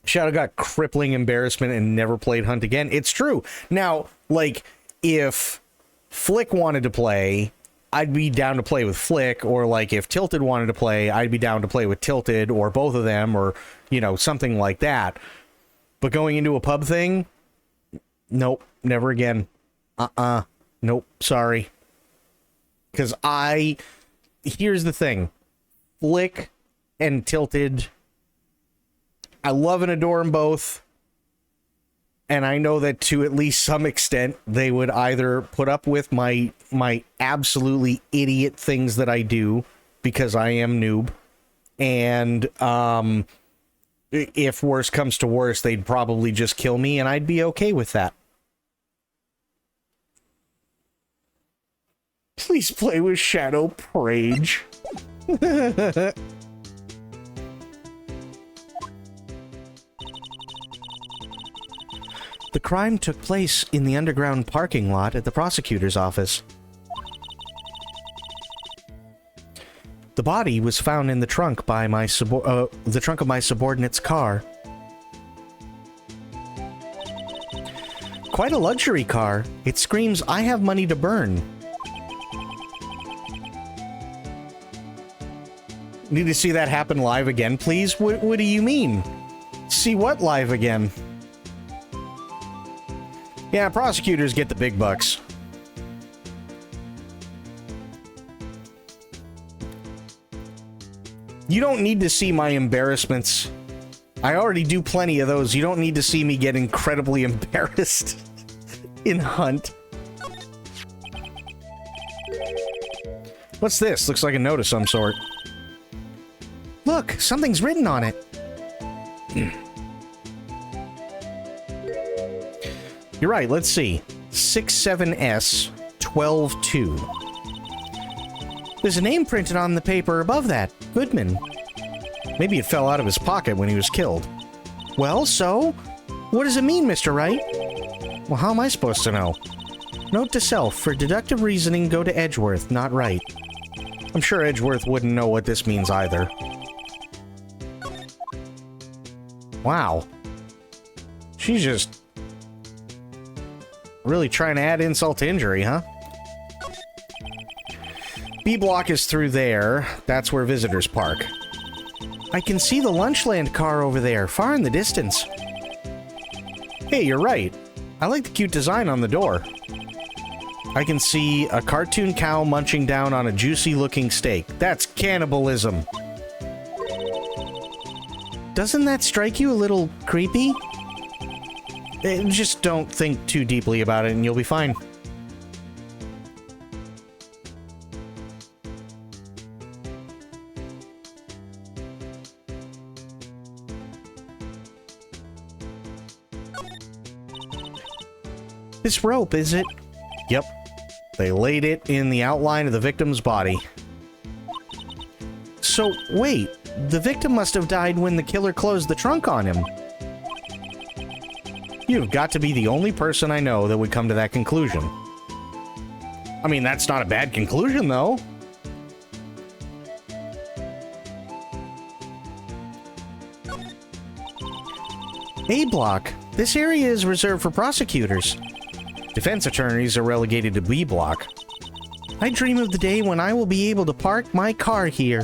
Shadow got crippling embarrassment and never played Hunt again. It's true. Now, like, if Flick wanted to play, I'd be down to play with Flick, or like if Tilted wanted to play, I'd be down to play with Tilted, or both of them, or, you know, something like that. But going into a pub thing, nope, never again. Nope, sorry. Because here's the thing. Flick and Tilted, I love and adore them both. And I know that to at least some extent, they would either put up with my absolutely idiot things that I do, because I am noob. And if worse comes to worse, they'd probably just kill me, and I'd be okay with that. Please play with Shadow Prage. The crime took place in the underground parking lot at the prosecutor's office. The body was found in the trunk by the trunk of my subordinate's car. Quite a luxury car. It screams, "I have money to burn." Need to see that happen live again, please? What do you mean? See what live again? Yeah, prosecutors get the big bucks. You don't need to see my embarrassments. I already do plenty of those. You don't need to see me get incredibly embarrassed in Hunt. What's this? Looks like a note of some sort. Look, something's written on it. You're right, let's see. 67S 122. There's a name printed on the paper above that. Goodman. Maybe it fell out of his pocket when he was killed. Well, so? What does it mean, Mr. Wright? Well, how am I supposed to know? Note to self, for deductive reasoning, go to Edgeworth, not Wright. I'm sure Edgeworth wouldn't know what this means either. Wow. She's just really trying to add insult to injury, huh? B block is through there. That's where visitors park. I can see the Lunchland car over there, far in the distance. Hey, you're right. I like the cute design on the door. I can see a cartoon cow munching down on a juicy-looking steak. That's cannibalism. Doesn't that strike you a little creepy? Just don't think too deeply about it and you'll be fine. This rope, is it? Yep. They laid it in the outline of the victim's body. So, wait. The victim must have died when the killer closed the trunk on him. You've got to be the only person I know that would come to that conclusion. I mean, that's not a bad conclusion, though. A block. This area is reserved for prosecutors. Defense attorneys are relegated to B block. I dream of the day when I will be able to park my car here.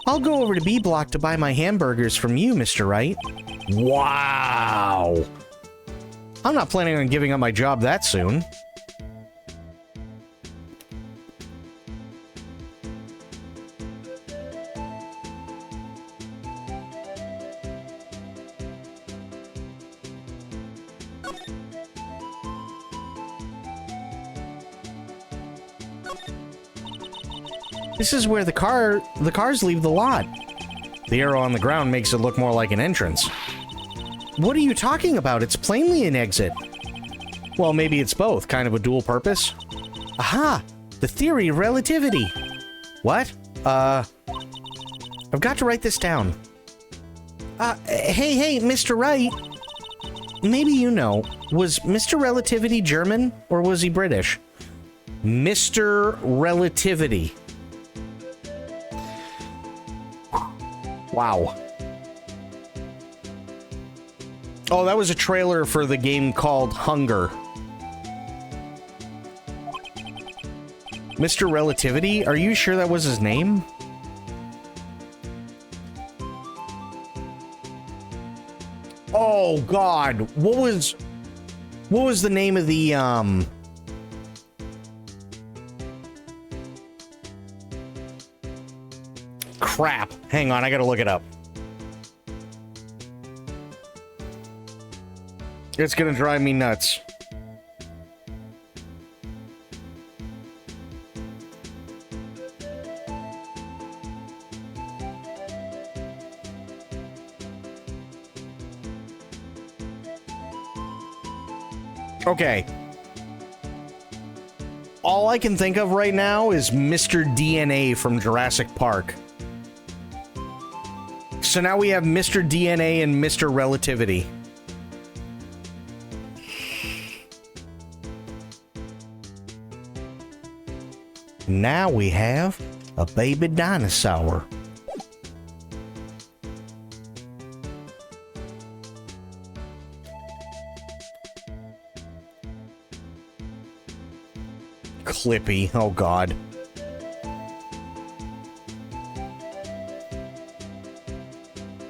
I'll go over to B block to buy my hamburgers from you, Mr. Wright. Wow! I'm not planning on giving up my job that soon. This is where the cars leave the lot. The arrow on the ground makes it look more like an entrance. What are you talking about? It's plainly an exit. Well, maybe it's both, kind of a dual purpose. Aha! The theory of relativity. What? I've got to write this down. Hey, Mr. Wright. Maybe you know, was Mr. Relativity German, or was he British? Mr. Relativity. Wow. Oh, that was a trailer for the game called Hunger. Mr. Relativity? Are you sure that was his name? Oh God, what was the name of the crap. Hang on, I gotta look it up. It's gonna drive me nuts. Okay. All I can think of right now is Mr. DNA from Jurassic Park. So now we have Mr. DNA and Mr. Relativity. Now we have a baby dinosaur. Clippy, oh god.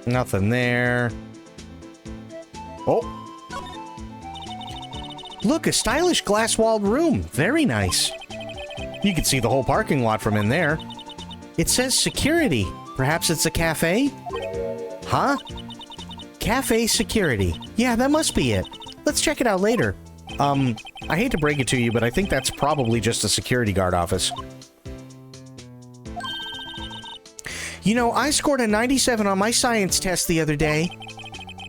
Nothing there. Oh! Look, a stylish glass-walled room. Very nice. You can see the whole parking lot from in there. It says security. Perhaps it's a cafe? Huh? Cafe security. Yeah, that must be it. Let's check it out later. I hate to break it to you, but I think that's probably just a security guard office. You know, I scored a 97 on my science test the other day.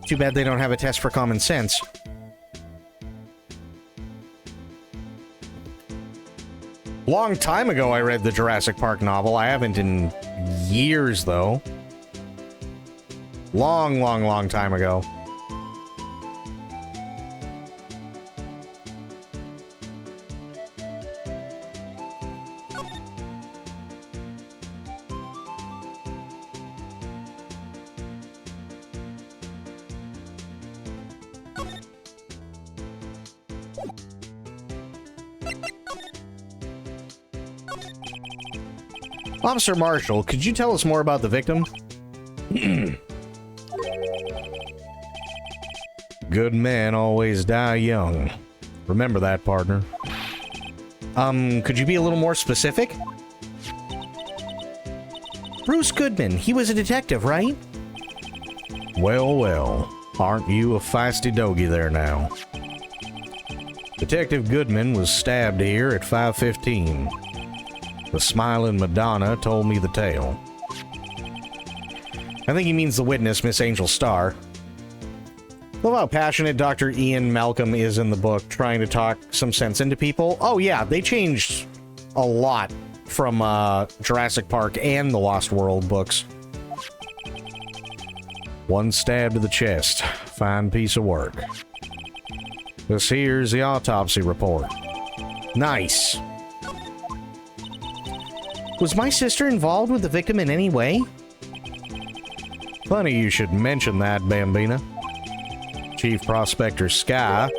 Too bad they don't have a test for common sense. Long time ago I read the Jurassic Park novel. I haven't in years, though. Long time ago. Officer Marshall, could you tell us more about the victim? Good men always die young. Remember that, partner. Could you be a little more specific? Bruce Goodman, he was a detective, right? Well, aren't you a feisty doggy there now? Detective Goodman was stabbed here at 5:15. The smiling Madonna told me the tale. I think he means the witness, Miss Angel Starr. Love how passionate Dr. Ian Malcolm is in the book, trying to talk some sense into people. Oh yeah, they changed a lot from Jurassic Park and the Lost World books. One stab to the chest. Fine piece of work. This here's the autopsy report. Nice. Was my sister involved with the victim in any way? Funny you should mention that, Bambina. Chief Prospector Sky.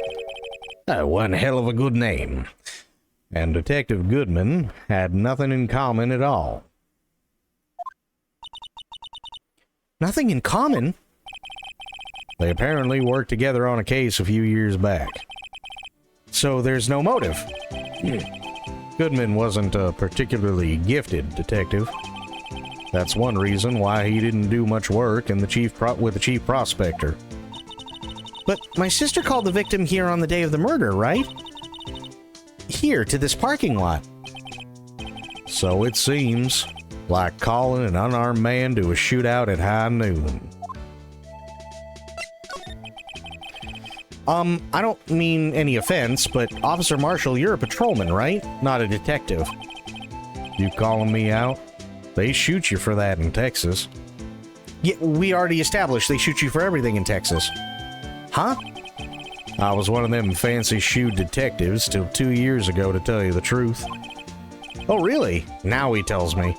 One hell of a good name. And Detective Goodman had nothing in common at all. Nothing in common? They apparently worked together on a case a few years back. So there's no motive. Goodman wasn't a particularly gifted detective. That's one reason why he didn't do much work with the chief prospector. But my sister called the victim here on the day of the murder, right? Here, to this parking lot. So it seems, like calling an unarmed man to a shootout at high noon. I don't mean any offense, but Officer Marshall, you're a patrolman, right? Not a detective. You calling me out? They shoot you for that in Texas. Yeah, we already established they shoot you for everything in Texas. Huh? I was one of them fancy-shoed detectives till 2 years ago, to tell you the truth. Oh, really? Now he tells me.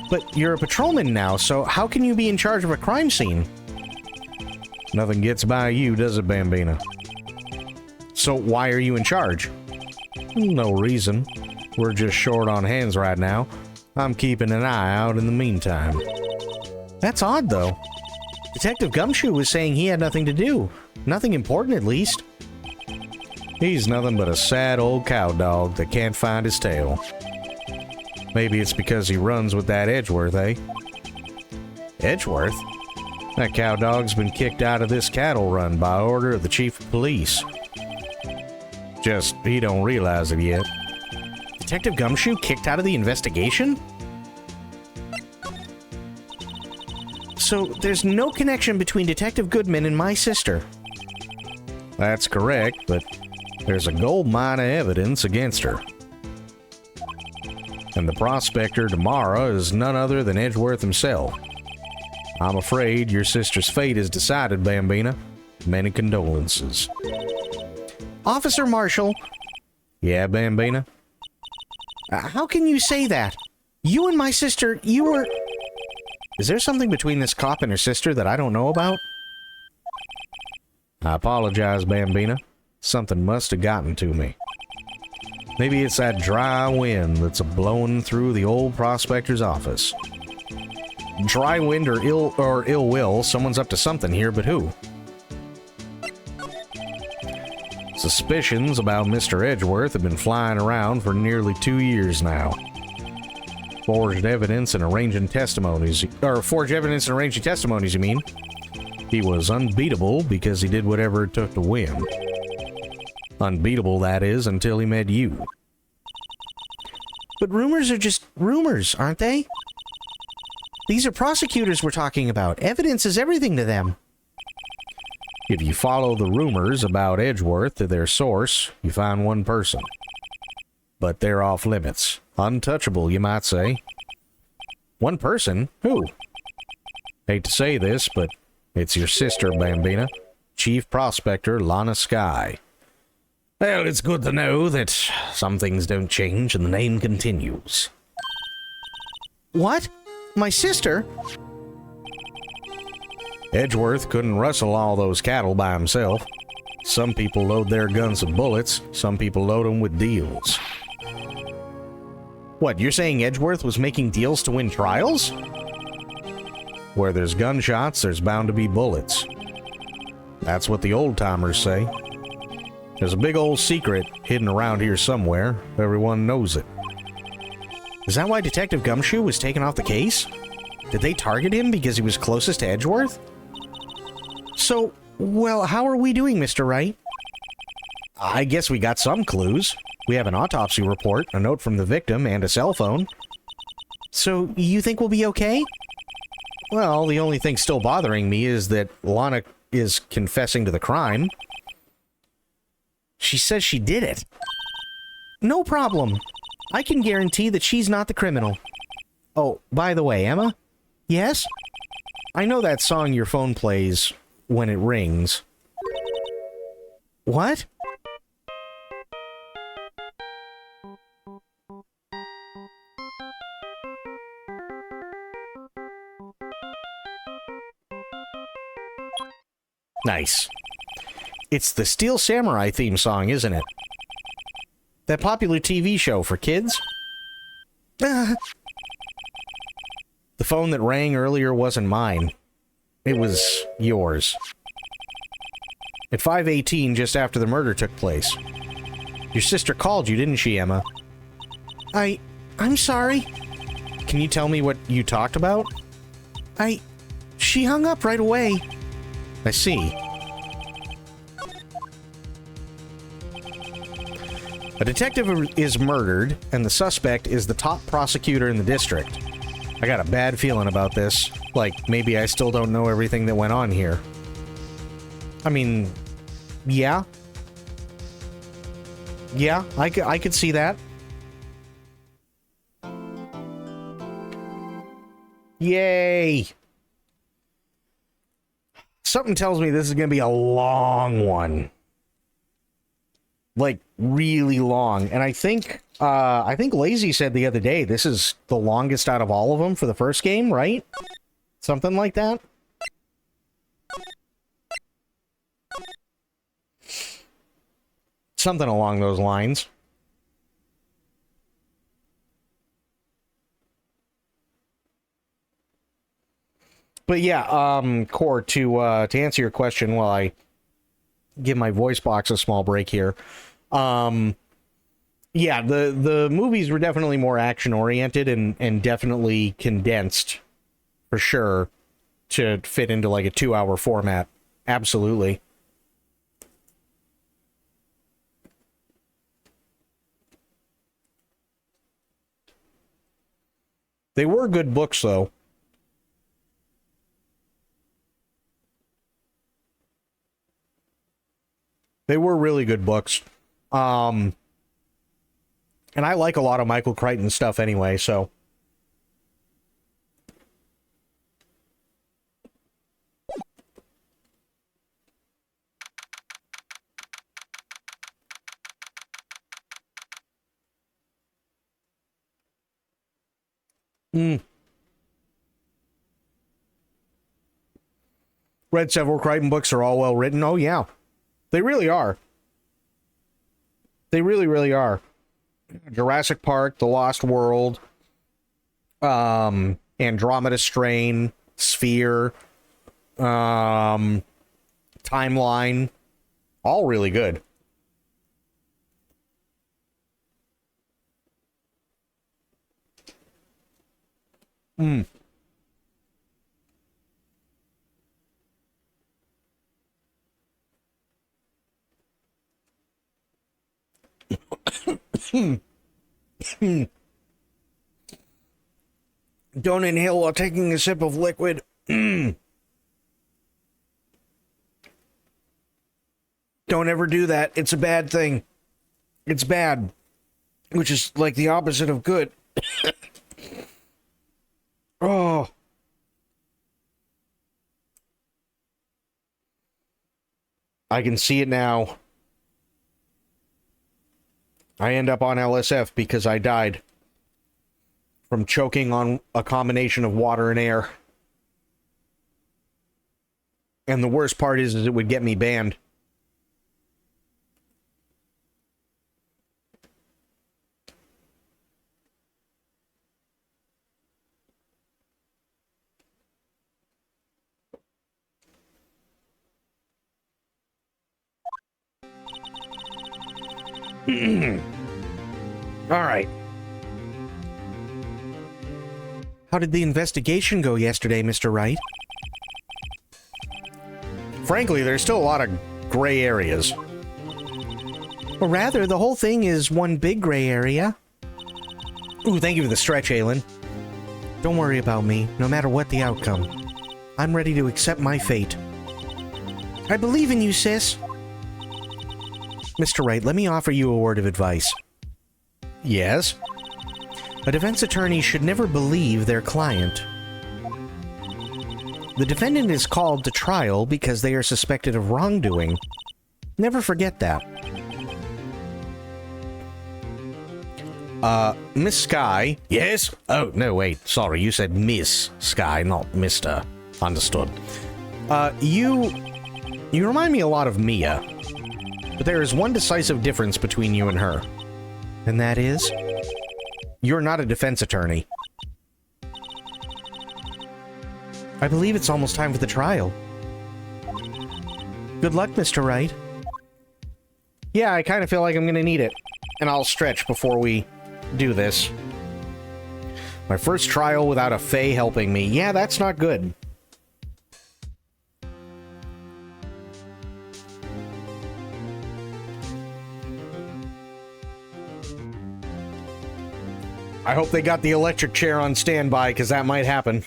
But you're a patrolman now, so how can you be in charge of a crime scene? Nothing gets by you, does it, Bambina? So why are you in charge? No reason. We're just short on hands right now. I'm keeping an eye out in the meantime. That's odd, though. Detective Gumshoe was saying he had nothing to do. Nothing important, at least. He's nothing but a sad old cow dog that can't find his tail. Maybe it's because he runs with that Edgeworth, eh? Edgeworth? That cow dog's been kicked out of this cattle run by order of the chief of police. Just, he don't realize it yet. Detective Gumshoe kicked out of the investigation? So, there's no connection between Detective Goodman and my sister. That's correct, but there's a gold mine of evidence against her. And the prospector tomorrow is none other than Edgeworth himself. I'm afraid your sister's fate is decided, Bambina. Many condolences. Officer Marshall. Yeah, Bambina? How can you say that? You and my sister, you were... Is there something between this cop and her sister that I don't know about? I apologize, Bambina. Something must have gotten to me. Maybe it's that dry wind that's a-blowing through the old prospector's office. Dry wind or ill will, someone's up to something here, but who? Suspicions about Mr. Edgeworth have been flying around for nearly 2 years now. Forged evidence and arranging testimonies, you mean? He was unbeatable because he did whatever it took to win. Unbeatable, that is, until he met you. But rumors are just rumors, aren't they? These are prosecutors we're talking about. Evidence is everything to them. If you follow the rumors about Edgeworth to their source, you find one person. But they're off limits. Untouchable, you might say. One person? Who? Hate to say this, but it's your sister, Bambina. Chief Prospector Lana Skye. Well, it's good to know that some things don't change and the name continues. What? My sister? Edgeworth couldn't rustle all those cattle by himself. Some people load their guns with bullets, some people load them with deals. What, you're saying Edgeworth was making deals to win trials? Where there's gunshots, there's bound to be bullets. That's what the old-timers say. There's a big old secret hidden around here somewhere. Everyone knows it. Is that why Detective Gumshoe was taken off the case? Did they target him because he was closest to Edgeworth? So, well, how are we doing, Mr. Wright? I guess we got some clues. We have an autopsy report, a note from the victim, and a cell phone. So, you think we'll be okay? Well, the only thing still bothering me is that Lana is confessing to the crime. She says she did it. No problem. I can guarantee that she's not the criminal. Oh, by the way, Emma? Yes? I know that song your phone plays when it rings. What? Nice. It's the Steel Samurai theme song, isn't it? That popular TV show for kids? The phone that rang earlier wasn't mine. It was yours. At 5:18, just after the murder took place. Your sister called you, didn't she, Emma? I'm sorry. Can you tell me what you talked about? She hung up right away. I see. A detective is murdered, and the suspect is the top prosecutor in the district. I got a bad feeling about this. Like, maybe I still don't know everything that went on here. I mean, yeah. Yeah, I could see that. Yay! Something tells me this is going to be a long one. Like, really long. And I think Lazy said the other day, this is the longest out of all of them for the first game, right? Something like that? Something along those lines. But yeah, Core, to answer your question while I give my voice box a small break here. Yeah, the movies were definitely more action-oriented and definitely condensed, for sure, to fit into like a 2-hour format. Absolutely. They were good books, though. They were really good books. And I like a lot of Michael Crichton stuff anyway, so. Read several Crichton books, are all well written. Oh, yeah. They really are. They really, really are. Jurassic Park, The Lost World, Andromeda Strain, Sphere, Timeline, all really good. Don't inhale while taking a sip of liquid. Don't ever do that. It's a bad thing. It's bad. Which is like the opposite of good. Oh. I can see it now. I end up on LSF because I died from choking on a combination of water and air. And the worst part is it would get me banned. All right. How did the investigation go yesterday, Mr. Wright? Frankly, there's still a lot of gray areas. Or rather, the whole thing is one big gray area. Ooh, thank you for the stretch, Aelin. Don't worry about me, no matter what the outcome. I'm ready to accept my fate. I believe in you, sis. Mr. Wright, let me offer you a word of advice. Yes? A defense attorney should never believe their client. The defendant is called to trial because they are suspected of wrongdoing. Never forget that. Miss Sky? Yes? Oh, no, wait. Sorry, you said Miss Sky, not Mr. Understood. You remind me a lot of Mia. But there is one decisive difference between you and her. And that is? You're not a defense attorney. I believe it's almost time for the trial. Good luck, Mr. Wright. Yeah, I kind of feel like I'm gonna need it. And I'll stretch before we do this. My first trial without a Fae helping me. Yeah, that's not good. I hope they got the electric chair on standby, because that might happen.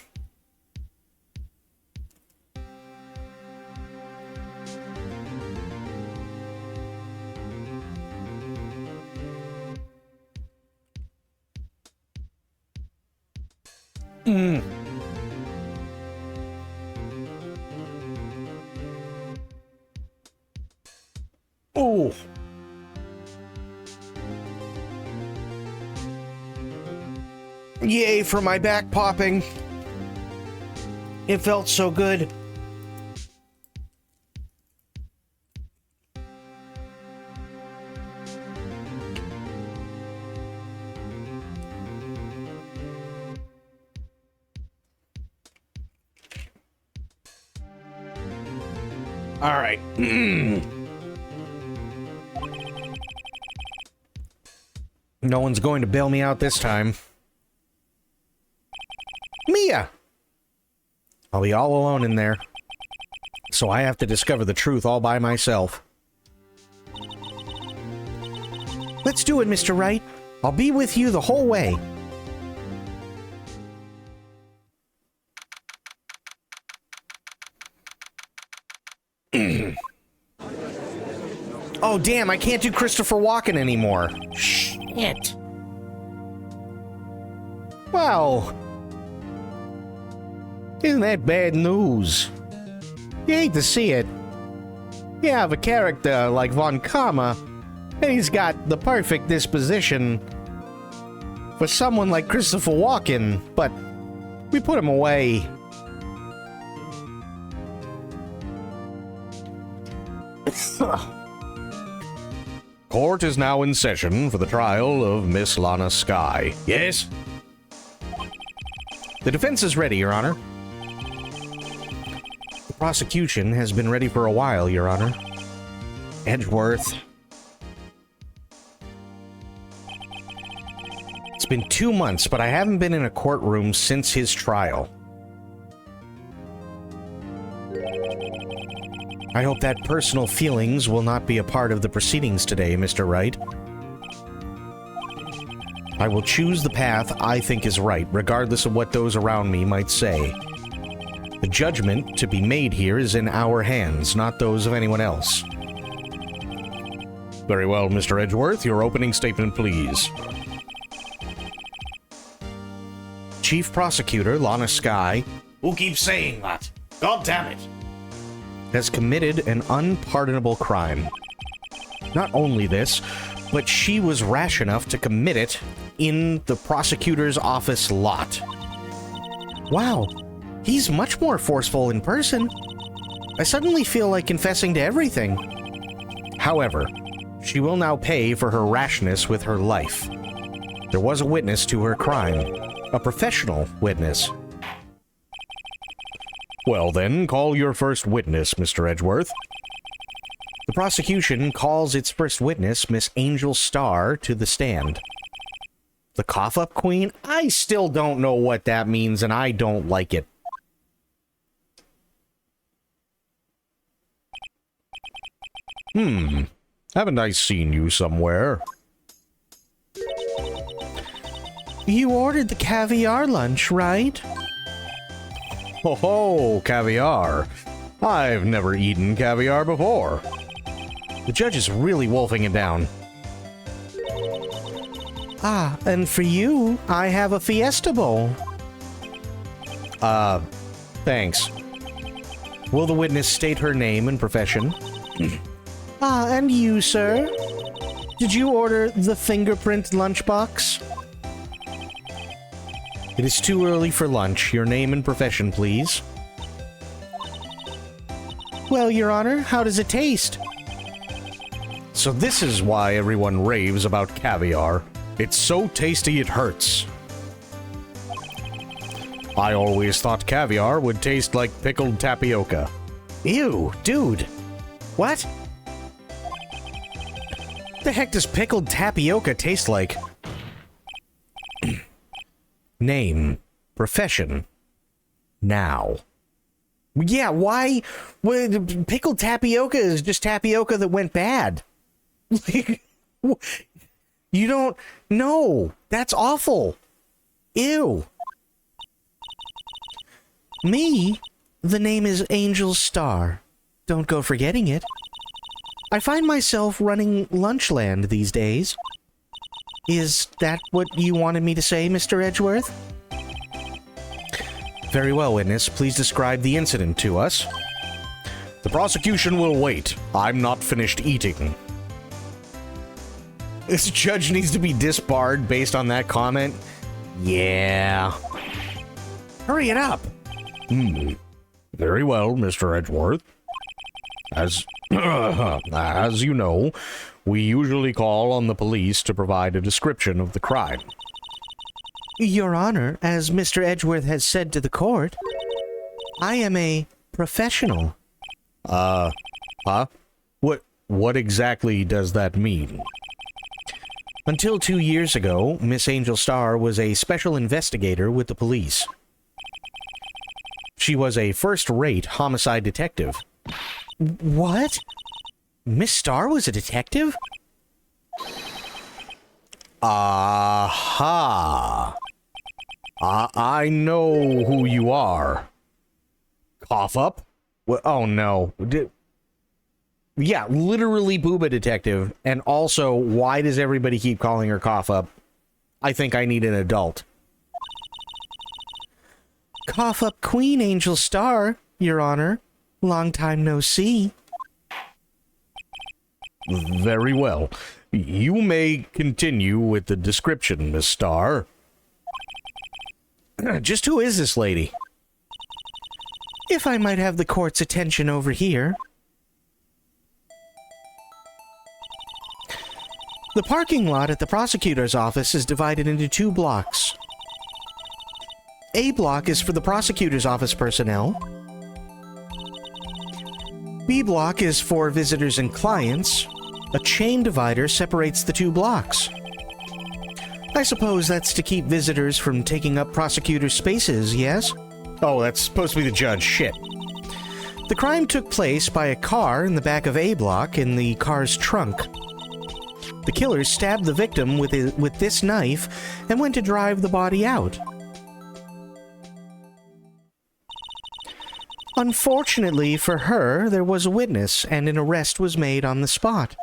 Oh. Yay for my back popping. It felt so good. All right. No one's going to bail me out this time. Mia! I'll be all alone in there. So I have to discover the truth all by myself. Let's do it, Mr. Wright. I'll be with you the whole way. Oh, damn, I can't do Christopher Walken anymore. Shit. Well... isn't that bad news? You hate to see it. You have a character like Von Karma, and he's got the perfect disposition for someone like Christopher Walken, but we put him away. Court is now in session for the trial of Miss Lana Skye. Yes? The defense is ready, Your Honor. The prosecution has been ready for a while, Your Honor. Edgeworth. It's been 2 months, but I haven't been in a courtroom since his trial. I hope that personal feelings will not be a part of the proceedings today, Mr. Wright. I will choose the path I think is right, regardless of what those around me might say. The judgment to be made here is in our hands, not those of anyone else. Very well, Mr. Edgeworth, your opening statement, please. Chief Prosecutor Lana Skye, who keeps saying that? God damn it! Has committed an unpardonable crime. Not only this, but she was rash enough to commit it in the prosecutor's office lot. Wow, he's much more forceful in person. I suddenly feel like confessing to everything. However, she will now pay for her rashness with her life. There was a witness to her crime, a professional witness. Well then, call your first witness, Mr. Edgeworth. The prosecution calls its first witness, Miss Angel Starr, to the stand. The cough-up queen? I still don't know what that means, and I don't like it. Haven't I seen you somewhere? You ordered the caviar lunch, right? Ho ho, caviar. I've never eaten caviar before. The judge is really wolfing it down. Ah, and for you, I have a Fiesta Bowl. Thanks. Will the witness state her name and profession? And you, sir? Did you order the fingerprint lunchbox? It is too early for lunch. Your name and profession, please. Well, Your Honor, how does it taste? So this is why everyone raves about caviar. It's so tasty it hurts. I always thought caviar would taste like pickled tapioca. Ew, dude. What? The heck does pickled tapioca taste like? Name. Profession. Now. Yeah, why? Well, pickled tapioca is just tapioca that went bad. You don't... No, that's awful. Ew. Me? The name is Angel Starr. Don't go forgetting it. I find myself running Lunchland these days. Is that what you wanted me to say, Mr. Edgeworth? Very well, witness. Please describe the incident to us. The prosecution will wait. I'm not finished eating. This judge needs to be disbarred based on that comment. Yeah. Hurry it up. Very well, Mr. Edgeworth. As you know, we usually call on the police to provide a description of the crime. Your Honor, as Mr. Edgeworth has said to the court, I am a professional. Huh? What exactly does that mean? Until 2 years ago, Miss Angel Starr was a special investigator with the police. She was a first-rate homicide detective. What? Miss Starr was a detective? Aha! I know who you are. Cough up? Oh no. Yeah, literally Booba Detective. And also, why does everybody keep calling her Cough Up? I think I need an adult. Cough Up Queen Angel Starr, Your Honor. Long time no see. Very well. You may continue with the description, Miss Starr. Just who is this lady? If I might have the court's attention over here. The parking lot at the prosecutor's office is divided into 2 blocks. A block is for the prosecutor's office personnel. B block is for visitors and clients. A chain divider separates the 2 blocks. I suppose that's to keep visitors from taking up prosecutor spaces, yes? Oh, that's supposed to be the judge. Shit. The crime took place by a car in the back of A block in the car's trunk. The killer stabbed the victim with this knife and went to drive the body out. Unfortunately for her, there was a witness, and an arrest was made on the spot.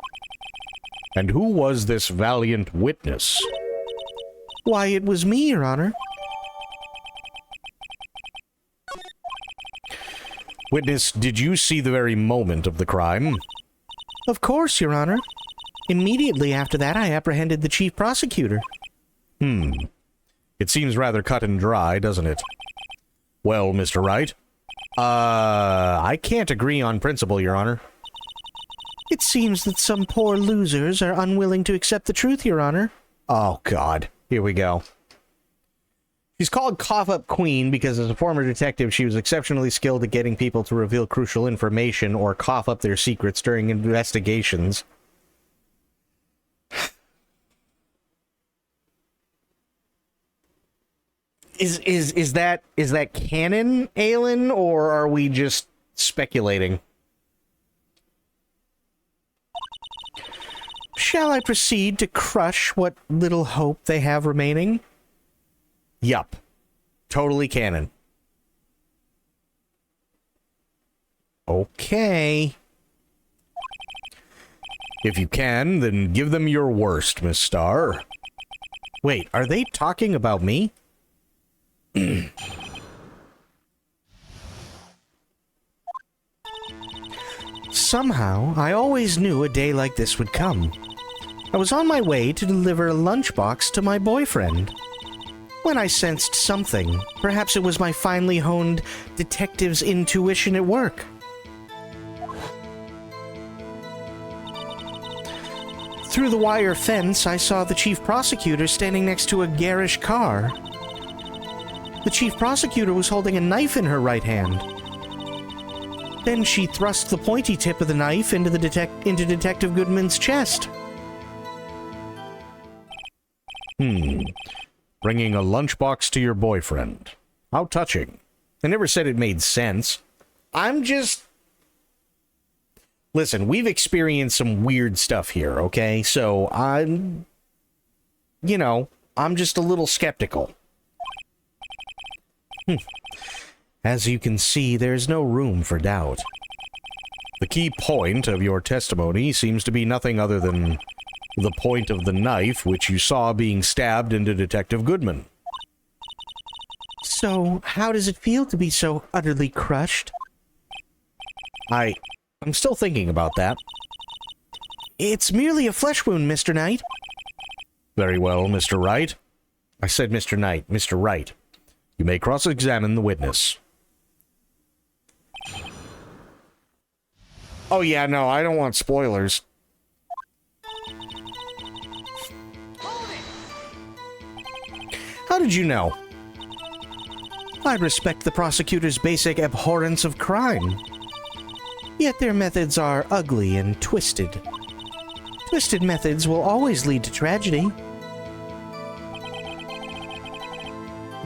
And who was this valiant witness? Why, it was me, Your Honor. Witness, did you see the very moment of the crime? Of course, Your Honor. Immediately after that, I apprehended the chief prosecutor. It seems rather cut and dry, doesn't it? Well, Mr. Wright? I can't agree on principle, Your Honor. It seems that some poor losers are unwilling to accept the truth, Your Honor. Oh, God. Here we go. She's called Cough-Up Queen because as a former detective, she was exceptionally skilled at getting people to reveal crucial information or cough up their secrets during investigations. Is that canon, Aelin, or are we just speculating? Shall I proceed to crush what little hope they have remaining? Yup. Totally canon. Okay. If you can, then give them your worst, Miss Starr. Wait, are they talking about me? Somehow, I always knew a day like this would come. I was on my way to deliver a lunchbox to my boyfriend when I sensed something. Perhaps it was my finely honed detective's intuition at work. Through the wire fence, I saw the chief prosecutor standing next to a garish car. The chief prosecutor was holding a knife in her right hand. Then she thrust the pointy tip of the knife into Detective Goodman's chest. Bringing a lunchbox to your boyfriend. How touching. I never said it made sense. I'm just... Listen, we've experienced some weird stuff here, okay? So I'm... You know, I'm just a little skeptical. As you can see, there's no room for doubt. The key point of your testimony seems to be nothing other than the point of the knife which you saw being stabbed into Detective Goodman. So, how does it feel to be so utterly crushed? I'm still thinking about that. It's merely a flesh wound, Mr. Knight. Very well, Mr. Wright. I said Mr. Knight, Mr. Wright. You may cross-examine the witness. Oh yeah, no, I don't want spoilers. How did you know? I respect the prosecutor's basic abhorrence of crime. Yet their methods are ugly and twisted. Twisted methods will always lead to tragedy.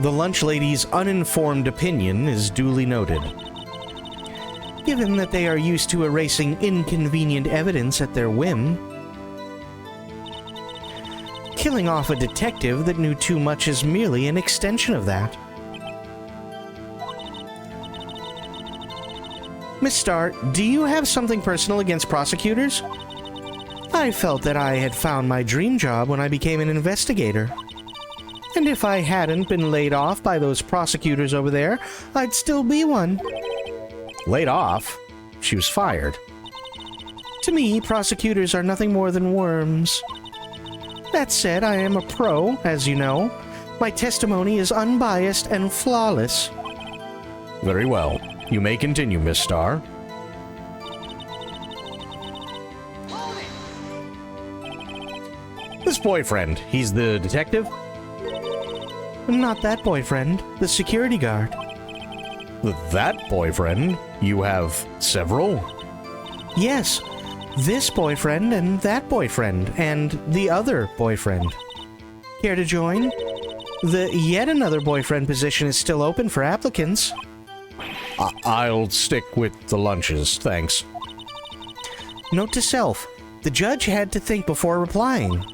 The lunch lady's uninformed opinion is duly noted. Given that they are used to erasing inconvenient evidence at their whim, killing off a detective that knew too much is merely an extension of that. Miss Starr, do you have something personal against prosecutors? I felt that I had found my dream job when I became an investigator. And if I hadn't been laid off by those prosecutors over there, I'd still be one. Laid off? She was fired. To me, prosecutors are nothing more than worms. That said, I am a pro, as you know, My testimony is unbiased and flawless. Very well. You may continue, Miss Starr. This boyfriend, he's the detective? Not that boyfriend, the security guard. That boyfriend? You have several? Yes, this boyfriend and that boyfriend and the other boyfriend. Care to join? The yet another boyfriend position is still open for applicants. I'll stick with the lunches, thanks. Note to self, the judge had to think before replying.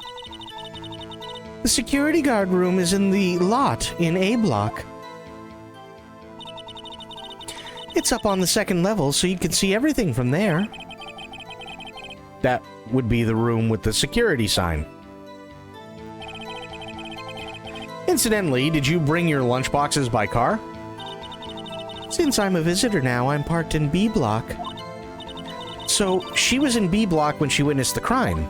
The security guard room is in the lot in A block. It's up on the second level, so you can see everything from there. That would be the room with the security sign. Incidentally, did you bring your lunchboxes by car? Since I'm a visitor now, I'm parked in B block. So, she was in B block when she witnessed the crime.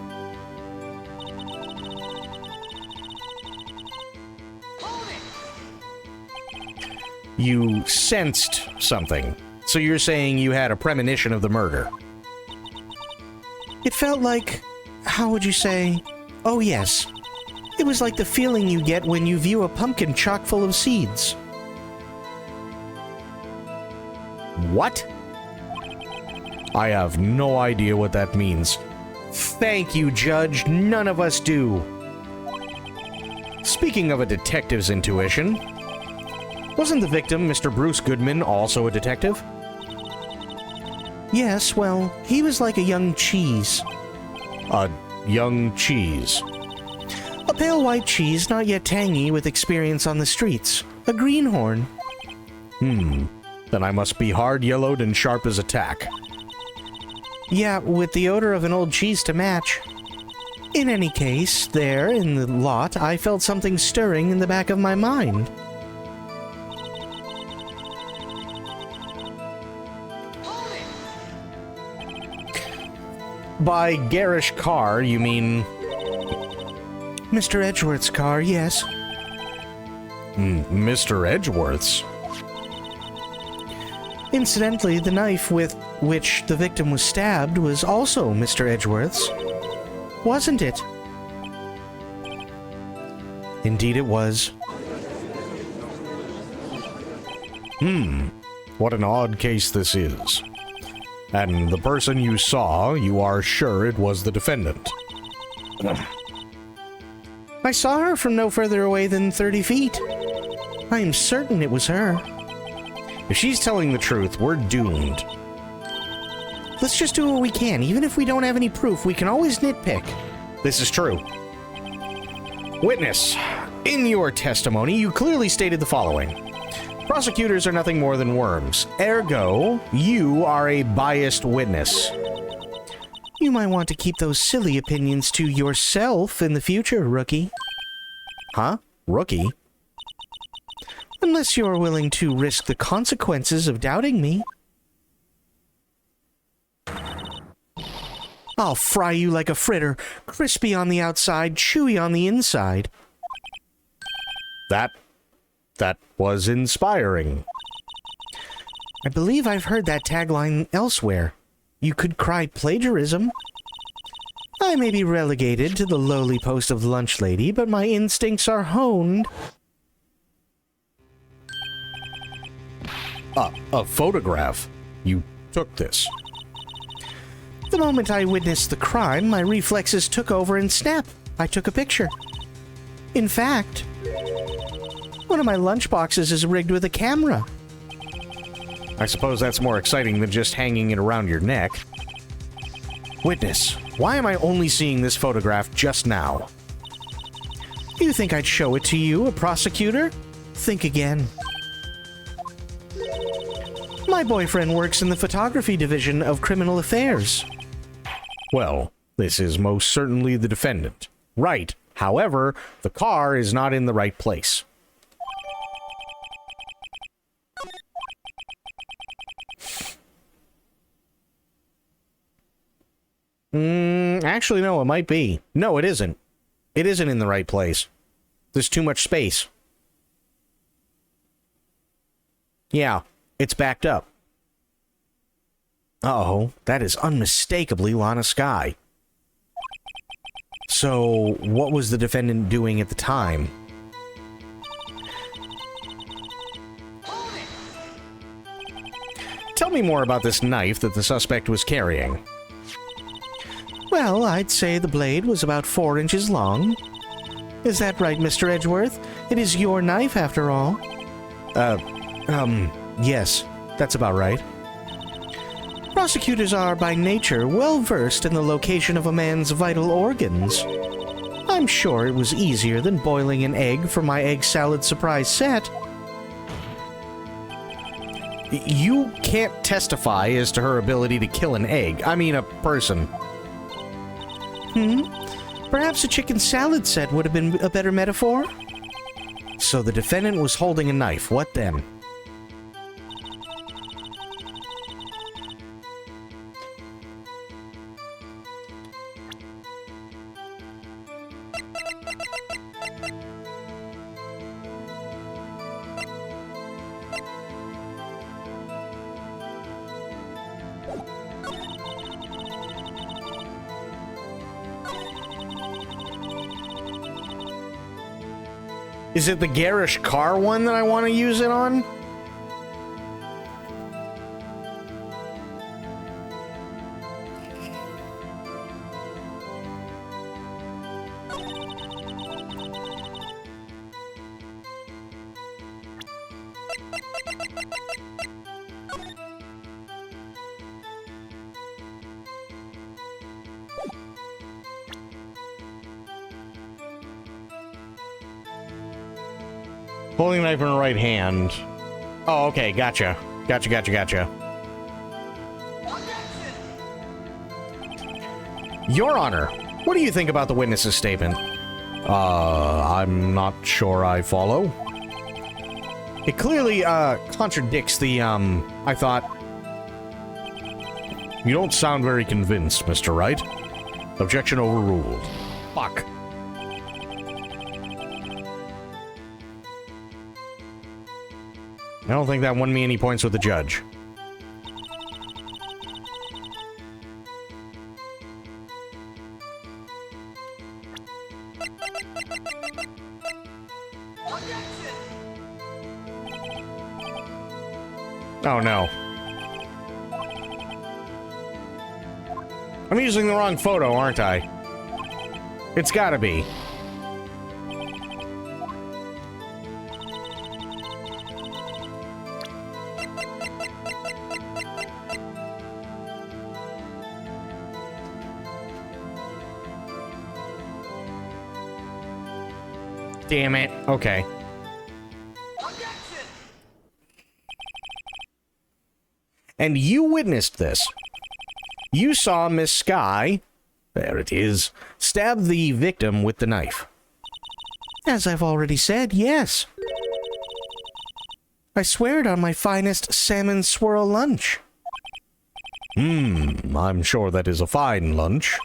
You sensed something. So you're saying you had a premonition of the murder. It felt like... how would you say? Oh yes. It was like the feeling you get when you view a pumpkin chock full of seeds. What? I have no idea what that means. Thank you, Judge. None of us do. Speaking of a detective's intuition, wasn't the victim, Mr. Bruce Goodman, also a detective? Yes, well, he was like a young cheese. A young cheese. A pale white cheese, not yet tangy, with experience on the streets. A greenhorn. Then I must be hard-yellowed and sharp as a tack. Yeah, with the odor of an old cheese to match. In any case, there, in the lot, I felt something stirring in the back of my mind. By garish car, you mean... Mr. Edgeworth's car, yes. Mr. Edgeworth's? Incidentally, the knife with which the victim was stabbed was also Mr. Edgeworth's. Wasn't it? Indeed it was. What an odd case this is. And the person you saw, you are sure it was the defendant. I saw her from no further away than 30 feet. I am certain it was her. If she's telling the truth, we're doomed. Let's just do what we can. Even if we don't have any proof, we can always nitpick. This is true. Witness, in your testimony, you clearly stated the following. Prosecutors are nothing more than worms. Ergo, you are a biased witness. You might want to keep those silly opinions to yourself in the future, rookie. Huh? Rookie? Unless you're willing to risk the consequences of doubting me. I'll fry you like a fritter, crispy on the outside, chewy on the inside. That was inspiring. I believe I've heard that tagline elsewhere. You could cry plagiarism. I may be relegated to the lowly post of lunch lady, but my instincts are honed. A photograph. You took this. The moment I witnessed the crime, my reflexes took over and snap. I took a picture. In fact, one of my lunchboxes is rigged with a camera. I suppose that's more exciting than just hanging it around your neck. Witness, why am I only seeing this photograph just now? You think I'd show it to you, a prosecutor? Think again. My boyfriend works in the photography division of criminal affairs. Well, this is most certainly the defendant. Right. However, the car is not in the right place. Actually, no, it might be. No, it isn't. It isn't in the right place. There's too much space. Yeah, it's backed up. Uh-oh, that is unmistakably Lana Skye. So, what was the defendant doing at the time? Tell me more about this knife that the suspect was carrying. Well, I'd say the blade was about 4 inches long. Is that right, Mr. Edgeworth? It is your knife, after all. Yes, that's about right. Prosecutors are, by nature, well versed in the location of a man's vital organs. I'm sure it was easier than boiling an egg for my egg salad surprise set. You can't testify as to her ability to kill an egg. I mean, a person. Perhaps a chicken salad set would have been a better metaphor? So the defendant was holding a knife. What then? Is it the garish car one that I want to use it on? Holding a knife in her right hand. Oh, okay, gotcha. Gotcha. Your Honor, what do you think about the witness's statement? I'm not sure I follow. It clearly, contradicts the, I thought... You don't sound very convinced, Mr. Wright. Objection overruled. Fuck. I don't think that won me any points with the judge. Oh no. I'm using the wrong photo, aren't I? It's gotta be. Damn it. Okay. And you witnessed this. You saw Miss Skye, there it is, stab the victim with the knife. As I've already said, yes. I swear it on my finest salmon swirl lunch. I'm sure that is a fine lunch.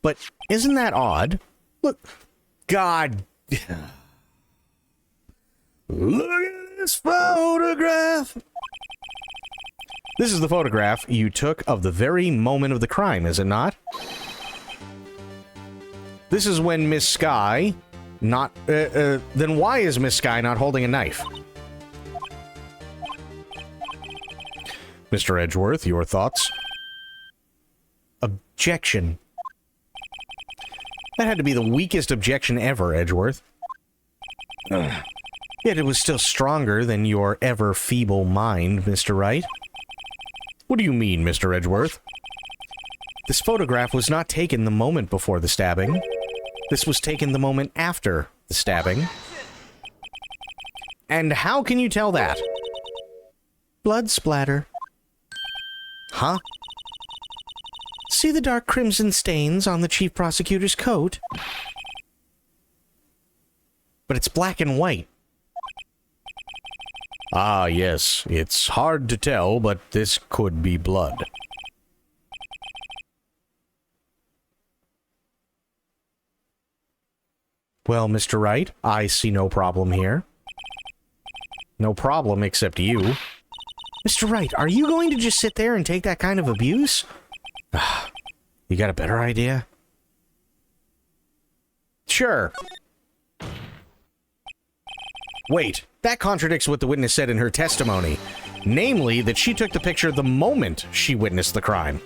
But isn't that odd? Look, God. Look at this photograph. This is the photograph you took of the very moment of the crime, is it not? This is when Miss Skye not... then why is Miss Skye not holding a knife? Mr. Edgeworth, your thoughts? Objection. That had to be the weakest objection ever, Edgeworth. Ugh. Yet it was still stronger than your ever-feeble mind, Mr. Wright. What do you mean, Mr. Edgeworth? This photograph was not taken the moment before the stabbing. This was taken the moment after the stabbing. And how can you tell that? Blood splatter. Huh? See the dark crimson stains on the chief prosecutor's coat? But it's black and white. Ah, yes. It's hard to tell, but this could be blood. Well, Mr. Wright, I see no problem here. No problem, except you. Mr. Wright, are you going to just sit there and take that kind of abuse? You got a better idea? Sure. Wait, that contradicts what the witness said in her testimony. Namely, that she took the picture the moment she witnessed the crime.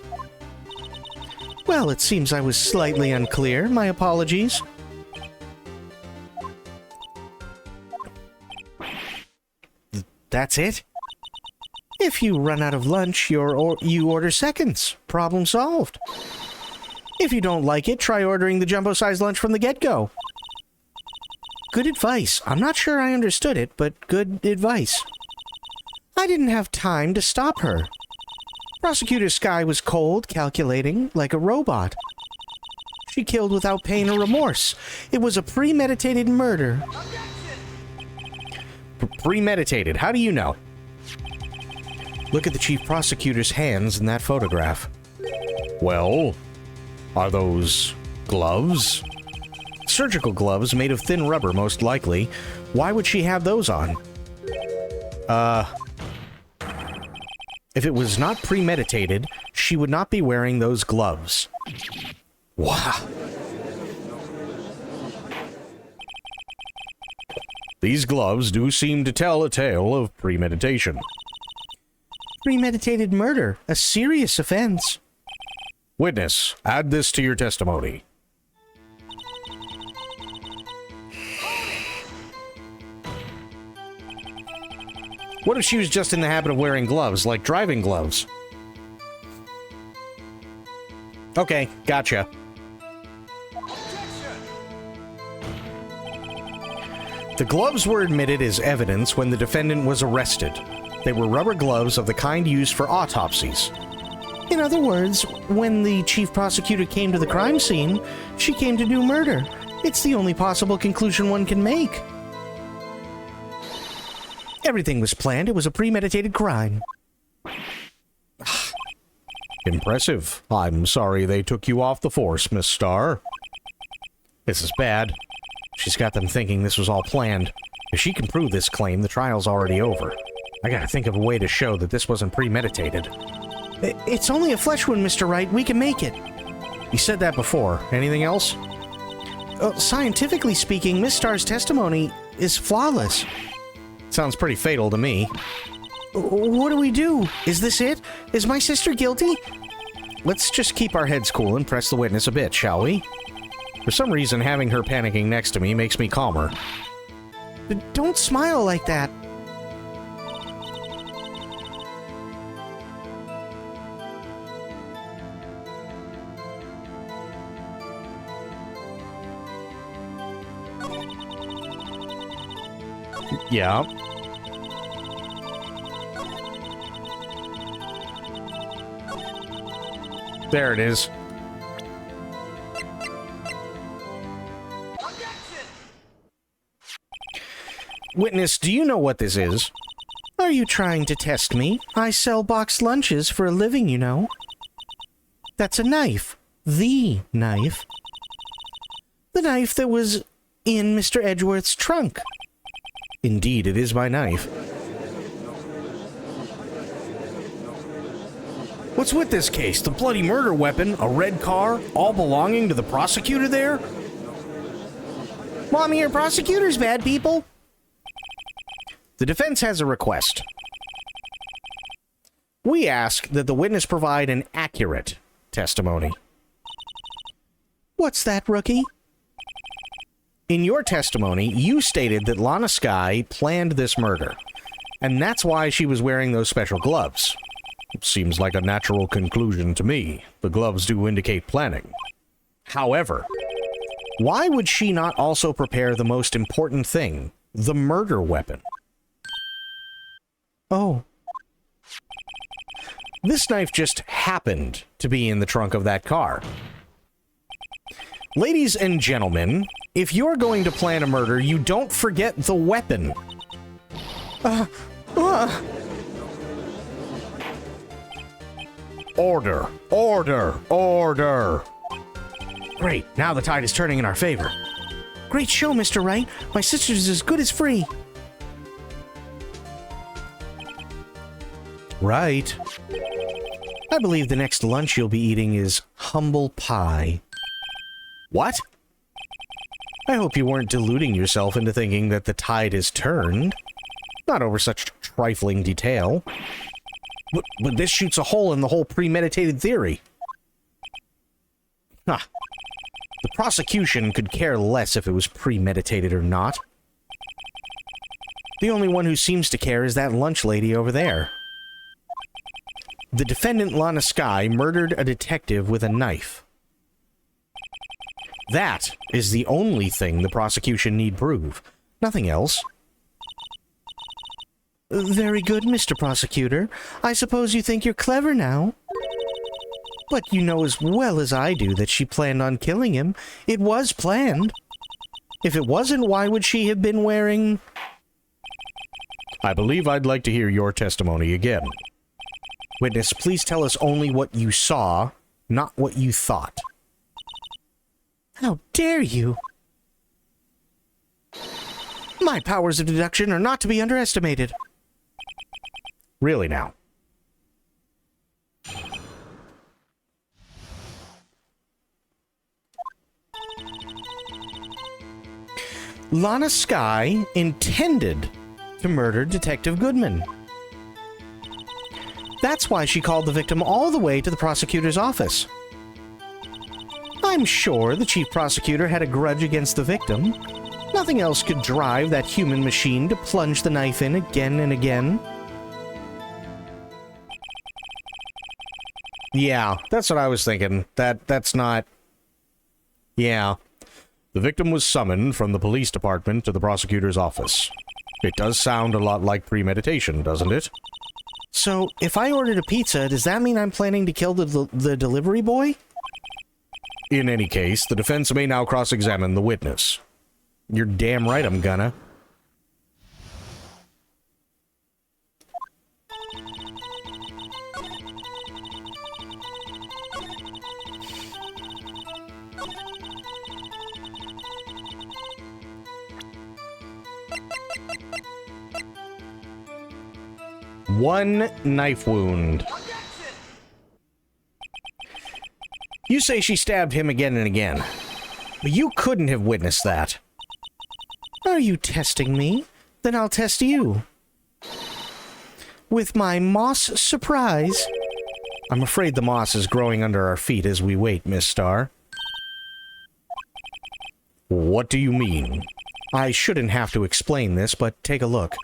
Well, it seems I was slightly unclear. My apologies. That's it? If you run out of lunch, you order seconds. Problem solved. If you don't like it, try ordering the jumbo-sized lunch from the get-go. Good advice. I'm not sure I understood it, but good advice. I didn't have time to stop her. Prosecutor Skye was cold, calculating, like a robot. She killed without pain or remorse. It was a premeditated murder. Premeditated? How do you know? Look at the chief prosecutor's hands in that photograph. Well, are those gloves? Surgical gloves made of thin rubber, most likely. Why would she have those on? If it was not premeditated, she would not be wearing those gloves. Wow. These gloves do seem to tell a tale of premeditation. Premeditated murder, a serious offense. Witness, add this to your testimony. What if she was just in the habit of wearing gloves, like driving gloves? Okay, gotcha. The gloves were admitted as evidence when the defendant was arrested. They were rubber gloves of the kind used for autopsies. In other words, when the chief prosecutor came to the crime scene, she came to do murder. It's the only possible conclusion one can make. Everything was planned. It was a premeditated crime. Impressive. I'm sorry they took you off the force, Miss Starr. This is bad. She's got them thinking this was all planned. If she can prove this claim, the trial's already over. I gotta think of a way to show that this wasn't premeditated. It's only a flesh wound, Mr. Wright. We can make it. You said that before. Anything else? Scientifically speaking, Miss Starr's testimony is flawless. Sounds pretty fatal to me. What do we do? Is this it? Is my sister guilty? Let's just keep our heads cool and press the witness a bit, shall we? For some reason, having her panicking next to me makes me calmer. Don't smile like that. Yeah. There it is. Witness, do you know what this is? Are you trying to test me? I sell boxed lunches for a living, you know. That's a knife. The knife. The knife that was in Mr. Edgeworth's trunk. Indeed, it is my knife. What's with this case? The bloody murder weapon, a red car, all belonging to the prosecutor there? Mommy, your prosecutor's bad people. The defense has a request. We ask that the witness provide an accurate testimony. What's that, rookie? In your testimony, you stated that Lana Skye planned this murder, and that's why she was wearing those special gloves. Seems like a natural conclusion to me. The gloves do indicate planning. However, why would she not also prepare the most important thing, the murder weapon? Oh. This knife just happened to be in the trunk of that car. Ladies and gentlemen, if you're going to plan a murder, you don't forget the weapon. Order, order, order. Great, now the tide is turning in our favor. Great show, Mr. Wright. My sister's as good as free. Right. I believe the next lunch you'll be eating is humble pie. What? I hope you weren't deluding yourself into thinking that the tide has turned. Not over such trifling detail. But this shoots a hole in the whole premeditated theory. Huh. The prosecution could care less if it was premeditated or not. The only one who seems to care is that lunch lady over there. The defendant, Lana Skye, murdered a detective with a knife. That is the only thing the prosecution need prove. Nothing else. Very good, Mr. Prosecutor. I suppose you think you're clever now? But you know as well as I do that she planned on killing him. It was planned. If it wasn't, why would she have been wearing... I believe I'd like to hear your testimony again. Witness, please tell us only what you saw, not what you thought. How dare you? My powers of deduction are not to be underestimated. Really now. Lana Skye intended to murder Detective Goodman. That's why she called the victim all the way to the prosecutor's office. I'm sure the chief prosecutor had a grudge against the victim. Nothing else could drive that human machine to plunge the knife in again and again. Yeah, that's what I was thinking. That's not... Yeah. The victim was summoned from the police department to the prosecutor's office. It does sound a lot like premeditation, doesn't it? So, if I ordered a pizza, does that mean I'm planning to kill the delivery boy? In any case, the defense may now cross-examine the witness. You're damn right I'm gonna. One knife wound. You say she stabbed him again and again, but you couldn't have witnessed that. Are you testing me? Then I'll test you. With my moss surprise. I'm afraid the moss is growing under our feet as we wait, Miss Starr. What do you mean? I shouldn't have to explain this, but take a look.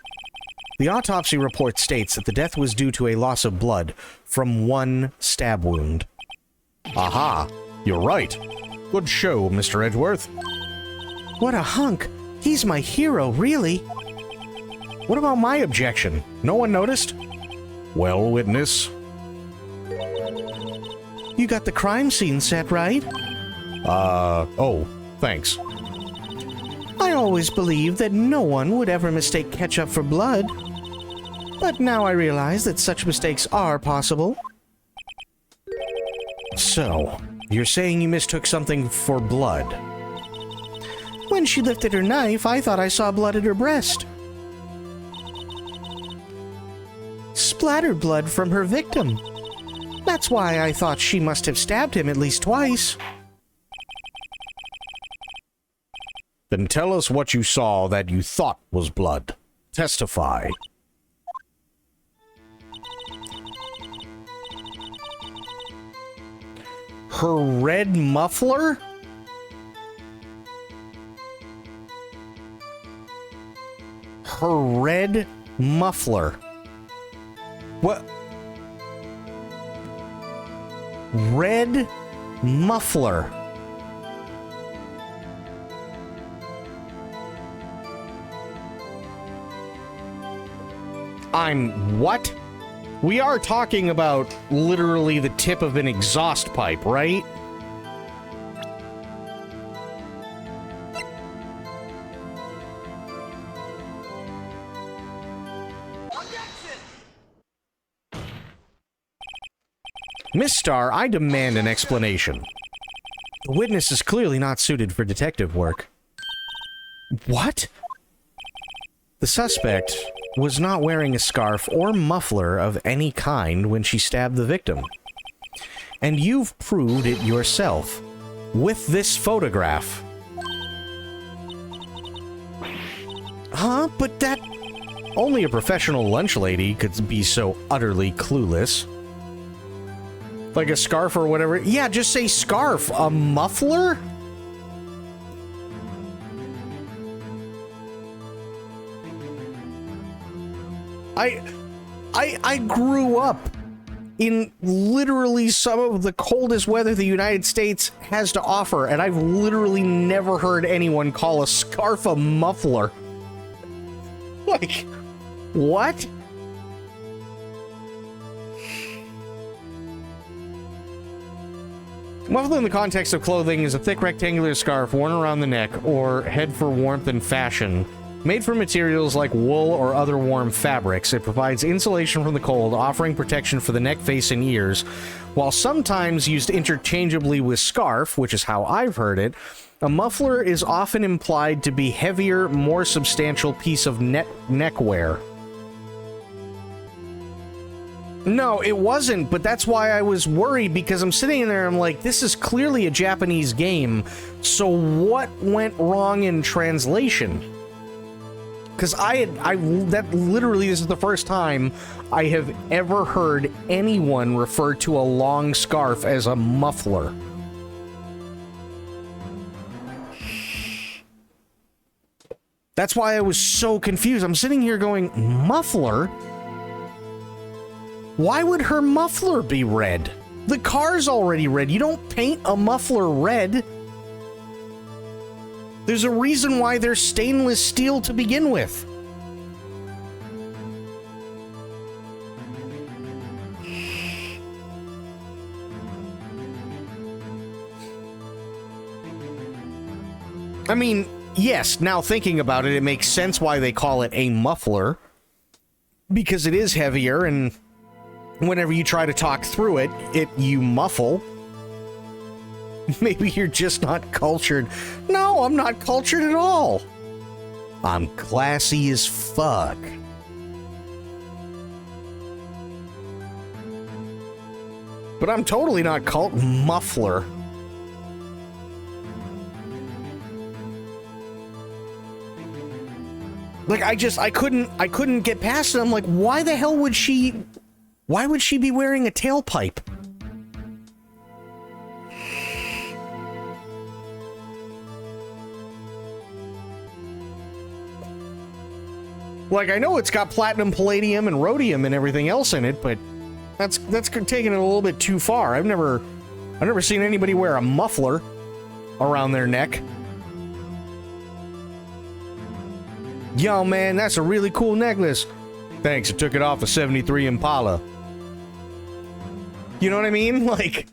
The autopsy report states that the death was due to a loss of blood from one stab wound. Aha! You're right. Good show, Mr. Edgeworth. What a hunk! He's my hero, really. What about my objection? No one noticed? Well, witness. You got the crime scene set, right? Oh, thanks. I always believed that no one would ever mistake ketchup for blood. But now I realize that such mistakes are possible. So, you're saying you mistook something for blood? When she lifted her knife, I thought I saw blood at her breast. Splattered blood from her victim. That's why I thought she must have stabbed him at least twice. Then tell us what you saw that you thought was blood. Testify. Her red muffler? Her red muffler. What? Red muffler. I'm what? We are talking about literally the tip of an exhaust pipe, right? Miss Starr, I demand an explanation. The witness is clearly not suited for detective work. What? The suspect was not wearing a scarf or muffler of any kind when she stabbed the victim. And you've proved it yourself with this photograph. Huh? But that... Only a professional lunch lady could be so utterly clueless. Like a scarf or whatever. Yeah, just say scarf. A muffler? I grew up in literally some of the coldest weather the United States has to offer, and I've literally never heard anyone call a scarf a muffler. Like, what? Muffler in the context of clothing is a thick rectangular scarf worn around the neck or head for warmth and fashion. Made from materials like wool or other warm fabrics, it provides insulation from the cold, offering protection for the neck, face, and ears. While sometimes used interchangeably with scarf, which is how I've heard it, a muffler is often implied to be heavier, more substantial piece of neckwear. No, it wasn't, but that's why I was worried, because I'm sitting there and I'm like, this is clearly a Japanese game, so what went wrong in translation? Because that literally, this is the first time I have ever heard anyone refer to a long scarf as a muffler. That's why I was so confused. I'm sitting here going, muffler? Why would her muffler be red? The car's already red. You don't paint a muffler red. There's a reason why they're stainless steel to begin with. I mean, yes, now thinking about it, it makes sense why they call it a muffler. Because it is heavier, and whenever you try to talk through it, you muffle. Maybe you're just not cultured. No, I'm not cultured at all. I'm classy as fuck. But I'm totally not muffler. Like, I couldn't get past it. I'm like, why the hell would she be wearing a tailpipe? Like, I know it's got platinum, palladium, and rhodium and everything else in it, but that's taking it a little bit too far. I've never seen anybody wear a muffler around their neck. Yo, man, that's a really cool necklace. Thanks, I took it off a 73 Impala. You know what I mean? Like,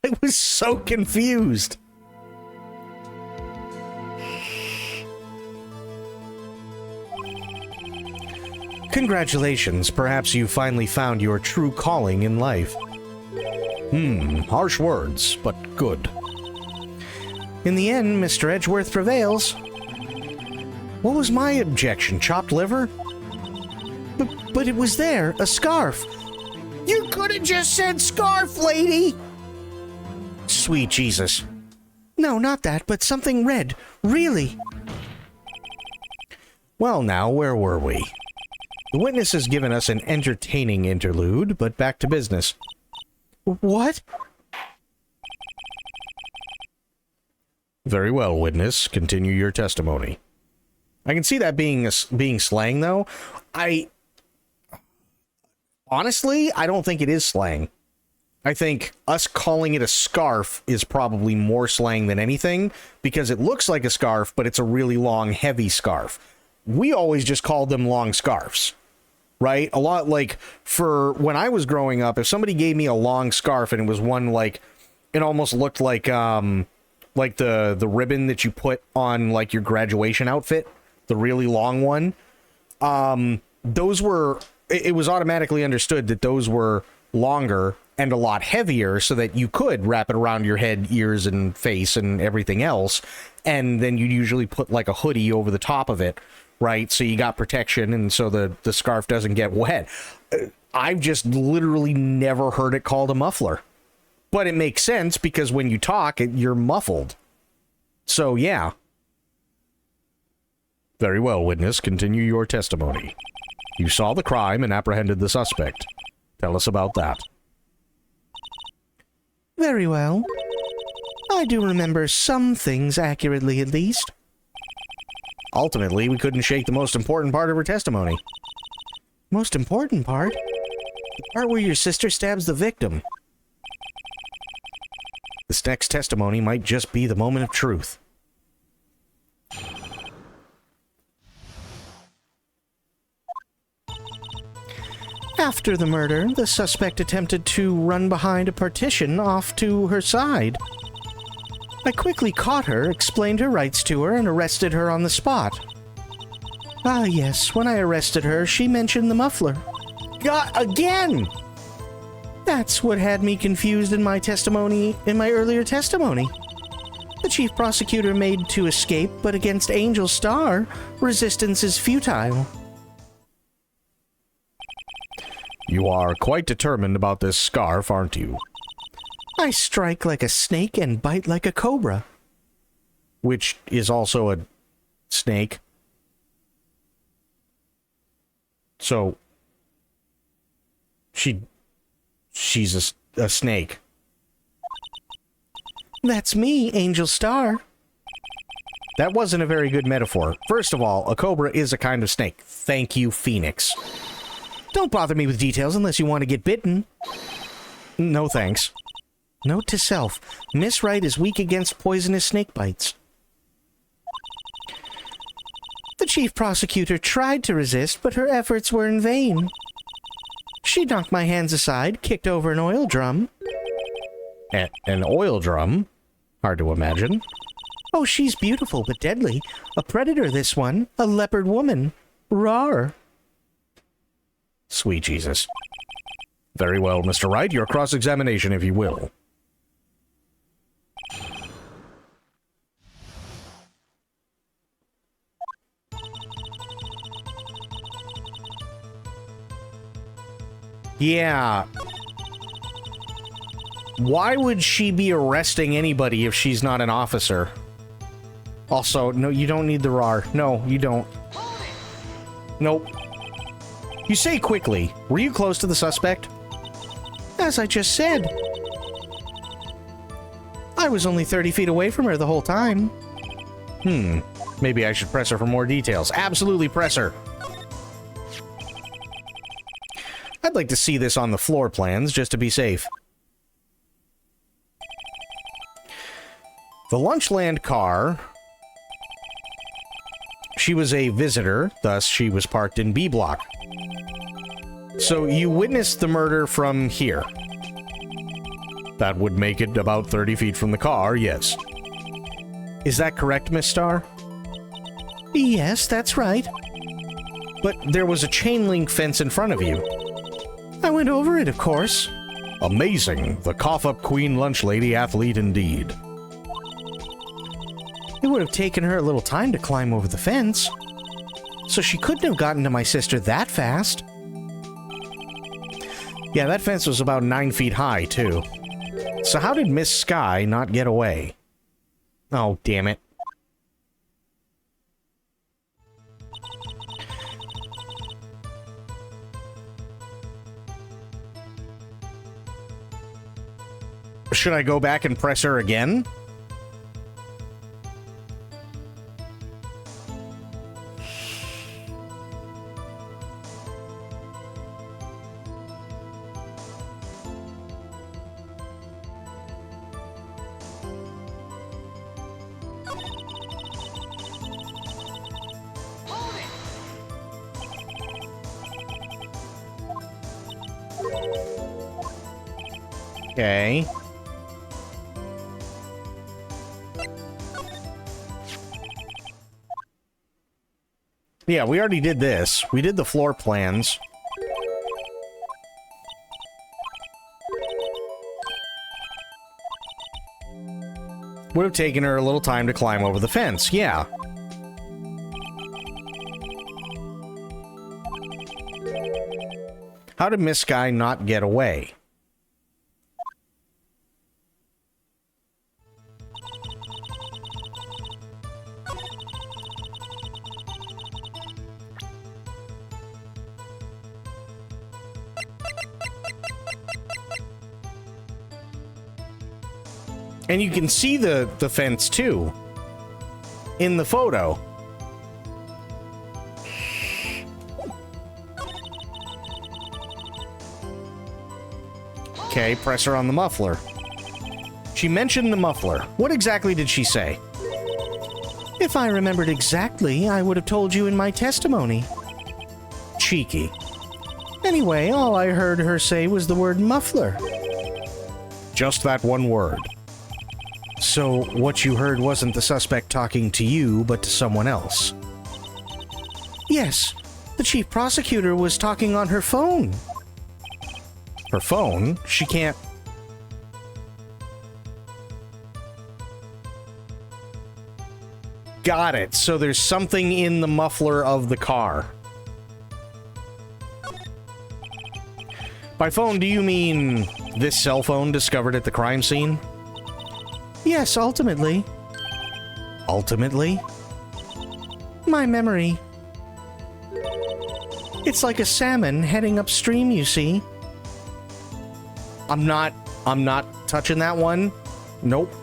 I was so confused. Congratulations, perhaps you finally found your true calling in life. Harsh words, but good. In the end, Mr. Edgeworth prevails. What was my objection? Chopped liver? But it was there, a scarf. You could have just said scarf, lady! Sweet Jesus. No, not that, but something red. Really. Well now, where were we? The witness has given us an entertaining interlude, but back to business. What? Very well, witness. Continue your testimony. I can see that being slang, though. Honestly, I don't think it is slang. I think us calling it a scarf is probably more slang than anything, because it looks like a scarf, but it's a really long, heavy scarf. We always just called them long scarves, right? A lot, like, for when I was growing up, if somebody gave me a long scarf and it was one, like, it almost looked like the ribbon that you put on, like, your graduation outfit, the really long one, those were, it was automatically understood that those were longer and a lot heavier, so that you could wrap it around your head, ears, and face, and everything else, and then you'd usually put, like, a hoodie over the top of it, right? So you got protection, and so the scarf doesn't get wet. I've just literally never heard it called a muffler. But it makes sense because when you talk, you're muffled. So, yeah. Very well, witness. Continue your testimony. You saw the crime and apprehended the suspect. Tell us about that. Very well. I do remember some things accurately, at least. Ultimately, we couldn't shake the most important part of her testimony. Most important part? The part where your sister stabs the victim. This next testimony might just be the moment of truth. After the murder, the suspect attempted to run behind a partition off to her side. I quickly caught her, explained her rights to her, and arrested her on the spot. Ah, yes, when I arrested her, she mentioned the muffler. God, again! That's what had me confused in my earlier testimony. The chief prosecutor made to escape, but against Angel Star, resistance is futile. You are quite determined about this scarf, aren't you? I strike like a snake and bite like a cobra. Which is also a snake. So, she's a snake. That's me, Angel Star. That wasn't a very good metaphor. First of all, a cobra is a kind of snake. Thank you, Phoenix. Don't bother me with details unless you want to get bitten. No thanks. Note to self, Miss Wright is weak against poisonous snake bites. The chief prosecutor tried to resist, but her efforts were in vain. She knocked my hands aside, kicked over an oil drum. An oil drum? Hard to imagine. Oh, she's beautiful but deadly. A predator, this one. A leopard woman. Rawr. Sweet Jesus. Very well, Mr. Wright. Your cross-examination, if you will. Yeah. Why would she be arresting anybody if she's not an officer? Also, no, you don't need the RAR. No, you don't. Nope. You say quickly. Were you close to the suspect? As I just said. I was only 30 feet away from her the whole time. Maybe I should press her for more details. Absolutely press her. I'd like to see this on the floor plans, just to be safe. The Lunchland car. She was a visitor, thus she was parked in B block. So you witnessed the murder from here. That would make it about 30 feet from the car, yes. Is that correct, Miss Starr? Yes, that's right. But there was a chain link fence in front of you. I went over it, of course. Amazing. The cough-up queen lunch lady athlete indeed. It would have taken her a little time to climb over the fence. So she couldn't have gotten to my sister that fast. Yeah, that fence was about 9 feet high, too. So how did Miss Sky not get away? Oh, damn it. Should I go back and press her again? Okay. Yeah, we already did this. We did the floor plans. Would have taken her a little time to climb over the fence, yeah. How did Miss Sky not get away? And you can see the fence too in the photo. Okay, press her on the muffler. She mentioned the muffler. What exactly did she say? If I remembered exactly, I would have told you in my testimony. Cheeky. Anyway, all I heard her say was the word muffler. Just that one word. So, what you heard wasn't the suspect talking to you, but to someone else? Yes, the chief prosecutor was talking on her phone. Her phone? She can't... Got it. So there's something in the muffler of the car. By phone, do you mean this cell phone discovered at the crime scene? Yes, ultimately. Ultimately? My memory. It's like a salmon heading upstream, you see. I'm not touching that one. Nope.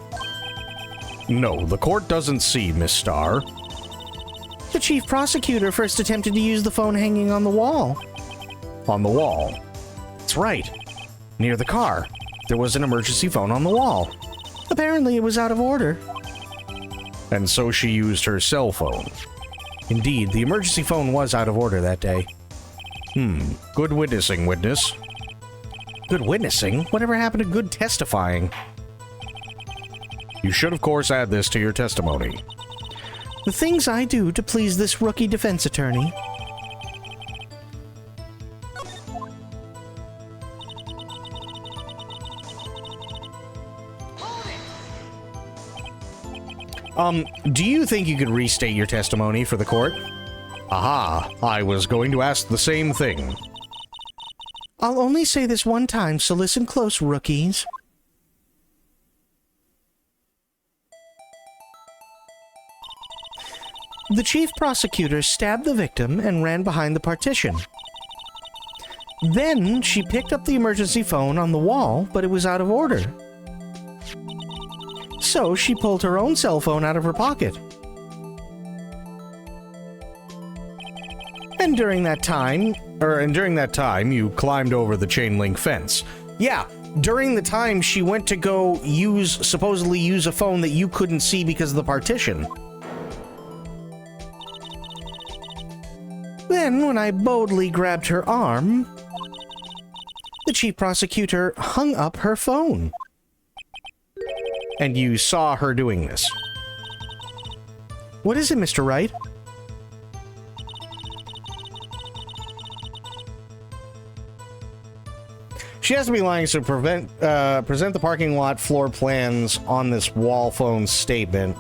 No, the court doesn't see, Miss Starr. The chief prosecutor first attempted to use the phone hanging on the wall. On the wall? That's right. Near the car. There was an emergency phone on the wall. Apparently it was out of order. And so she used her cell phone. Indeed, the emergency phone was out of order that day. Good witnessing, witness. Good witnessing? Whatever happened to good testifying? You should, of course, add this to your testimony. The things I do to please this rookie defense attorney. Do you think you could restate your testimony for the court? Aha, I was going to ask the same thing. I'll only say this one time, so listen close, rookies. The chief prosecutor stabbed the victim and ran behind the partition. Then she picked up the emergency phone on the wall, but it was out of order. So she pulled her own cell phone out of her pocket. And during that time, you climbed over the chain link fence. Yeah, during the time she went to go supposedly use a phone that you couldn't see because of the partition. Then, when I boldly grabbed her arm, the chief prosecutor hung up her phone. And you saw her doing this. What is it, Mr. Wright? She has to be lying, so present the parking lot floor plans on this wall phone statement.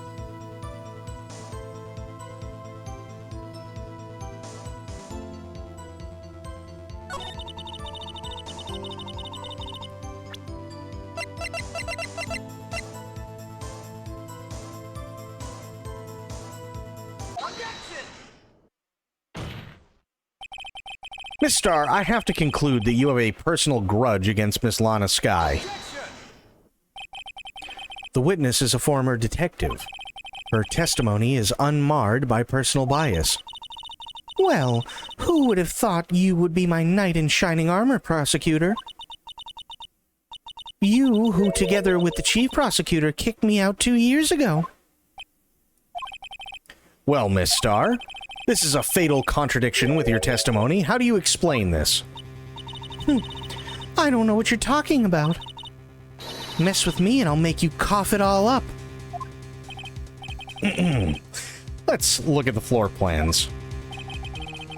Miss Starr, I have to conclude that you have a personal grudge against Miss Lana Skye. The witness is a former detective. Her testimony is unmarred by personal bias. Well, who would have thought you would be my knight in shining armor, prosecutor? You who, together with the chief prosecutor, kicked me out 2 years ago. Well, Miss Starr, this is a fatal contradiction with your testimony. How do you explain this? I don't know what you're talking about. Mess with me and I'll make you cough it all up. Let's look at the floor plans.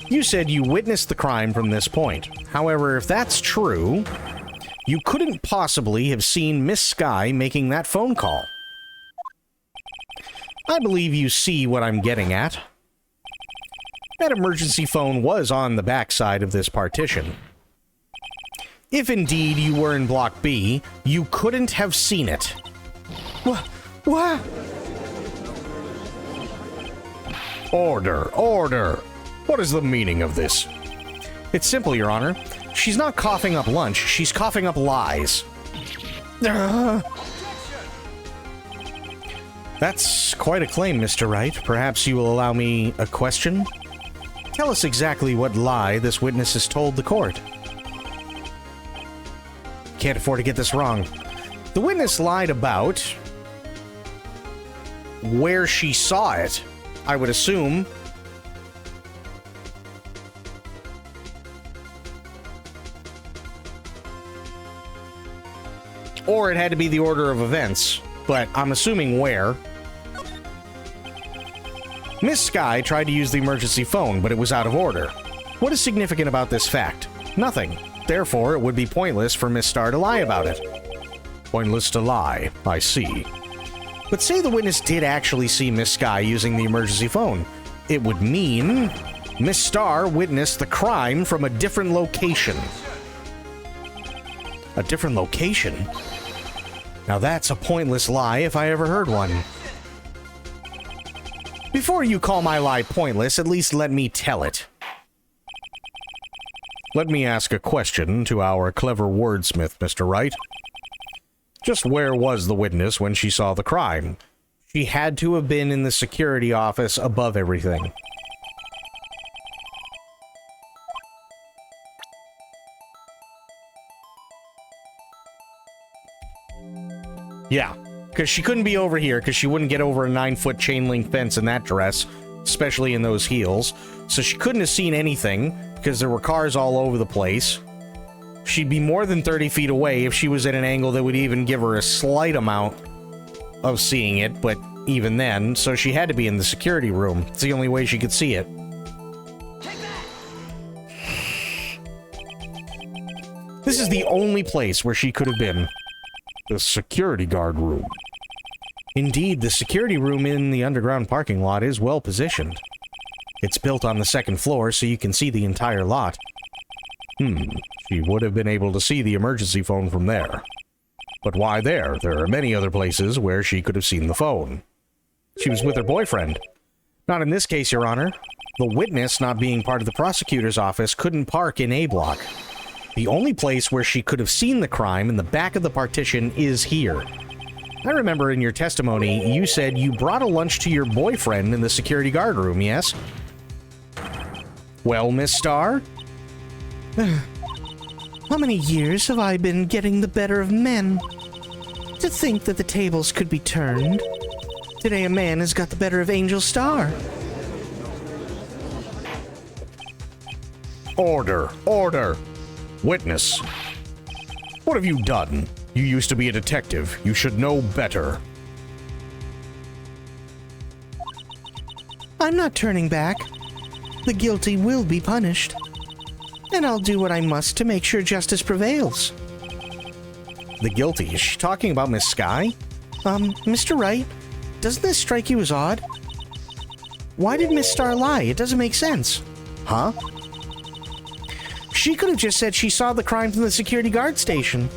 You said you witnessed the crime from this point. However, if that's true, you couldn't possibly have seen Miss Skye making that phone call. I believe you see what I'm getting at. That emergency phone was on the backside of this partition. If indeed you were in Block B, you couldn't have seen it. What? Order, order. What is the meaning of this? It's simple, Your Honor. She's not coughing up lunch, she's coughing up lies. That's quite a claim, Mr. Wright. Perhaps you will allow me a question? Tell us exactly what lie this witness has told the court. Can't afford to get this wrong. The witness lied about where she saw it, I would assume. Or it had to be the order of events, but I'm assuming where. Miss Sky tried to use the emergency phone, but it was out of order. What is significant about this fact? Nothing. Therefore, it would be pointless for Miss Star to lie about it. Pointless to lie, I see. But say the witness did actually see Miss Sky using the emergency phone. It would mean Miss Star witnessed the crime from a different location. A different location? Now that's a pointless lie if I ever heard one. Before you call my lie pointless, at least let me tell it. Let me ask a question to our clever wordsmith, Mr. Wright. Just where was the witness when she saw the crime? She had to have been in the security office above everything. Yeah, because she couldn't be over here because she wouldn't get over a 9-foot chain link fence in that dress, especially in those heels. So she couldn't have seen anything because there were cars all over the place. She'd be more than 30 feet away if she was at an angle that would even give her a slight amount of seeing it, but even then, so she had to be in the security room. It's the only way she could see it. This is the only place where she could have been. The security guard room. Indeed, the security room in the underground parking lot is well positioned. It's built on the second floor so you can see the entire lot. She would have been able to see the emergency phone from there. But why there? There are many other places where she could have seen the phone. She was with her boyfriend. Not in this case, Your Honor. The witness, not being part of the prosecutor's office, couldn't park in A block. The only place where she could have seen the crime in the back of the partition is here. I remember in your testimony, you said you brought a lunch to your boyfriend in the security guard room, yes? Well, Miss Starr? How many years have I been getting the better of men? To think that the tables could be turned. Today a man has got the better of Angel Star. Order! Order! Witness! What have you done? You used to be a detective. You should know better. I'm not turning back. The guilty will be punished. And I'll do what I must to make sure justice prevails. The guilty? Is she talking about Miss Sky? Mr. Wright, doesn't this strike you as odd? Why did Miss Star lie? It doesn't make sense. Huh? She could have just said she saw the crime from the security guard station.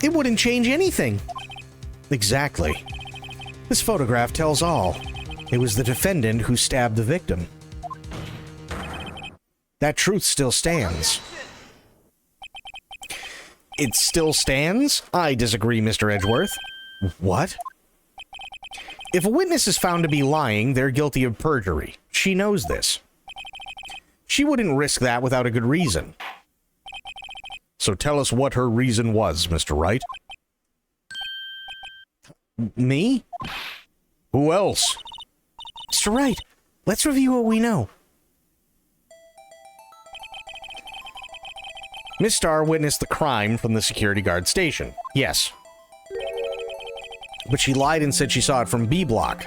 It wouldn't change anything. Exactly. This photograph tells all. It was the defendant who stabbed the victim. That truth still stands. It still stands? I disagree, Mr. Edgeworth. What? If a witness is found to be lying, they're guilty of perjury. She knows this. She wouldn't risk that without a good reason. So tell us what her reason was, Mr. Wright. Me? Who else? Mr. Wright, let's review what we know. Miss Starr witnessed the crime from the security guard station. Yes. But she lied and said she saw it from B block.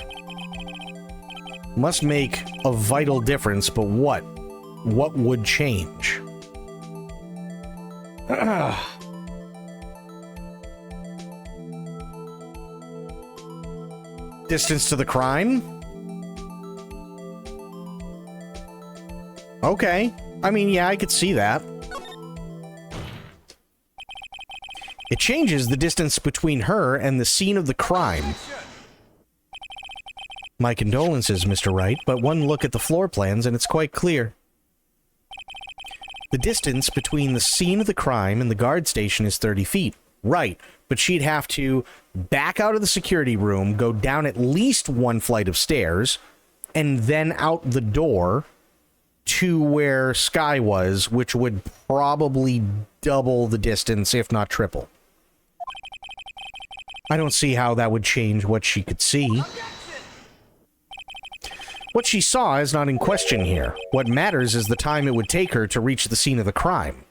Must make a vital difference, but what? What would change? Distance to the crime? Okay. I mean, yeah, I could see that. It changes the distance between her and the scene of the crime. My condolences, Mr. Wright, but one look at the floor plans and it's quite clear. The distance between the scene of the crime and the guard station is 30 feet. Right, but she'd have to back out of the security room, go down at least one flight of stairs, and then out the door to where Sky was, which would probably double the distance, if not triple. I don't see how that would change what she could see. What she saw is not in question here. What matters is the time it would take her to reach the scene of the crime.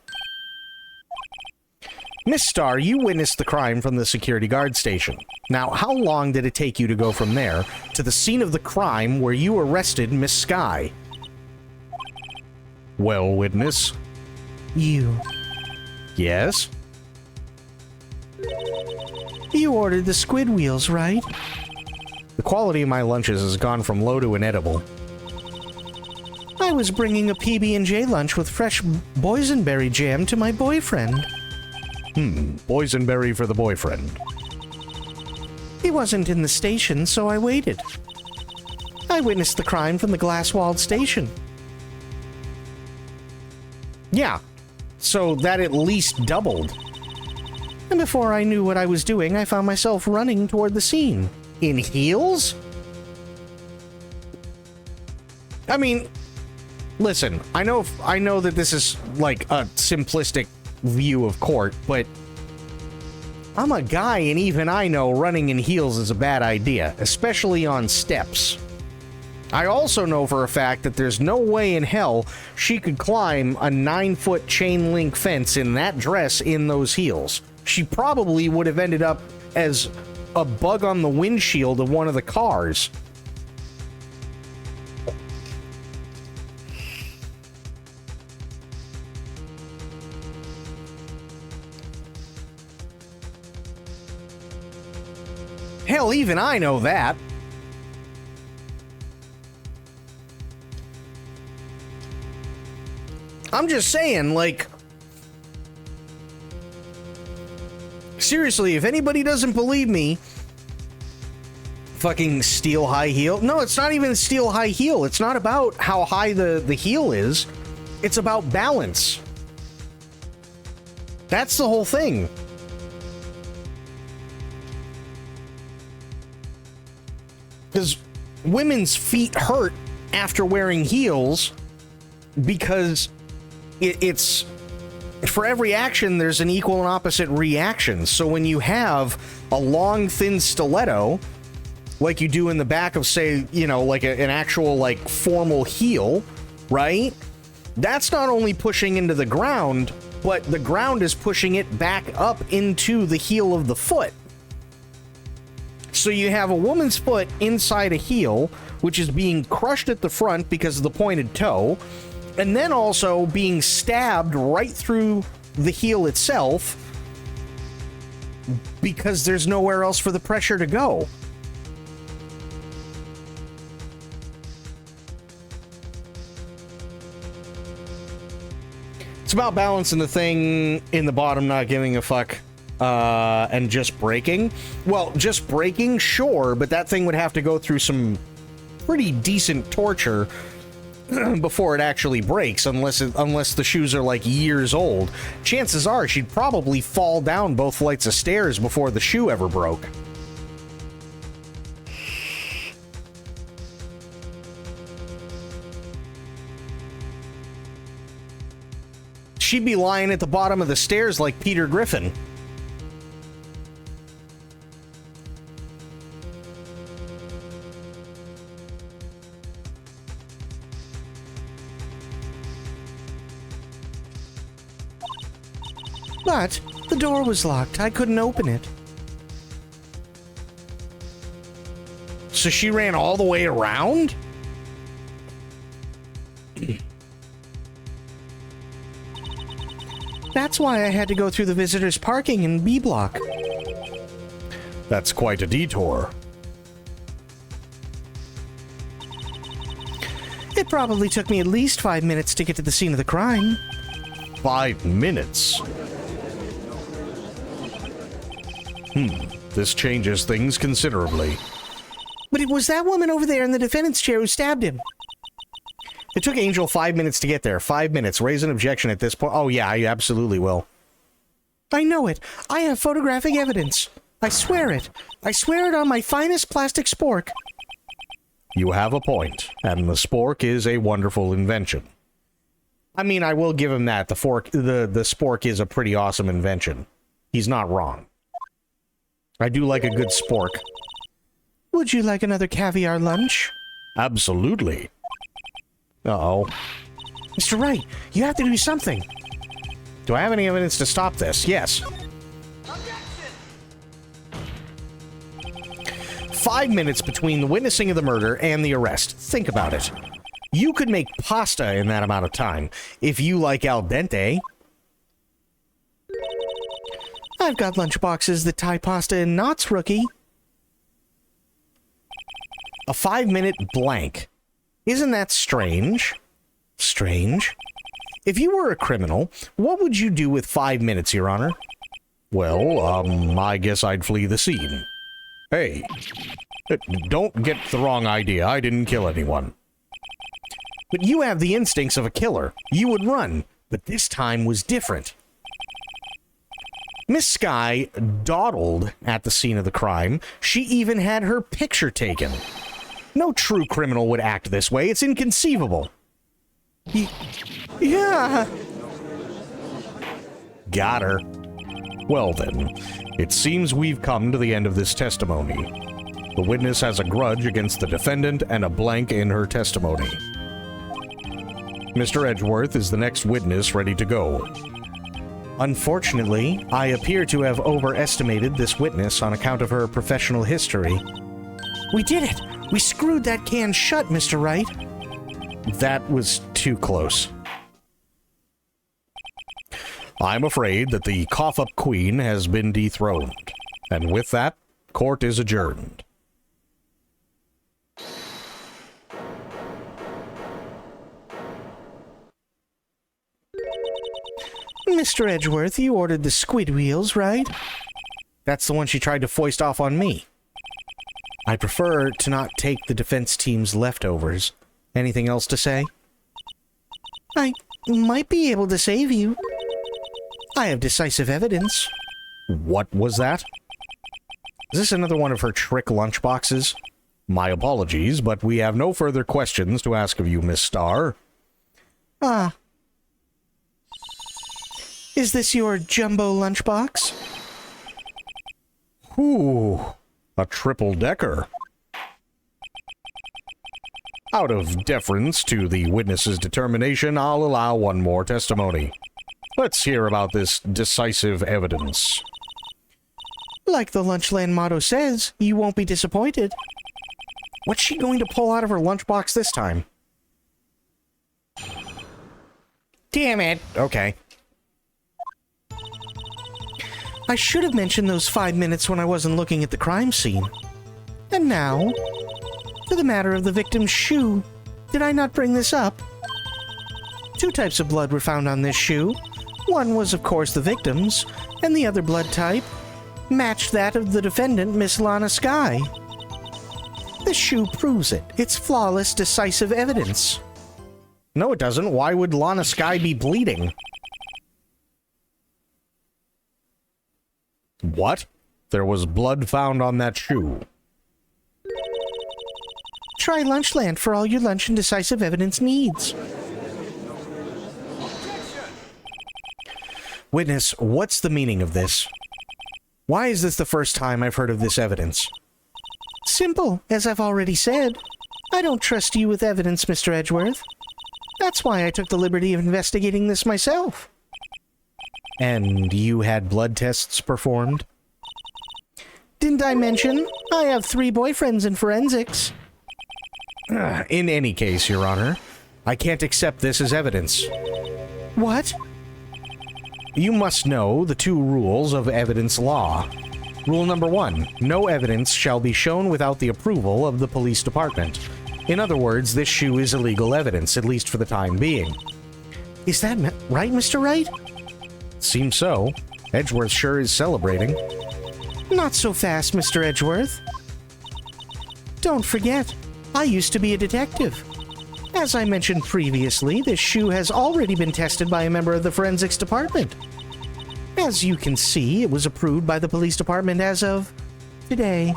Miss Starr, you witnessed the crime from the security guard station. Now, how long did it take you to go from there to the scene of the crime where you arrested Miss Sky? Well, witness. You. Yes? You ordered the squid wheels, right? The quality of my lunches has gone from low to inedible. I was bringing a PB&J lunch with fresh boysenberry jam to my boyfriend. Boysenberry for the boyfriend. He wasn't in the station, so I waited. I witnessed the crime from the glass-walled station. Yeah, so that at least doubled. And before I knew what I was doing, I found myself running toward the scene. In heels? I mean, listen, I know that this is like a simplistic view of court, but I'm a guy and even I know running in heels is a bad idea, especially on steps. I also know for a fact that there's no way in hell she could climb a 9-foot chain link fence in that dress in those heels. She probably would have ended up as a bug on the windshield of one of the cars. Hell, even I know that. I'm just saying, like, seriously, if anybody doesn't believe me, fucking steel high heel. No, it's not even steel high heel. It's not about how high the heel is. It's about balance. That's the whole thing. Because women's feet hurt after wearing heels because it's for every action there's an equal and opposite reaction. So when you have a long thin stiletto like you do in the back of, say, you know, like an actual like formal heel, right? That's not only pushing into the ground, but the ground is pushing it back up into the heel of the foot. So you have a woman's foot inside a heel, which is being crushed at the front because of the pointed toe, and then also being stabbed right through the heel itself because there's nowhere else for the pressure to go. It's about balancing the thing in the bottom, not giving a fuck, and just braking. Well, just braking, sure, but that thing would have to go through some pretty decent torture before it actually breaks, unless the shoes are like years old. Chances are she'd probably fall down both flights of stairs before the shoe ever broke. She'd be lying at the bottom of the stairs like Peter Griffin. But the door was locked. I couldn't open it. So she ran all the way around? That's why I had to go through the visitors' parking in B block. That's quite a detour. It It probably took me at least 5 minutes to get to the scene of the crime. 5 minutes? This changes things considerably. But it was that woman over there in the defendant's chair who stabbed him. It took Angel 5 minutes to get there. 5 minutes. Raise an objection at this point. Oh, yeah, I absolutely will. I know it. I have photographic evidence. I swear it. I swear it on my finest plastic spork. You have a point, and the spork is a wonderful invention. I mean, I will give him that. The spork is a pretty awesome invention. He's not wrong. I do like a good spork. Would you like another caviar lunch? Absolutely. Uh-oh. Mr. Wright, you have to do something. Do I have any evidence to stop this? Yes. 5 minutes between the witnessing of the murder and the arrest. Think about it. You could make pasta in that amount of time, if you like al dente. I've got lunchboxes that tie pasta in knots, rookie. A 5-minute blank. Isn't that strange? Strange. If you were a criminal, what would you do with 5 minutes, Your Honor? Well, I guess I'd flee the scene. Hey, don't get the wrong idea. I didn't kill anyone. But you have the instincts of a killer. You would run, but this time was different. Miss Sky dawdled at the scene of the crime. She even had her picture taken. No true criminal would act this way. It's inconceivable. Yeah. Got her. Well then, it seems we've come to the end of this testimony. The witness has a grudge against the defendant and a blank in her testimony. Mr. Edgeworth is the next witness ready to go. Unfortunately, I appear to have overestimated this witness on account of her professional history. We did it! We screwed that can shut, Mr. Wright. That was too close. I'm afraid that the cough-up queen has been dethroned. And with that, court is adjourned. Mr. Edgeworth, you ordered the squid wheels, right? That's the one she tried to foist off on me. I prefer to not take the defense team's leftovers. Anything else to say? I might be able to save you. I have decisive evidence. What was that? Is this another one of her trick lunchboxes? My apologies, but we have no further questions to ask of you, Miss Starr. Ah. Is this your jumbo lunchbox? Ooh, a triple-decker. Out of deference to the witness's determination, I'll allow one more testimony. Let's hear about this decisive evidence. Like the Lunchland motto says, you won't be disappointed. What's she going to pull out of her lunchbox this time? Damn it. Okay. I should have mentioned those 5 minutes when I wasn't looking at the crime scene. And now, to the matter of the victim's shoe. Did I not bring this up? 2 types of blood were found on this shoe. One was, of course, the victim's, and the other blood type matched that of the defendant, Miss Lana Sky. This shoe proves it. It's flawless, decisive evidence. No, it doesn't. Why would Lana Sky be bleeding? What? There was blood found on that shoe. Try Lunchland for all your lunch and decisive evidence needs. Witness, what's the meaning of this? Why is this the first time I've heard of this evidence? Simple, as I've already said. I don't trust you with evidence, Mr. Edgeworth. That's why I took the liberty of investigating this myself. And you had blood tests performed? Didn't I mention I have 3 boyfriends in forensics? In any case, Your Honor, I can't accept this as evidence. What? You must know the 2 rules of evidence law. Rule number 1, no evidence shall be shown without the approval of the police department. In other words, this shoe is illegal evidence, at least for the time being. Is that right, Mr. Wright? Seems so. Edgeworth sure is celebrating. Not so fast, Mr. Edgeworth. Don't forget, I used to be a detective. As I mentioned previously, this shoe has already been tested by a member of the forensics department. As you can see, it was approved by the police department as of today.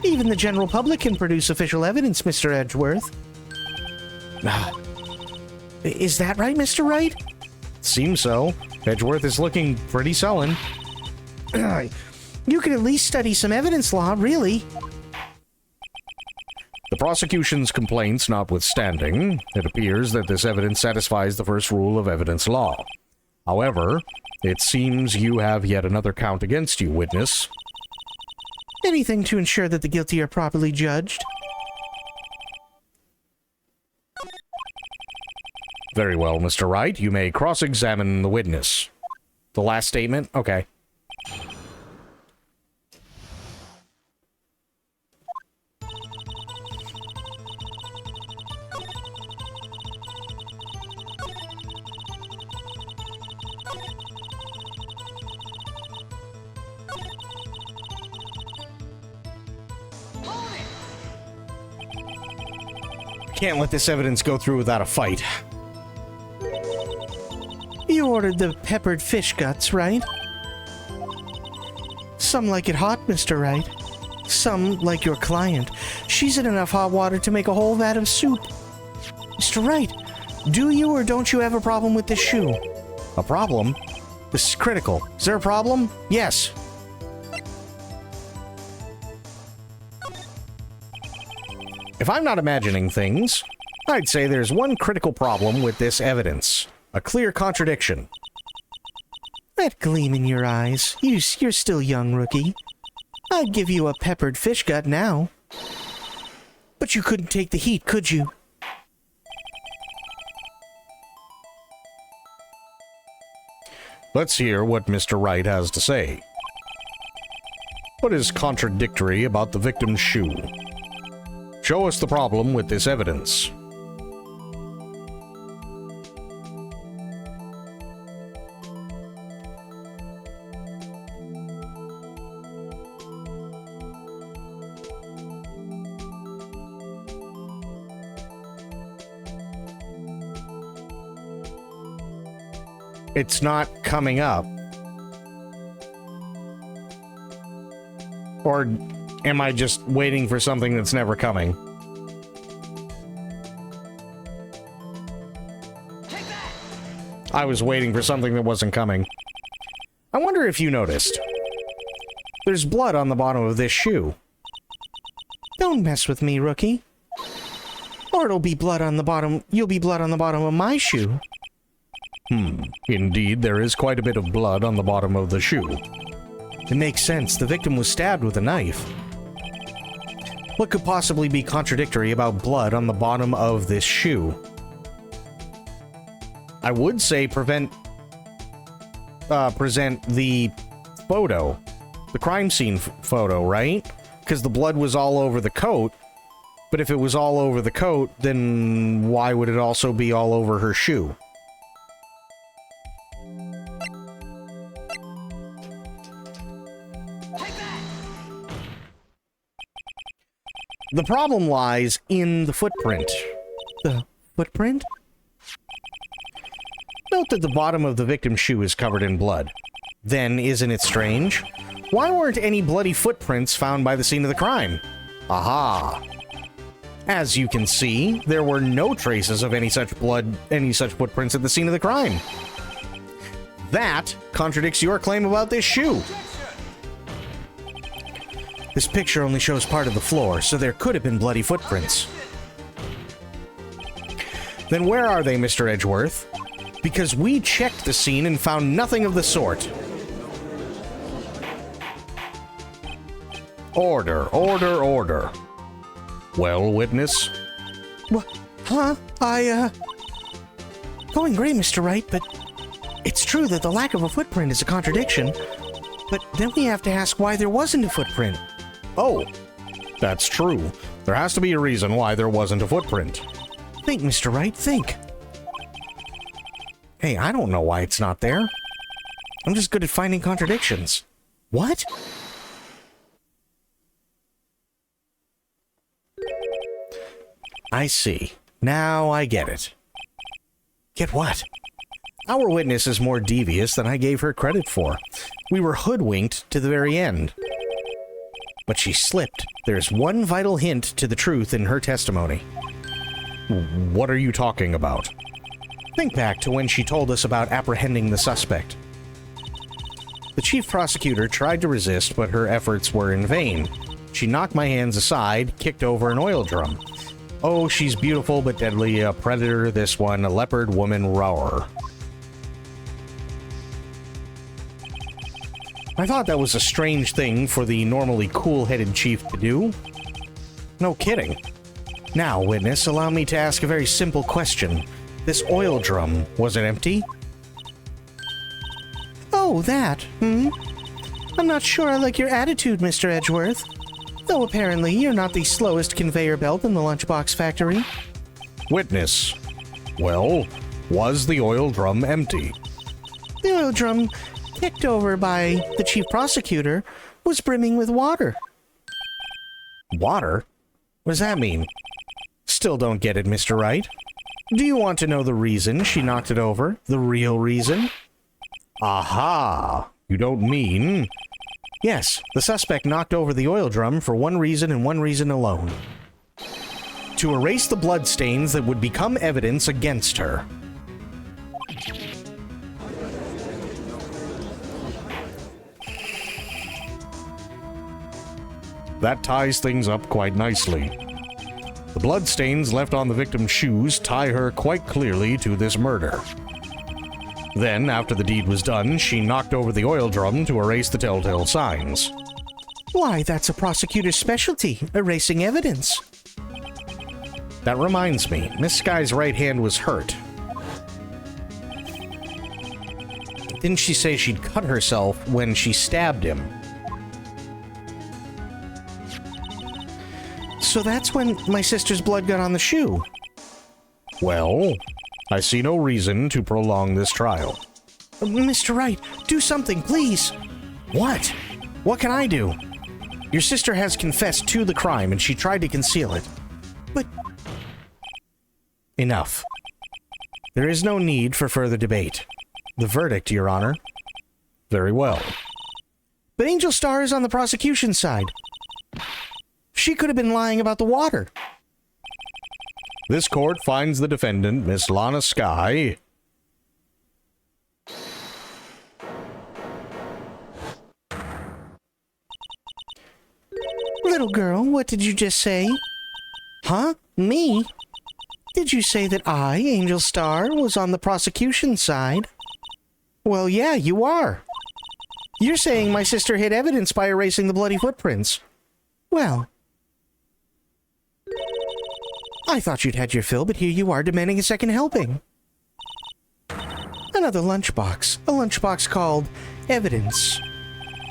Even the general public can produce official evidence, Mr. Edgeworth. Is that right, Mr. Wright? Seems so. Edgeworth is looking pretty sullen. You could at least study some evidence law, really. The prosecution's complaints notwithstanding, it appears that this evidence satisfies the first rule of evidence law. However, it seems you have yet another count against you, witness. Anything to ensure that the guilty are properly judged. Very well, Mr. Wright. You may cross-examine the witness. The last statement? Okay. Can't let this evidence go through without a fight. You ordered the peppered fish guts, right? Some like it hot, Mr. Wright. Some like your client. She's in enough hot water to make a whole vat of soup. Mr. Wright, do you or don't you have a problem with this shoe? A problem? This is critical. Is there a problem? Yes. If I'm not imagining things, I'd say there's one critical problem with this evidence. A clear contradiction. That gleam in your eyes. You're still young, rookie. I'd give you a peppered fish gut now. But you couldn't take the heat, could you? Let's hear what Mr. Wright has to say. What is contradictory about the victim's shoe? Show us the problem with this evidence. It's not coming up. Or am I just waiting for something that's never coming? I was waiting for something that wasn't coming. I wonder if you noticed. There's blood on the bottom of this shoe. Don't mess with me, rookie. Or it'll be blood on the bottom. You'll be blood on the bottom of my shoe. Indeed, there is quite a bit of blood on the bottom of the shoe. It makes sense. The victim was stabbed with a knife. What could possibly be contradictory about blood on the bottom of this shoe? I would say present the photo. The crime scene photo, right? Because the blood was all over the coat. But if it was all over the coat, then why would it also be all over her shoe? The problem lies in the footprint. The footprint? Note that the bottom of the victim's shoe is covered in blood. Then, isn't it strange? Why weren't any bloody footprints found by the scene of the crime? Aha! As you can see, there were no traces of any such footprints at the scene of the crime. That contradicts your claim about this shoe. This picture only shows part of the floor, so there could have been bloody footprints. Then where are they, Mr. Edgeworth? Because we checked the scene and found nothing of the sort. Order, order, order. Well, witness? Huh? Going great, Mr. Wright, but it's true that the lack of a footprint is a contradiction. But then we have to ask why there wasn't a footprint. Oh, that's true. There has to be a reason why there wasn't a footprint. Think, Mr. Wright, think. Hey, I don't know why it's not there. I'm just good at finding contradictions. What? I see. Now I get it. Get what? Our witness is more devious than I gave her credit for. We were hoodwinked to the very end. But she slipped. There's one vital hint to the truth in her testimony. What are you talking about? Think back to when she told us about apprehending the suspect. The chief prosecutor tried to resist, but her efforts were in vain. She knocked my hands aside, kicked over an oil drum. Oh, she's beautiful but deadly, a predator, this one, a leopard woman rower. I thought that was a strange thing for the normally cool-headed chief to do. No kidding. Now, witness, allow me to ask a very simple question. This oil drum, was it empty? Oh, that, I'm not sure I like your attitude, Mr. Edgeworth. Though apparently you're not the slowest conveyor belt in the lunchbox factory. Witness. Well, was the oil drum empty? The oil drum, kicked over by the chief prosecutor, was brimming with water. Water? What does that mean? Still don't get it, Mr. Wright. Do you want to know the reason she knocked it over? The real reason? Aha! You don't mean... Yes, the suspect knocked over the oil drum for one reason and one reason alone. To erase the bloodstains that would become evidence against her. That ties things up quite nicely. The bloodstains left on the victim's shoes tie her quite clearly to this murder. Then, after the deed was done, she knocked over the oil drum to erase the telltale signs. Why, that's a prosecutor's specialty, erasing evidence. That reminds me, Miss Sky's right hand was hurt. Didn't she say she'd cut herself when she stabbed him? So that's when my sister's blood got on the shoe. Well, I see no reason to prolong this trial. Mr. Wright, do something, please. What? What can I do? Your sister has confessed to the crime and she tried to conceal it. But... Enough. There is no need for further debate. The verdict, Your Honor. Very well. But Angel Star is on the prosecution's side. She could have been lying about the water. This court finds the defendant, Miss Lana Sky... Little girl, what did you just say? Huh? Me? Did you say that I, Angel Star, was on the prosecution's side? Well, yeah, you are. You're saying my sister hid evidence by erasing the bloody footprints. Well... I thought you'd had your fill, but here you are demanding a second helping. Another lunchbox. A lunchbox called evidence.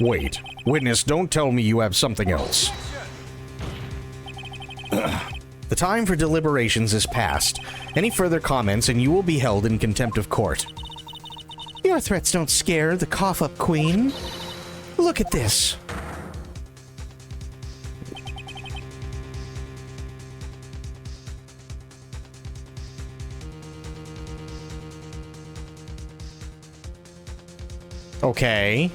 Wait. Witness, don't tell me you have something else. The time for deliberations is past. Any further comments and you will be held in contempt of court. Your threats don't scare the cough-up queen. Look at this. Okay.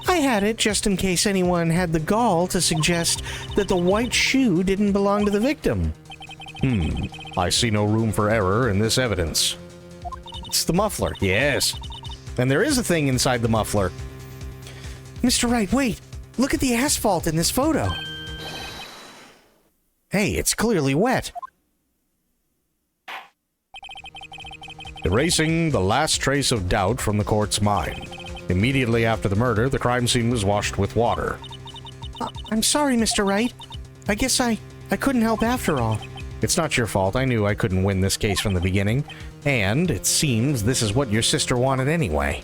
I had it just in case anyone had the gall to suggest that the white shoe didn't belong to the victim. I see no room for error in this evidence. It's the muffler, yes. And there is a thing inside the muffler. Mr. Wright, wait. Look at the asphalt in this photo. Hey, it's clearly wet. Erasing the last trace of doubt from the court's mind. Immediately after the murder, the crime scene was washed with water. I'm sorry, Mr. Wright. I guess I couldn't help after all. It's not your fault. I knew I couldn't win this case from the beginning. And it seems this is what your sister wanted anyway.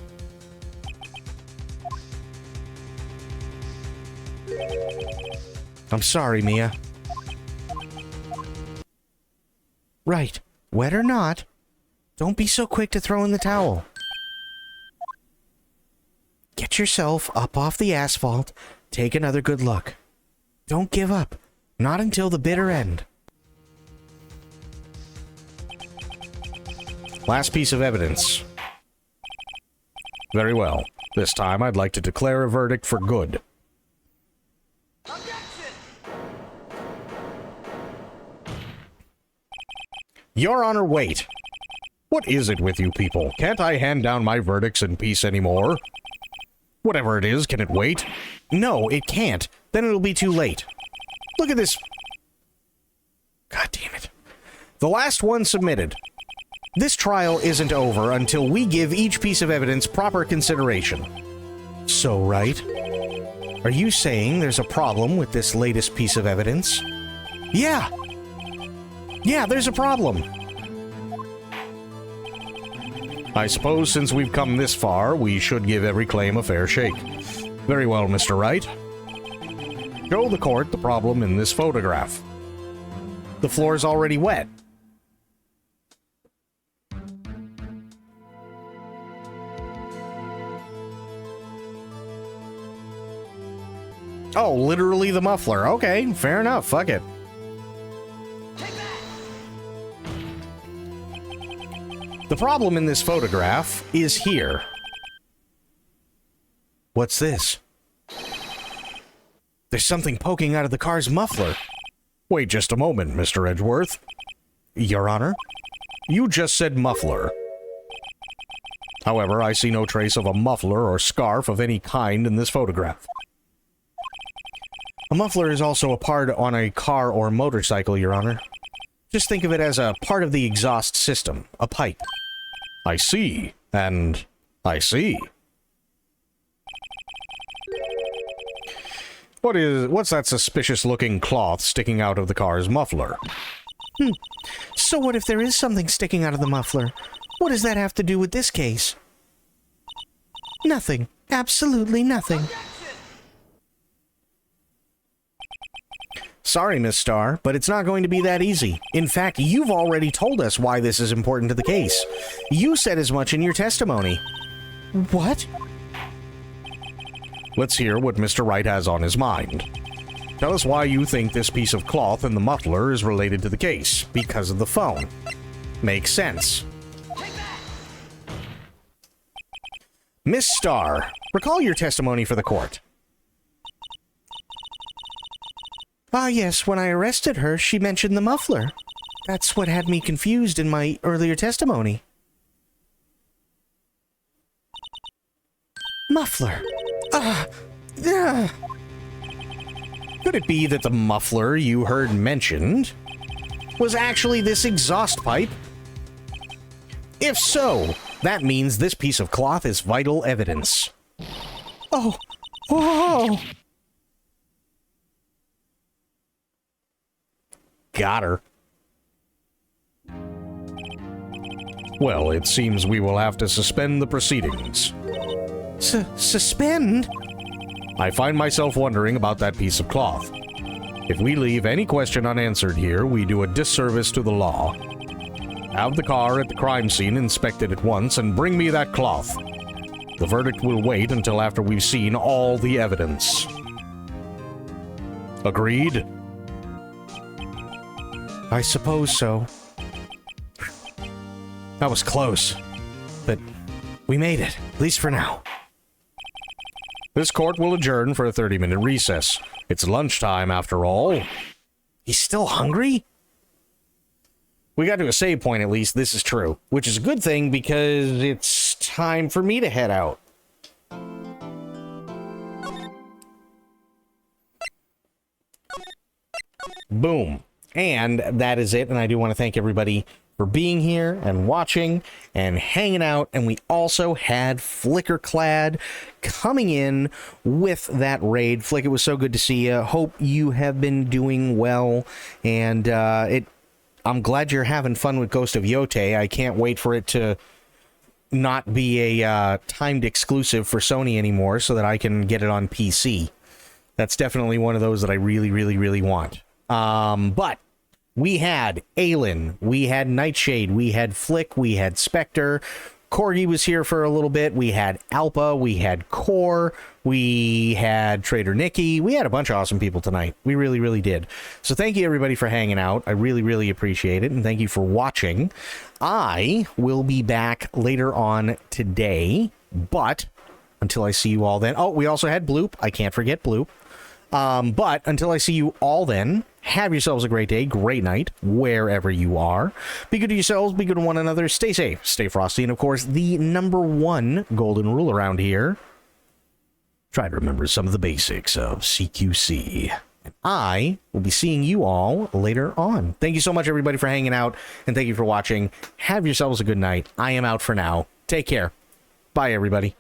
I'm sorry, Mia. Right. Wet or not, don't be so quick to throw in the towel. Get yourself up off the asphalt. Take another good look. Don't give up. Not until the bitter end. Last piece of evidence. Very well. This time I'd like to declare a verdict for good. Your Honor, wait. What is it with you people? Can't I hand down my verdicts in peace anymore? Whatever it is, can it wait? No, it can't. Then it'll be too late. Look at this. God damn it. The last one submitted. This trial isn't over until we give each piece of evidence proper consideration. So, right? Are you saying there's a problem with this latest piece of evidence? Yeah! Yeah, there's a problem. I suppose since we've come this far, we should give every claim a fair shake. Very well, Mr. Wright. Show the court the problem in this photograph. The floor's already wet. Oh, literally the muffler. Okay, fair enough. Fuck it. The problem in this photograph is here. What's this? There's something poking out of the car's muffler. Wait just a moment, Mr. Edgeworth. Your Honor? You just said muffler. However, I see no trace of a muffler or scarf of any kind in this photograph. A muffler is also a part on a car or motorcycle, Your Honor. Just think of it as a part of the exhaust system, a pipe. I see, and I see. What's that suspicious-looking cloth sticking out of the car's muffler? So what if there is something sticking out of the muffler? What does that have to do with this case? Nothing. Absolutely nothing. Sorry, Miss Starr, but it's not going to be that easy. In fact, you've already told us why this is important to the case. You said as much in your testimony. What? Let's hear what Mr. Wright has on his mind. Tell us why you think this piece of cloth in the muffler is related to the case. Because of the phone. Makes sense. Miss Starr, recall your testimony for the court. Ah, yes, when I arrested her, she mentioned the muffler. That's what had me confused in my earlier testimony. Muffler. Could it be that the muffler you heard mentioned was actually this exhaust pipe? If so, that means this piece of cloth is vital evidence. Oh! Whoa! Got her. Well, it seems we will have to suspend the proceedings. Suspend? I find myself wondering about that piece of cloth. If we leave any question unanswered here, we do a disservice to the law. Have the car at the crime scene inspected at once and bring me that cloth. The verdict will wait until after we've seen all the evidence. Agreed? I suppose so. That was close. But we made it, at least for now. This court will adjourn for a 30-minute recess. It's lunchtime, after all. He's still hungry? We got to a save point, at least. This is true. Which is a good thing, because it's time for me to head out. Boom. And that is it. And I do want to thank everybody for being here and watching and hanging out. And we also had Flickerclad coming in with that raid. Flick, it was so good to see you. Hope you have been doing well. And I'm glad you're having fun with Ghost of Yote. I can't wait for it to not be a timed exclusive for Sony anymore so that I can get it on PC. That's definitely one of those that I really, really, really want. But we had Aelin, we had Nightshade, we had Flick, we had Spectre. Corgi was here for a little bit. We had Alpa, we had Core, we had Trader Nikki. We had a bunch of awesome people tonight. We really, really did. So thank you everybody for hanging out. I really, really appreciate it. And thank you for watching. I will be back later on today, but until I see you all then. Oh, we also had Bloop. I can't forget Bloop. But until I see you all then, have yourselves a great day, great night, wherever you are. Be good to yourselves, be good to one another, stay safe, stay frosty, and of course, the #1 golden rule around here, try to remember some of the basics of CQC. And I will be seeing you all later on. Thank you so much, everybody, for hanging out, and thank you for watching. Have yourselves a good night. I am out for now. Take care. Bye, everybody.